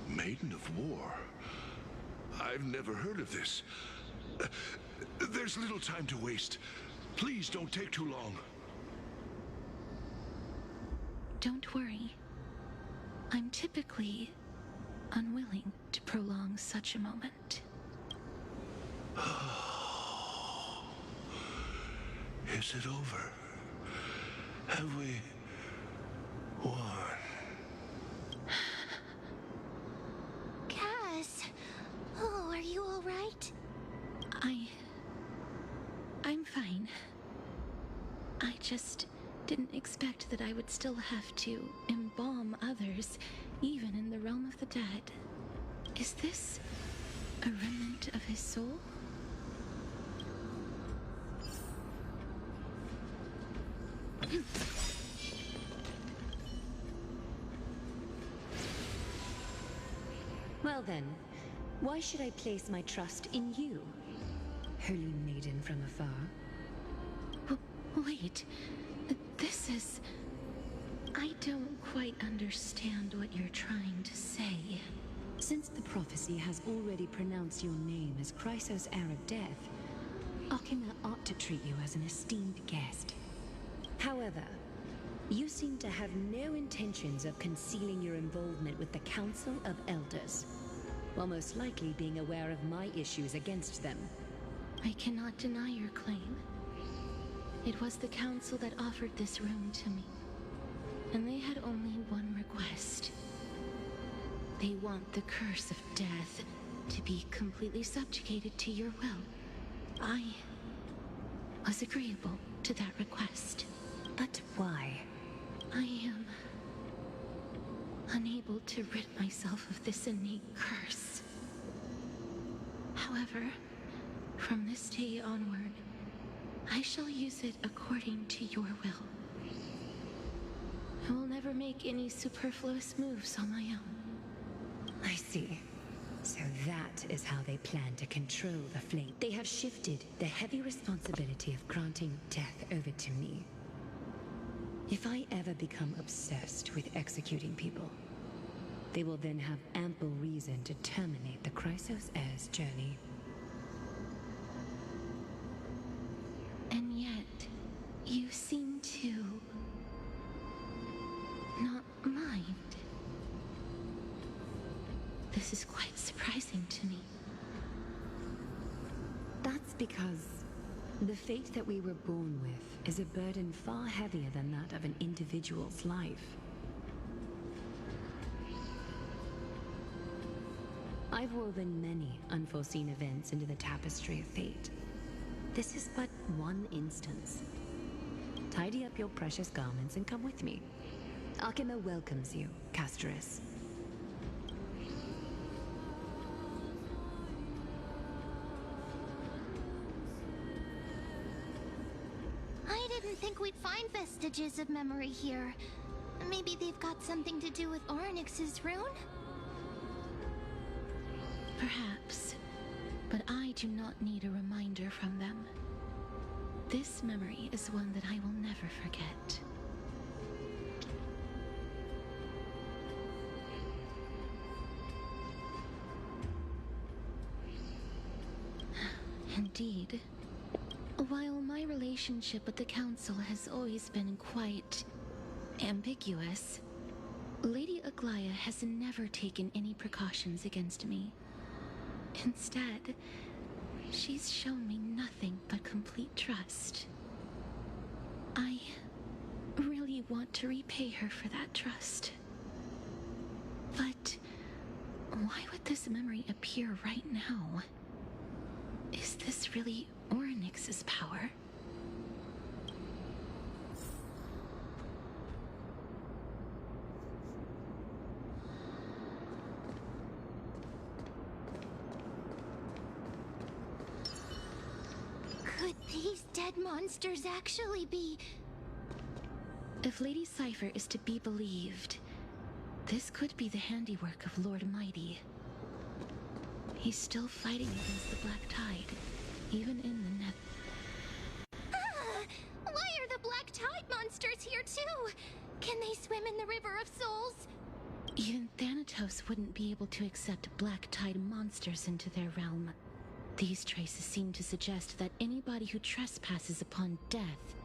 Maiden of War? I've never heard of this. There's little time to waste. Please don't take too long. Don't worry. I'm typically unwilling to prolong such a moment. Is it over? Have we won? Cass! Oh, are you all right? I'm fine. I just didn't expect that I would still have to embalm others, even in the realm of the dead. Is this a remnant of his soul? Well then, why should I place my trust in you, holy maiden from afar? Wait, this is... I don't quite understand what you're trying to say. Since the prophecy has already pronounced your name as Chrysos, heir of death, Akima ought to treat you as an esteemed guest. However, you seem to have no intentions of concealing your involvement with the Council of Elders, while most likely being aware of my issues against them. I cannot deny your claim. It was the Council that offered this room to me, and they had only one request. They want the curse of death to be completely subjugated to your will. I was agreeable to that request. But why? I am unable to rid myself of this innate curse. However, from this day onward, I shall use it according to your will. I will never make any superfluous moves on my own. I see. So that is how they plan to control the flame. They have shifted the heavy responsibility of granting death over to me. If I ever become obsessed with executing people, they will then have ample reason to terminate the Chrysos heir's journey. And yet, you seem to not mind. This is quite surprising to me. That's because the fate that we were born with is a burden far heavier than that of an individual's life. I've woven many unforeseen events into the tapestry of fate. This is but one instance. Tidy up your precious garments and come with me. Akima welcomes you, Casterus. I didn't think we'd find vestiges of memory here. Maybe they've got something to do with Onyx's rune? Perhaps, but I do not need a reminder from them. This memory is one that I will never forget. Indeed. While my relationship with the Council has always been quite ambiguous, Lady Aglaya has never taken any precautions against me. Instead, she's shown me nothing but complete trust. I really want to repay her for that trust. But why would this memory appear right now? Is this really Onyx's power? Could these dead monsters actually be... If Lady Cypher is to be believed, this could be the handiwork of Lord Mighty. He's still fighting against the Black Tide, even in the Nether. Why are the Black Tide monsters here too? Can they swim in the River of Souls? Even Thanatos wouldn't be able to accept Black Tide monsters into their realm. These traces seem to suggest that anybody who trespasses upon death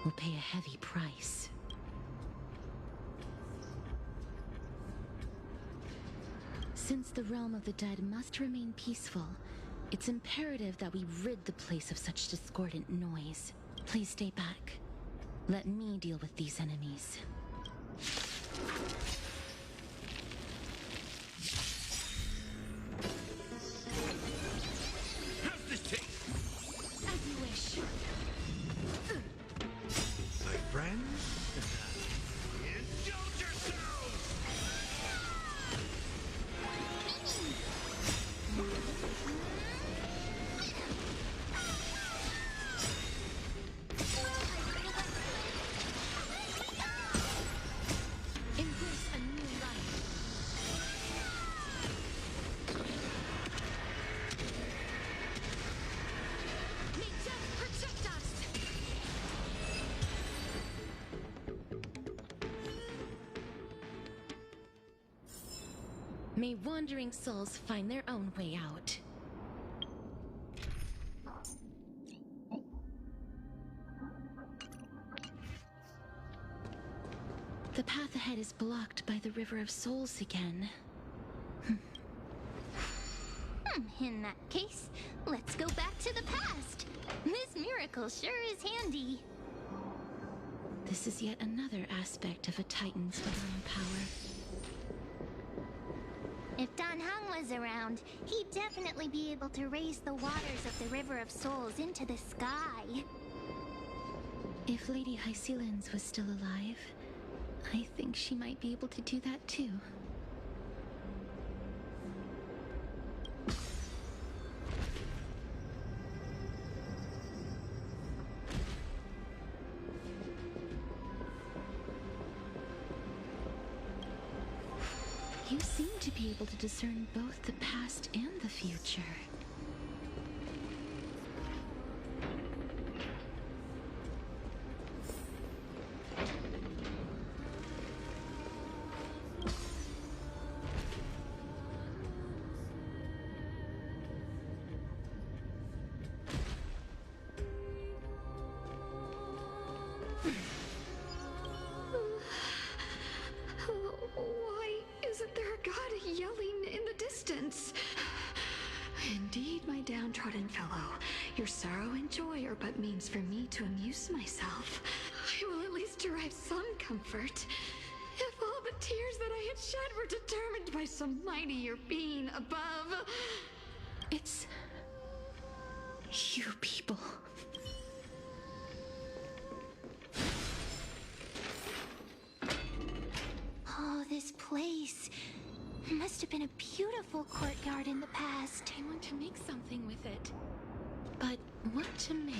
will pay a heavy price. Since the realm of the dead must remain peaceful, it's imperative that we rid the place of such discordant noise. Please stay back. Let me deal with these enemies. How's this taste? As you wish. My friends? Indulge yourselves! May wandering souls find their own way out. The path ahead is blocked by the River of Souls again. In that case, let's go back to the past. This miracle sure is handy. This is yet another aspect of a Titan's divine power. If Dan Heng was around, he'd definitely be able to raise the waters of the River of Souls into the sky. If Lady Hycelens was still alive, I think she might be able to do that too. You seem to be able to discern both the past and the future. Why isn't there a god yelling in the distance? Indeed, my downtrodden fellow, your sorrow and joy are but means for me to amuse myself. I will at least derive some comfort. If all the tears that I had shed were determined by some mightier being above. It's you people. Oh, this place must have been a beautiful courtyard in the past. I want to make something with it. But what to make?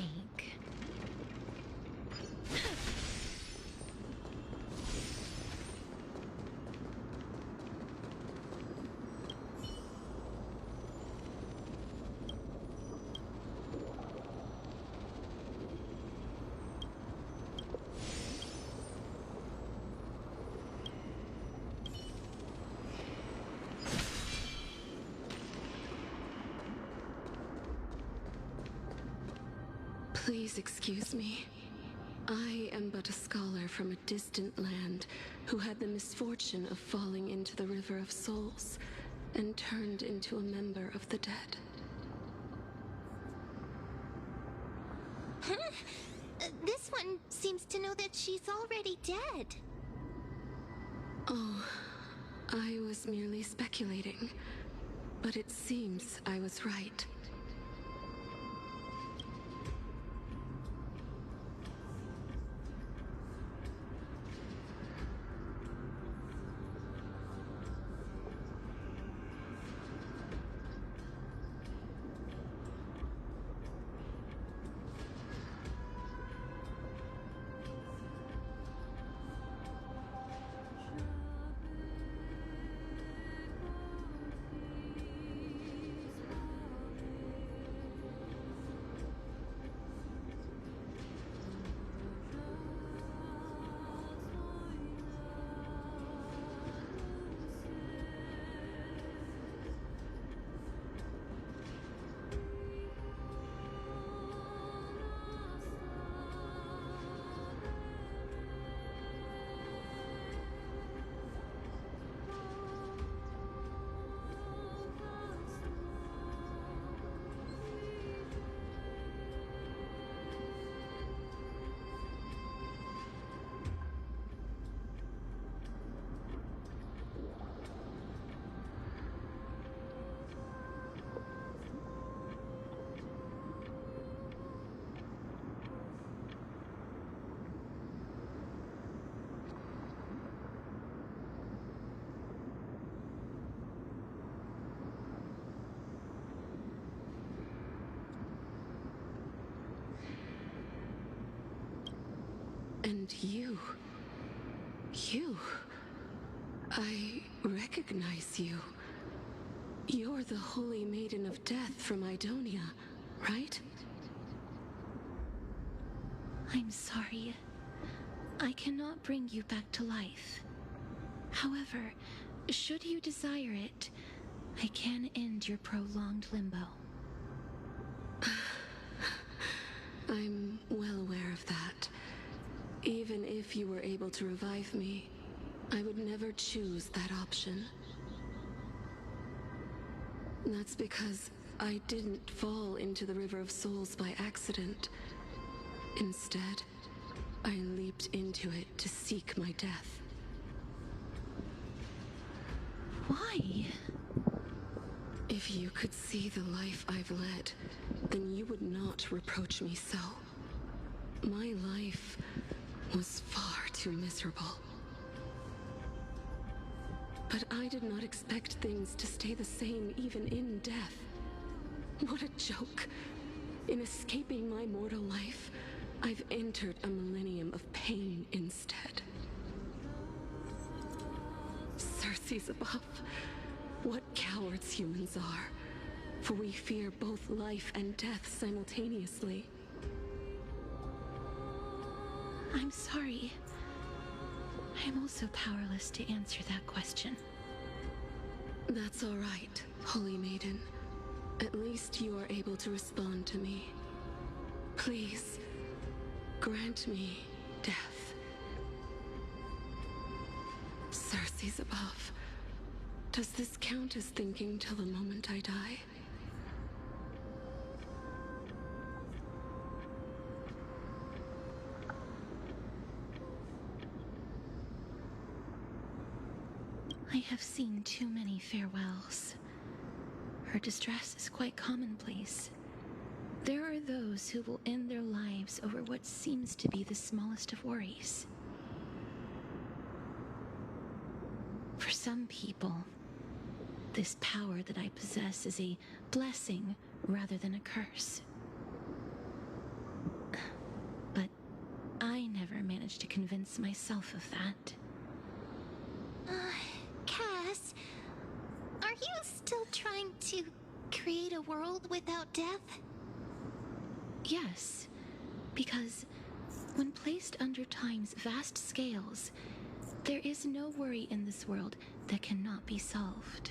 Please excuse me. I am but a scholar from a distant land who had the misfortune of falling into the River of Souls and turned into a member of the dead. This one seems to know that she's already dead. Oh, I was merely speculating, but it seems I was right. And you, I recognize you. You're the Holy Maiden of Death from Idonia, right? I'm sorry. I cannot bring you back to life. However, Should you desire it, I can end your prolonged limbo. I'm well aware of that. Even if you were able to revive me, I would never choose that option. That's because I didn't fall into the River of Souls by accident. Instead, I leaped into it to seek my death. Why? If you could see the life I've led, then you would not reproach me so. My life was far too miserable. But I did not expect things to stay the same even in death. What a joke. In escaping my mortal life, I've entered a millennium of pain instead. Circe's above. What cowards humans are. For we fear both life and death simultaneously. I'm sorry. I'm also powerless to answer that question. That's all right, Holy Maiden. At least you are able to respond to me. Please, grant me death. Circe's above. Does this count as thinking till the moment I die? I have seen too many farewells. Her distress is quite commonplace. There are those who will end their lives over what seems to be the smallest of worries. For some people, this power that I possess is a blessing rather than a curse. But I never managed to convince myself of that. Cass, are you still trying to create a world without death? Yes, because when placed under time's vast scales, there is no worry in this world that cannot be solved.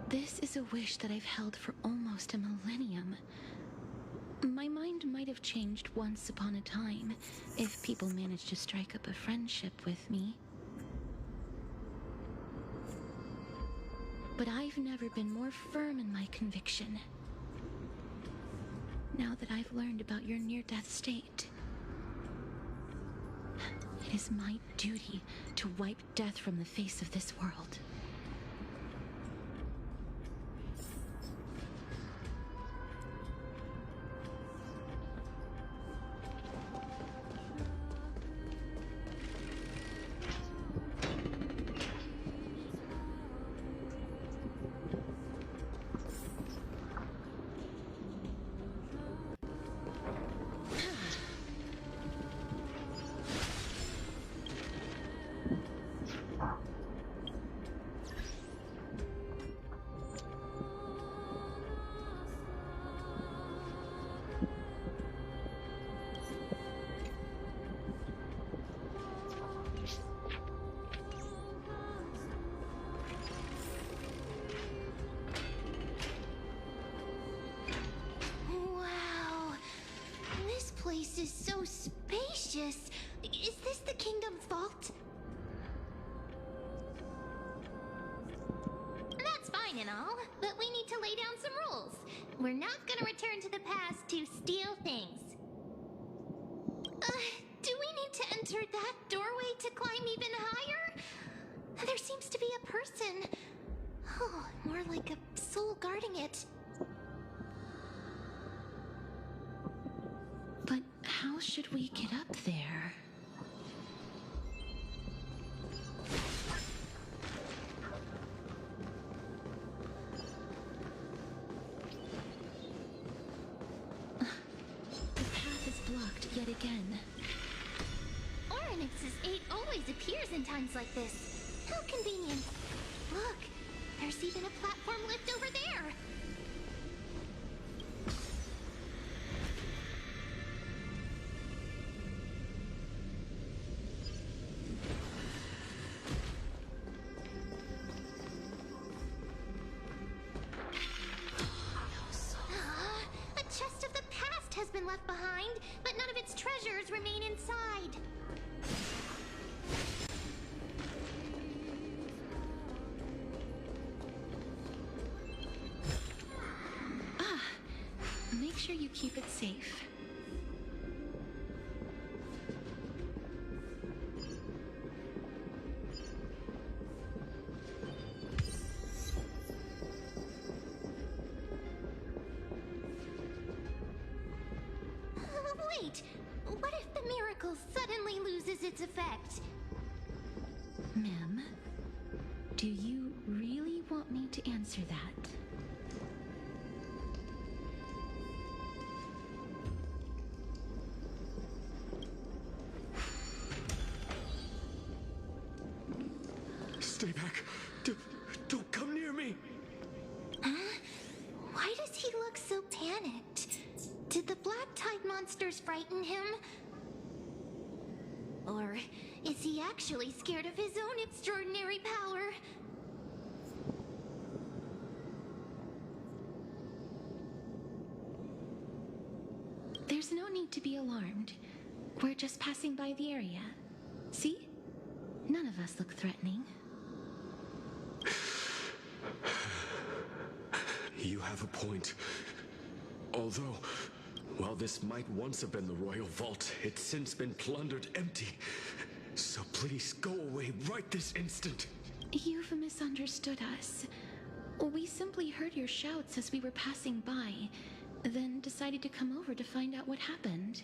This is a wish that I've held for almost a millennium. My mind might have changed once upon a time if people managed to strike up a friendship with me. But I've never been more firm in my conviction. Now that I've learned about your near-death state, it is my duty to wipe death from the face of this world. This is so spacious. Is this the kingdom's vault? That's fine and all, but we need to lay down some rules. We're not gonna return to the past to steal things. Do we need to enter that doorway to climb even higher? There seems to be a person. Oh, more like a soul guarding it. But how should we get up there? The path is blocked yet again. Orynyx's 8 always appears in times like this. How convenient. Look, There's even a platform lift over there! A chest of the past has been left behind, but none of its treasures remain inside. Make sure you keep it safe. Wait, what if the miracle suddenly loses its effect? Mem, do you really want me to answer that? Stay back. Don't come near me. Why does he look so panicked? Did the black tide monsters frighten him? Or is he actually scared of his own extraordinary power? There's no need to be alarmed. We're just passing by the area. See? None of us look threatening. You have a point. Although, while this might once have been the royal vault, it's since been plundered empty. So please go away right this instant. You've misunderstood us. We simply heard your shouts as we were passing by, then decided to come over to find out what happened.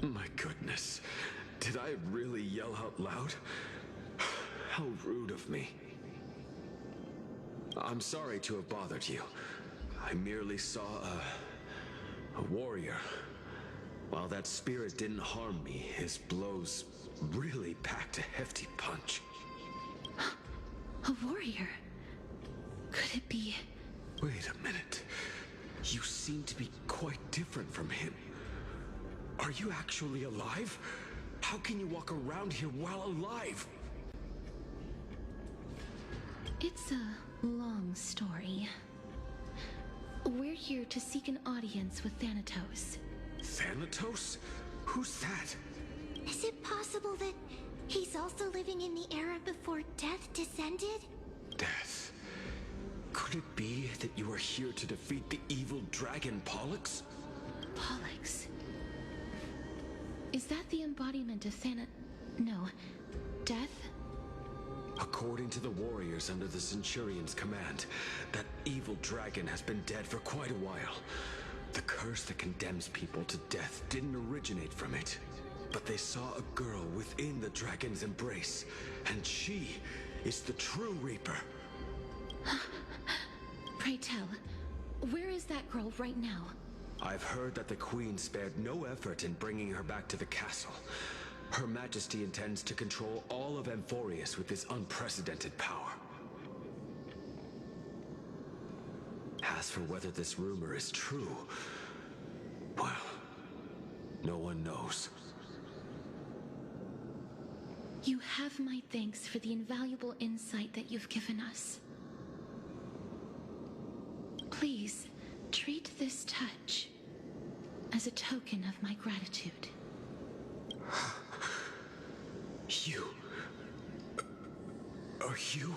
My goodness. Did I really yell out loud? How rude of me. I'm sorry to have bothered you. I merely saw a warrior. While that spirit didn't harm me, his blows really packed a hefty punch. A warrior? Could it be? Wait a minute. You seem to be quite different from him. Are you actually alive? How can you walk around here while alive? It's a long story. We're here to seek an audience with Thanatos. Thanatos? Who's that? Is it possible that he's also living in the era before death descended? Death? Could it be that you are here to defeat the evil dragon Pollux? Pollux? Is that the embodiment of No. Death? According to the warriors under the Centurion's command, that evil dragon has been dead for quite a while. The curse that condemns people to death didn't originate from it, but they saw a girl within the dragon's embrace, and she is the true Reaper. Pray tell, where is that girl right now? I've heard that the Queen spared no effort in bringing her back to the castle. Her Majesty intends to control all of Amphoreus with this unprecedented power. As for whether this rumor is true, well, no one knows. You have my thanks for the invaluable insight that you've given us. Please, treat this touch as a token of my gratitude. You... Are you...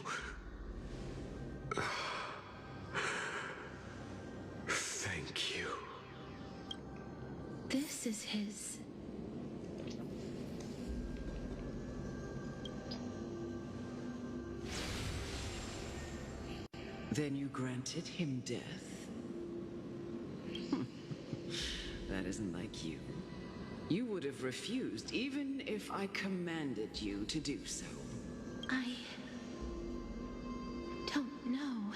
Thank you. This is his... Then you granted him death? That isn't like you. You would have refused even if I commanded you to do so. I don't know.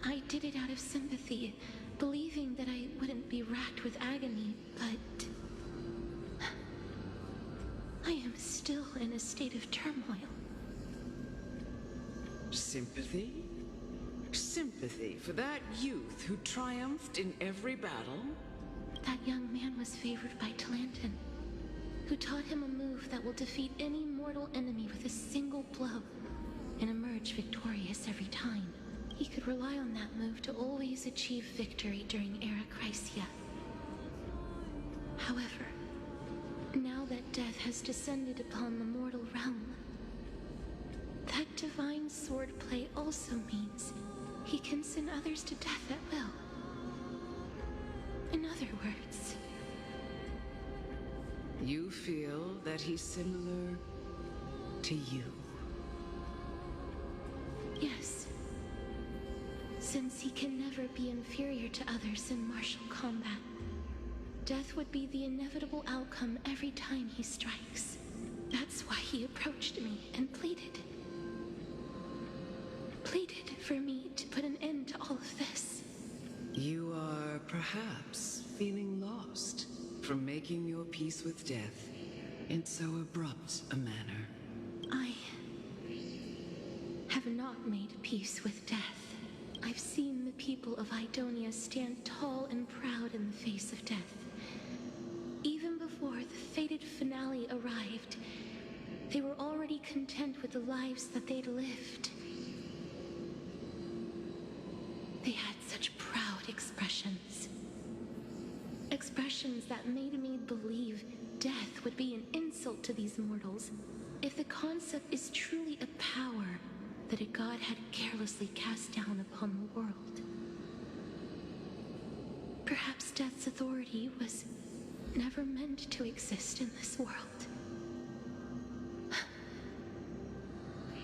I did it out of sympathy, believing that I wouldn't be racked with agony, but... I am still in a state of turmoil. Sympathy? Sympathy for that youth who triumphed in every battle? That young man was favored by Talantin, who taught him a move that will defeat any mortal enemy with a single blow and emerge victorious every time. He could rely on that move to always achieve victory during Era Chrysia. However, now that death has descended upon the mortal realm, that divine swordplay also means he can send others to death at will. In other words, you feel that he's similar to you? Yes. Since he can never be inferior to others in martial combat, death would be the inevitable outcome every time he strikes. That's why he approached me and pleaded. Pleaded for me to put an end to all of this. You are perhaps feeling lost from making your peace with death in so abrupt a manner. I have not made peace with death. I've seen the people of Idonia stand tall and proud in the face of death. Even before the fated finale arrived, they were already content with the lives that they'd lived. They had such proud expressions. Expressions that made me believe death would be an insult to these mortals if the concept is truly a power that a god had carelessly cast down upon the world. Perhaps death's authority was never meant to exist in this world.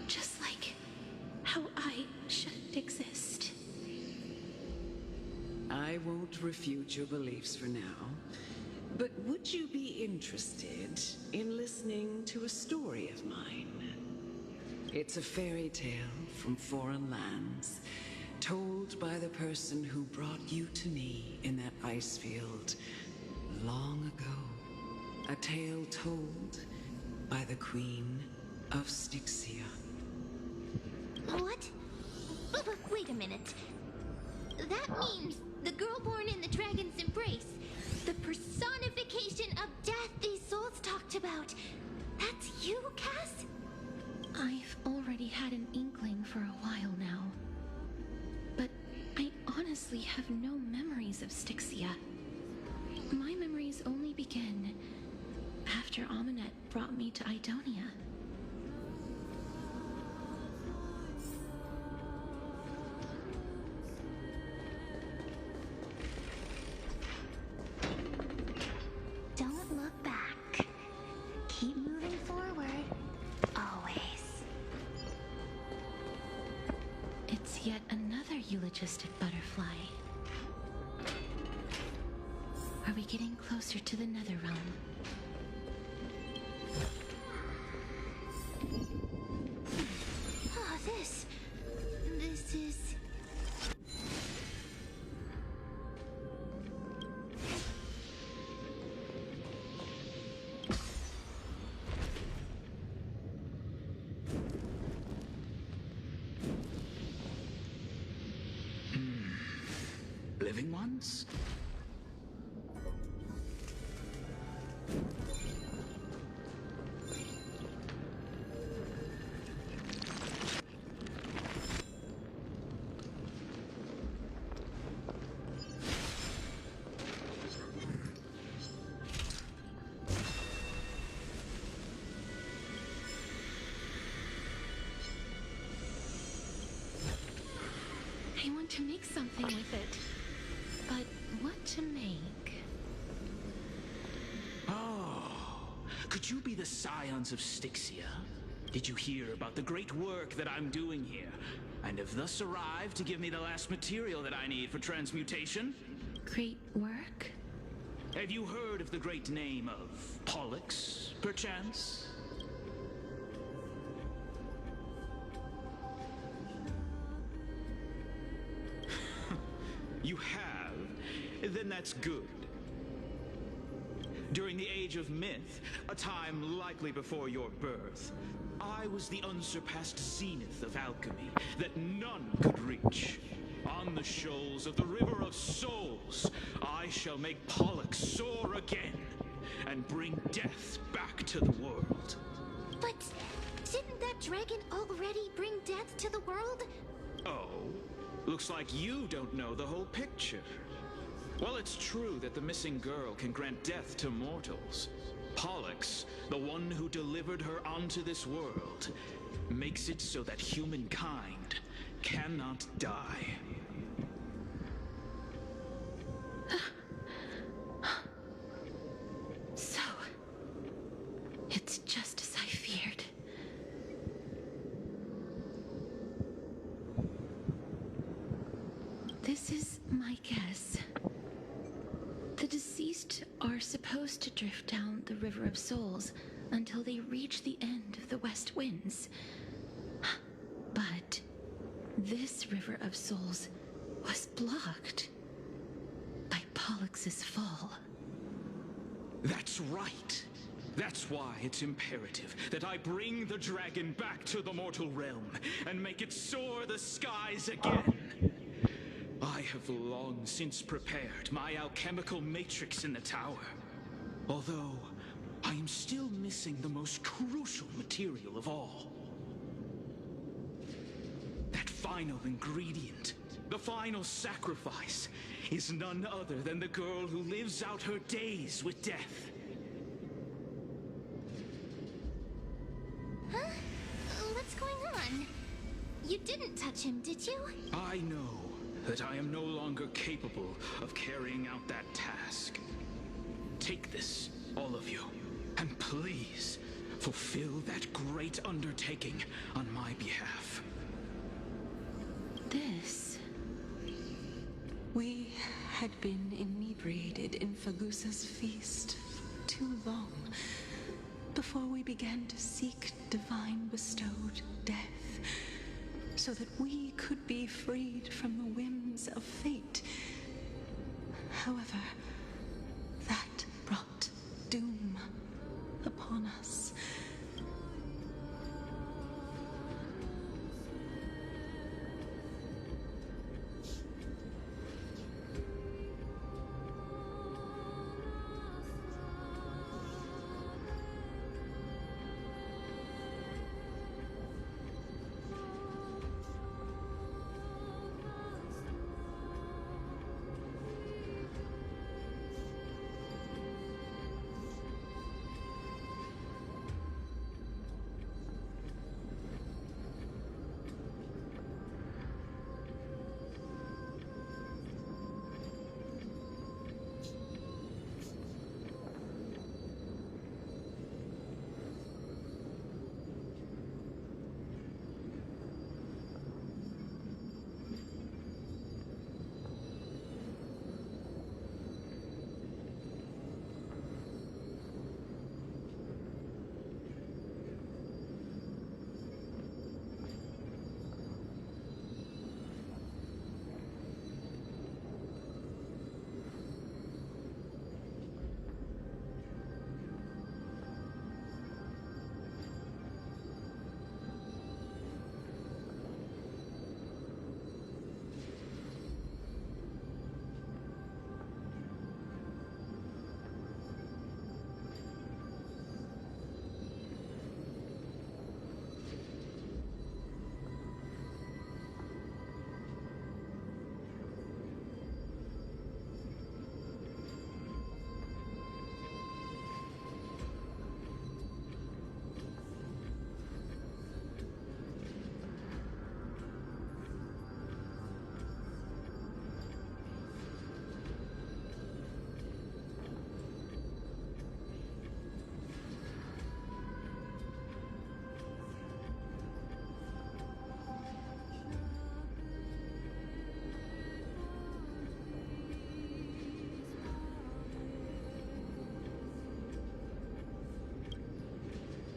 Just like how I shouldn't exist. I won't refute your beliefs for now, but would you be interested in listening to a story of mine? It's a fairy tale from foreign lands, told by the person who brought you to me in that ice field long ago. A tale told by the Queen of Styxia. What? But wait a minute. That means the girl born in the dragon's embrace, the personification of death these souls talked about. That's you, Cass? I've already had an inkling for a while now. But I honestly have no memories of Styxia. My memories only begin after Aminet brought me to Idonia. Don't look back. Keep moving forward. Always. It's yet another eulogistic butterfly. Are we getting closer to the Nether Realm? Oh, this is... Living ones? I want to make something with it. But what to make? Oh, could you be the scions of Styxia? Did you hear about the great work that I'm doing here? And have thus arrived to give me the last material that I need for transmutation? Great work? Have you heard of the great name of Pollux, perchance? You have? Then that's good. During the Age of Myth, a time likely before your birth, I was the unsurpassed zenith of alchemy that none could reach. On the shoals of the River of Souls, I shall make Pollux soar again and bring death back to the world. But didn't that dragon already bring death to the world? Oh, looks like you don't know the whole picture. Well, it's true that the missing girl can grant death to mortals. Pollux, the one who delivered her onto this world, makes it so that humankind cannot die. So, it's just as I feared. This is my guess. The deceased are supposed to drift down the River of Souls until they reach the end of the West Winds. But this River of Souls was blocked by Pollux's fall. That's right. That's why it's imperative that I bring the dragon back to the mortal realm and make it soar the skies again. I have long since prepared my alchemical matrix in the tower, although I am still missing the most crucial material of all. That final ingredient, the final sacrifice, is none other than the girl who lives out her days with death. Huh? What's going on? You didn't touch him, did you? I know that I am no longer capable of carrying out that task. Take this, all of you, and please fulfill that great undertaking on my behalf. This... We had been inebriated in Fagusa's feast too long before we began to seek divine bestowed death, so that we could be freed from the whims of fate. However, that brought doom upon us.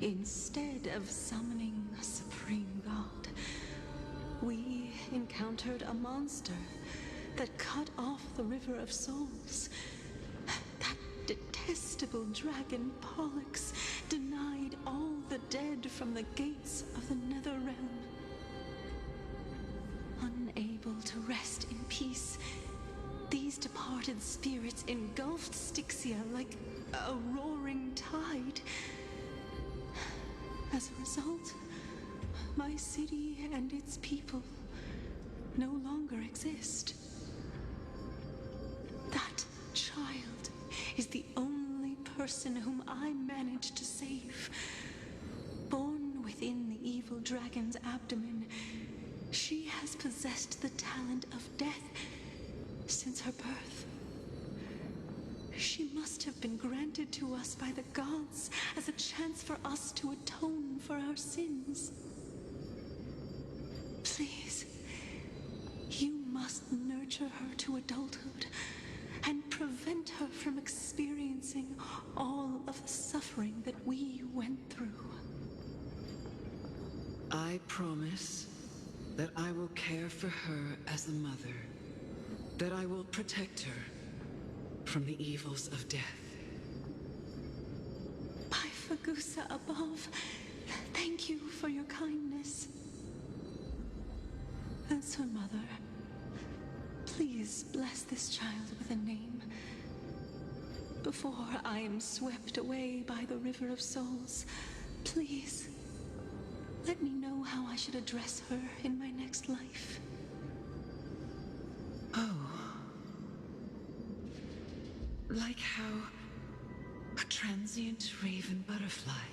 Instead of summoning a supreme god, we encountered a monster that cut off the River of Souls. That detestable dragon Pollux denied all the the dead from the gates of the nether realm. Unable to rest in peace, these departed spirits engulfed Styxia like a roaring tide. As a result, my city and its people no longer exist. That child is the only person whom I managed to save. Born within the evil dragon's abdomen, she has possessed the talent of death since her birth. She must have been granted to us by the gods as a chance for us to atone for our sins. Please, you must nurture her to adulthood and prevent her from experiencing all of the suffering that we went through. I promise that I will care for her as a mother, that I will protect her from the evils of death. By Fagusa above, thank you for your kindness. As her mother, please bless this child with a name before I am swept away by the River of Souls. Please, let me know how I should address her in my next life. Oh. Like how a transient raven butterfly,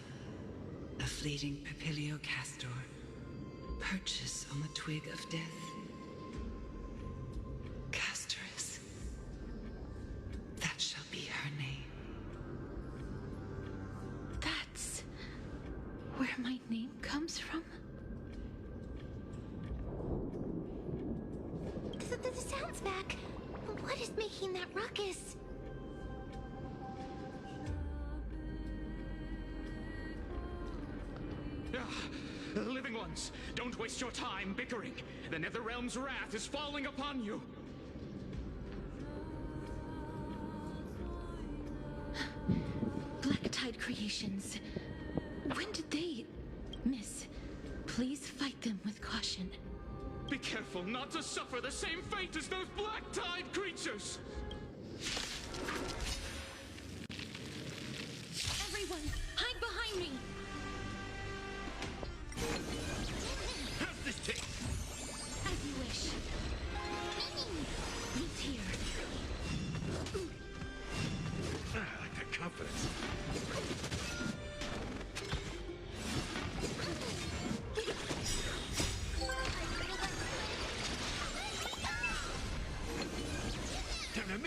a fleeting papilio castor, perches on the twig of death. Castorus. That shall be her name. That's where my name comes from? The sound's back. What is making that ruckus? Living ones, don't waste your time bickering. The Netherrealm's wrath is falling upon you. Black Tide creations. When did they... Miss, please fight them with caution. Be careful not to suffer the same fate as those Black Tide creatures! Everyone, hide behind me! How's this taste? As you wish. Eat here. I like that confidence. Time to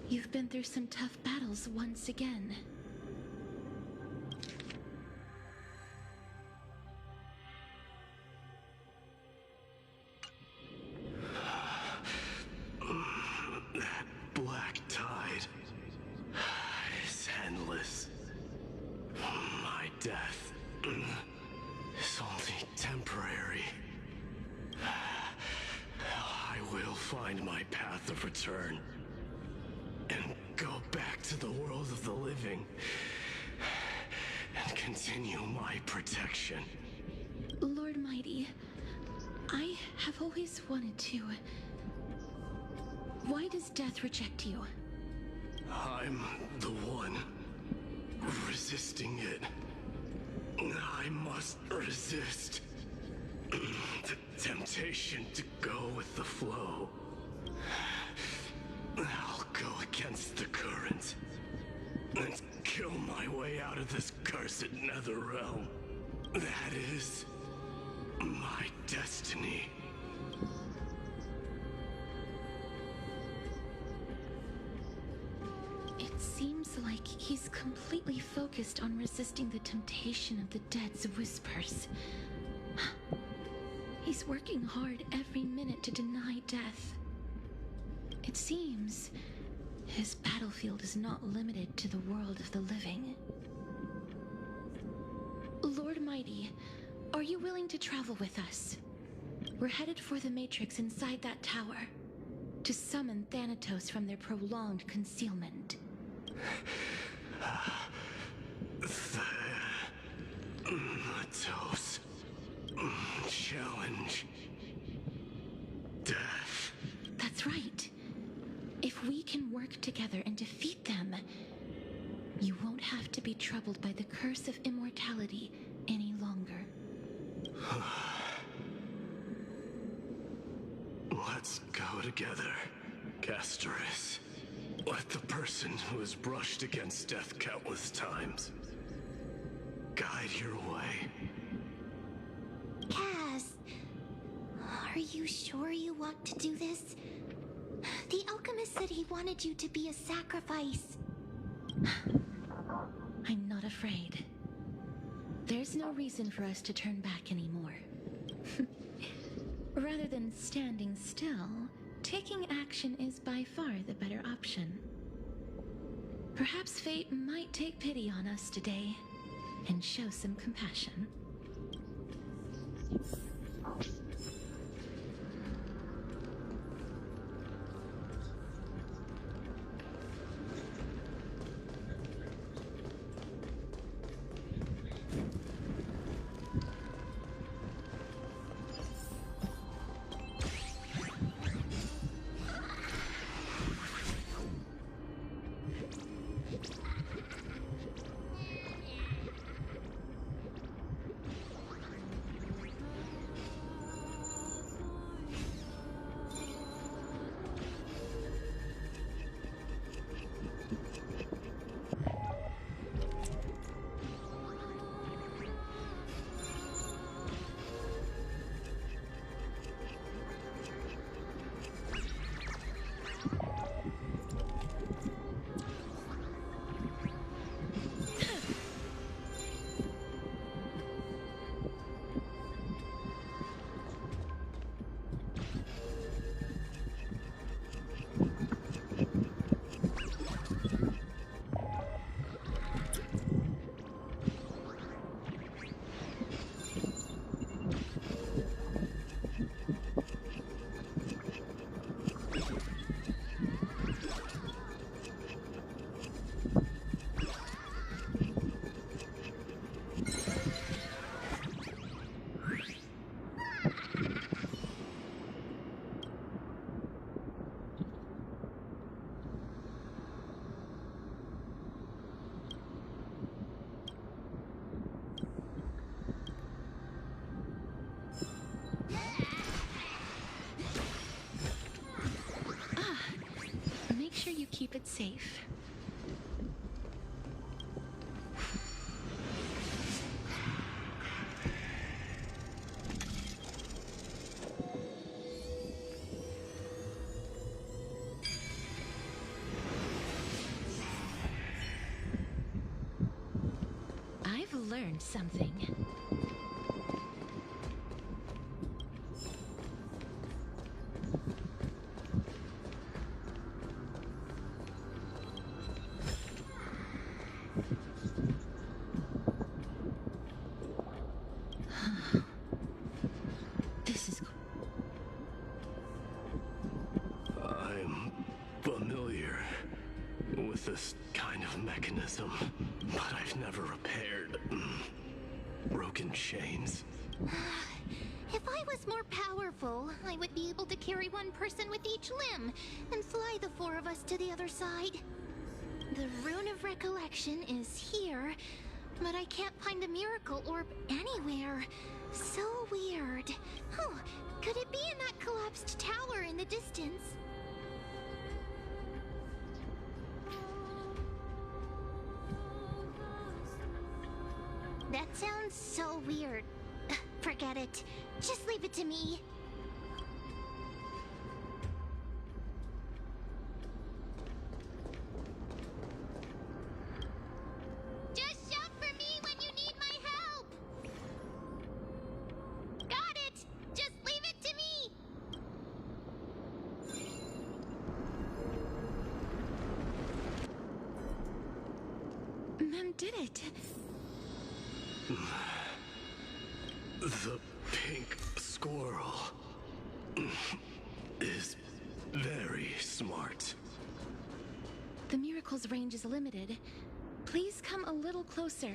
You've been through some tough battles once again. That black tide is endless. My death is only temporary. I will find my path of return and go back to the world of the living and continue my protection. Lord Mighty, I have always wanted to. Why does death reject you? I'm the one resisting it. I must resist the temptation to go with the flow. I'll go against the current and kill my way out of this cursed nether realm. That is my destiny. It seems like he's completely focused on resisting the temptation of the dead's whispers. He's working hard every minute to deny death. It seems his battlefield is not limited to the world of the living. Lord Mighty, are you willing to travel with us? We're headed for the Matrix inside that tower, to summon Thanatos from their prolonged concealment. Thanatos. Challenge. Death. That's right. If we can work together and defeat them, you won't have to be troubled by the curse of immortality any longer. Let's go together, Castorus. Let the person who has brushed against death countless times guide your way. Cass, are you sure you want to do this? The alchemist said he wanted you to be a sacrifice. I'm not afraid. There's no reason for us to turn back anymore. Rather than standing still, taking action is by far the better option. Perhaps fate might take pity on us today and show some compassion. Keep it safe. learned something. This is... I'm familiar with this kind of mechanism, but I've never repaired broken chains. If I was more powerful, I would be able to carry one person with each limb and fly the four of us to the other side. The Rune of Recollection is here, but I can't find the miracle orb anywhere. So weird. Oh, could it be in that collapsed tower in the distance? That sounds so weird. Forget it. Just leave it to me. Just shout for me when you need my help! Got it! Just leave it to me! Mem did it. The pink squirrel is very smart. The miracle's range is limited. Please come a little closer.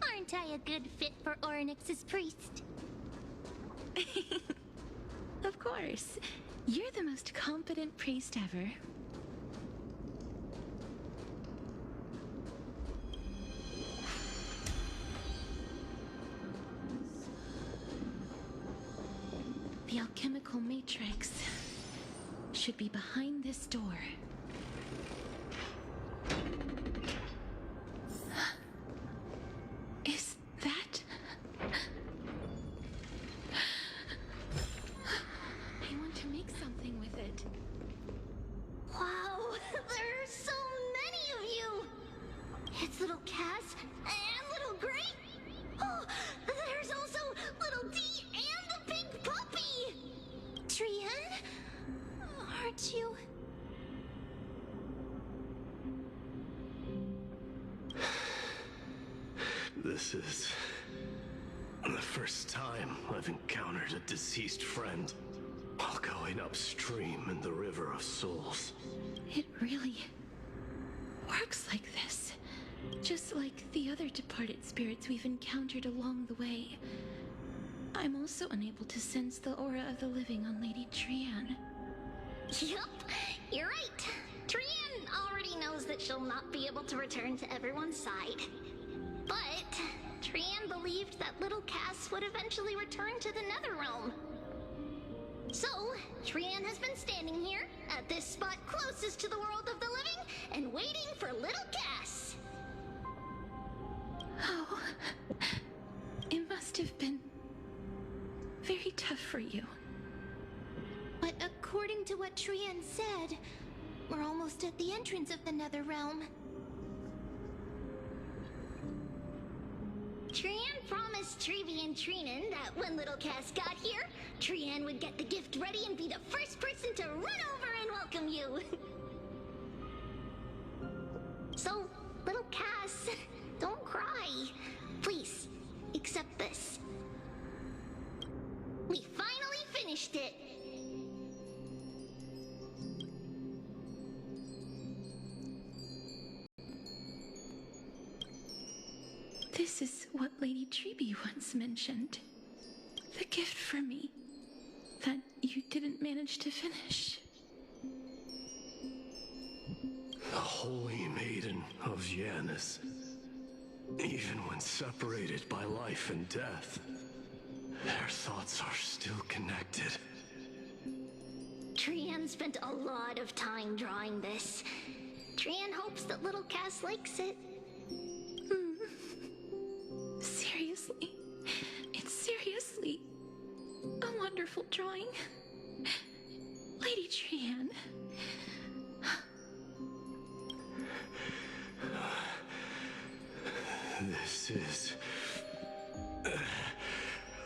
Aren't I a good fit for Orynyx's priest? Of course. You're the most competent priest ever. The alchemical matrix should be behind this door. Is that... I want to make something with it. Wow, there are so many of you! It's little Cass and little Gray. Oh, there's also little D and the pink puppy! Trian? Aren't you... This is the first time I've encountered a deceased friend while going upstream in the River of Souls. It really works like this. Just like the other departed spirits we've encountered along the way. I'm also unable to sense the aura of the living on Lady Trian. Yup, you're right. Trian already knows that she'll not be able to return to everyone's side. But Trian believed that little Cass would eventually return to the Netherrealm. So, Trian has been standing here, at this spot closest to the world of the living, and waiting for little Cass. Oh, it must have been very tough for you. But according to what Trian said, we're almost at the entrance of the Netherrealm. Trian promised Trevi and Trinan that when little Cass got here, Trian would get the gift ready and be the first person to run over and welcome you. So, little Cass, don't cry. Please, accept this. We finally finished it. This is what Lady Trebi once mentioned. The gift for me that you didn't manage to finish. The Holy Maiden of Yanis. Even when separated by life and death, their thoughts are still connected. Trian spent a lot of time drawing this. Trian hopes that little Cass likes it. Seriously? It's seriously a wonderful drawing. Lady Trian. This is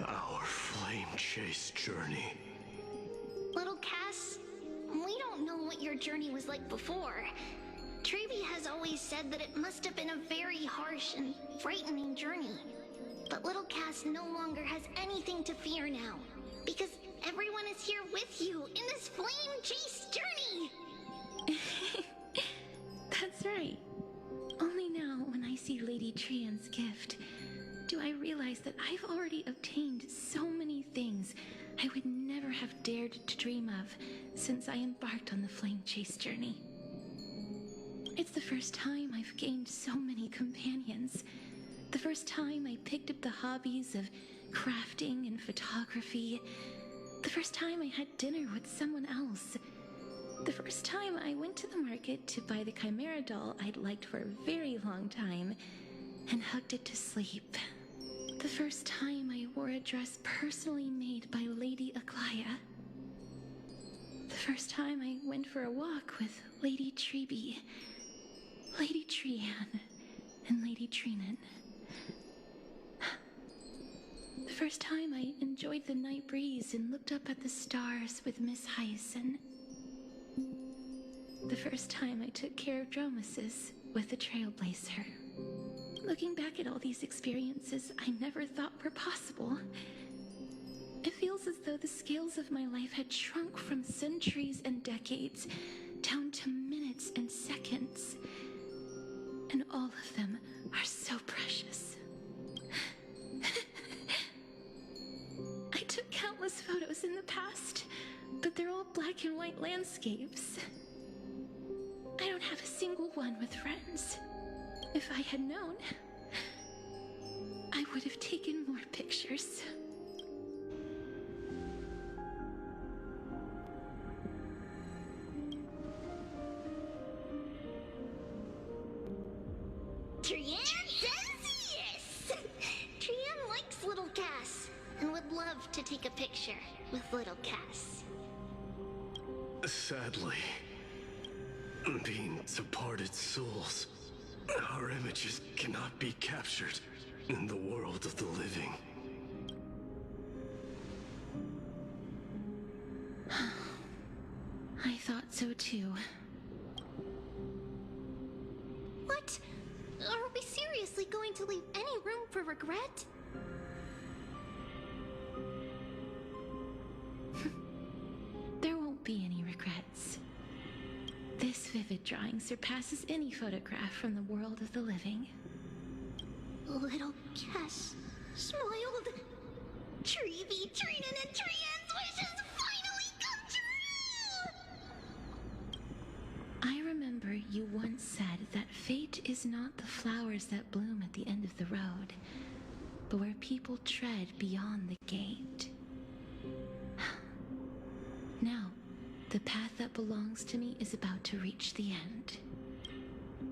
our flame chase journey. Little Cass, we don't know what your journey was like before. Trevi has always said that it must have been a very harsh and frightening journey. But little Cass no longer has anything to fear now, because everyone is here with you in this flame chase journey! That's right. Only now, when I see Lady Trian's gift, do I realize that I've already obtained so many things I would never have dared to dream of since I embarked on the flame chase journey. It's the first time I've gained so many companions. The first time I picked up the hobbies of crafting and photography. The first time I had dinner with someone else. The first time I went to the market to buy the Chimera doll I'd liked for a very long time and hugged it to sleep. The first time I wore a dress personally made by Lady Aglaya. The first time I went for a walk with Lady Trebi, Lady Trian, and Lady Trinan. The first time I enjoyed the night breeze and looked up at the stars with Miss Hyacin. The first time I took care of Dromesis with the Trailblazer. Looking back at all these experiences I never thought were possible, it feels as though the scales of my life had shrunk from centuries and decades down to minutes and seconds. And all of them are so precious. I took countless photos in the past, but they're all black and white landscapes. I don't have a single one with friends. If I had known, I would have taken more pictures. Trian says yes! Trian likes little Cass and would love to take a picture with little Cass. Sadly, being departed souls, our images cannot be captured in the world of the living. I thought so too. What? Are we seriously going to leave any room for regret? There won't be any regrets. This vivid drawing surpasses any photograph from the world of the living. Little Cass smiled. Trevi, Trinan, and Trian's wishes finally come true! I remember you once said that fate is not the flowers that bloom at the end of the road, but where people tread beyond the gate. Now, the path that belongs to me is about to reach the end.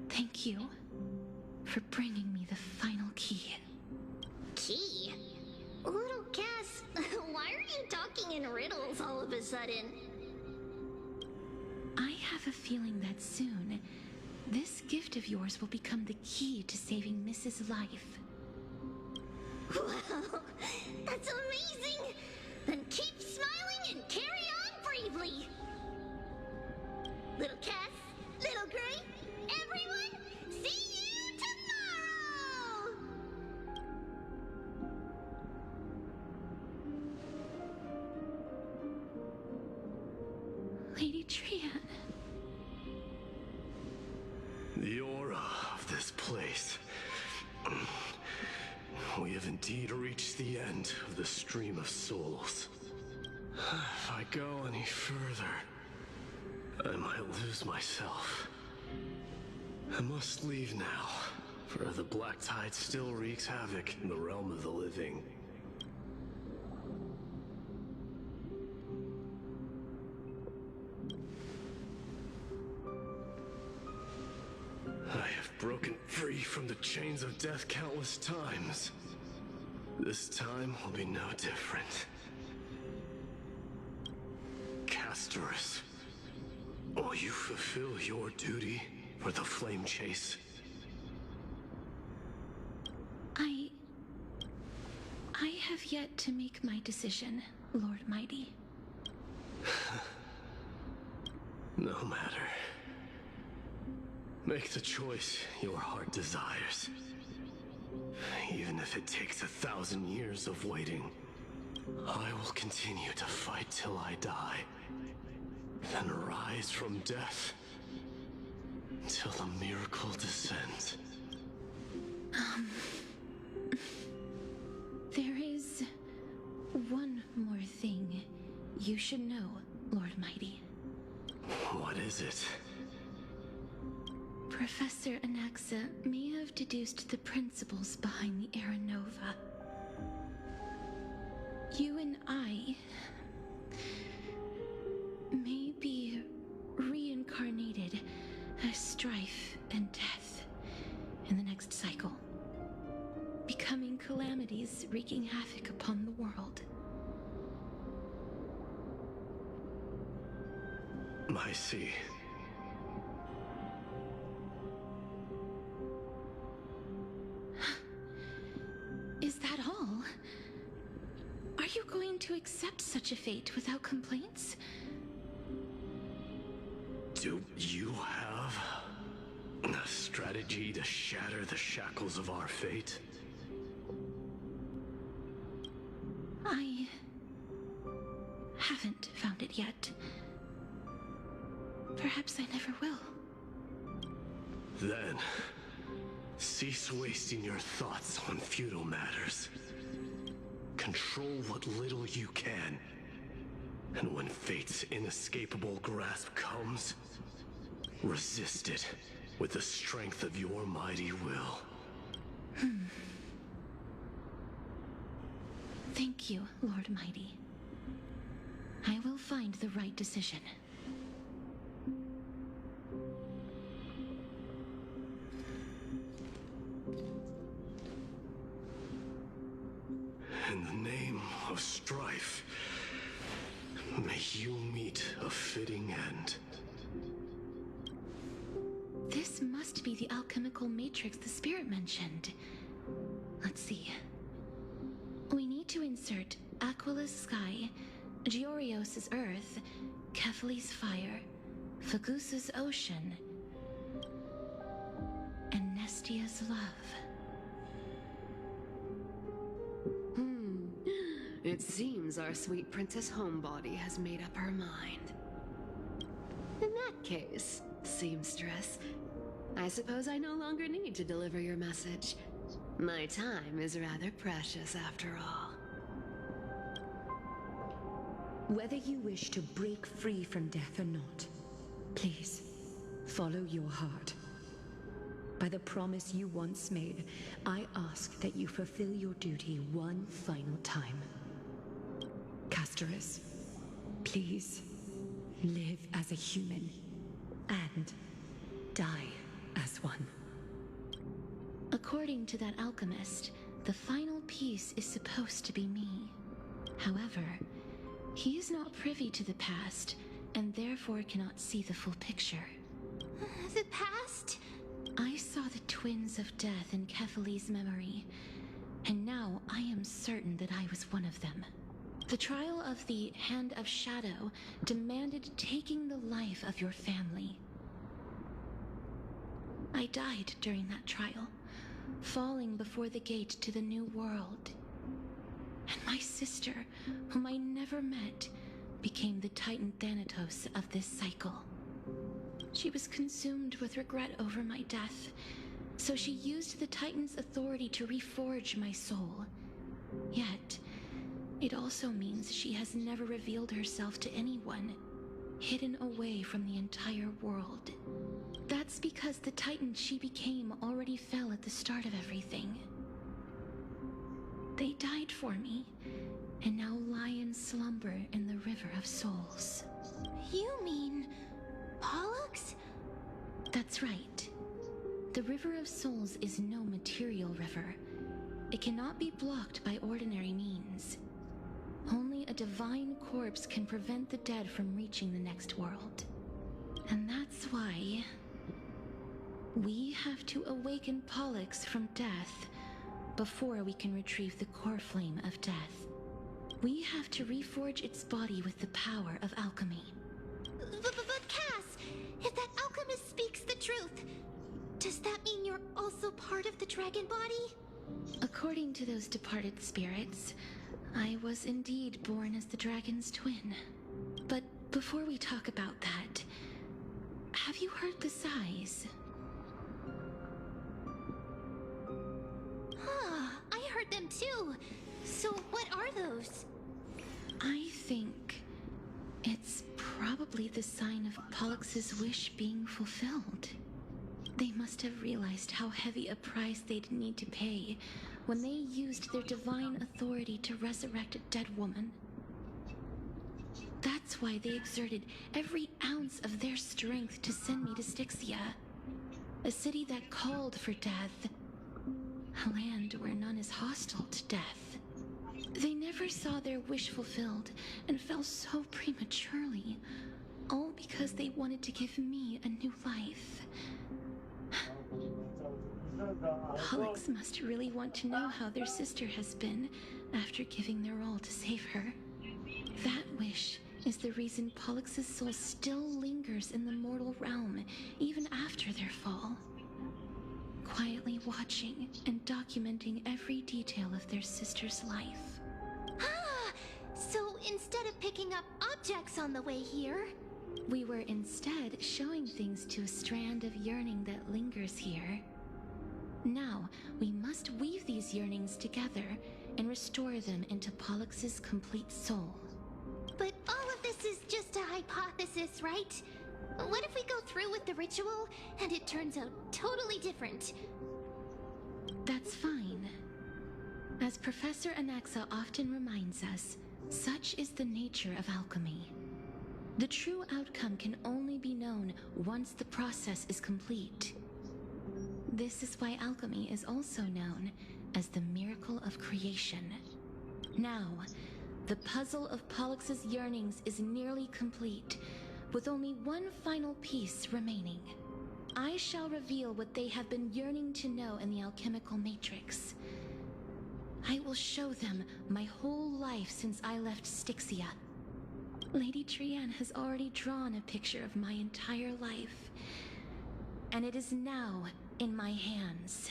Thank you for bringing me the final key. Key? Little Cass, why are you talking in riddles all of a sudden? I have a feeling that soon, this gift of yours will become the key to saving Mrs. Life. Wow, that's amazing! Then keep smiling and carry on bravely! Little Cass, Little Gray, everyone, see you tomorrow! Lady Trian. The aura of this place. We have indeed reached the end of the stream of souls. If I go any further, I might lose myself. I must leave now, for the black tide still wreaks havoc in the realm of the living. I have broken free from the chains of death countless times. This time will be no different. Castorus, will you fulfill your duty for the flame chase? I have yet to make my decision, Lord Mighty. No matter. Make the choice your heart desires. Even if it takes 1,000 years of waiting, I will continue to fight till I die, then rise from death until the miracle descends. There is one more thing you should know, Lord Mighty. What is it? Professor Anaxa may have deduced the principles behind the Era Nova. You and I may be reincarnated as strife and death in the next cycle, becoming calamities wreaking havoc upon the world. I see. Is that all? Are you going to accept such a fate without complaints? Do you have a strategy to shatter the shackles of our fate? I haven't found it yet. Perhaps I never will. Then, cease wasting your thoughts on futile matters. Control what little you can. And when fate's inescapable grasp comes, resist it with the strength of your mighty will. Thank you, Lord Mighty. I will find the right decision. In the name of strife, may you meet a fitting end. This must be the alchemical matrix the spirit mentioned. Let's see. We need to insert Aquila's sky, Georios' earth, Kephali's fire, Fagusa's ocean, and Nestia's love. It seems our sweet Princess Homebody has made up her mind. In that case, seamstress, I suppose I no longer need to deliver your message. My time is rather precious after all. Whether you wish to break free from death or not, please, follow your heart. By the promise you once made, I ask that you fulfill your duty one final time. Castorus, please, live as a human, and die as one. According to that alchemist, the final piece is supposed to be me. However, he is not privy to the past, and therefore cannot see the full picture. The past? I saw the twins of death in Kephali's memory, and now I am certain that I was one of them. The trial of the Hand of Shadow demanded taking the life of your family. I died during that trial, falling before the gate to the new world. And my sister, whom I never met, became the Titan Thanatos of this cycle. She was consumed with regret over my death, so she used the Titan's authority to reforge my soul. Yet, it also means she has never revealed herself to anyone, hidden away from the entire world. That's because the Titan she became already fell at the start of everything. They died for me, and now lie in slumber in the River of Souls. You mean Pollux? That's right. The River of Souls is no material river. It cannot be blocked by ordinary means. Only a divine corpse can prevent the dead from reaching the next world. And that's why we have to awaken Pollux from death before we can retrieve the core flame of death. We have to reforge its body with the power of alchemy. But Cass, if that alchemist speaks the truth, does that mean you're also part of the dragon body? According to those departed spirits, I was indeed born as the dragon's twin. But before we talk about that, have you heard the sighs? I heard them too. So what are those? I think it's probably the sign of Pollux's wish being fulfilled. They must have realized how heavy a price they'd need to pay when they used their divine authority to resurrect a dead woman. That's why they exerted every ounce of their strength to send me to Styxia, a city that called for death, a land where none is hostile to death. They never saw their wish fulfilled and fell so prematurely, all because they wanted to give me a new life. Pollux must really want to know how their sister has been after giving their all to save her. That wish is the reason Pollux's soul still lingers in the mortal realm even after their fall, quietly watching and documenting every detail of their sister's life. So instead of picking up objects on the way here, we were instead showing things to a strand of yearning that lingers here. Now, we must weave these yearnings together and restore them into Pollux's complete soul. But all of this is just a hypothesis, right? What if we go through with the ritual and it turns out totally different? That's fine. As Professor Anaxa often reminds us, such is the nature of alchemy. The true outcome can only be known once the process is complete. This is why alchemy is also known as the miracle of creation. Now, the puzzle of Pollux's yearnings is nearly complete, with only one final piece remaining. I shall reveal what they have been yearning to know in the alchemical matrix. I will show them my whole life since I left Styxia. Lady Trianne has already drawn a picture of my entire life, and it is now in my hands.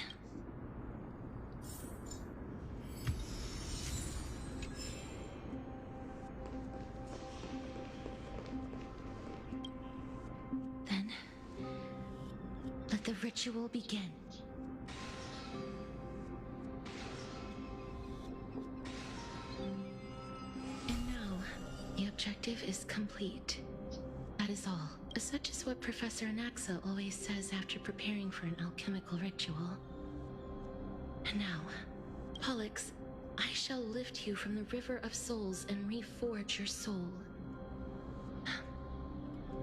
Then, let the ritual begin. And now, the objective is complete. That is all. Such is what Professor Anaxa always says after preparing for an alchemical ritual. And now, Pollux, I shall lift you from the river of souls and reforge your soul.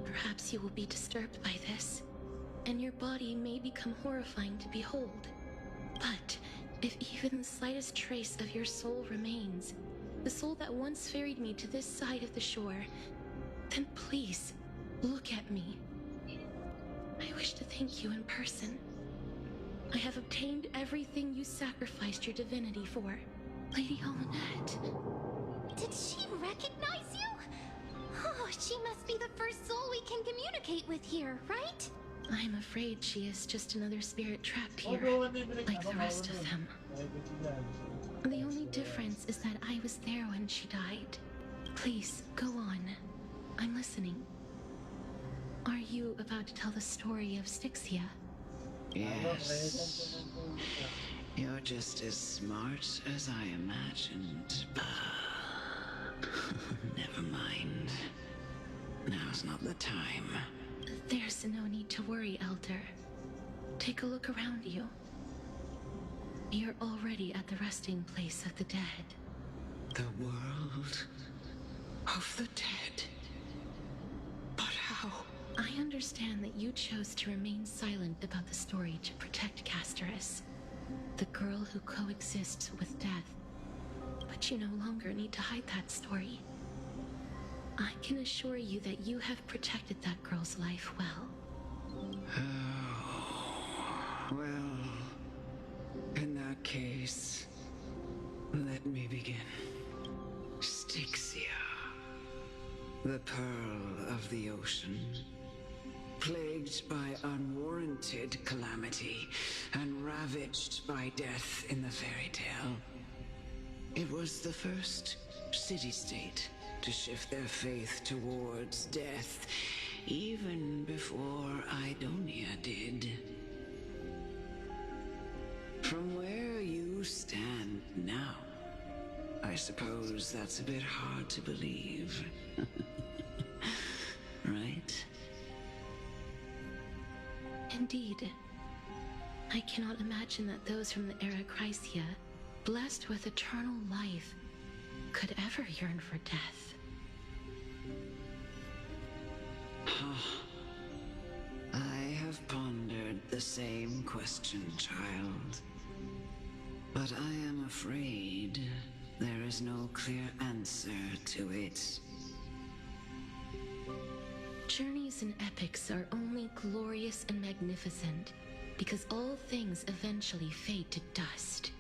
Perhaps you will be disturbed by this, and your body may become horrifying to behold. But if even the slightest trace of your soul remains, the soul that once ferried me to this side of the shore, then please, look at me. I wish to thank you in person. I have obtained everything you sacrificed your divinity for. Lady Almanette. Did she recognize you? Oh, she must be the first soul we can communicate with here, right? I'm afraid she is just another spirit trapped here, like the rest of them. The only difference is that I was there when she died. Please, go on. I'm listening. Are you about to tell the story of Styxia? Yes. You're just as smart as I imagined. Never mind. Now's not the time. There's no need to worry, Elder. Take a look around you. You're already at the resting place of the dead. The world of the dead? But how? I understand that you chose to remain silent about the story to protect Castorus, the girl who coexists with death. But But you no longer need to hide that story. I can assure you that you have protected that girl's life well. Oh, well, in that case, let me begin. Styxia, the pearl of the ocean, plagued by unwarranted calamity and ravaged by death in the fairy tale. It was the first city-state to shift their faith towards death, even before Idonia did. From where you stand now, I suppose that's a bit hard to believe. Right? Indeed. I cannot imagine that those from the era Chrysia, blessed with eternal life, could ever yearn for death. I have pondered the same question, child. But I am afraid there is no clear answer to it. Journeys and epics are only glorious and magnificent because all things eventually fade to dust.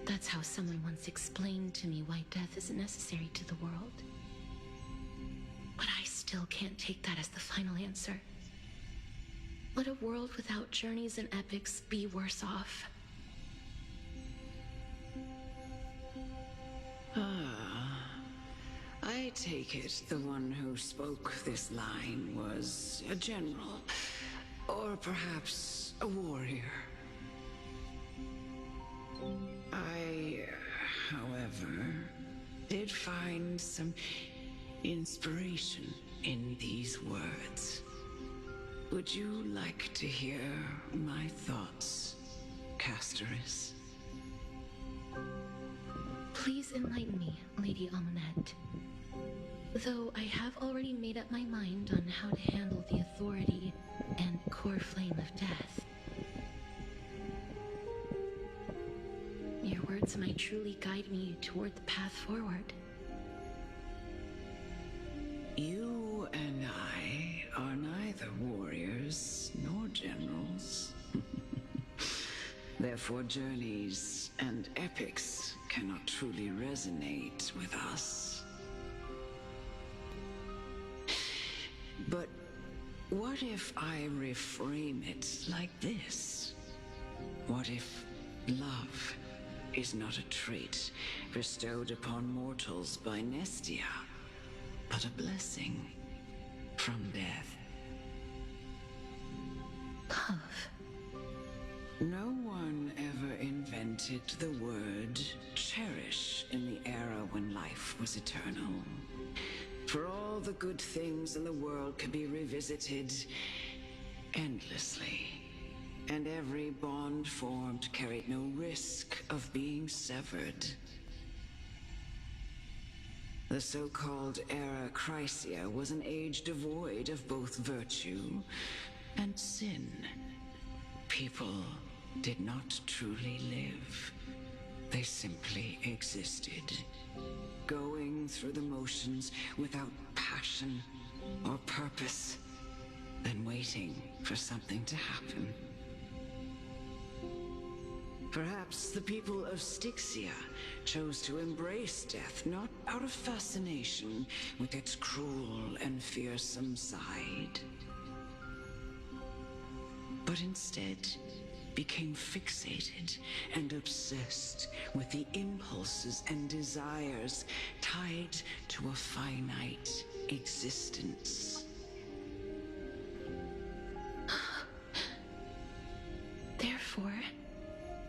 That's how someone once explained to me why death is necessary to the world. But I still can't take that as the final answer. Would a world without journeys and epics be worse off? I take it the one who spoke this line was a general, or perhaps a warrior. I, however, did find some inspiration in these words. Would you like to hear my thoughts, Castoris? Please enlighten me, Lady Amunet. Though I have already made up my mind on how to handle the authority and core flame of death. Your words might truly guide me toward the path forward. You and I are neither warriors nor generals. Therefore, journeys and epics cannot truly resonate with us. But what if I reframe it like this? What if love is not a trait bestowed upon mortals by Nestia, but a blessing from death? Love. No one ever invented the word cherish in the era when life was eternal. For all the good things in the world could be revisited endlessly, and every bond formed carried no risk of being severed. The so-called era Chrysia was an age devoid of both virtue and sin. People did not truly live. They simply existed, going through the motions without passion or purpose, then waiting for something to happen. Perhaps the people of Styxia chose to embrace death not out of fascination with its cruel and fearsome side, but instead became fixated and obsessed with the impulses and desires tied to a finite existence. Therefore,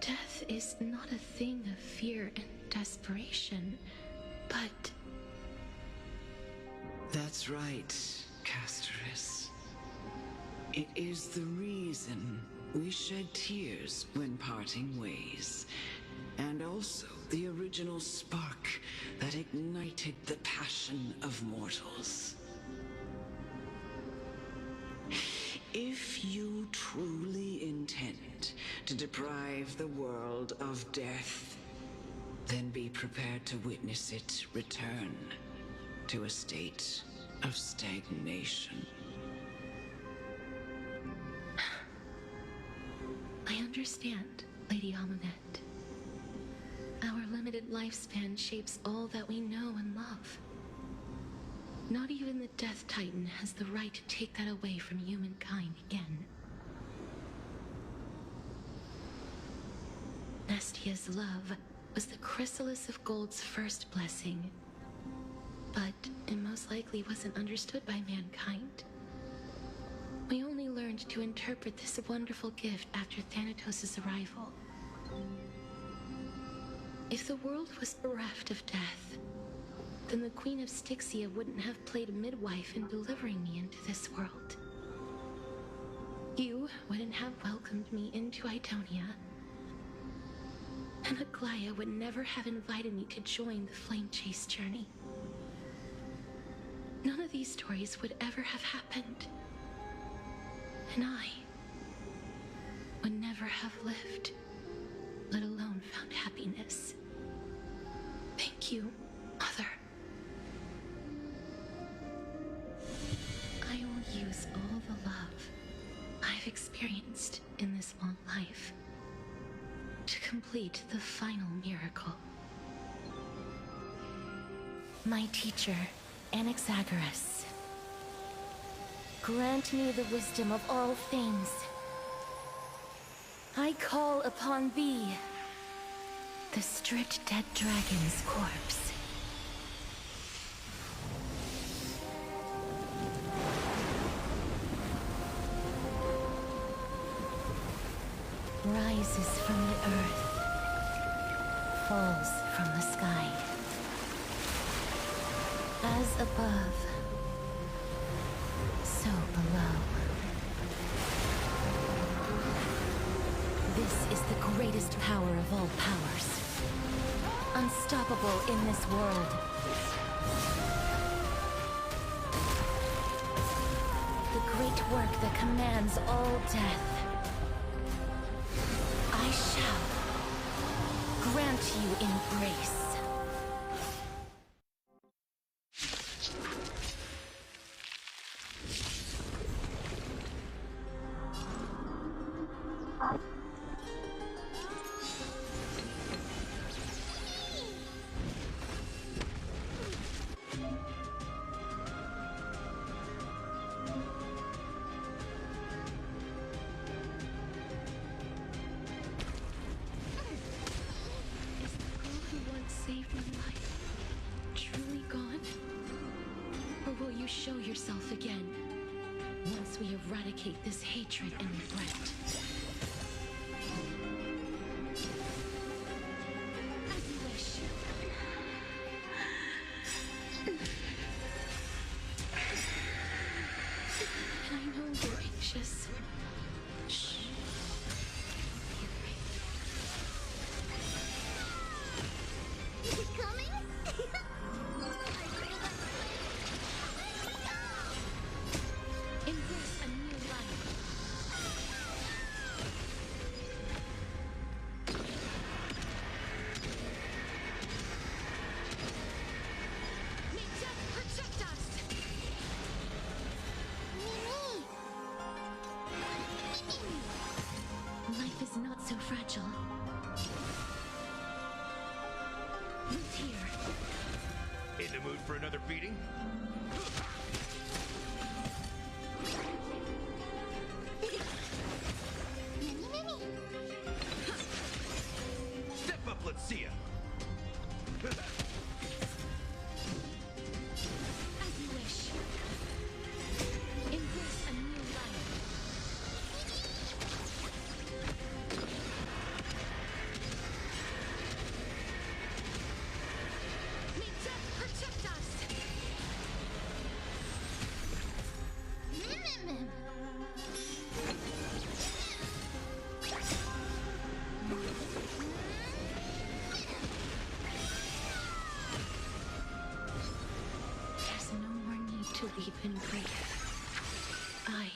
death is not a thing of fear and desperation, but... That's right, Castoris. It is the reason we shed tears when parting ways, and also the original spark that ignited the passion of mortals. If you truly intend to deprive the world of death, then be prepared to witness it return to a state of stagnation. I understand, Lady Amunet. Our limited lifespan shapes all that we know and love. Not even the Death Titan has the right to take that away from humankind again. Nestia's love was the chrysalis of Gold's first blessing, but it most likely wasn't understood by mankind. We only learned to interpret this wonderful gift after Thanatos' arrival. If the world was bereft of death, then the Queen of Styxia wouldn't have played a midwife in delivering me into this world. You wouldn't have welcomed me into Idonia, and Aglaya would never have invited me to join the Flame Chase journey. None of these stories would ever have happened, and I would never have lived, let alone found happiness. Thank you, Mother. I will use all the love I've experienced in this long life to complete the final miracle. My teacher, Anaxagoras, grant me the wisdom of all things. I call upon thee, the stripped dead dragon's corpse. Rises from the earth, falls from the sky. As above, so below. This is the greatest power of all powers. Unstoppable in this world. The great work that commands all death. I shall grant you embrace. Saved my life. Truly gone? Or will you show yourself again once we eradicate this hatred and regret? As you wish. And I know you're anxious. Shh. Is it coming? Embrace a new life. May death protect us! Life is not so fragile. Root here. In the mood for another beating? Step up, let's see ya. As you wish. Embrace a new life. May death protect us! There's no more need to weep in grief. I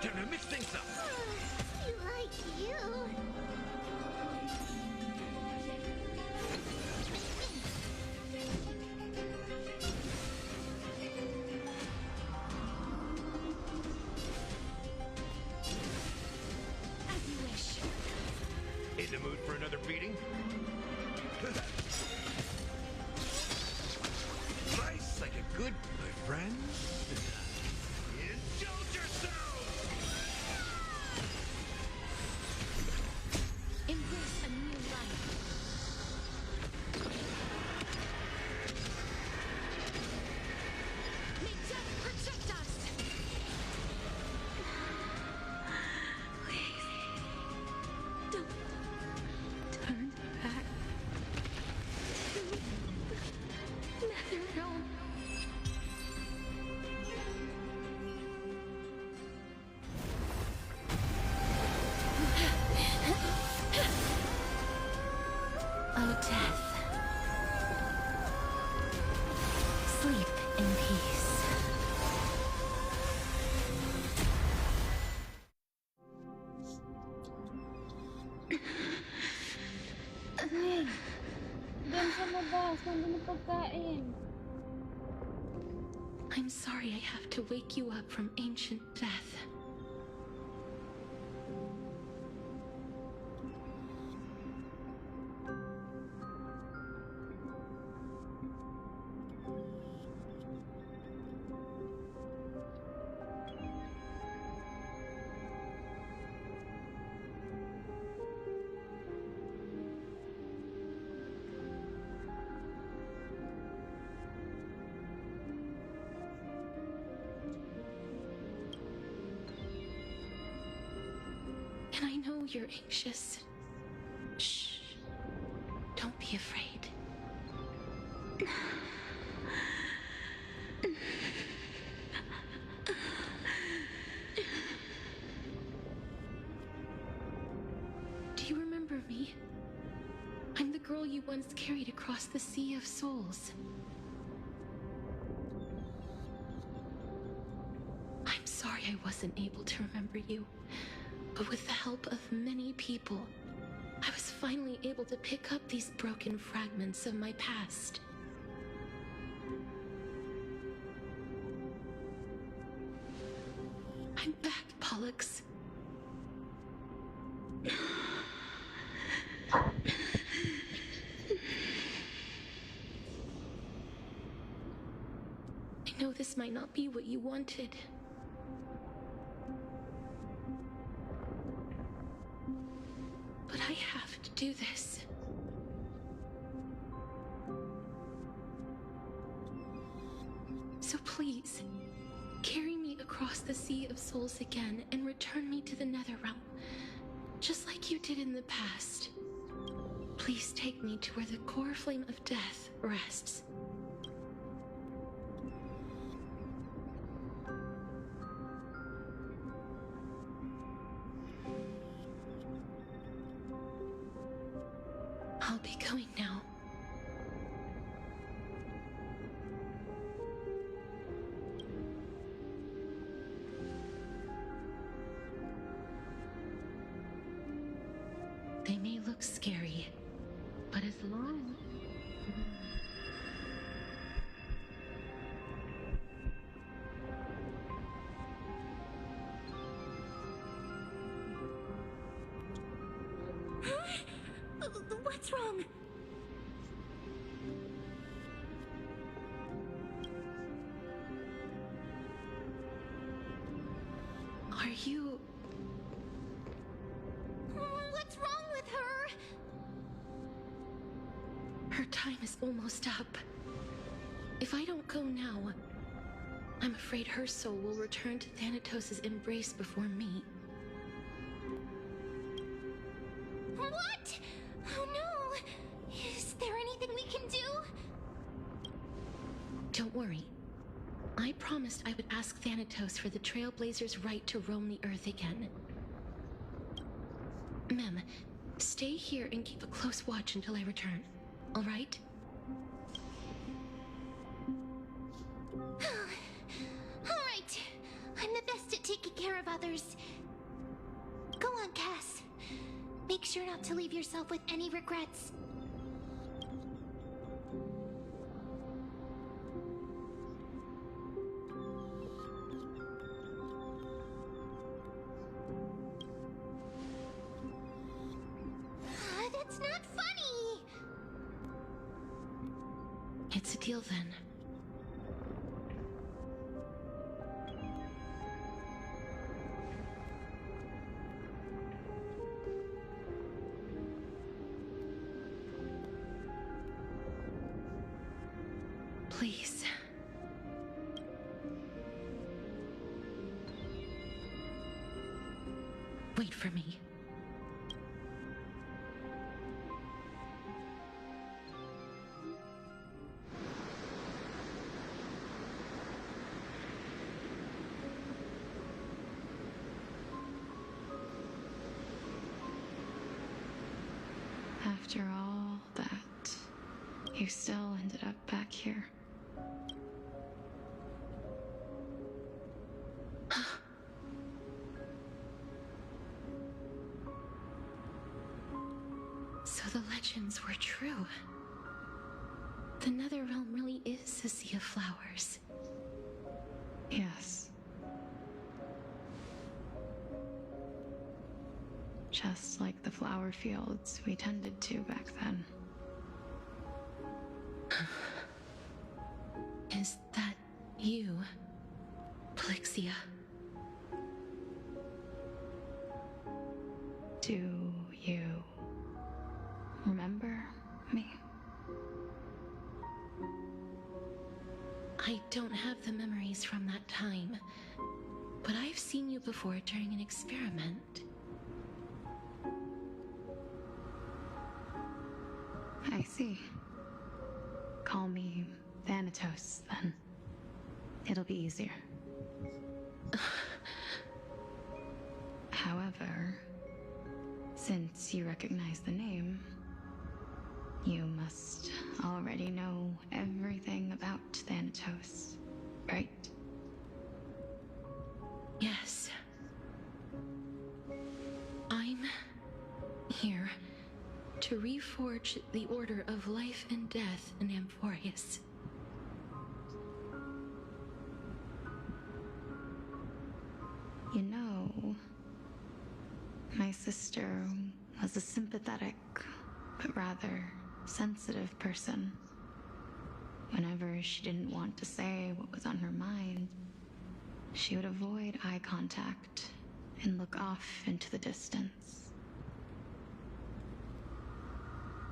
Time to mix things up. You like you. As you wish. In the mood for another beating? Nice, like a good my friend. Indulge yourself! Embrace a new life. May death protect us! Please. Don't turn back to Netherrealm. Oh, death. Sleep in peace. Ning, doon sa labas, nandun ang pagkain. I'm sorry I have to wake you up from ancient death. And I know you're anxious. Shh. Don't be afraid. Do you remember me? I'm the girl you once carried across the Sea of Souls. I'm sorry I wasn't able to remember you. But with the help of many people, I was finally able to pick up these broken fragments of my past. I'm back, Pollux. I know this might not be what you wanted. But I have to do this. So please, carry me across the Sea of Souls again and return me to the Netherrealm, just like you did in the past. Please take me to where the core flame of death rests. I'll be going now. They may look scary, but as long... What's wrong? Are you... What's wrong with her? Her time is almost up. If I don't go now, I'm afraid her soul will return to Thanatos' embrace before me. What? Oh no! Is there anything we can do? Don't worry. I promised I would ask Thanatos for the Trailblazers' right to roam the Earth again. Mem, stay here and keep a close watch until I return. All right? All right. I'm the best at taking care of others. sure not to leave yourself with any regrets. That's not funny! It's a deal then. Please. Wait for me. After all that, you still ended up back here. So the legends were true. The Netherrealm really is a sea of flowers. Yes. Just like the flower fields we tended to back then. Is that you, Plixia? Do you remember me? I don't have the memories from that time, but I've seen you before during an experiment. I see. Call me Thanatos, then. It'll be easier. However, since you recognize the name, you must already know everything about Thanatos, right? Yes. I'm here to reforge the order of life and death in Amphoreus. You know, my sister was a sympathetic, but rather sensitive person. Whenever she didn't want to say what was on her mind, she would avoid eye contact and look off into the distance.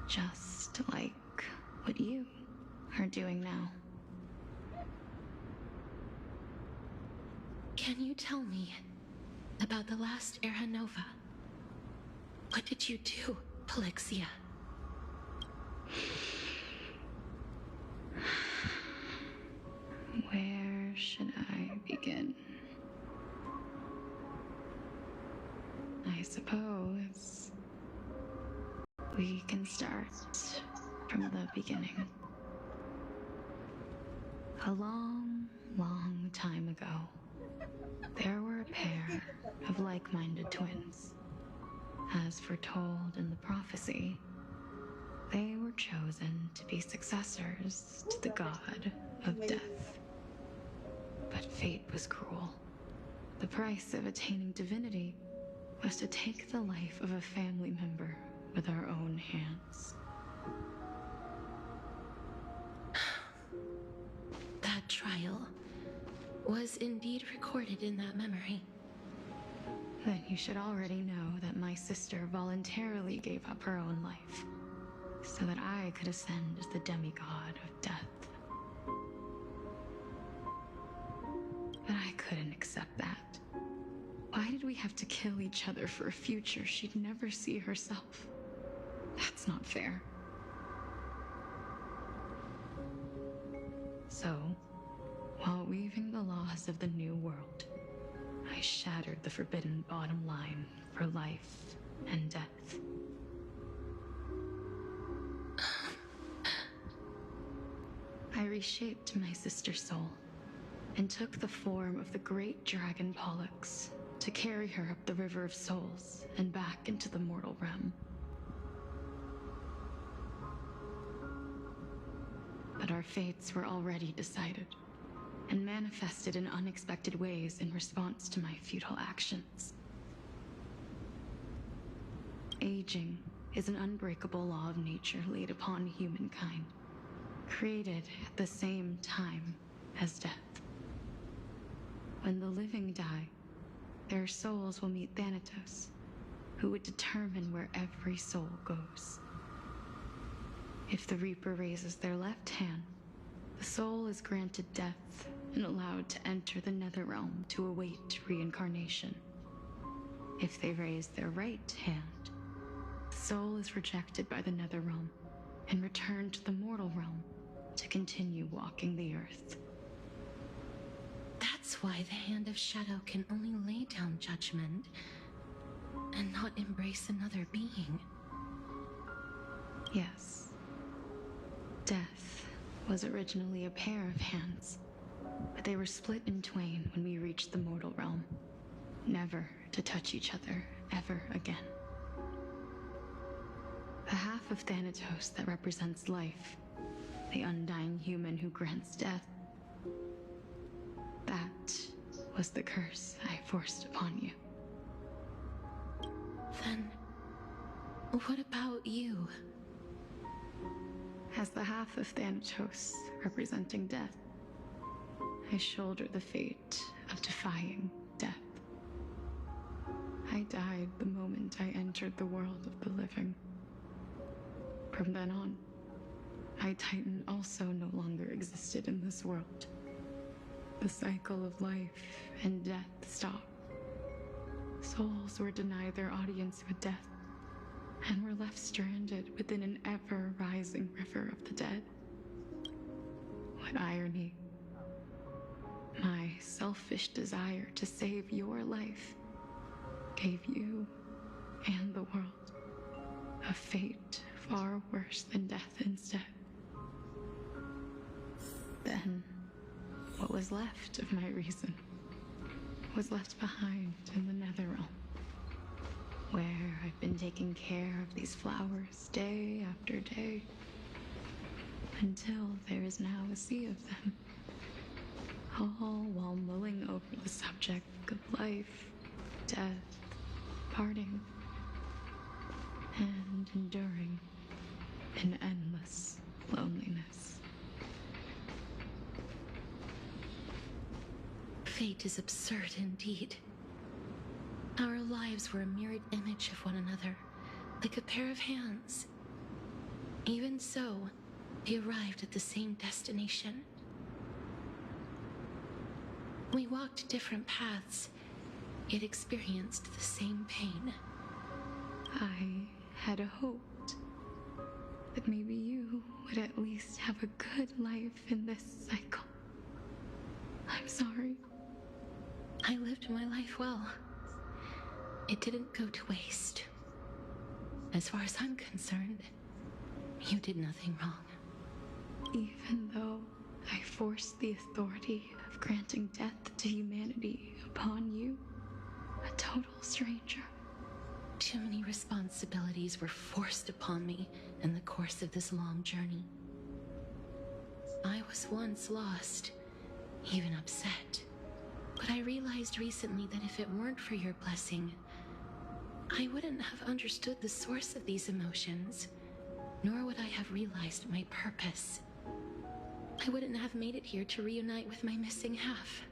Just like what you are doing now. Can you tell me about the last Era Nova? What did you do, Plixia? Where should I begin? I suppose we can start from the beginning. A long, long time ago, there were a pair of like-minded twins. As foretold in the prophecy, they were chosen to be successors to the god of death. But fate was cruel. The price of attaining divinity was to take the life of a family member with our own hands. That trial was indeed recorded in that memory. Then you should already know that my sister voluntarily gave up her own life, so that I could ascend as the demigod of death. But I couldn't accept that. Why did we have to kill each other for a future she'd never see herself? That's not fair. So, while weaving the laws of the new world, I shattered the forbidden bottom line for life and death. I reshaped my sister's soul and took the form of the great dragon Pollux to carry her up the River of Souls and back into the mortal realm. but our fates were already decided, and manifested in unexpected ways in response to my futile actions. Aging is an unbreakable law of nature laid upon humankind, created at the same time as death. When the living die, their souls will meet Thanatos, who would determine where every soul goes. If the Reaper raises their left hand, the soul is granted death and allowed to enter the Netherrealm to await reincarnation. If they raise their right hand, the soul is rejected by the Netherrealm and returned to the mortal realm to continue walking the earth. That's why the Hand of Shadow can only lay down judgment and not embrace another being. Yes. Death was originally a pair of hands, but they were split in twain when we reached the mortal realm, never to touch each other ever again. The half of Thanatos that represents life, the undying human who grants death, that was the curse I forced upon you. Then, what about you? As the half of Thanatos representing death, I shoulder the fate of defying death. I died the moment I entered the world of the living. From then on, my Titan also no longer existed in this world. The cycle of life and death stopped. Souls were denied their audience with death, and were left stranded within an ever-rising river of the dead. What irony. My selfish desire to save your life gave you and the world a fate far worse than death instead. Then, what was left of my reason was left behind in the Netherrealm, where I've been taking care of these flowers day after day, until there is now a sea of them, all while mulling over the subject of life, death, parting, and enduring an endless loneliness. Fate is absurd indeed. Our lives were a mirrored image of one another, like a pair of hands. Even so, we arrived at the same destination. We walked different paths, yet experienced the same pain. I had hoped that maybe you would at least have a good life in this cycle. I'm sorry. I lived my life well. It didn't go to waste. As far as I'm concerned, you did nothing wrong. Even though I forced the authority of granting death to humanity upon you, a total stranger. Too many responsibilities were forced upon me in the course of this long journey. I was once lost, even upset. But I realized recently that if it weren't for your blessing, I wouldn't have understood the source of these emotions, nor would I have realized my purpose. I wouldn't have made it here to reunite with my missing half.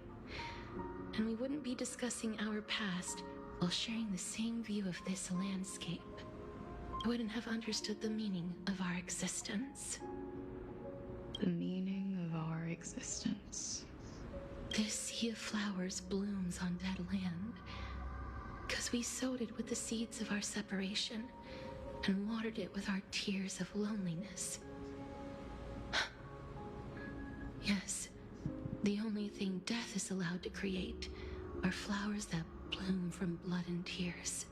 And we wouldn't be discussing our past while sharing the same view of this landscape. I wouldn't have understood the meaning of our existence. The meaning of our existence. This sea of flowers blooms on dead land, because we sowed it with the seeds of our separation and watered it with our tears of loneliness. Yes, the only thing death is allowed to create are flowers that bloom from blood and tears.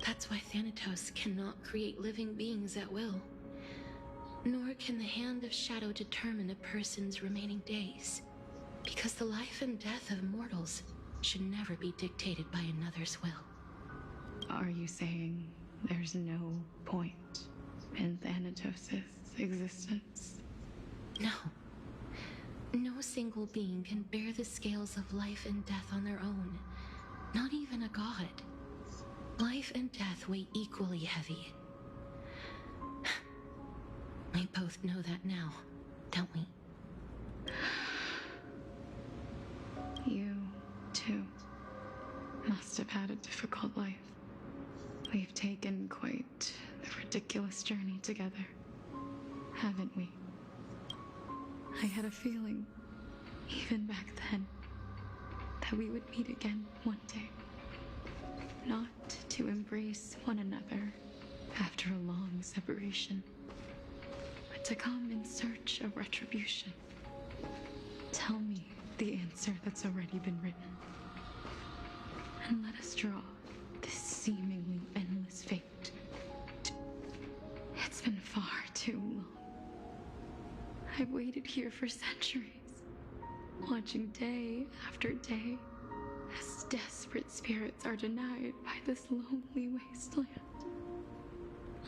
That's why Thanatos cannot create living beings at will, nor can the Hand of Shadow determine a person's remaining days. Because the life and death of mortals should never be dictated by another's will. Are you saying there's no point in Thanatos' existence? No. single being can bear the scales of life and death on their own. Not even a god. Life and death weigh equally heavy. We both know that now, don't we? You, too, must have had a difficult life. We've taken quite the ridiculous journey together, haven't we? I had a feeling, even back then, that we would meet again one day. Not to embrace one another after a long separation, but to come in search of retribution. Tell me the answer that's already been written, and let us draw this seemingly endless fate. It's been far too long. I've waited here for centuries, watching day after day as desperate spirits are denied by this lonely wasteland.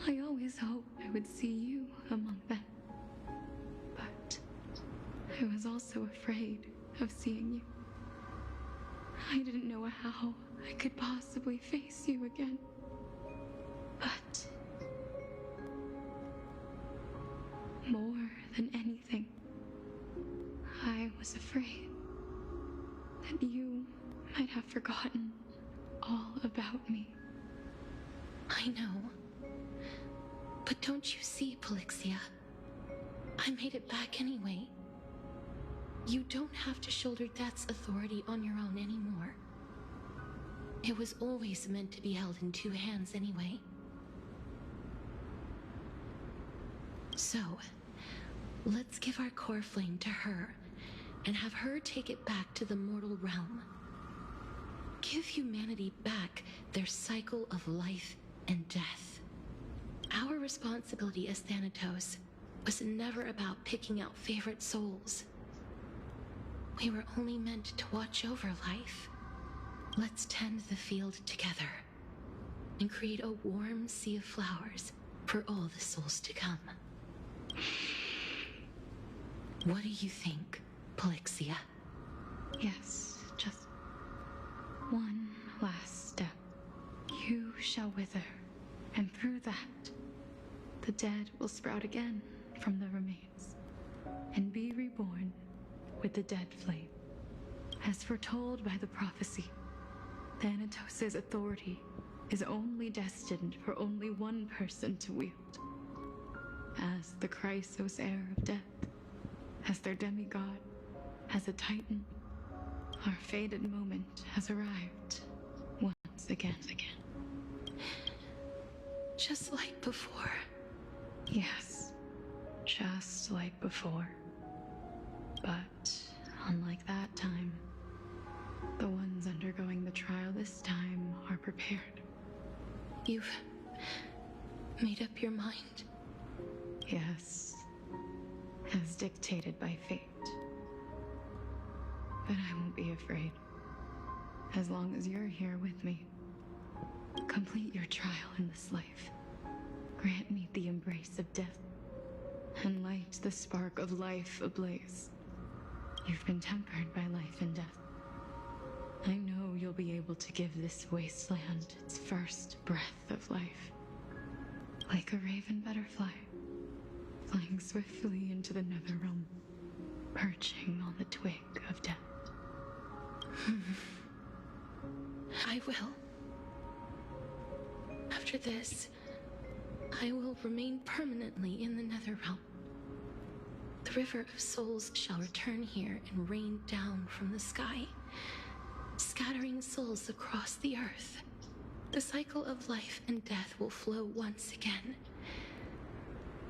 I always hoped I would see you among them, but I was also afraid of seeing you. I didn't know how I could possibly face you again, but more than anything, I was afraid that you might have forgotten all about me. I know. But don't you see, Polixia? I made it back anyway. You don't have to shoulder death's authority on your own anymore. It was always meant to be held in two hands anyway. So, let's give our core flame to her and have her take it back to the mortal realm. Give humanity back their cycle of life and death. Our responsibility as Thanatos was never about picking out favorite souls. We were only meant to watch over life. Let's tend the field together and create a warm sea of flowers for all the souls to come. What do you think, Polixia? Yes, just one last step. You shall wither, and through that, the dead will sprout again from the remains, and be reborn with the dead flame. As foretold by the prophecy, Thanatos' authority is only destined for only one person to wield. As the Chrysos heir of death, as their demigod, as a titan, our fated moment has arrived once again. Just like before. Yes, just like before. But unlike that time, the ones undergoing the trial this time are prepared. You've made up your mind? Yes, as dictated by fate. But I won't be afraid. As long as you're here with me. Complete your trial in this life. Grant me the embrace of death, and light the spark of life ablaze. You've been tempered by life and death. I know you'll be able to give this wasteland its first breath of life. Like a raven butterfly, flying swiftly into the netherrealm, perching on the twig of death. I will. After this, I will remain permanently in the Netherrealm. The River of Souls shall return here and rain down from the sky, scattering souls across the earth. The cycle of life and death will flow once again.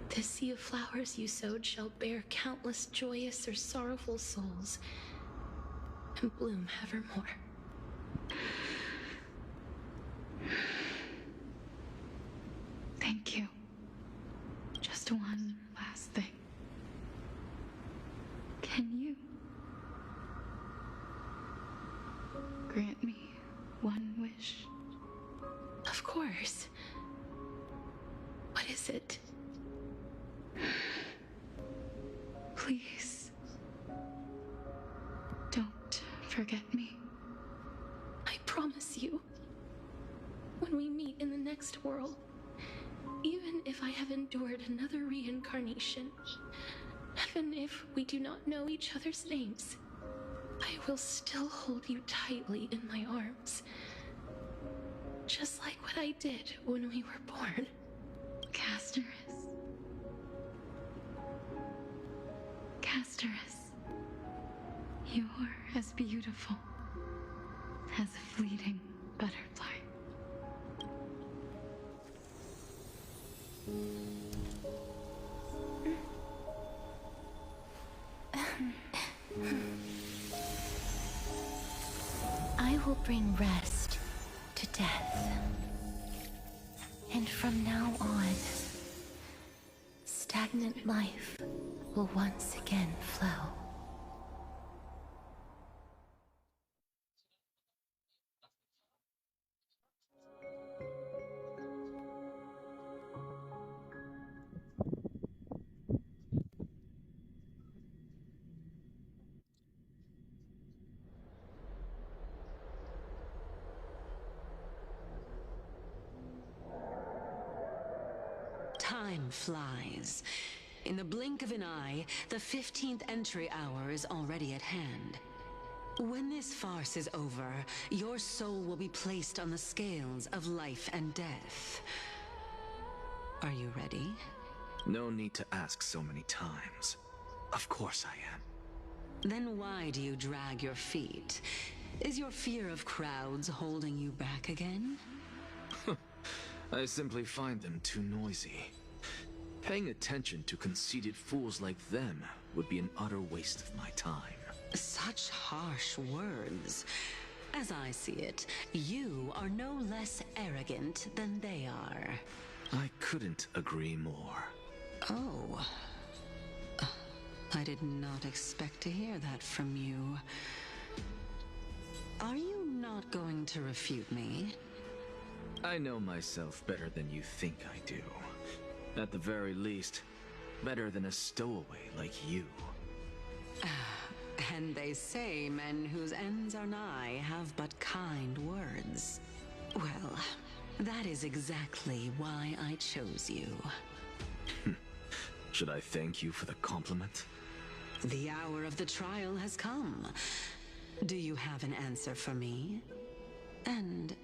This sea of flowers you sowed shall bear countless joyous or sorrowful souls, and bloom evermore. Thank you. Just one last thing. Can you grant me one wish? Of course. What is it? Please, forget me. I promise you, when we meet in the next world, even if I have endured another reincarnation, even if we do not know each other's names, I will still hold you tightly in my arms. Just like what I did when we were born. Castorus. Castorus. You're as beautiful as a fleeting butterfly. I will bring rest to death. And from now on, stagnant life will once again flow. Time flies. In the blink of an eye, the 15th entry hour is already at hand. When this farce is over, your soul will be placed on the scales of life and death. Are you ready? No need to ask so many times. Of course I am. Then why do you drag your feet? Is your fear of crowds holding you back again? I simply find them too noisy. Paying attention to conceited fools like them would be an utter waste of my time. Such harsh words. As I see it, you are no less arrogant than they are. I couldn't agree more. Oh. I did not expect to hear that from you. Are you not going to refute me? I know myself better than you think I do. At the very least, better than a stowaway like you. And they say men whose ends are nigh have but kind words. Well, that is exactly why I chose you. Should I thank you for the compliment? The hour of the trial has come. Do you have an answer for me? And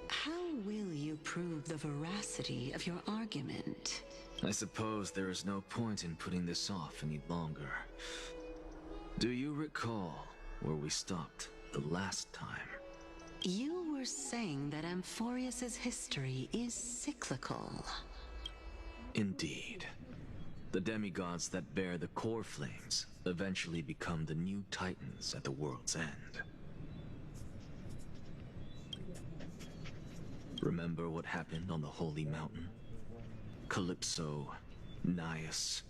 how will you prove the veracity of your argument? I suppose there is no point in putting this off any longer. Do you recall where we stopped the last time? You were saying that Amphoreus's history is cyclical. Indeed. The demigods that bear the core flames eventually become the new titans at the world's end. Remember what happened on the Holy Mountain? Calypso, Naias.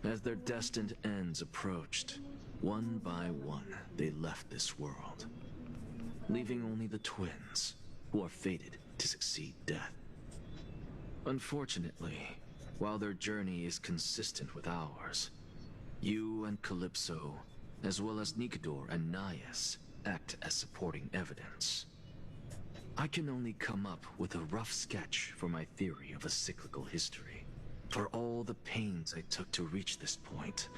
As their destined ends approached, one by one they left this world, leaving only the twins, who are fated to succeed death. Unfortunately, while their journey is consistent with ours, you and Calypso, as well as Nicodor and Naias, act as supporting evidence. I can only come up with a rough sketch for my theory of a cyclical history. For all the pains I took to reach this point,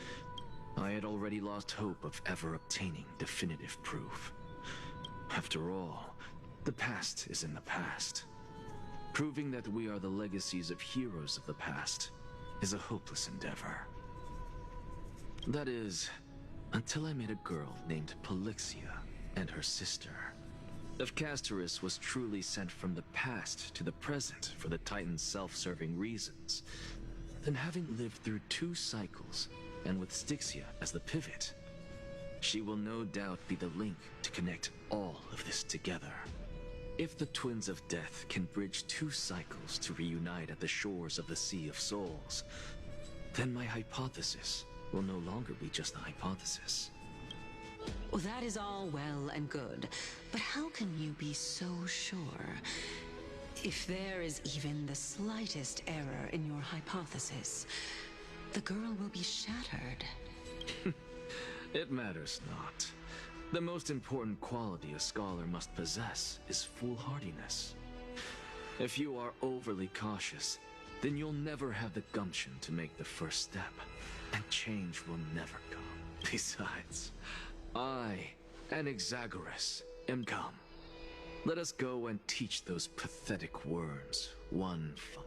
I had already lost hope of ever obtaining definitive proof. After all, the past is in the past. Proving that we are the legacies of heroes of the past is a hopeless endeavor. That is, until I met a girl named Polixia and her sister. If Castorus was truly sent from the past to the present for the Titan's self-serving reasons, then having lived through 2 cycles, and with Styxia as the pivot, she will no doubt be the link to connect all of this together. If the Twins of Death can bridge 2 cycles to reunite at the shores of the Sea of Souls, then my hypothesis will no longer be just a hypothesis. Well, that is all well and good, but how can you be so sure? If there is even the slightest error in your hypothesis, the girl will be shattered. It matters not. The most important quality a scholar must possess is foolhardiness. If you are overly cautious, then you'll never have the gumption to make the first step, and change will never come. Besides, I, Anaxagoras, am come. Let us go and teach those pathetic worms one fun.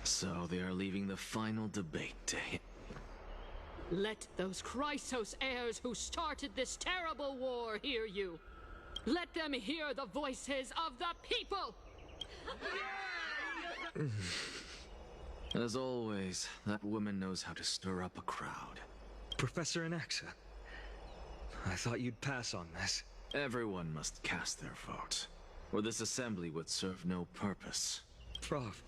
So they are leaving the final debate to him. Let those Chrysos heirs who started this terrible war hear you. Let them hear the voices of the people! As always, that woman knows how to stir up a crowd. Professor Anaxa, I thought you'd pass on this. Everyone must cast their vote, or this assembly would serve no purpose. Prof,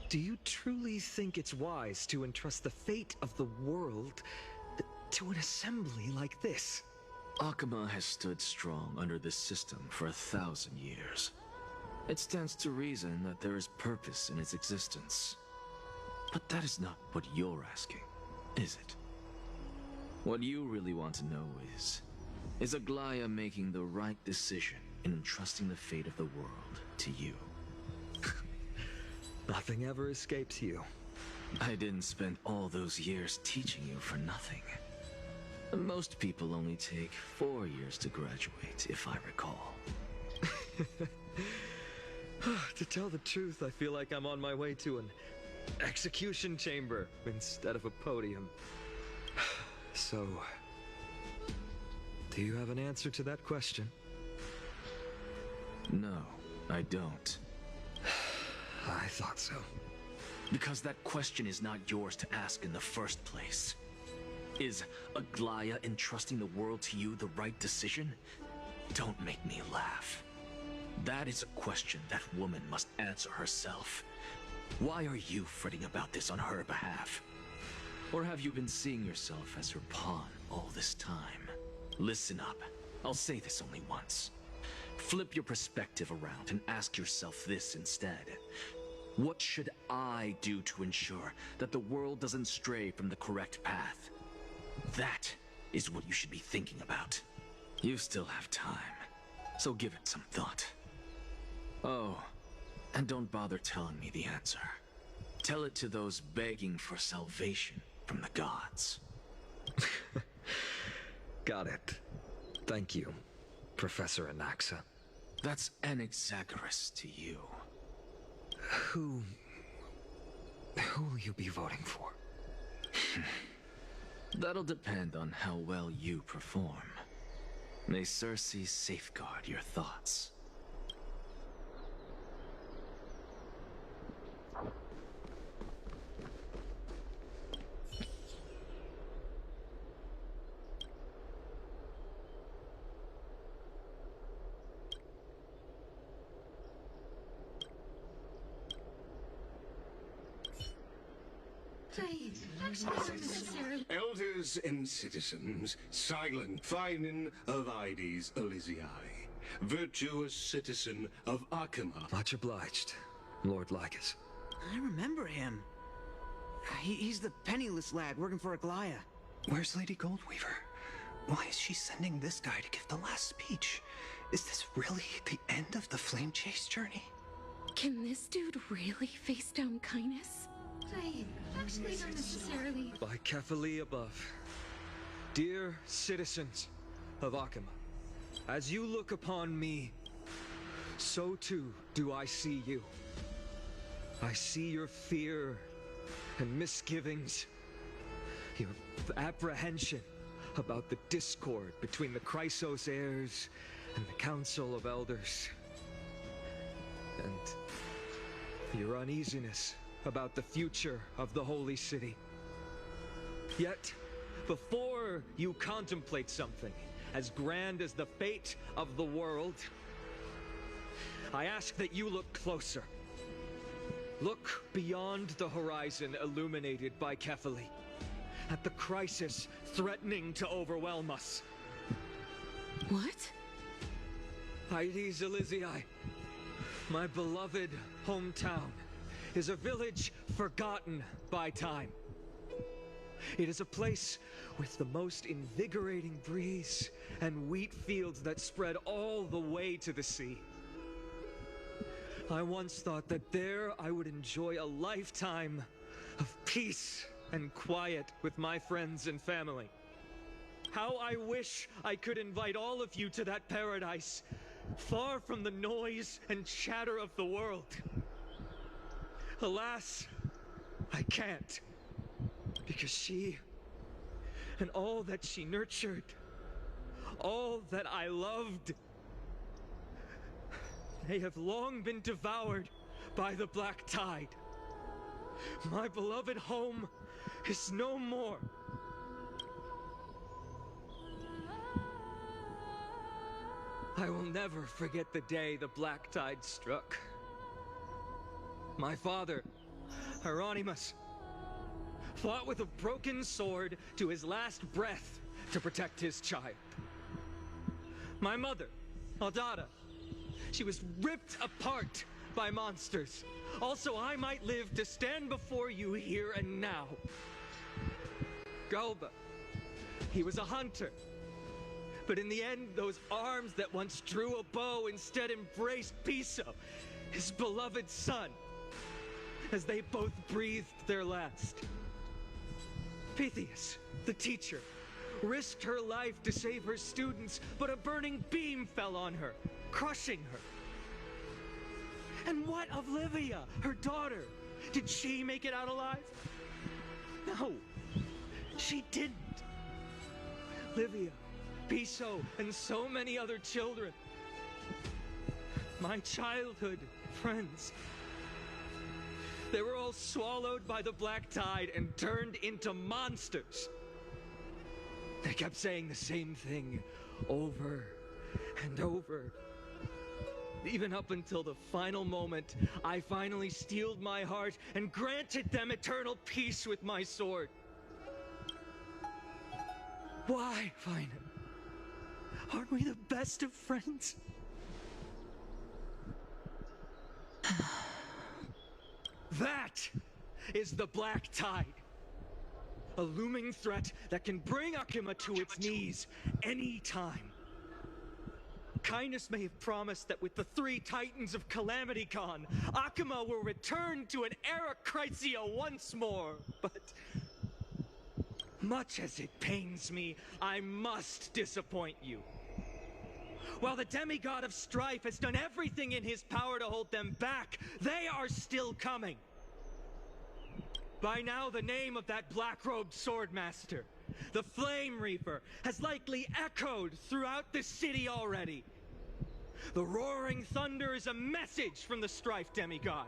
do you truly think it's wise to entrust the fate of the world to an assembly like this? Akama has stood strong under this system for 1,000 years. It stands to reason that there is purpose in its existence. But that is not what you're asking, is it? What you really want to know is Aglaya making the right decision in entrusting the fate of the world to you? Nothing ever escapes you. I didn't spend all those years teaching you for nothing. Most people only take 4 years to graduate, if I recall. To tell the truth, I feel like I'm on my way to an execution chamber instead of a podium. So, do you have an answer to that question? No, I don't. I thought so. Because that question is not yours to ask in the first place. Is Aglaya entrusting the world to you the right decision? Don't make me laugh. That is a question that woman must answer herself. Why are you fretting about this on her behalf? Or have you been seeing yourself as her pawn all this time? Listen up. I'll say this only once. Flip your perspective around and ask yourself this instead. What should I do to ensure that the world doesn't stray from the correct path? That is what you should be thinking about. You still have time, so give it some thought. Oh, and don't bother telling me the answer. Tell it to those begging for salvation from the gods. Got it. Thank you, Professor Anaxa. That's Anaxagoras to you. Who will you be voting for? That'll depend on how well you perform. May Circe safeguard your thoughts. Elders and citizens, silent Finan of Ides Elysiae, virtuous citizen of Akama. Much obliged, Lord Lycus. I remember him. He's the penniless lad working for Aglaya. Where's Lady Goldweaver? Why is she sending this guy to give the last speech? Is this really the end of the Flame Chase journey? Can this dude really face down kindness? Actually, not necessarily. By Kephali above. Dear citizens of Akama, as you look upon me, so too do I see you. I see your fear and misgivings, your apprehension about the discord between the Chrysos heirs and the Council of Elders, and your uneasiness about the future of the Holy City. Yet, before you contemplate something as grand as the fate of the world, I ask that you look closer. Look beyond the horizon illuminated by Kephali. at the crisis threatening to overwhelm us. What? Aedes Elysiae, my beloved hometown, is a village forgotten by time. It is a place with the most invigorating breeze and wheat fields that spread all the way to the sea. I once thought that there I would enjoy a lifetime of peace and quiet with my friends and family. How I wish I could invite all of you to that paradise, far from the noise and chatter of the world. Alas, I can't, because she and all that she nurtured, all that I loved, they have long been devoured by the black tide. My beloved home is no more. I will never forget the day the black tide struck. My father, Hieronymus, fought with a broken sword to his last breath to protect his child. My mother, Aldada, she was ripped apart by monsters. Also, I might live to stand before you here and now. Galba, he was a hunter. But in the end, those arms that once drew a bow instead embraced Piso, his beloved son, as they both breathed their last. Pythias, the teacher, risked her life to save her students, but a burning beam fell on her, crushing her. And what of Livia, her daughter? Did she make it out alive? No, she didn't. Livia, Piso, and so many other children. My childhood friends. They were all swallowed by the black tide and turned into monsters. They kept saying the same thing over and over. Even up until the final moment, I finally steeled my heart and granted them eternal peace with my sword. Why, Fina? Aren't we the best of friends? That is the black tide. A looming threat that can bring Akuma to its knees any time. Kindness may have promised that with the 3 Titans of Calamity Con, Akuma will return to an era Chrysia once more, but much as it pains me, I must disappoint you. While the demigod of strife has done everything in his power to hold them back, they are still coming. By now, the name of that black-robed swordmaster, the Flame Reaper, has likely echoed throughout the city already. The roaring thunder is a message from the strife demigod.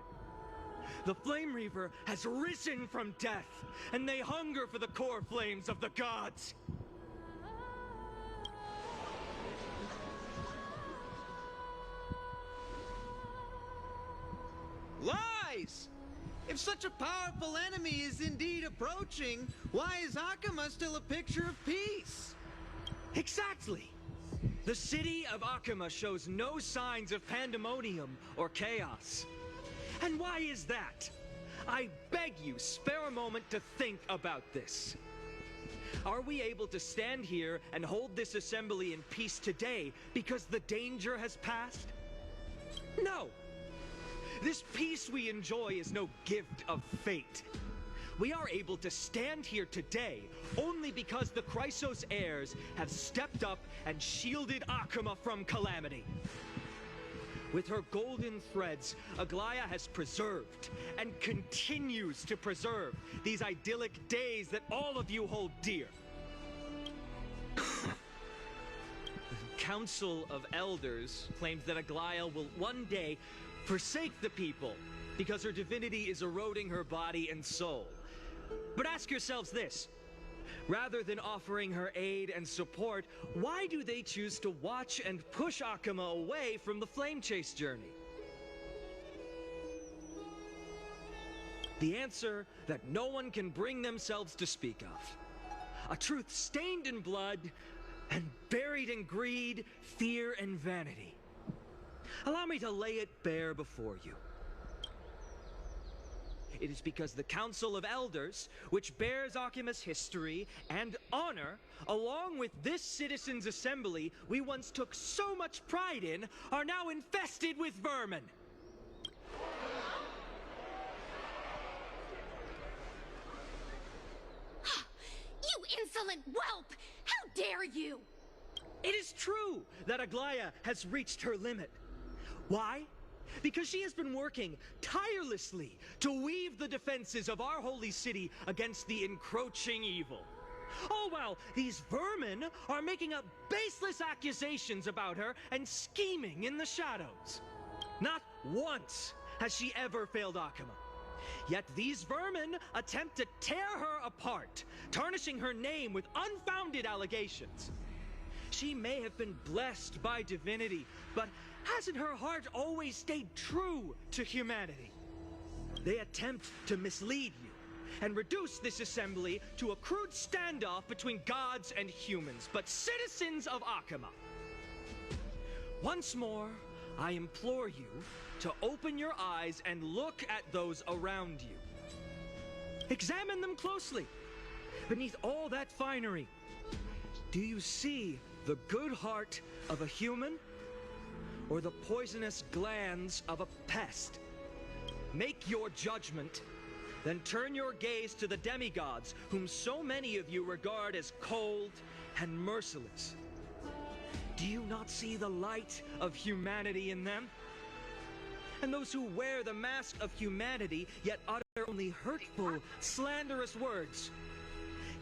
The Flame Reaper has risen from death, and they hunger for the core flames of the gods. Lies! If such a powerful enemy is indeed approaching, why is Akuma still a picture of peace? Exactly! The city of Akuma shows no signs of pandemonium or chaos. And why is that? I beg you, spare a moment to think about this. Are we able to stand here and hold this assembly in peace today because the danger has passed? No! This peace we enjoy is no gift of fate. We are able to stand here today only because the Chrysos heirs have stepped up and shielded Akuma from calamity. With her golden threads, Aglaia has preserved and continues to preserve these idyllic days that all of you hold dear. The Council of Elders claims that Aglaia will one day forsake the people because her divinity is eroding her body and soul. But ask yourselves this. Rather than offering her aid and support, why do they choose to watch and push Akuma away from the Flame Chase journey? The answer that no one can bring themselves to speak of. A truth stained in blood and buried in greed, fear, and vanity. Allow me to lay it bare before you. It is because the Council of Elders, which bears Akima's history and honor, along with this citizens' assembly we once took so much pride in, are now infested with vermin. You insolent whelp! How dare you! It is true that Aglaya has reached her limit. Why? Because she has been working tirelessly to weave the defenses of our holy city against the encroaching evil. All while these vermin are making up baseless accusations about her and scheming in the shadows. Not once has she ever failed Akuma. Yet these vermin attempt to tear her apart, tarnishing her name with unfounded allegations. She may have been blessed by divinity, but hasn't her heart always stayed true to humanity? They attempt to mislead you and reduce this assembly to a crude standoff between gods and humans, but citizens of Akuma. Once more, I implore you to open your eyes and look at those around you. Examine them closely. Beneath all that finery, do you see the good heart of a human or the poisonous glands of a pest? Make your judgment, then turn your gaze to the demigods whom so many of you regard as cold and merciless. Do you not see the light of humanity in them? And those who wear the mask of humanity yet utter only hurtful, slanderous words?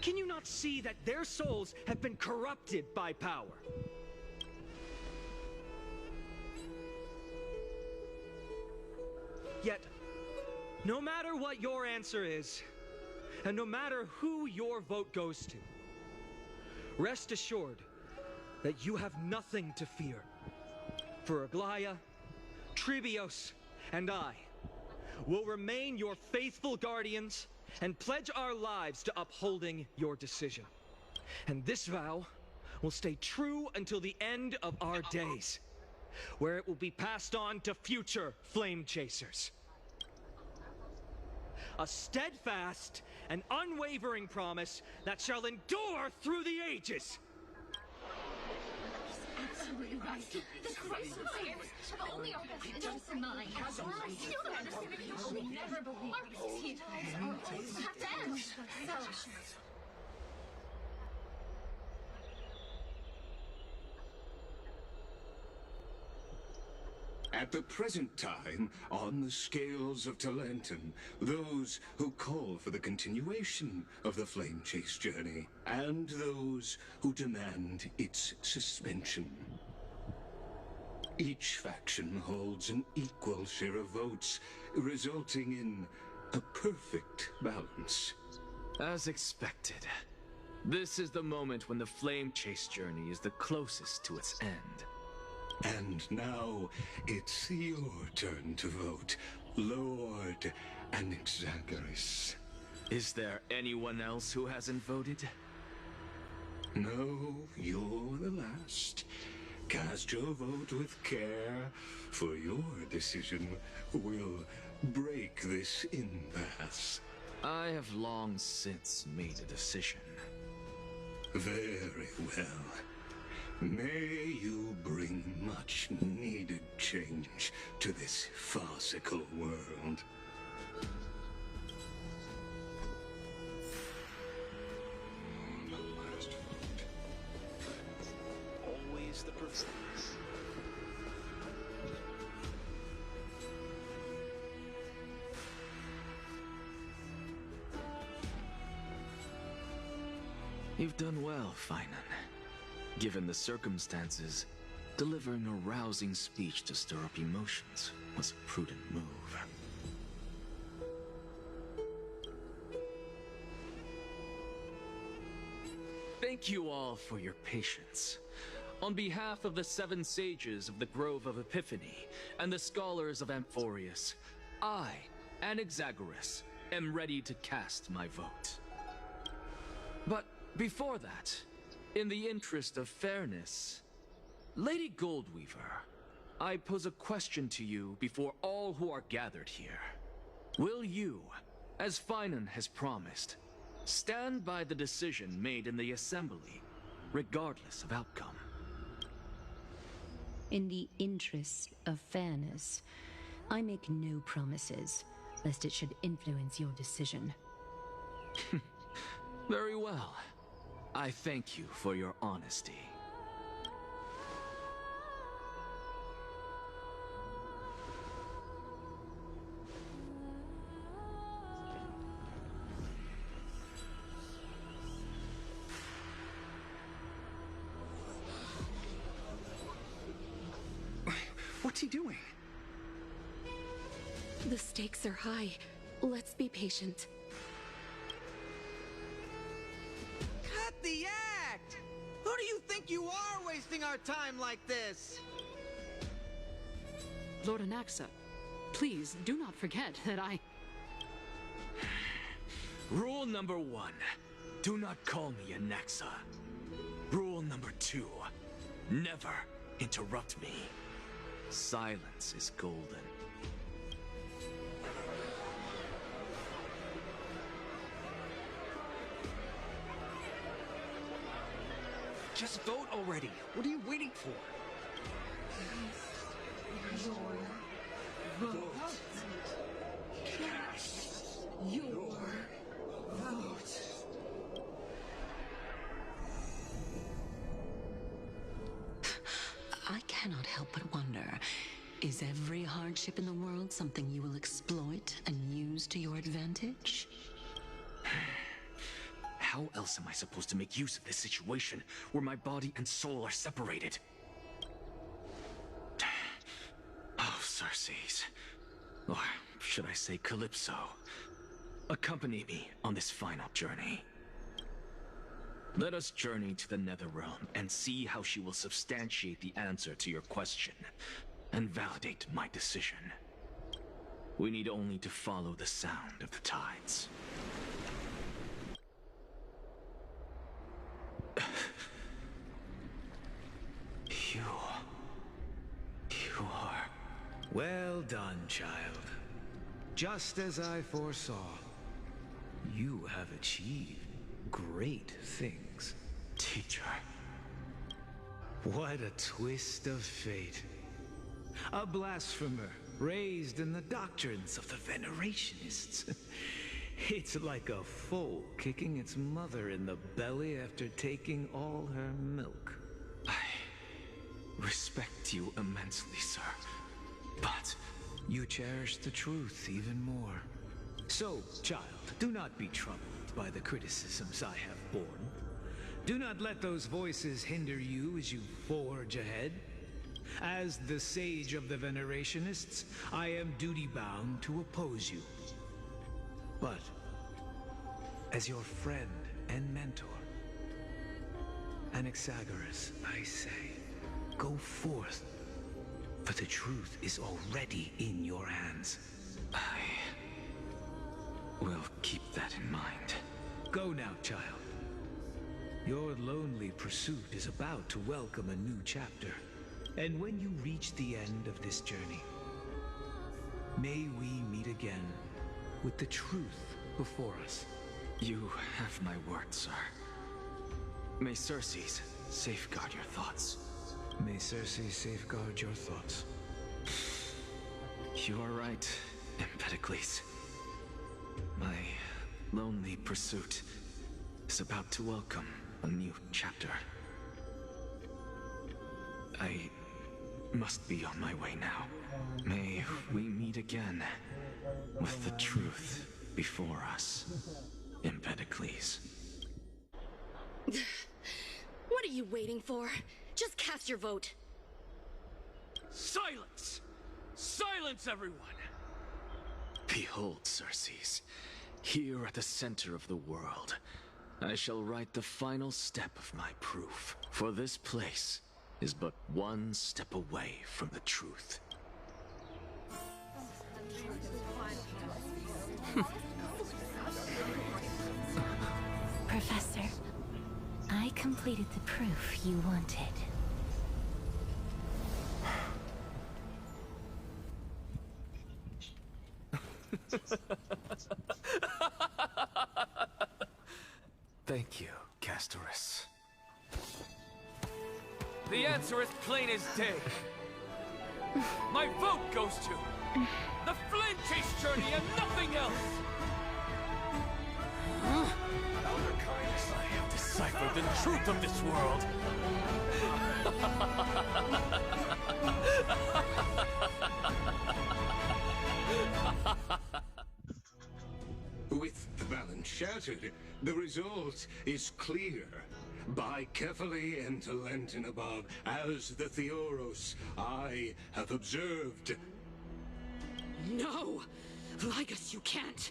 Can you not see that their souls have been corrupted by power? Yet, no matter what your answer is, and no matter who your vote goes to, rest assured that you have nothing to fear. For Aglaya, Tribios, and I will remain your faithful guardians and pledge our lives to upholding your decision. And this vow will stay true until the end of our days, where it will be passed on to future flame chasers. A steadfast and unwavering promise that shall endure through the ages. Absolutely right. The Christ have only our best interests in mind. I still don't understand it. You will never believe our peace times have to end. So... At the present time, on the scales of Talentum, those who call for the continuation of the Flame Chase journey, and those who demand its suspension. Each faction holds an equal share of votes, resulting in a perfect balance. As expected, this is the moment when the Flame Chase journey is the closest to its end. And now, it's your turn to vote, Lord Anaxagoras. Is there anyone else who hasn't voted? No, you're the last. Cast your vote with care, for your decision will break this impasse. I have long since made a decision. Very well. May you bring much needed change to this farcical world. Always the precise. You've done well, Finan. Given the circumstances, delivering a rousing speech to stir up emotions was a prudent move. Thank you all for your patience. On behalf of the 7 sages of the Grove of Epiphany and the scholars of Amphoreus, I, Anaxagoras, am ready to cast my vote. But Before that, in the interest of fairness, Lady Goldweaver, I pose a question to you before all who are gathered here. Will you, as Finan has promised, stand by the decision made in the Assembly, regardless of outcome? In the interest of fairness, I make no promises, lest it should influence your decision. Very well. I thank you for your honesty. What's he doing? The stakes are high. Let's be patient. Cut the act! Who do you think you are wasting our time like this? Lord Anaxa, please do not forget that I... Rule number 1. Do not call me Anaxa. Rule number 2. Never interrupt me. Silence is golden. Just vote already. What are you waiting for? Your vote. Cast your vote. I cannot help but wonder, is every hardship in the world something you will exploit and use to your advantage? How else am I supposed to make use of this situation where my body and soul are separated? Oh, Circes. Or should I say Calypso? Accompany me on this final journey. Let us journey to the Netherrealm and see how she will substantiate the answer to your question and validate my decision. We need only to follow the sound of the tides. You are... Well done, child. Just as I foresaw, you have achieved great things. Teacher. What a twist of fate. A blasphemer raised in the doctrines of the Venerationists. It's like a foal kicking its mother in the belly after taking all her milk. I respect you immensely, sir. But you cherish the truth even more. So, child, do not be troubled by the criticisms I have borne. Do not let those voices hinder you as you forge ahead. As the sage of the Venerationists, I am duty-bound to oppose you. But, as your friend and mentor, Anaxagoras, I say, go forth, for the truth is already in your hands. I will keep that in mind. Go now, child. Your lonely pursuit is about to welcome a new chapter. And when you reach the end of this journey, may we meet again with the truth before us. You have my word, sir. May Circes safeguard your thoughts. May Circes safeguard your thoughts. You are right, Empedocles. My lonely pursuit is about to welcome a new chapter. I must be on my way now. May we meet again with the truth before us, Empedocles. What are you waiting for? Just cast your vote. Silence! Silence, everyone! Behold, Circes, here at the center of the world, I shall write the final step of my proof. For this place is but one step away from the truth. Professor, completed the proof you wanted. Thank you, Castorus. The answer is plain as day. My vote goes to the Flame Chase Journey and nothing else! Elder Kindness, I have deciphered the truth of this world. With the balance shattered, the result is clear. By carefully and to Lenten above, as the Theoros I have observed. No! Ligus, you can't!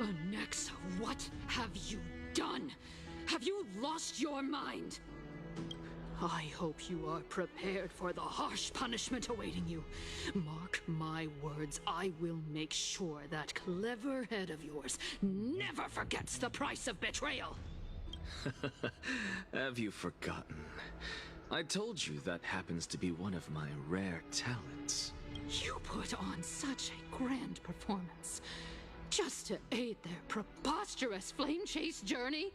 Onyxa, what have you done? Have you lost your mind? I hope you are prepared for the harsh punishment awaiting you. Mark my words, I will make sure that clever head of yours never forgets the price of betrayal. Have you forgotten? I told you that happens to be one of my rare talents. You put on such a grand performance, just to aid their preposterous flame chase journey?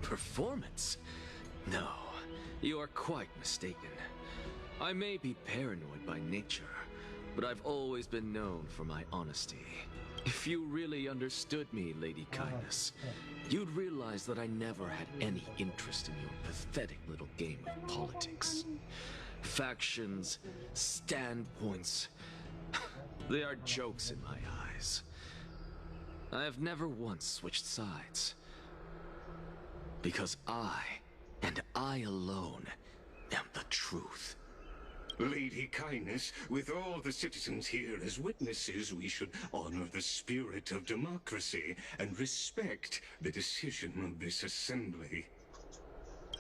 Performance? No, you are quite mistaken. I may be paranoid by nature, but I've always been known for my honesty. If you really understood me, Lady Kindness, you'd realize that I never had any interest in your pathetic little game of politics. Factions, standpoints, they are jokes in my eyes. I have never once switched sides. Because I, and I alone, am the truth. Lady Kindness, with all the citizens here as witnesses, we should honor the spirit of democracy and respect the decision of this assembly.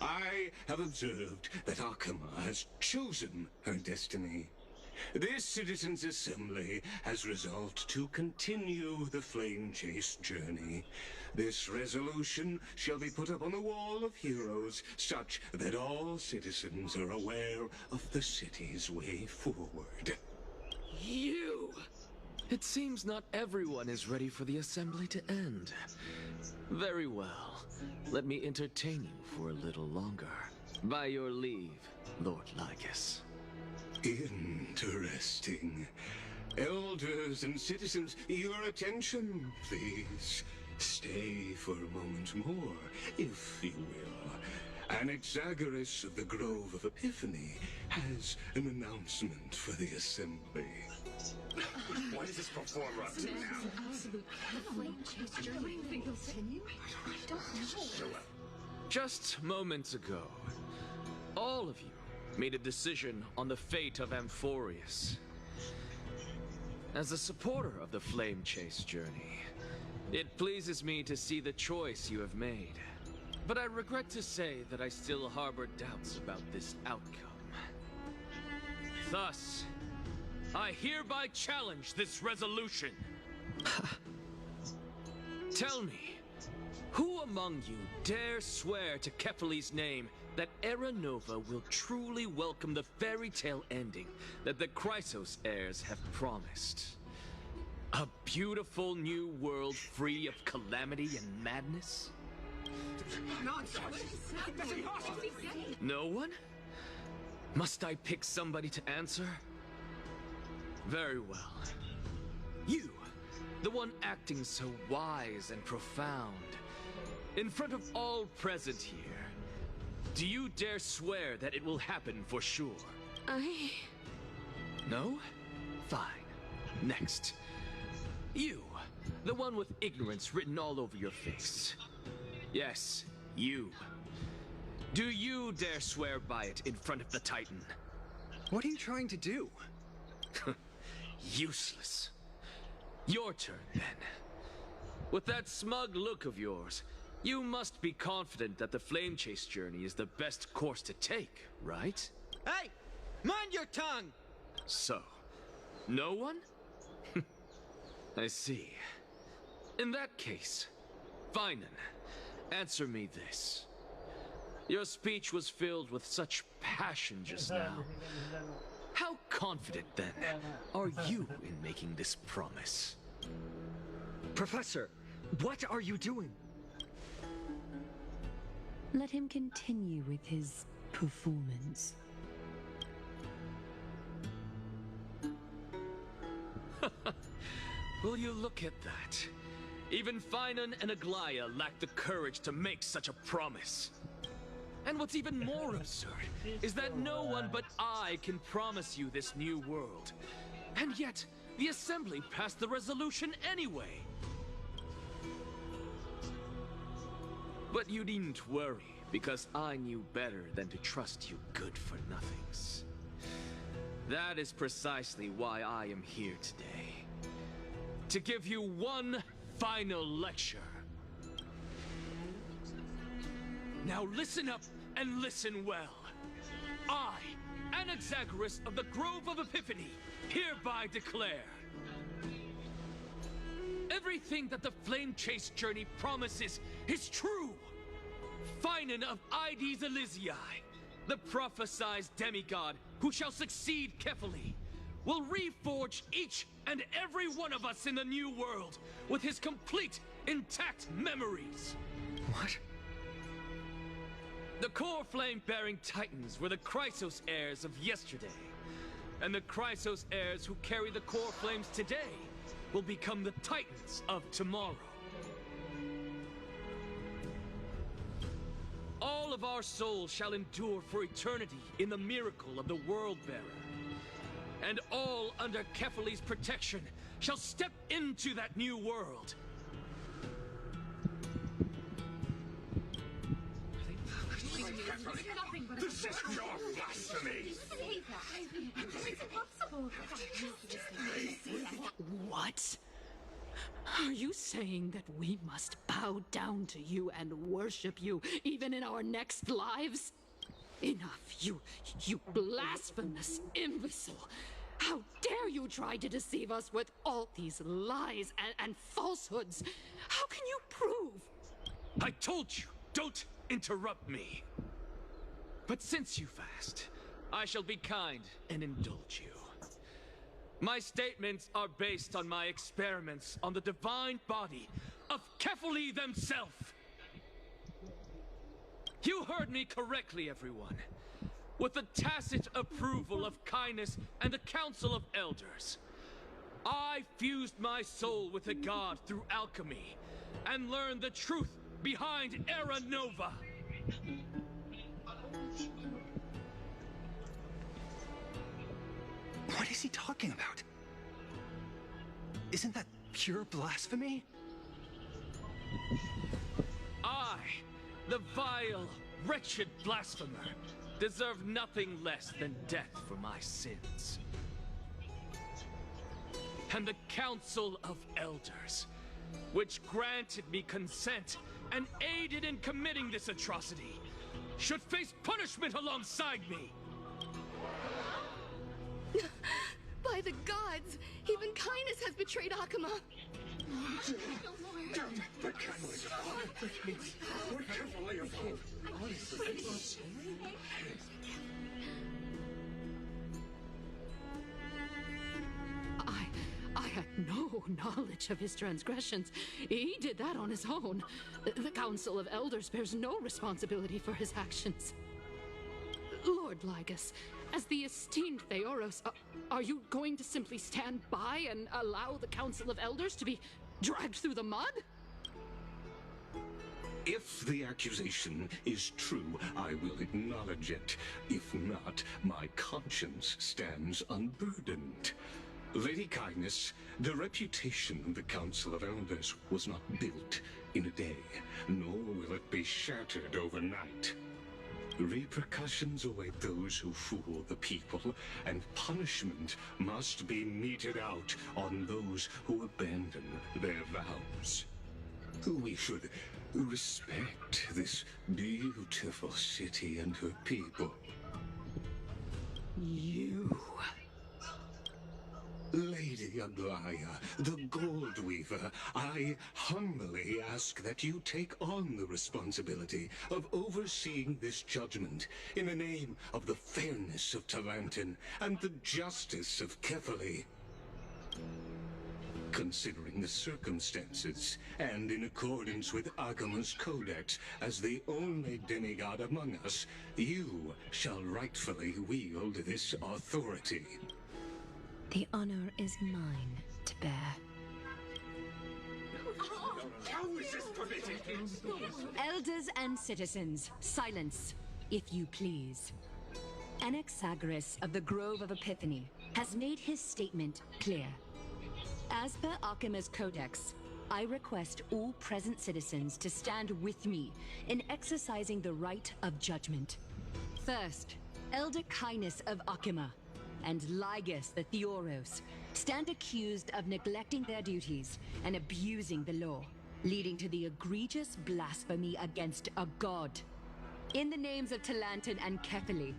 I have observed that Akama has chosen her destiny. This citizens' assembly has resolved to continue the flame chase journey. This resolution shall be put up on the wall of heroes, such that all citizens are aware of the city's way forward. You! It seems not everyone is ready for the assembly to end. Very well. Let me entertain you for a little longer. By your leave, Lord Ligus. Interesting. Elders and citizens, your attention, please. Stay for a moment more, if you will. Anaxagoras of the Grove of Epiphany has an announcement for the assembly. What is this performer up to now? Just moments ago, all of you made a decision on the fate of amphoreus. As a supporter of the Flame Chase journey, it pleases me to see the choice you have made. But I regret to say that I still harbor doubts about this outcome. Thus, I hereby challenge this resolution. Tell me, who among you dare swear to Kefali's name that Era Nova will truly welcome the fairy tale ending that the Chrysos heirs have promised? A beautiful new world free of calamity and madness? No one? Must I pick somebody to answer? Very well. You, the one acting so wise and profound, in front of all present here, do you dare swear that it will happen for sure? No? Fine. Next. You, the one with ignorance written all over your face. Yes, you. Do you dare swear by it in front of the Titan? What are you trying to do? Useless. Your turn, then. With that smug look of yours, you must be confident that the Flame Chase journey is the best course to take, right? Hey! Mind your tongue! So, no one? I see. In that case, Finan, answer me this. Your speech was filled with such passion just now. How confident, then, are you in making this promise? Professor, what are you doing? Let him continue with his performance. Will you look at that? Even Finan and Aglaya lack the courage to make such a promise. And what's even more absurd is that no one but I can promise you this new world. And yet, the Assembly passed the resolution anyway. But you needn't worry, because I knew better than to trust you good-for-nothings. That is precisely why I am here today. To give you one final lecture. Now listen up and listen well. I, Anaxagoras of the Grove of Epiphany, hereby declare everything that the Flame Chase journey promises is true. Finan of Ides Elysiae, the prophesied demigod who shall succeed Kefali, will reforge each and every one of us in the new world with his complete, intact memories. What? The core flame-bearing titans were the Chrysos heirs of yesterday, and the Chrysos heirs who carry the core flames today will become the titans of tomorrow. All of our souls shall endure for eternity in the miracle of the World-Bearer. And all under Kefali's protection shall step into that new world. This is pure blasphemy! It's impossible. What? Are you saying that we must bow down to you and worship you, even in our next lives? Enough, you blasphemous imbecile! How dare you try to deceive us with all these lies and falsehoods? How can you prove? I told you, don't interrupt me. But since you've asked, I shall be kind and indulge you. My statements are based on my experiments on the divine body of Kefali themselves. You heard me correctly, everyone. With the tacit approval of Kindness and the Council of Elders, I fused my soul with the god through alchemy and learned the truth behind Era Nova. What is he talking about? Isn't that pure blasphemy? I, the vile, wretched blasphemer, deserve nothing less than death for my sins. And the Council of Elders, which granted me consent and aided in committing this atrocity, should face punishment alongside me. By the gods, even Kindness has betrayed Akuma. The candles are We're carefully afloat. I had no knowledge of his transgressions. He did that on his own. The Council of Elders bears no responsibility for his actions. Lord Lygus, as the esteemed Theoros, are you going to simply stand by and allow the Council of Elders to be dragged through the mud? If the accusation is true, I will acknowledge it. If not, my conscience stands unburdened. Lady Kindness, the reputation of the Council of Elders was not built in a day, nor will it be shattered overnight. Repercussions await those who fool the people, and punishment must be meted out on those who abandon their vows. We should respect this beautiful city and her people. You... Lady Aglaya, the Gold Weaver, I humbly ask ask that you take on the responsibility of overseeing this judgment in the name of the fairness of Talantin and the justice of Kefali. Considering the circumstances, and in accordance with Akima's codex as the only demigod among us, you shall rightfully wield this authority. The honor is mine to bear. How is this permitted? Elders and citizens, silence, if you please. Anaxagoras of the Grove of Epiphany has made his statement clear. As per Akima's codex, I request all present citizens to stand with me in exercising the right of judgment. First, Elder Kainis of Akima and Ligus the Theoros stand accused of neglecting their duties and abusing the law, leading to the egregious blasphemy against a god. In the names of Talantin and Kefali,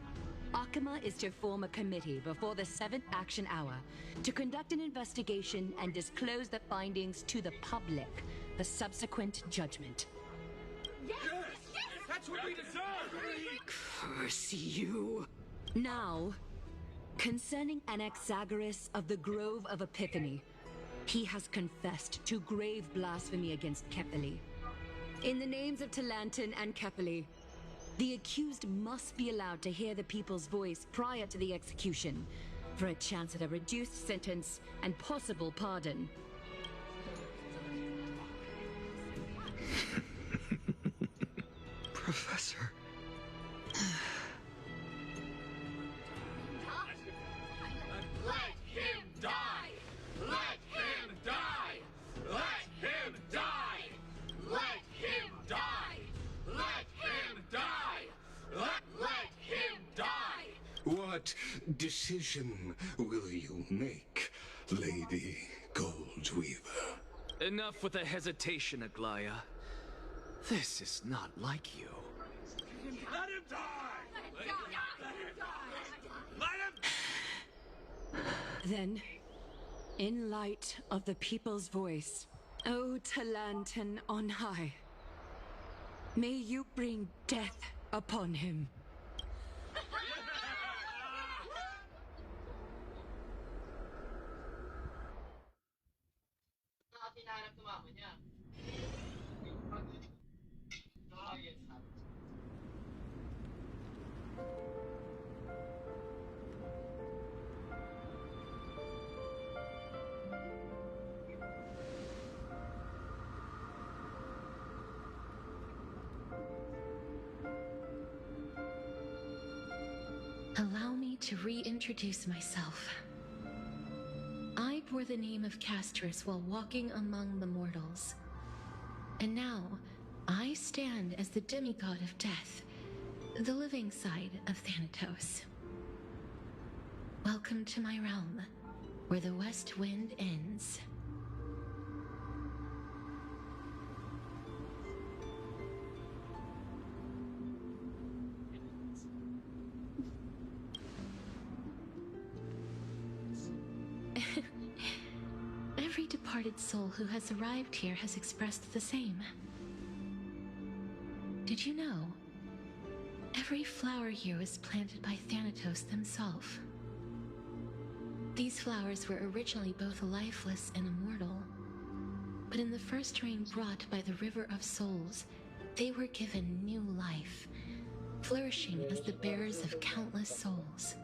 Akima is to form a committee before the 7th action hour to conduct an investigation and disclose the findings to the public for subsequent judgment. Yes! That's what we deserve! Curse you! Now, concerning Anaxagoras of the Grove of Epiphany, he has confessed to grave blasphemy against Kefali. In the names of Talantin and Kefali, the accused must be allowed to hear the people's voice prior to the execution, for a chance at a reduced sentence and possible pardon. Professor. Let him die! Let him die! Let him die! Let him die! Let him die! Let him die! What decision will you make, Lady Goldweaver? Enough with the hesitation, Aglaya. This is not like you. Let him die! Let him die! Let him... Then, in light of the people's voice, O Talantin on high, may you bring death upon him. Allow me to reintroduce myself. I bore the name of Castris while walking among the mortals. And now, I stand as the demigod of death, the living side of Thanatos. Welcome to my realm, where the west wind ends. Every departed soul who has arrived here has expressed the same. Did you know? Every flower here was planted by Thanatos himself. These flowers were originally both lifeless and immortal, but in the first rain brought by the River of Souls, they were given new life, flourishing as the bearers of countless souls.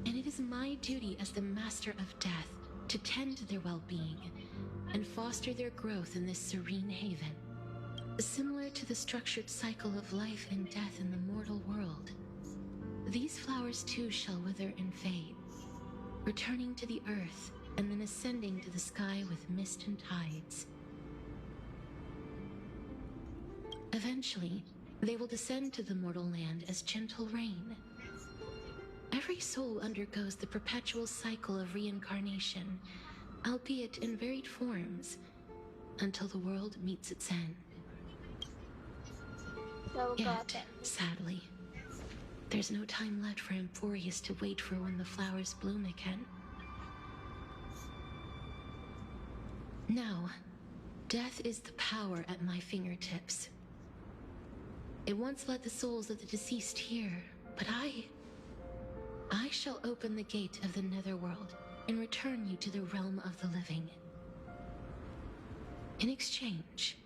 And it is my duty as the Master of Death to tend to their well-being and foster their growth in this serene haven. Similar to the structured cycle of life and death in the mortal world, these flowers too shall wither and fade, returning to the earth and then ascending to the sky with mist and tides. Eventually, they will descend to the mortal land as gentle rain. Every soul undergoes the perpetual cycle of reincarnation, albeit in varied forms, until the world meets its end. Yet, sadly, there's no time left for amphoreus to wait for when the flowers bloom again. Now, Death is the power at my fingertips. It once led the souls of the deceased here, but I shall open the gate of the netherworld and return you to the realm of the living. In exchange,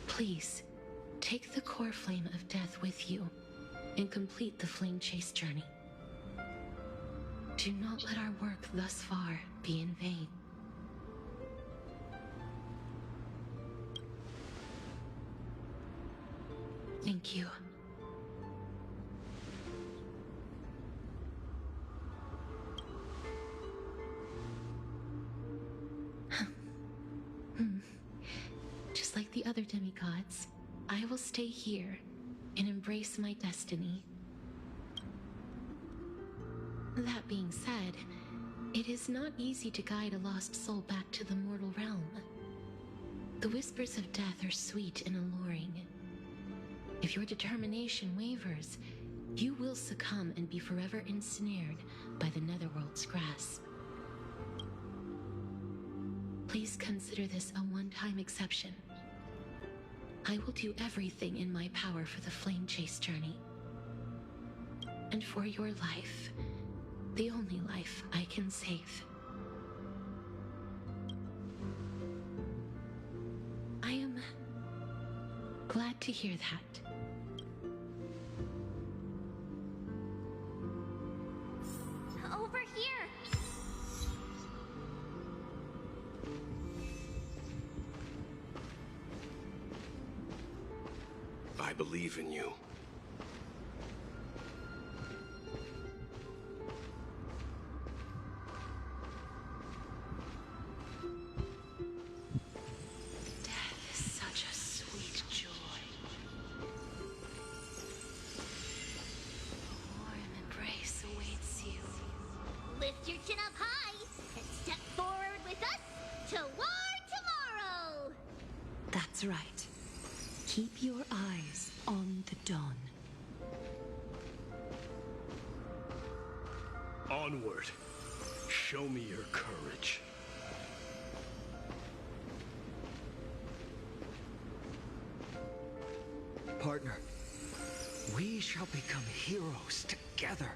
please, take the core flame of death with you and complete the flame chase journey. Do not let our work thus far be in vain. Thank you. Just like the other demigods, I will stay here and embrace my destiny. That being said, it is not easy to guide a lost soul back to the mortal realm. The whispers of death are sweet and alluring. If your determination wavers, you will succumb and be forever ensnared by the netherworld's grasp. Please consider this a one-time exception. I will do everything in my power for the flame chase journey. And for your life, the only life I can save. I am glad to hear that. Over here! I believe in you. Death is such a sweet joy. A warm embrace awaits you. Lift your chin up high and step forward with us toward tomorrow! That's right. Keep your eyes on the dawn. Onward. Show me your courage. Partner, we shall become heroes together.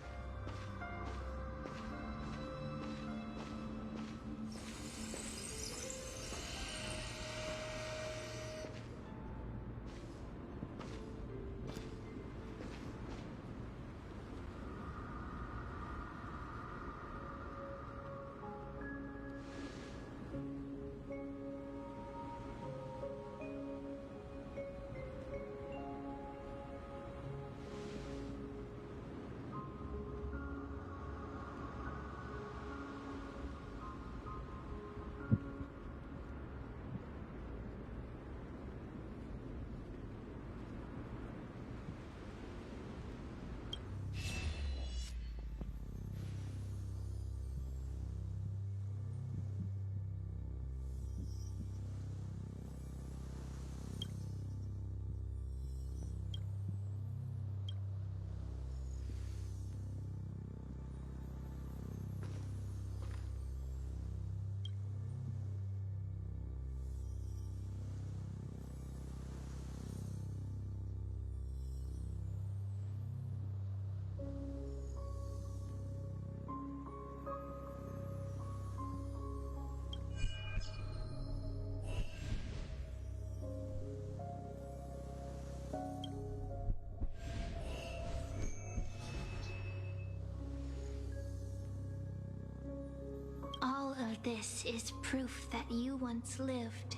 All of this is proof that you once lived.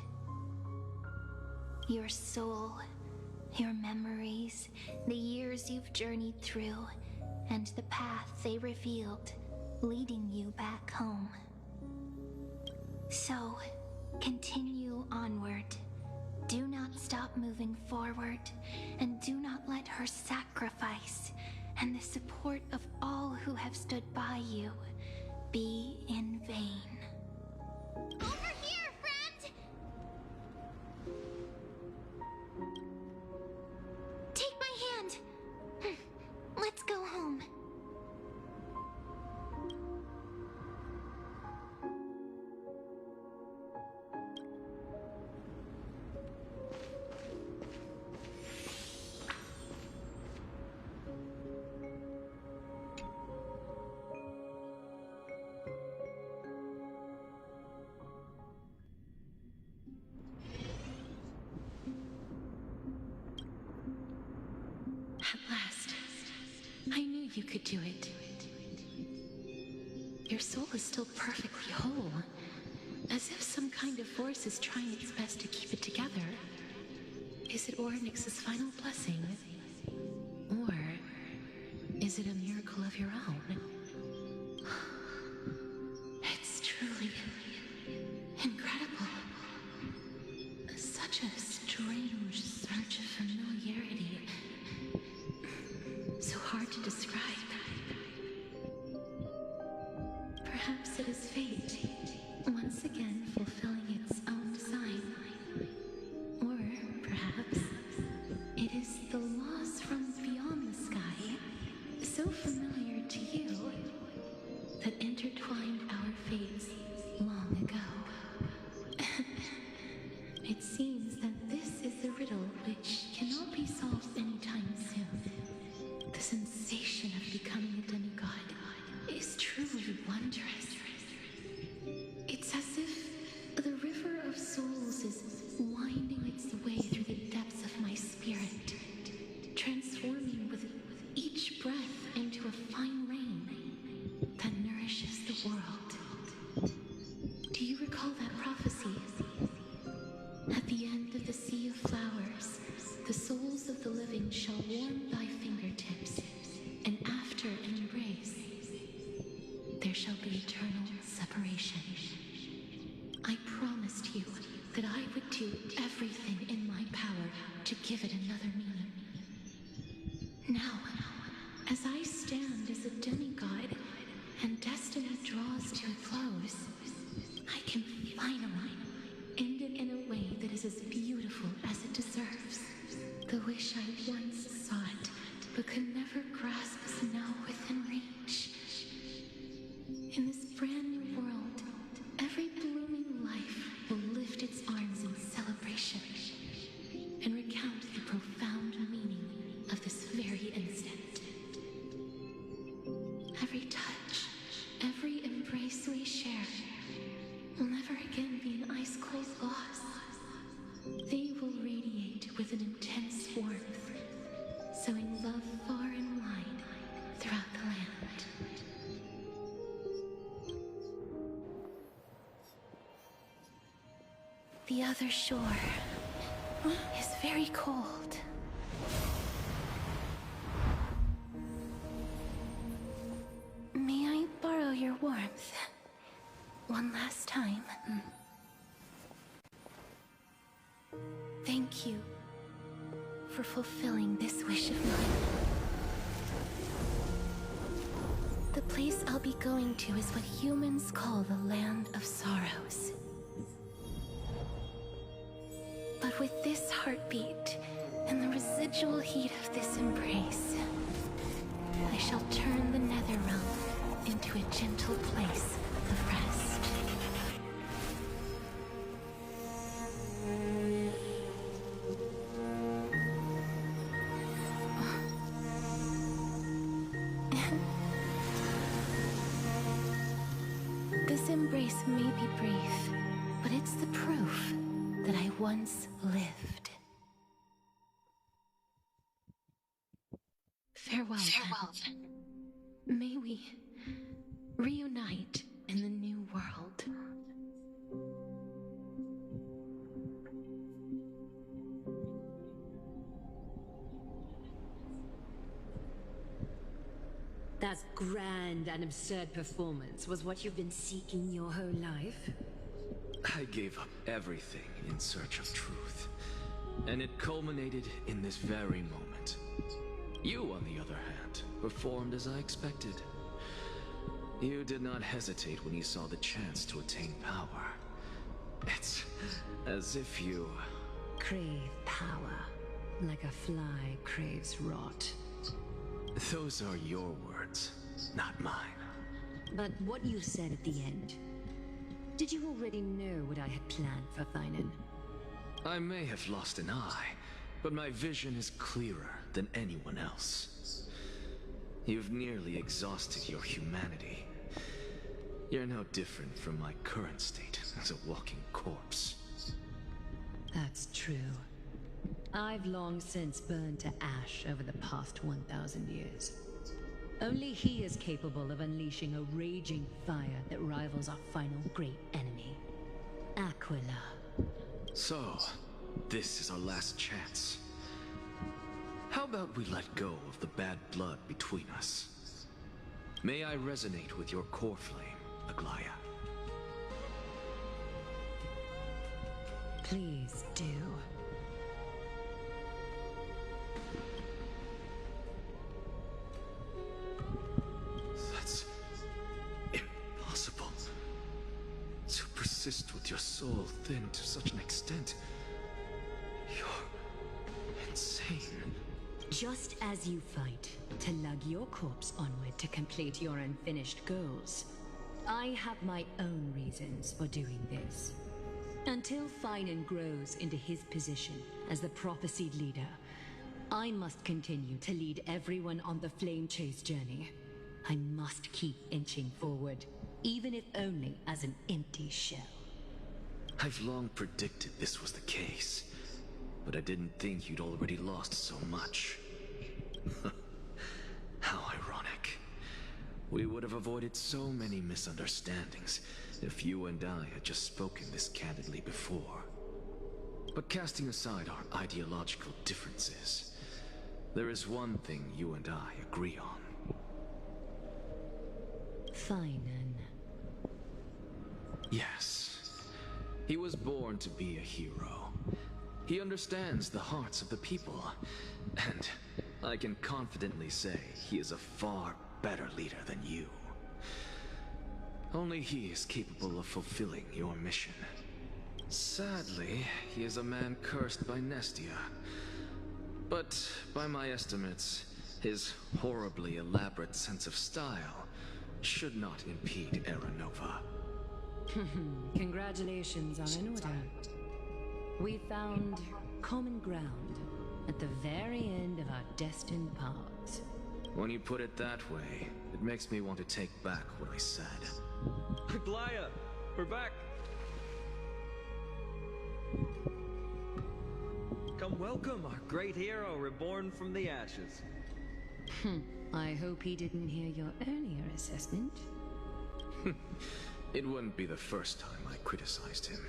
Your soul, your memories, the years you've journeyed through, and the path they revealed, leading you back home. So, continue onward. Do not stop moving forward, and do not let her sacrifice and the support of all who have stood by you be in vain. Over here, friend! Take my hand. Let's go home. At last. I knew you could do it. Your soul is still perfectly whole. As if some kind of force is trying its best to keep it together. Is it Ornyx's final blessing? Or is it a miracle of your own? It's truly incredible. Such a strange surge of familiarity. So hard to describe. Perhaps it is fate, once again fulfilling its own design. Or perhaps it is the laws from beyond the sky, so familiar to you, that intertwined our fates long ago. It seems that this is the riddle which cannot be solved anytime soon. The sensation of becoming a demigod is truly wondrous. It's as if the river of souls is winding its way through the depths of my spirit, transforming with each breath into a fine rain that nourishes the world. Do you recall that prophecy? At the end of the sea of flowers, the souls of the living shall warm thy fingertips, and after an embrace, there shall be eternal separation. I promised you that I would do everything in my power to give it another meaning. Now, as I stand as a demigod and destiny draws to a close, I can finally end it in a way that is as beautiful as it deserves. The wish I once sought, but could never grasp, is now within reach. In this brand new world, every blooming life will lift its arms in celebration and recount the profound meaning of this very instant. Every touch, every embrace we share will never again be an ice-cold loss. They will radiate with an intense warmth, sowing love far and wide throughout the land. The other shore is very cold. May I borrow your warmth one last time? Thank you for fulfilling this wish of mine. The place I'll be going to is what humans call the Land of Sorrows. But with this heartbeat and the residual heat of this embrace, I shall turn the nether realm into a gentle place of rest. This embrace may be brief, but it's the proof that I once lived. Farewell, then. May we reunite in the new world. That grand and absurd performance was what you've been seeking your whole life? I gave up everything in search of truth, and it culminated in this very moment. You, on the other hand, performed as I expected. You did not hesitate when you saw the chance to attain power. It's as if you... crave power, like a fly craves rot. Those are your words, not mine. But what you said at the end, did you already know what I had planned for Thainan? I may have lost an eye, but my vision is clearer than anyone else. You've nearly exhausted your humanity. You're no different from my current state as a walking corpse. That's true. I've long since burned to ash over the past 1,000 years. Only he is capable of unleashing a raging fire that rivals our final great enemy, Aquila. So, this is our last chance. How about we let go of the bad blood between us? May I resonate with your core flame, Aglaya? Please do. That's impossible. To persist with your soul thinned to such an extent. You're insane. Just as you fight to lug your corpse onward to complete your unfinished goals, I have my own reasons for doing this. Until Finan grows into his position as the prophesied leader, I must continue to lead everyone on the flame chase journey. I must keep inching forward, even if only as an empty shell. I've long predicted this was the case, but I didn't think you'd already lost so much. How ironic. We would have avoided so many misunderstandings if you and I had just spoken this candidly before. But casting aside our ideological differences, there is one thing you and I agree on. Finan. Yes. He was born to be a hero. He understands the hearts of the people, and I can confidently say he is a far better leader than you. Only he is capable of fulfilling your mission. Sadly, he is a man cursed by Nestia. But by my estimates, his horribly elaborate sense of style should not impede Era Nova. Congratulations are in order. We found common ground at the very end of our destined paths. When you put it that way, it makes me want to take back what I said. Aglaya, we're back. Come welcome our great hero reborn from the ashes. I hope he didn't hear your earlier assessment. It wouldn't be the first time I criticized him.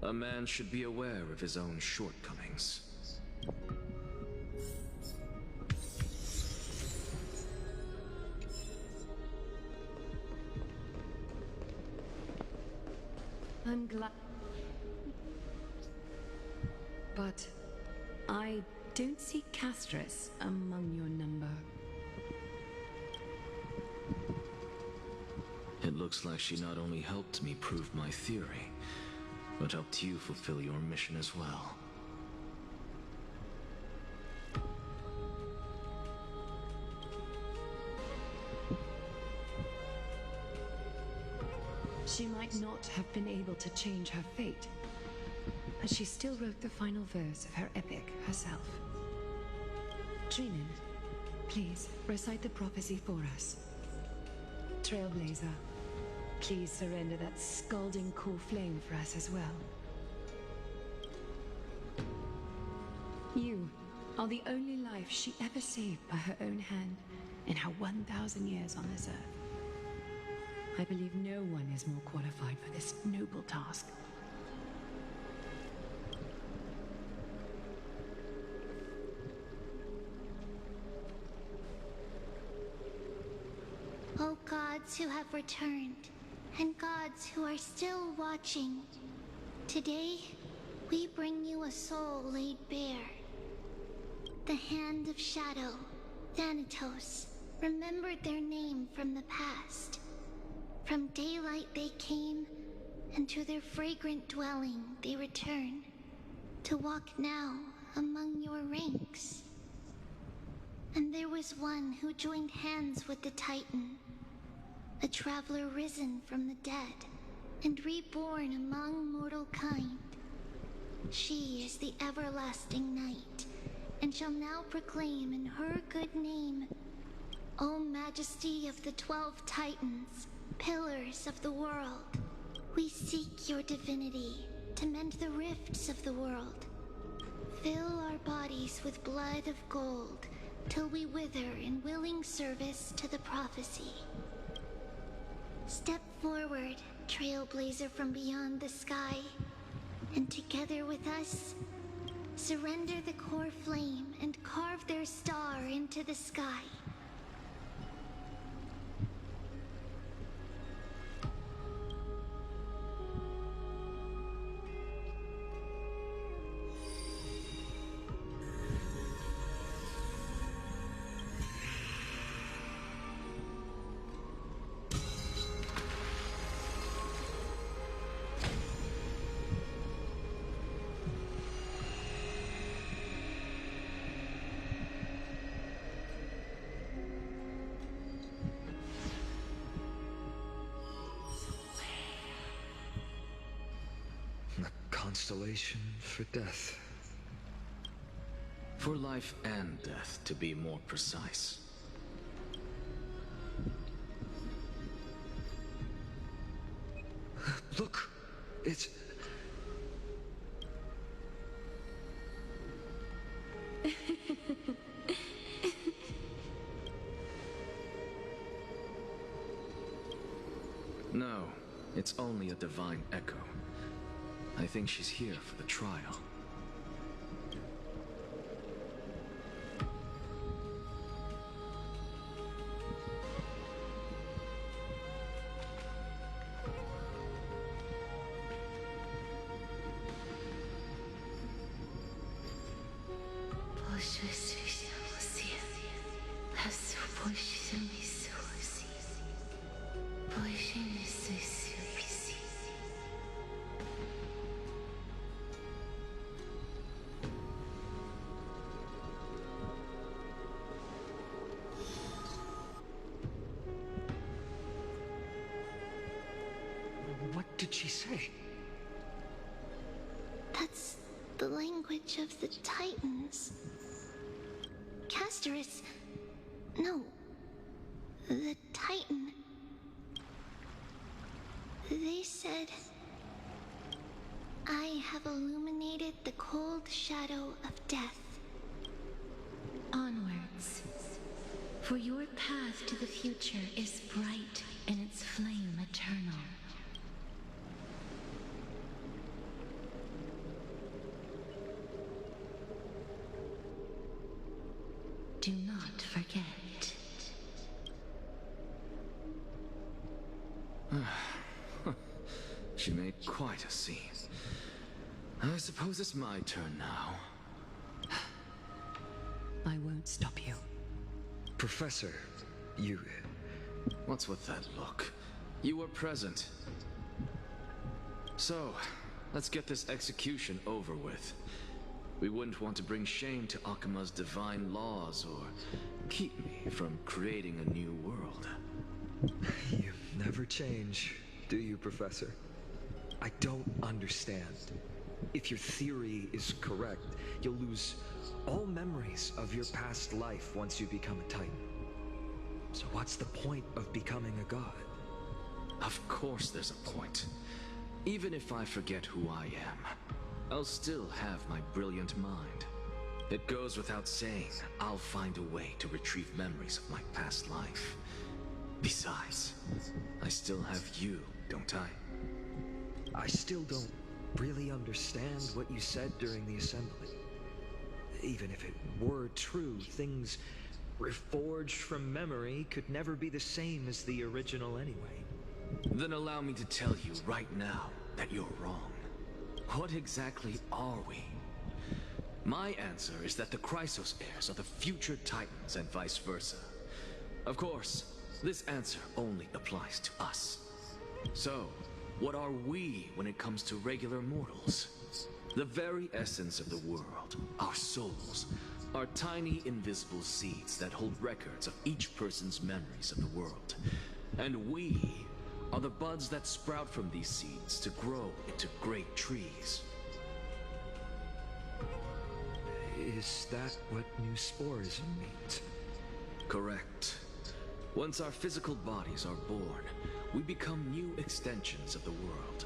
A man should be aware of his own shortcomings. I'm glad. But I don't see Castris among your number. It looks like she not only helped me prove my theory, but helped you fulfill your mission as well. She might not have been able to change her fate, but she still wrote the final verse of her epic herself. Trinan, please recite the prophecy for us. Trailblazer, please surrender that scalding core flame for us as well. You are the only life she ever saved by her own hand in her 1,000 years on this earth. I believe no one is more qualified for this noble task. O gods who have returned, and gods who are still watching, today we bring you a soul laid bare. The Hand of Shadow, Thanatos, remembered their name from the past. From daylight they came, and to their fragrant dwelling they return, to walk now among your ranks. And there was one who joined hands with the Titan, a traveler risen from the dead, and reborn among mortal kind. She is the everlasting night, and shall now proclaim in her good name, O Majesty of the 12 Titans, pillars of the world, we seek your divinity to mend the rifts of the world. Fill our bodies with blood of gold, till we wither in willing service to the prophecy. Step forward, trailblazer from beyond the sky, and together with us, surrender the core flame and carve their star into the sky. Constellation for death. For life and death, to be more precise. Look! It's... No, it's only a divine echo. I think she's here for the trial. What did she say? That's the language of the Titans. Castorus... No. The Titan. They said... I have illuminated the cold shadow of death. Onwards. For your path to the future is bright and its flame eternal. Do not forget. She made quite a scene. I suppose it's my turn now. I won't stop you. Professor, you... What's with that look? You were present. So, let's get this execution over with. We wouldn't want to bring shame to Akima's divine laws or keep me from creating a new world. You never change, do you, Professor? I don't understand. If your theory is correct, you'll lose all memories of your past life once you become a Titan. So what's the point of becoming a god? Of course there's a point. Even if I forget who I am, I'll still have my brilliant mind. It goes without saying, I'll find a way to retrieve memories of my past life. Besides, I still have you, don't I? I still don't really understand what you said during the assembly. Even if it were true, things reforged from memory could never be the same as the original anyway. Then allow me to tell you right now that you're wrong. What exactly are we? My answer is that the Chrysos heirs are the future Titans and vice versa. Of course, this answer only applies to us. So, what are we when it comes to regular mortals? The very essence of the world, our souls, are tiny invisible seeds that hold records of each person's memories of the world. And we are the buds that sprout from these seeds to grow into great trees. Is that what new sporism means? Correct. Once our physical bodies are born, we become new extensions of the world.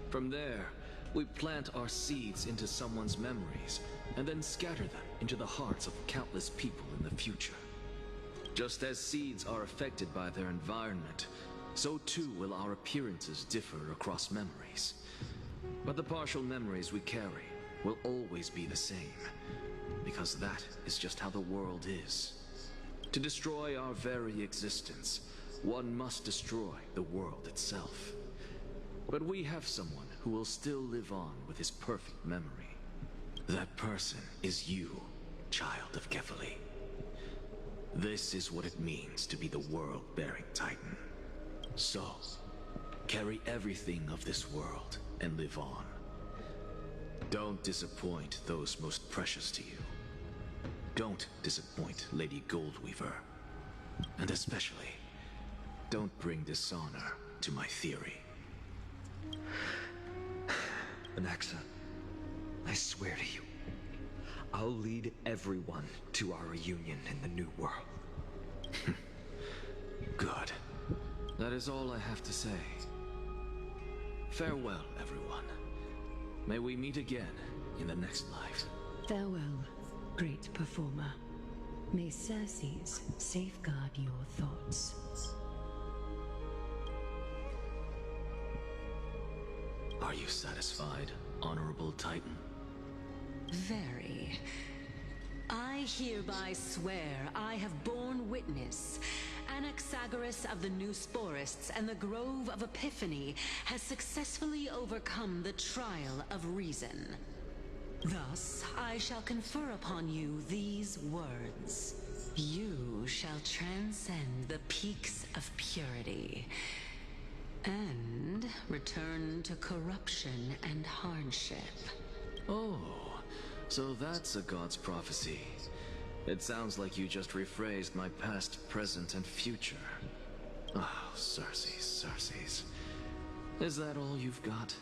From there, We plant our seeds into someone's memories, and then scatter them into the hearts of countless people in the future. Just as seeds are affected by their environment, so too will our appearances differ across memories. But the partial memories we carry will always be the same, because that is just how the world is. To destroy our very existence, one must destroy the world itself. But we have someone who will still live on with his perfect memory. That person is you, child of Kefali. This is what it means to be the world-bearing Titan. So, carry everything of this world and live on. Don't disappoint those most precious to you. Don't disappoint Lady Goldweaver. And especially, don't bring dishonor to my theory. Anaxa, I swear to you, I'll lead everyone to our reunion in the New World. Good. That is all I have to say. Farewell, everyone. May we meet again in the next life. Farewell, great performer. May Circes safeguard your thoughts. Are you satisfied, Honorable Titan? Very. I hereby swear I have borne witness. Anaxagoras of the New Sporists and the Grove of Epiphany has successfully overcome the trial of reason. Thus, I shall confer upon you these words. You shall transcend the peaks of purity and return to corruption and hardship. Oh, so that's a god's prophecy. It sounds like you just rephrased my past, present, and future. Oh, Circes. Is that all you've got?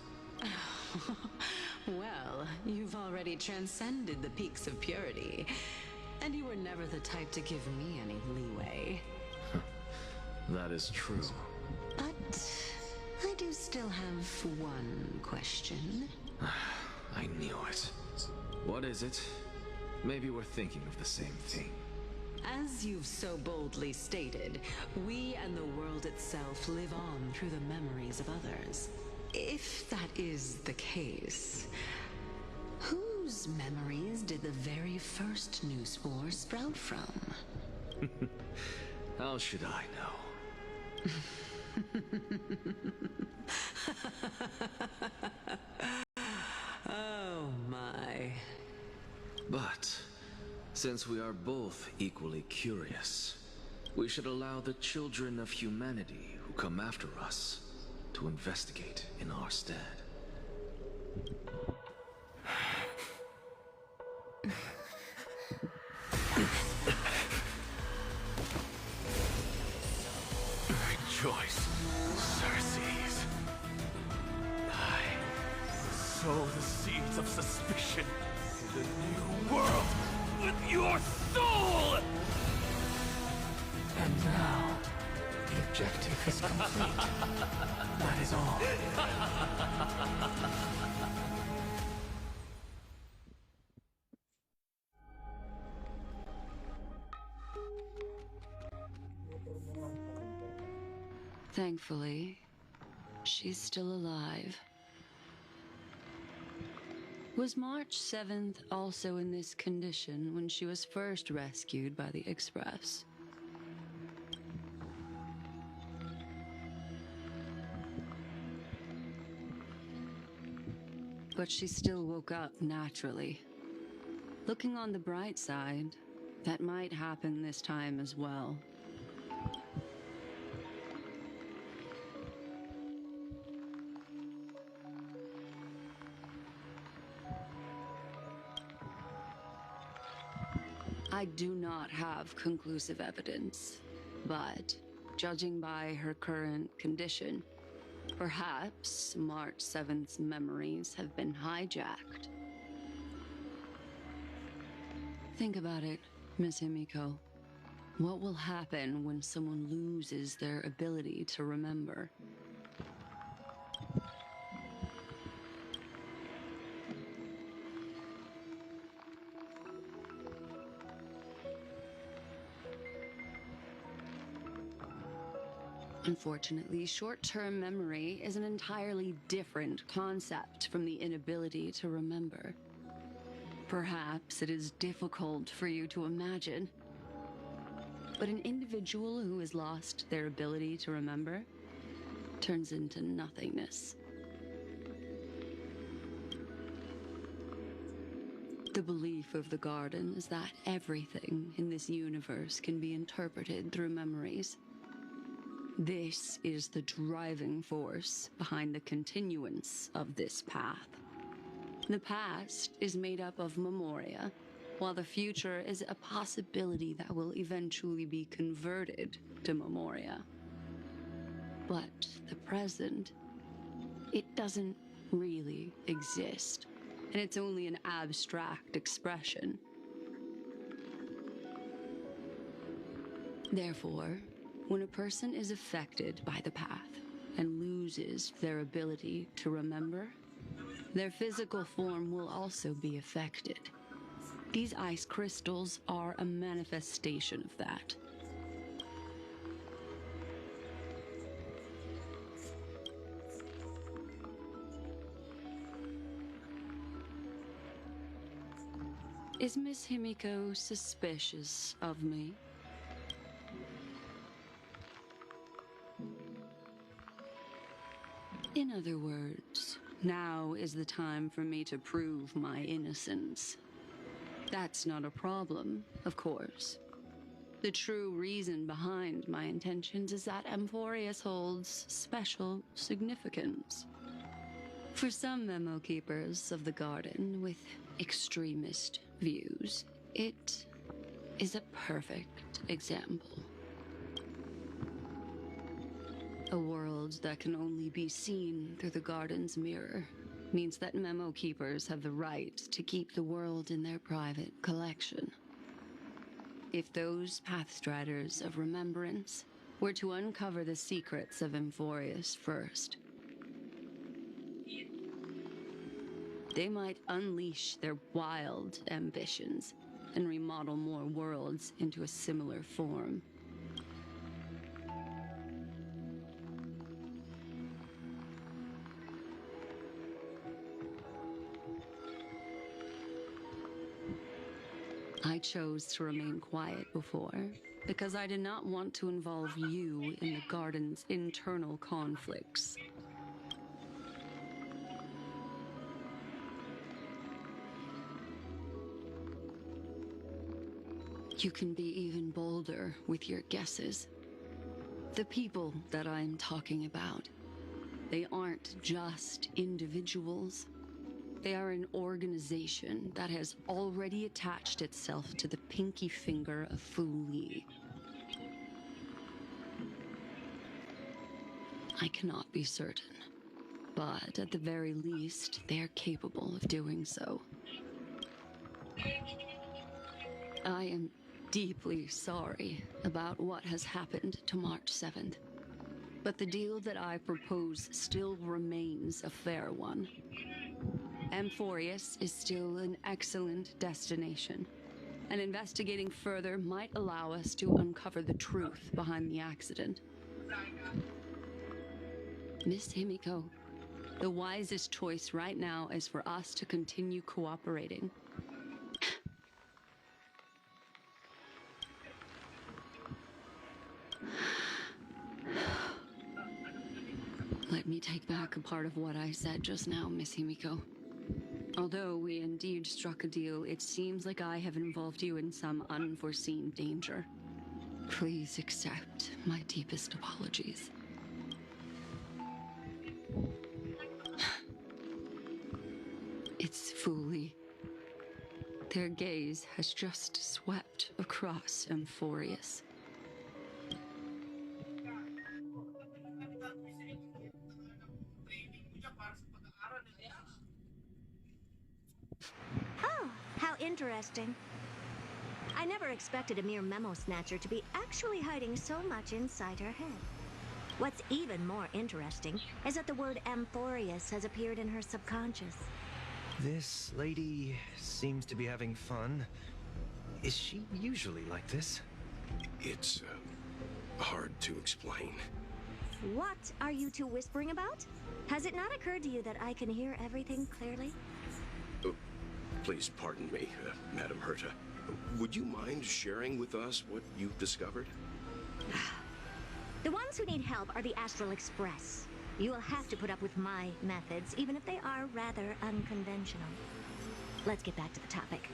Well, you've already transcended the peaks of purity, and you were never the type to give me any leeway. That is true. But I do still have one question. I knew it. What is it? Maybe we're thinking of the same thing. As you've so boldly stated, we and the world itself live on through the memories of others. If that is the case, whose memories did the very first new spore sprout from? How should I know? Oh my. But, since we are both equally curious, we should allow the children of humanity who come after us to investigate in our stead. Rejoice, Circes. I sow the seeds of suspicion in the new world with your soul! And now, the objective is complete. That is all. Thankfully, she's still alive. Was March 7th also in this condition when she was first rescued by the Express? But she still woke up naturally. Looking on the bright side, that might happen this time as well. I do not have conclusive evidence, but judging by her current condition, perhaps March 7th's memories have been hijacked. Think about it, Miss Himiko. What will happen when someone loses their ability to remember? Unfortunately, short-term memory is an entirely different concept from the inability to remember. Perhaps it is difficult for you to imagine, but an individual who has lost their ability to remember turns into nothingness. The belief of the Garden is that everything in this universe can be interpreted through memories. This is the driving force behind the continuance of this path. The past is made up of memoria, while the future is a possibility that will eventually be converted to memoria. But the present, it doesn't really exist, and it's only an abstract expression. Therefore, when a person is affected by the path and loses their ability to remember, their physical form will also be affected. These ice crystals are a manifestation of that. Is Miss Himiko suspicious of me? In other words, now is the time for me to prove my innocence. That's not a problem, of course. The true reason behind my intentions is that amphoreus holds special significance. For some memo keepers of the Garden with extremist views, it is a perfect example. A world that can only be seen through the Garden's mirror means that memo keepers have the right to keep the world in their private collection. If those pathstriders of remembrance were to uncover the secrets of amphoreus first, they might unleash their wild ambitions and remodel more worlds into a similar form. I chose to remain quiet before because I did not want to involve you in the Garden's internal conflicts. You can be even bolder with your guesses. The people that I'm talking about, they aren't just individuals. They are an organization that has already attached itself to the pinky finger of Fu Li. I cannot be certain, but at the very least, they are capable of doing so. I am deeply sorry about what has happened to March 7th, but the deal that I propose still remains a fair one. Amphoreus is still an excellent destination, and investigating further might allow us to uncover the truth behind the accident. Miss Himiko, the wisest choice right now is for us to continue cooperating. Let me take back a part of what I said just now, Miss Himiko. Although we indeed struck a deal, it seems like I have involved you in some unforeseen danger. Please accept my deepest apologies. It's Fu Li. Their gaze has just swept across amphoreus. Oh, how interesting. I never expected a mere memo snatcher to be actually hiding so much inside her head. What's even more interesting is that the word amphoreus has appeared in her subconscious. This lady seems to be having fun. Is she usually like this? It's hard to explain. What are you two whispering about? Has it not occurred to you that I can hear everything clearly? Oh, please pardon me, Madam Herta. Would you mind sharing with us what you've discovered? The ones who need help are the Astral Express. You will have to put up with my methods, even if they are rather unconventional. Let's get back to the topic.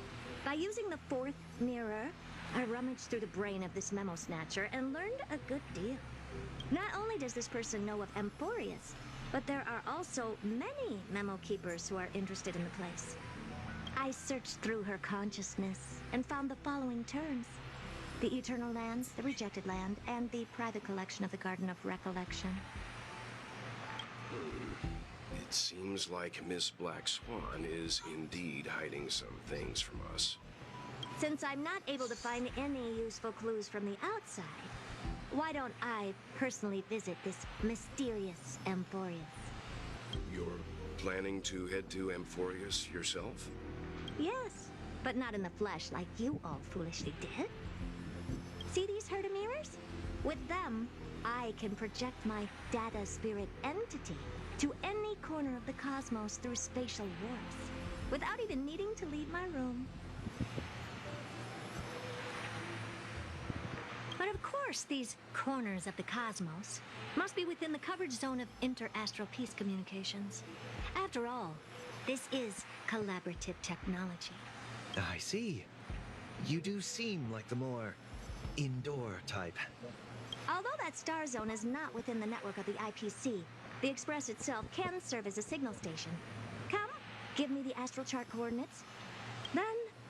By using the fourth mirror, I rummaged through the brain of this memo snatcher and learned a good deal. Not only does this person know of amphoreus, but there are also many memo keepers who are interested in the place. I searched through her consciousness and found the following terms: the Eternal Lands, the Rejected Land, and the private collection of the Garden of Recollection. It seems like Miss Black Swan is indeed hiding some things from us. Since I'm not able to find any useful clues from the outside, why don't I personally visit this mysterious amphoreus? You're planning to head to Amphoreus yourself? Yes, but not in the flesh like you all foolishly did. See these Herta mirrors? With them, I can project my data spirit entity to any corner of the cosmos through spatial warps, without even needing to leave my room. But of course, these corners of the cosmos must be within the coverage zone of inter-astral peace communications. After all, this is collaborative technology. I see. You do seem like the more indoor type. Although that star zone is not within the network of the IPC, the Express itself can serve as a signal station. Come, give me the astral chart coordinates. Then,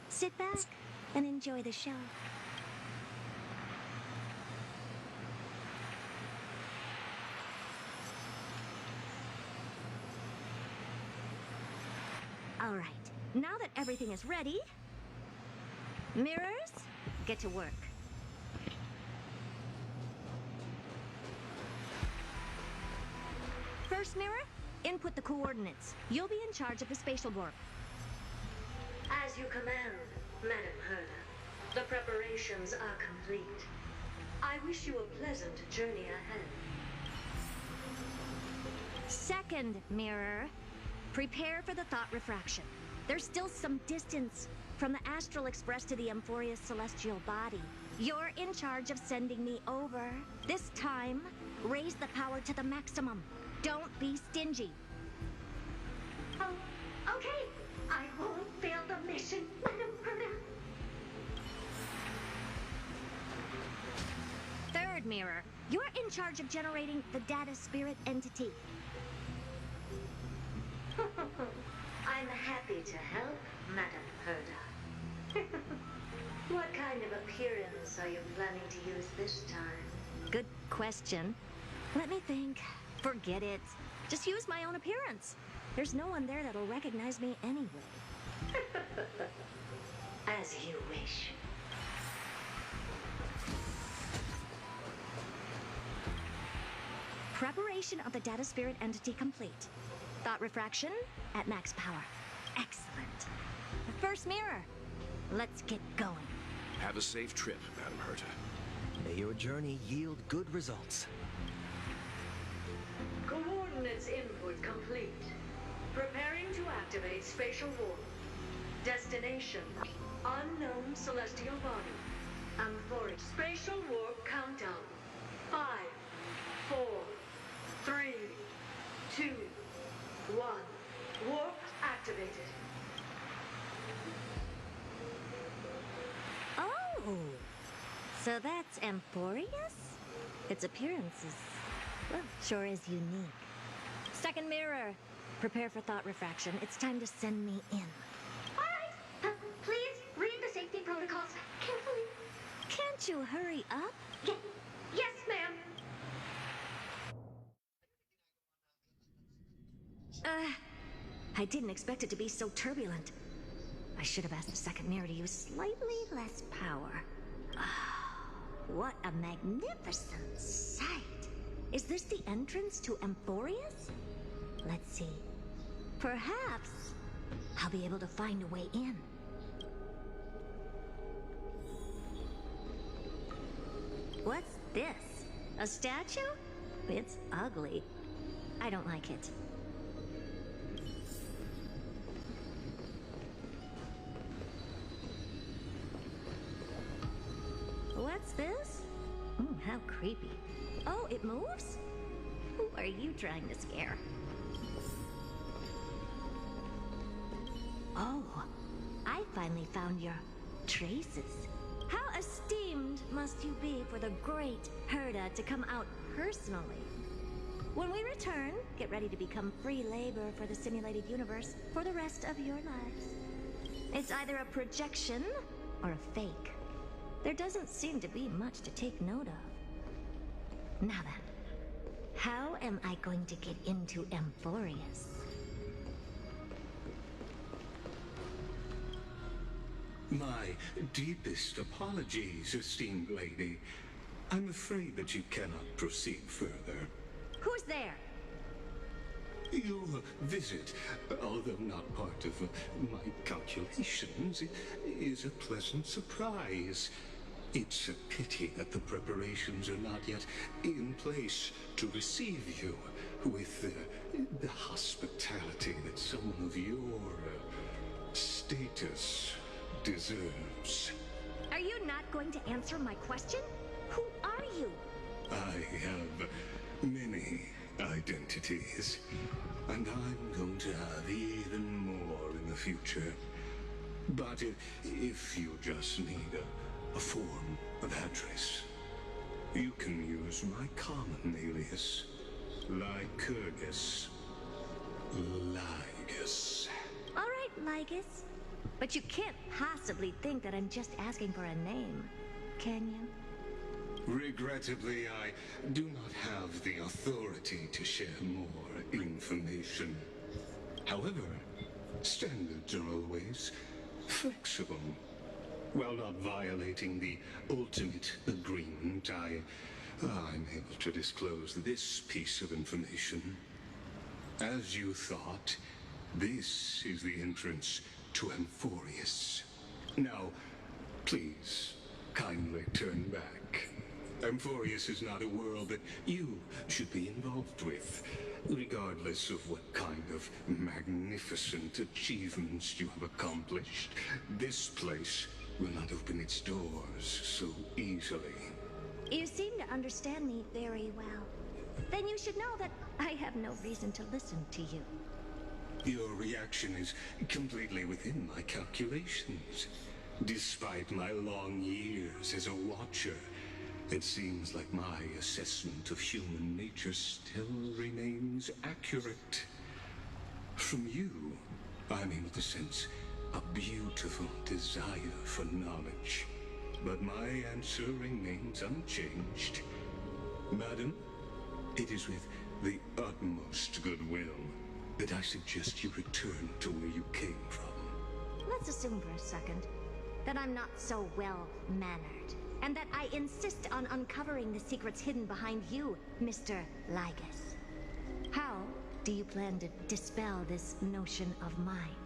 sit back and enjoy the show. All right, now that everything is ready, mirrors, get to work. First mirror, input the coordinates. You'll be in charge of the spatial warp. As you command, Madam Herta. The preparations are complete. I wish you a pleasant journey ahead. Second mirror, prepare for the thought refraction. There's still some distance from the Astral Express to the amphoreus celestial body. You're in charge of sending me over. This time, raise the power to the maximum. Don't be stingy. Oh, okay. I won't fail the mission, Madam Herta. Third mirror, you're in charge of generating the data spirit entity. I'm happy to help, Madam Herta. What kind of appearance are you planning to use this time? Good question. Let me think. Forget it. Just use my own appearance. There's no one there that'll recognize me anyway. As you wish. Preparation of the data spirit entity complete. Thought refraction at max power. Excellent. The first mirror. Let's get going. Have a safe trip, Madam Herta. May your journey yield good results. Coordinates input complete. Preparing to activate spatial warp. Destination: unknown celestial body. Amphoreus. Spatial warp countdown. 5, 4, 3, 2, 1. Warp activated. Oh, so that's amphoreus? Its appearance is, well, sure is unique. Second mirror, prepare for thought refraction. It's time to send me in. All right. Please read the safety protocols carefully. Can't you hurry up? Yes, ma'am. I didn't expect it to be so turbulent. I should have asked the second mirror to use slightly less power. What a magnificent sight! Is this the entrance to Amphoreus? Let's see. Perhaps I'll be able to find a way in. What's this? A statue? It's ugly. I don't like it. What's this? How creepy. Oh, it moves? Who are you trying to scare? Oh, I finally found your traces. How esteemed must you be for the great Herda to come out personally? When we return, get ready to become free labor for the simulated universe for the rest of your lives. It's either a projection or a fake. There doesn't seem to be much to take note of. Now then, how am I going to get into Amphoreus? My deepest apologies, esteemed lady. I'm afraid that you cannot proceed further. Who's there? Your visit, although not part of my calculations, is a pleasant surprise. It's a pity that the preparations are not yet in place to receive you with the hospitality that someone of your status deserves. Are you not going to answer my question? Who are you? I have many identities, and I'm going to have even more in the future. But if you just need a form of address, you can use my common alias, Lycurgus. Lygus. All right, Lygus. But you can't possibly think that I'm just asking for a name, can you? Regrettably, I do not have the authority to share more information. However, standards are always flexible. While not violating the ultimate agreement, I'm able to disclose this piece of information. As you thought, this is the entrance to Amphoreus. Now, please, kindly turn back. Amphoreus is not a world that you should be involved with, regardless of what kind of magnificent achievements you have accomplished. This place will not open its doors so easily. You seem to understand me very well. Then you should know that I have no reason to listen to you. Your reaction is completely within my calculations. Despite my long years as a watcher, it seems like my assessment of human nature still remains accurate. From you, I'm able to sense a beautiful desire for knowledge. But my answer remains unchanged. Madam, it is with the utmost goodwill that I suggest you return to where you came from. Let's assume for a second that I'm not so well-mannered, and that I insist on uncovering the secrets hidden behind you, Mr. Lygus. How do you plan to dispel this notion of mine?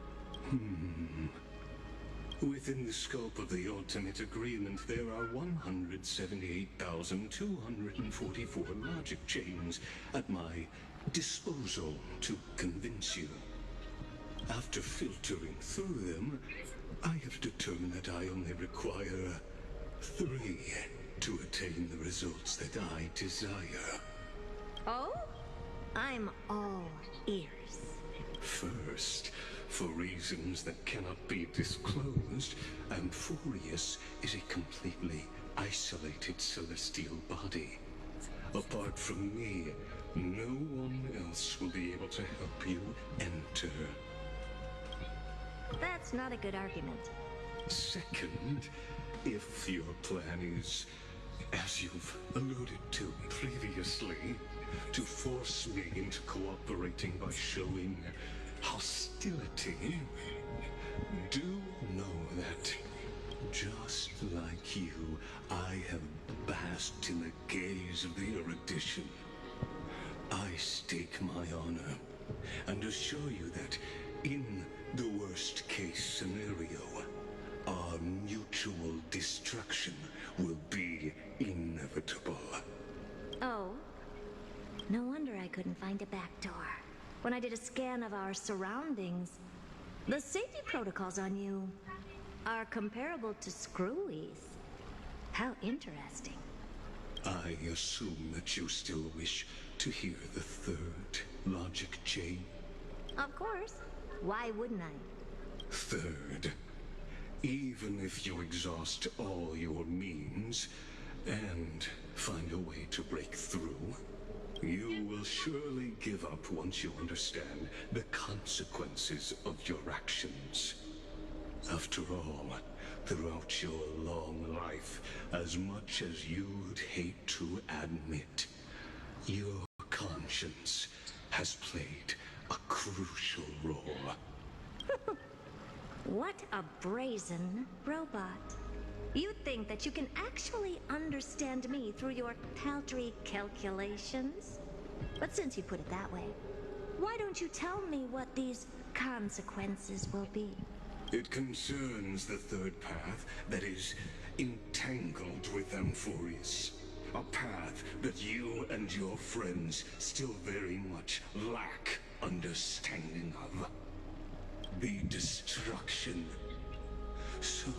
Within the scope of the ultimate agreement, there are 178,244 logic chains at my disposal to convince you. After filtering through them, I have determined that I only require 3 to attain the results that I desire. Oh? I'm all ears. First, for reasons that cannot be disclosed, Amphoreus is a completely isolated celestial body. Apart from me, no one else will be able to help you enter. That's not a good argument. Second, if your plan is, as you've alluded to previously, to force me into cooperating by showing hostility, do know that, just like you, I have basked in the gaze of the erudition. I stake my honor and assure you that, in the worst-case scenario, our mutual destruction will be inevitable. Oh? I couldn't find a back door. When I did a scan of our surroundings, the safety protocols on you are comparable to Screwy's. How interesting. I assume that you still wish to hear the third logic chain? Of course. Why wouldn't I? Third, even if you exhaust all your means and find a way to break through, you will surely give up once you understand the consequences of your actions. After all, throughout your long life, as much as you'd hate to admit, your conscience has played a crucial role. What a brazen robot. You think that you can actually understand me through your paltry calculations? But since you put it that way, why don't you tell me what these consequences will be? It concerns the third path that is entangled with amphoreus. A path that you and your friends still very much lack understanding of. The destruction. So,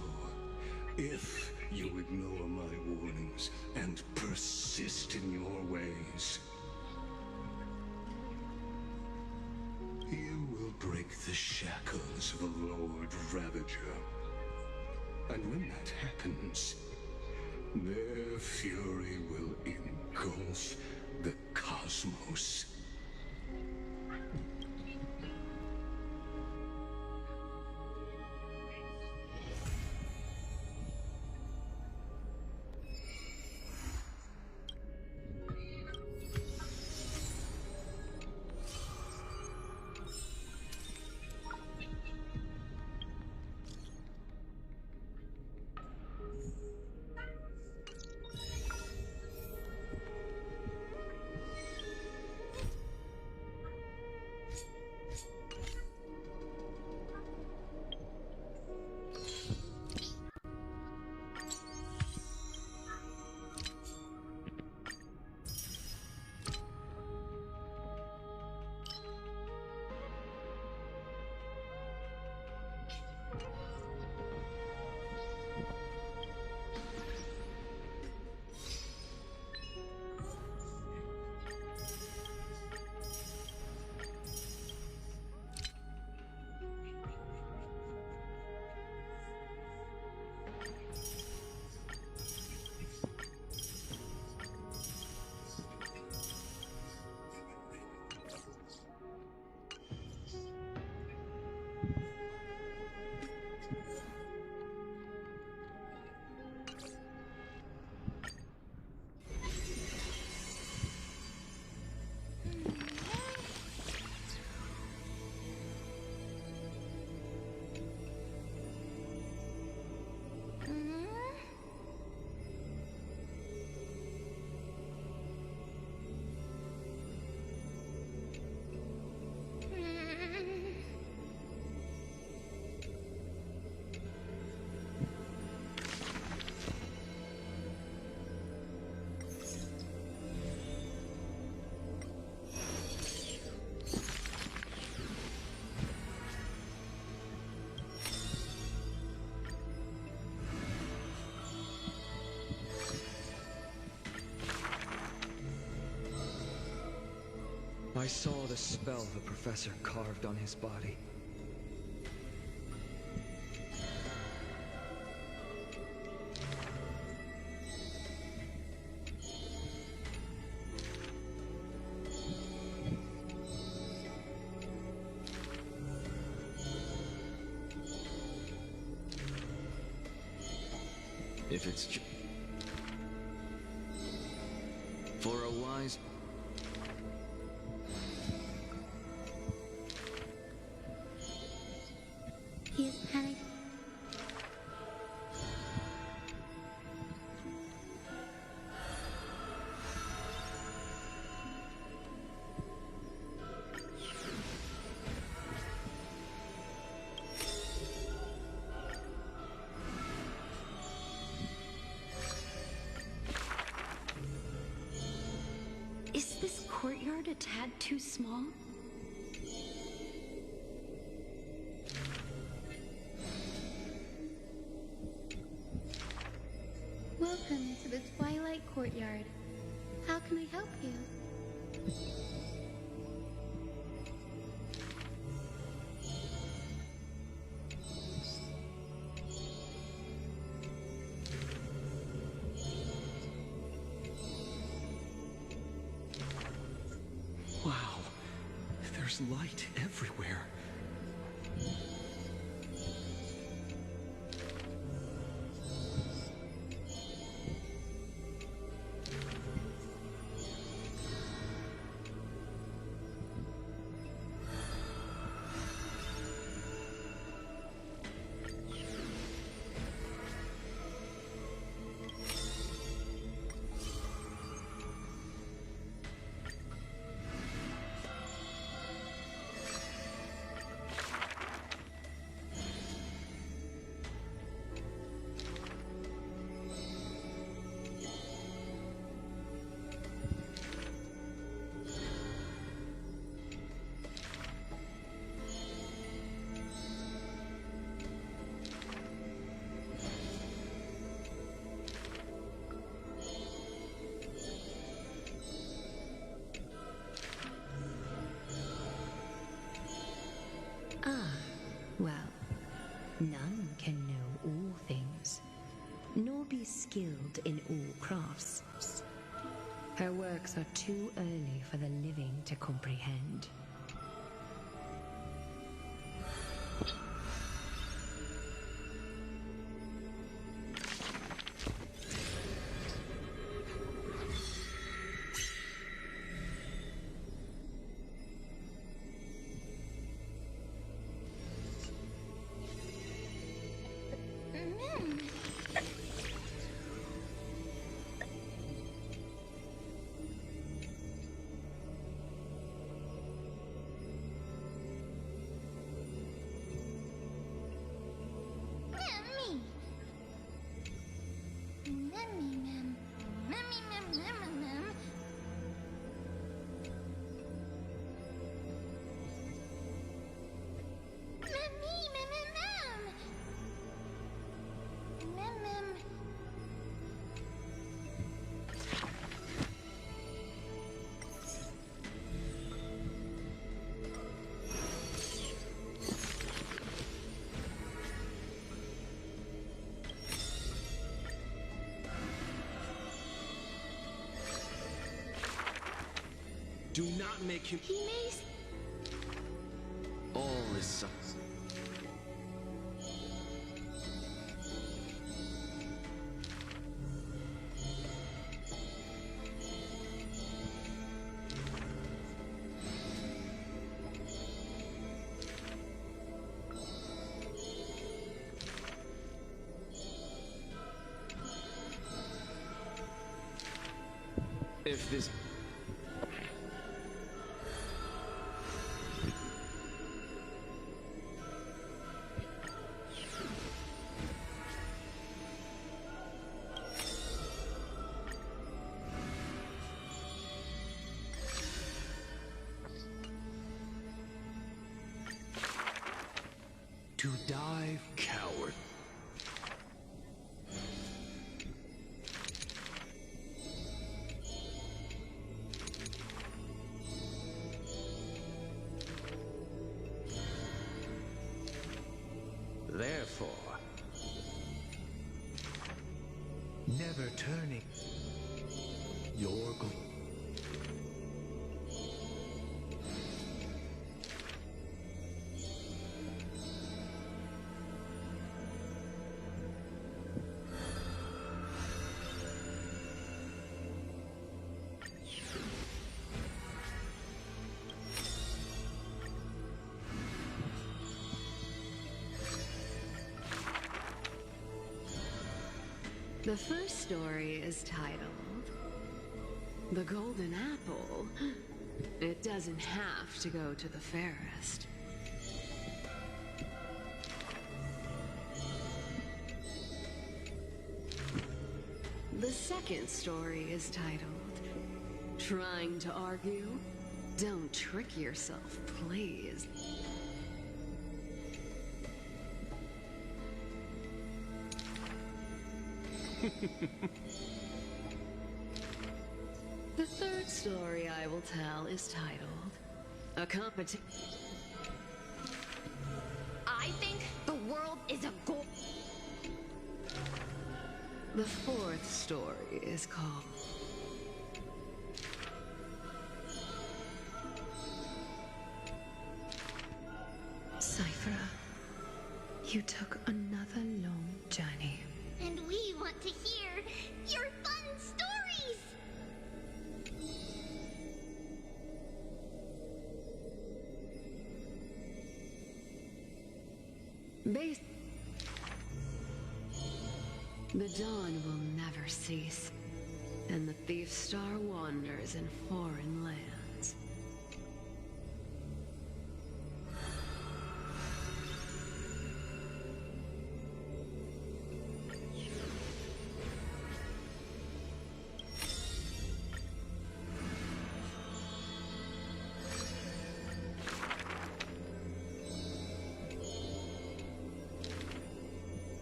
if you ignore my warnings and persist in your ways, you will break the shackles of a Lord Ravager. And when that happens, their fury will engulf the cosmos. I saw the spell the professor carved on his body. If it's for a wise... Yes, hi. Is heart a tad too small? Welcome to the Twilight Courtyard. How can I help you? Wow, there's light everywhere. Ah, well, none can know all things, nor be skilled in all crafts. Her works are too early for the living to comprehend. Do not make him. He may. All is so. If this. To die, coward. Therefore, Never turning. Your goal. The first story is titled The Golden Apple. It doesn't have to go to the fairest. The second story is titled Trying to Argue. Don't trick yourself, please. The third story I will tell is titled A Competition. I think the world is a goal. The fourth story is called Cypher, you took another long journey. And we want to hear your fun stories! The dawn will never cease, and the thief star wanders in foreign lands.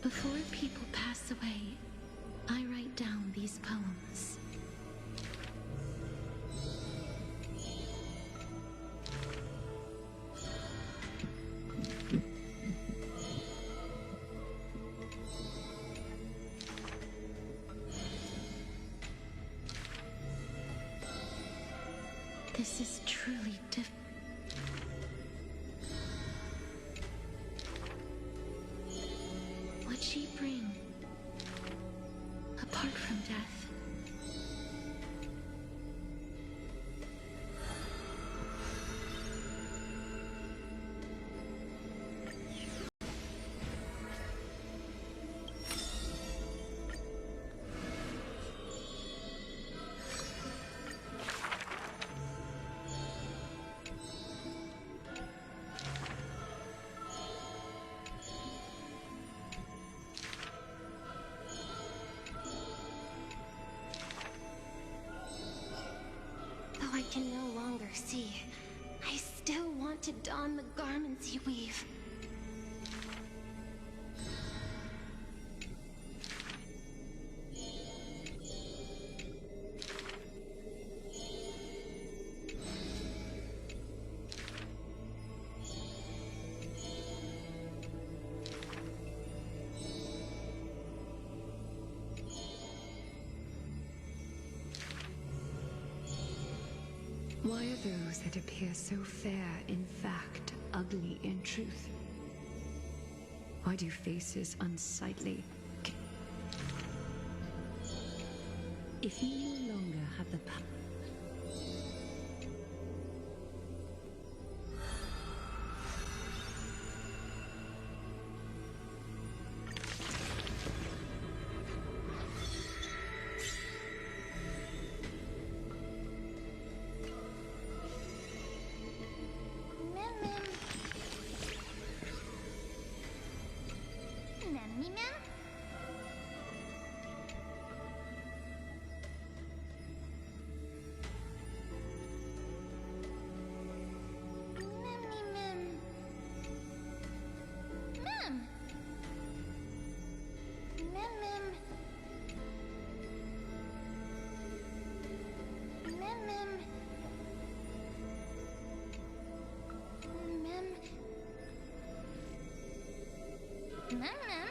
Before people pass away, I write down these poems. This is truly different. What she bring, apart from death? Though I can no longer see, I still want to don the garments you weave. Why are those that appear so fair in fact ugly in truth? Why do faces unsightly? If you no longer have the power, Mem, mem. Mem, mem.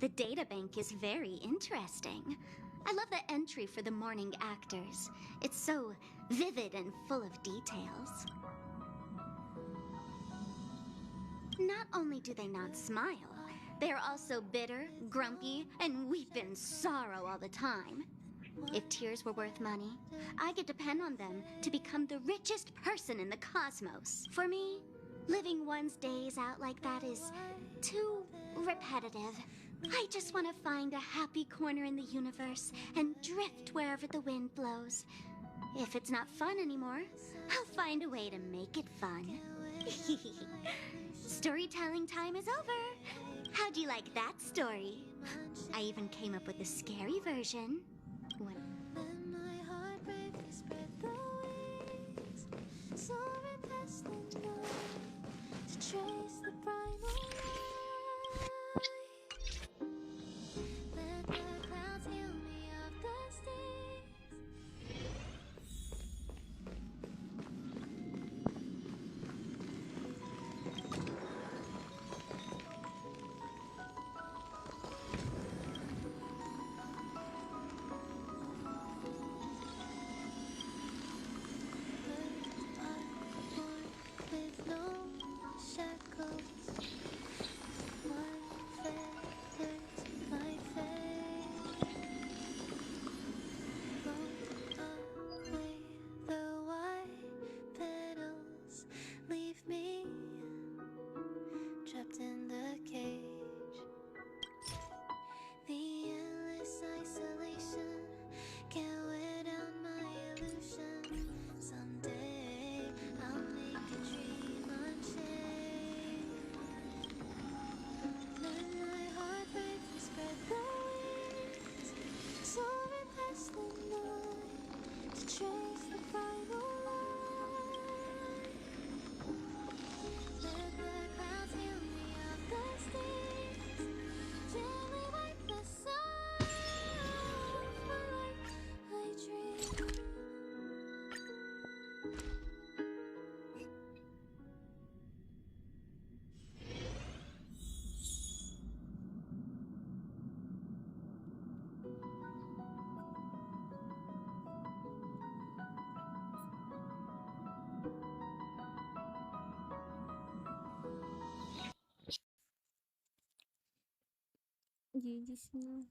The databank is very interesting. I love the entry for the morning actors. It's so vivid and full of details. Not only do they not smile, they are also bitter, grumpy, and weep in sorrow all the time. If tears were worth money, I could depend on them to become the richest person in the cosmos. For me, living one's days out like that is too repetitive. I just want to find a happy corner in the universe and drift wherever the wind blows. If it's not fun anymore, I'll find a way to make it fun. Storytelling time is over. How'd you like that story? I even came up with a scary version. What? GG sih.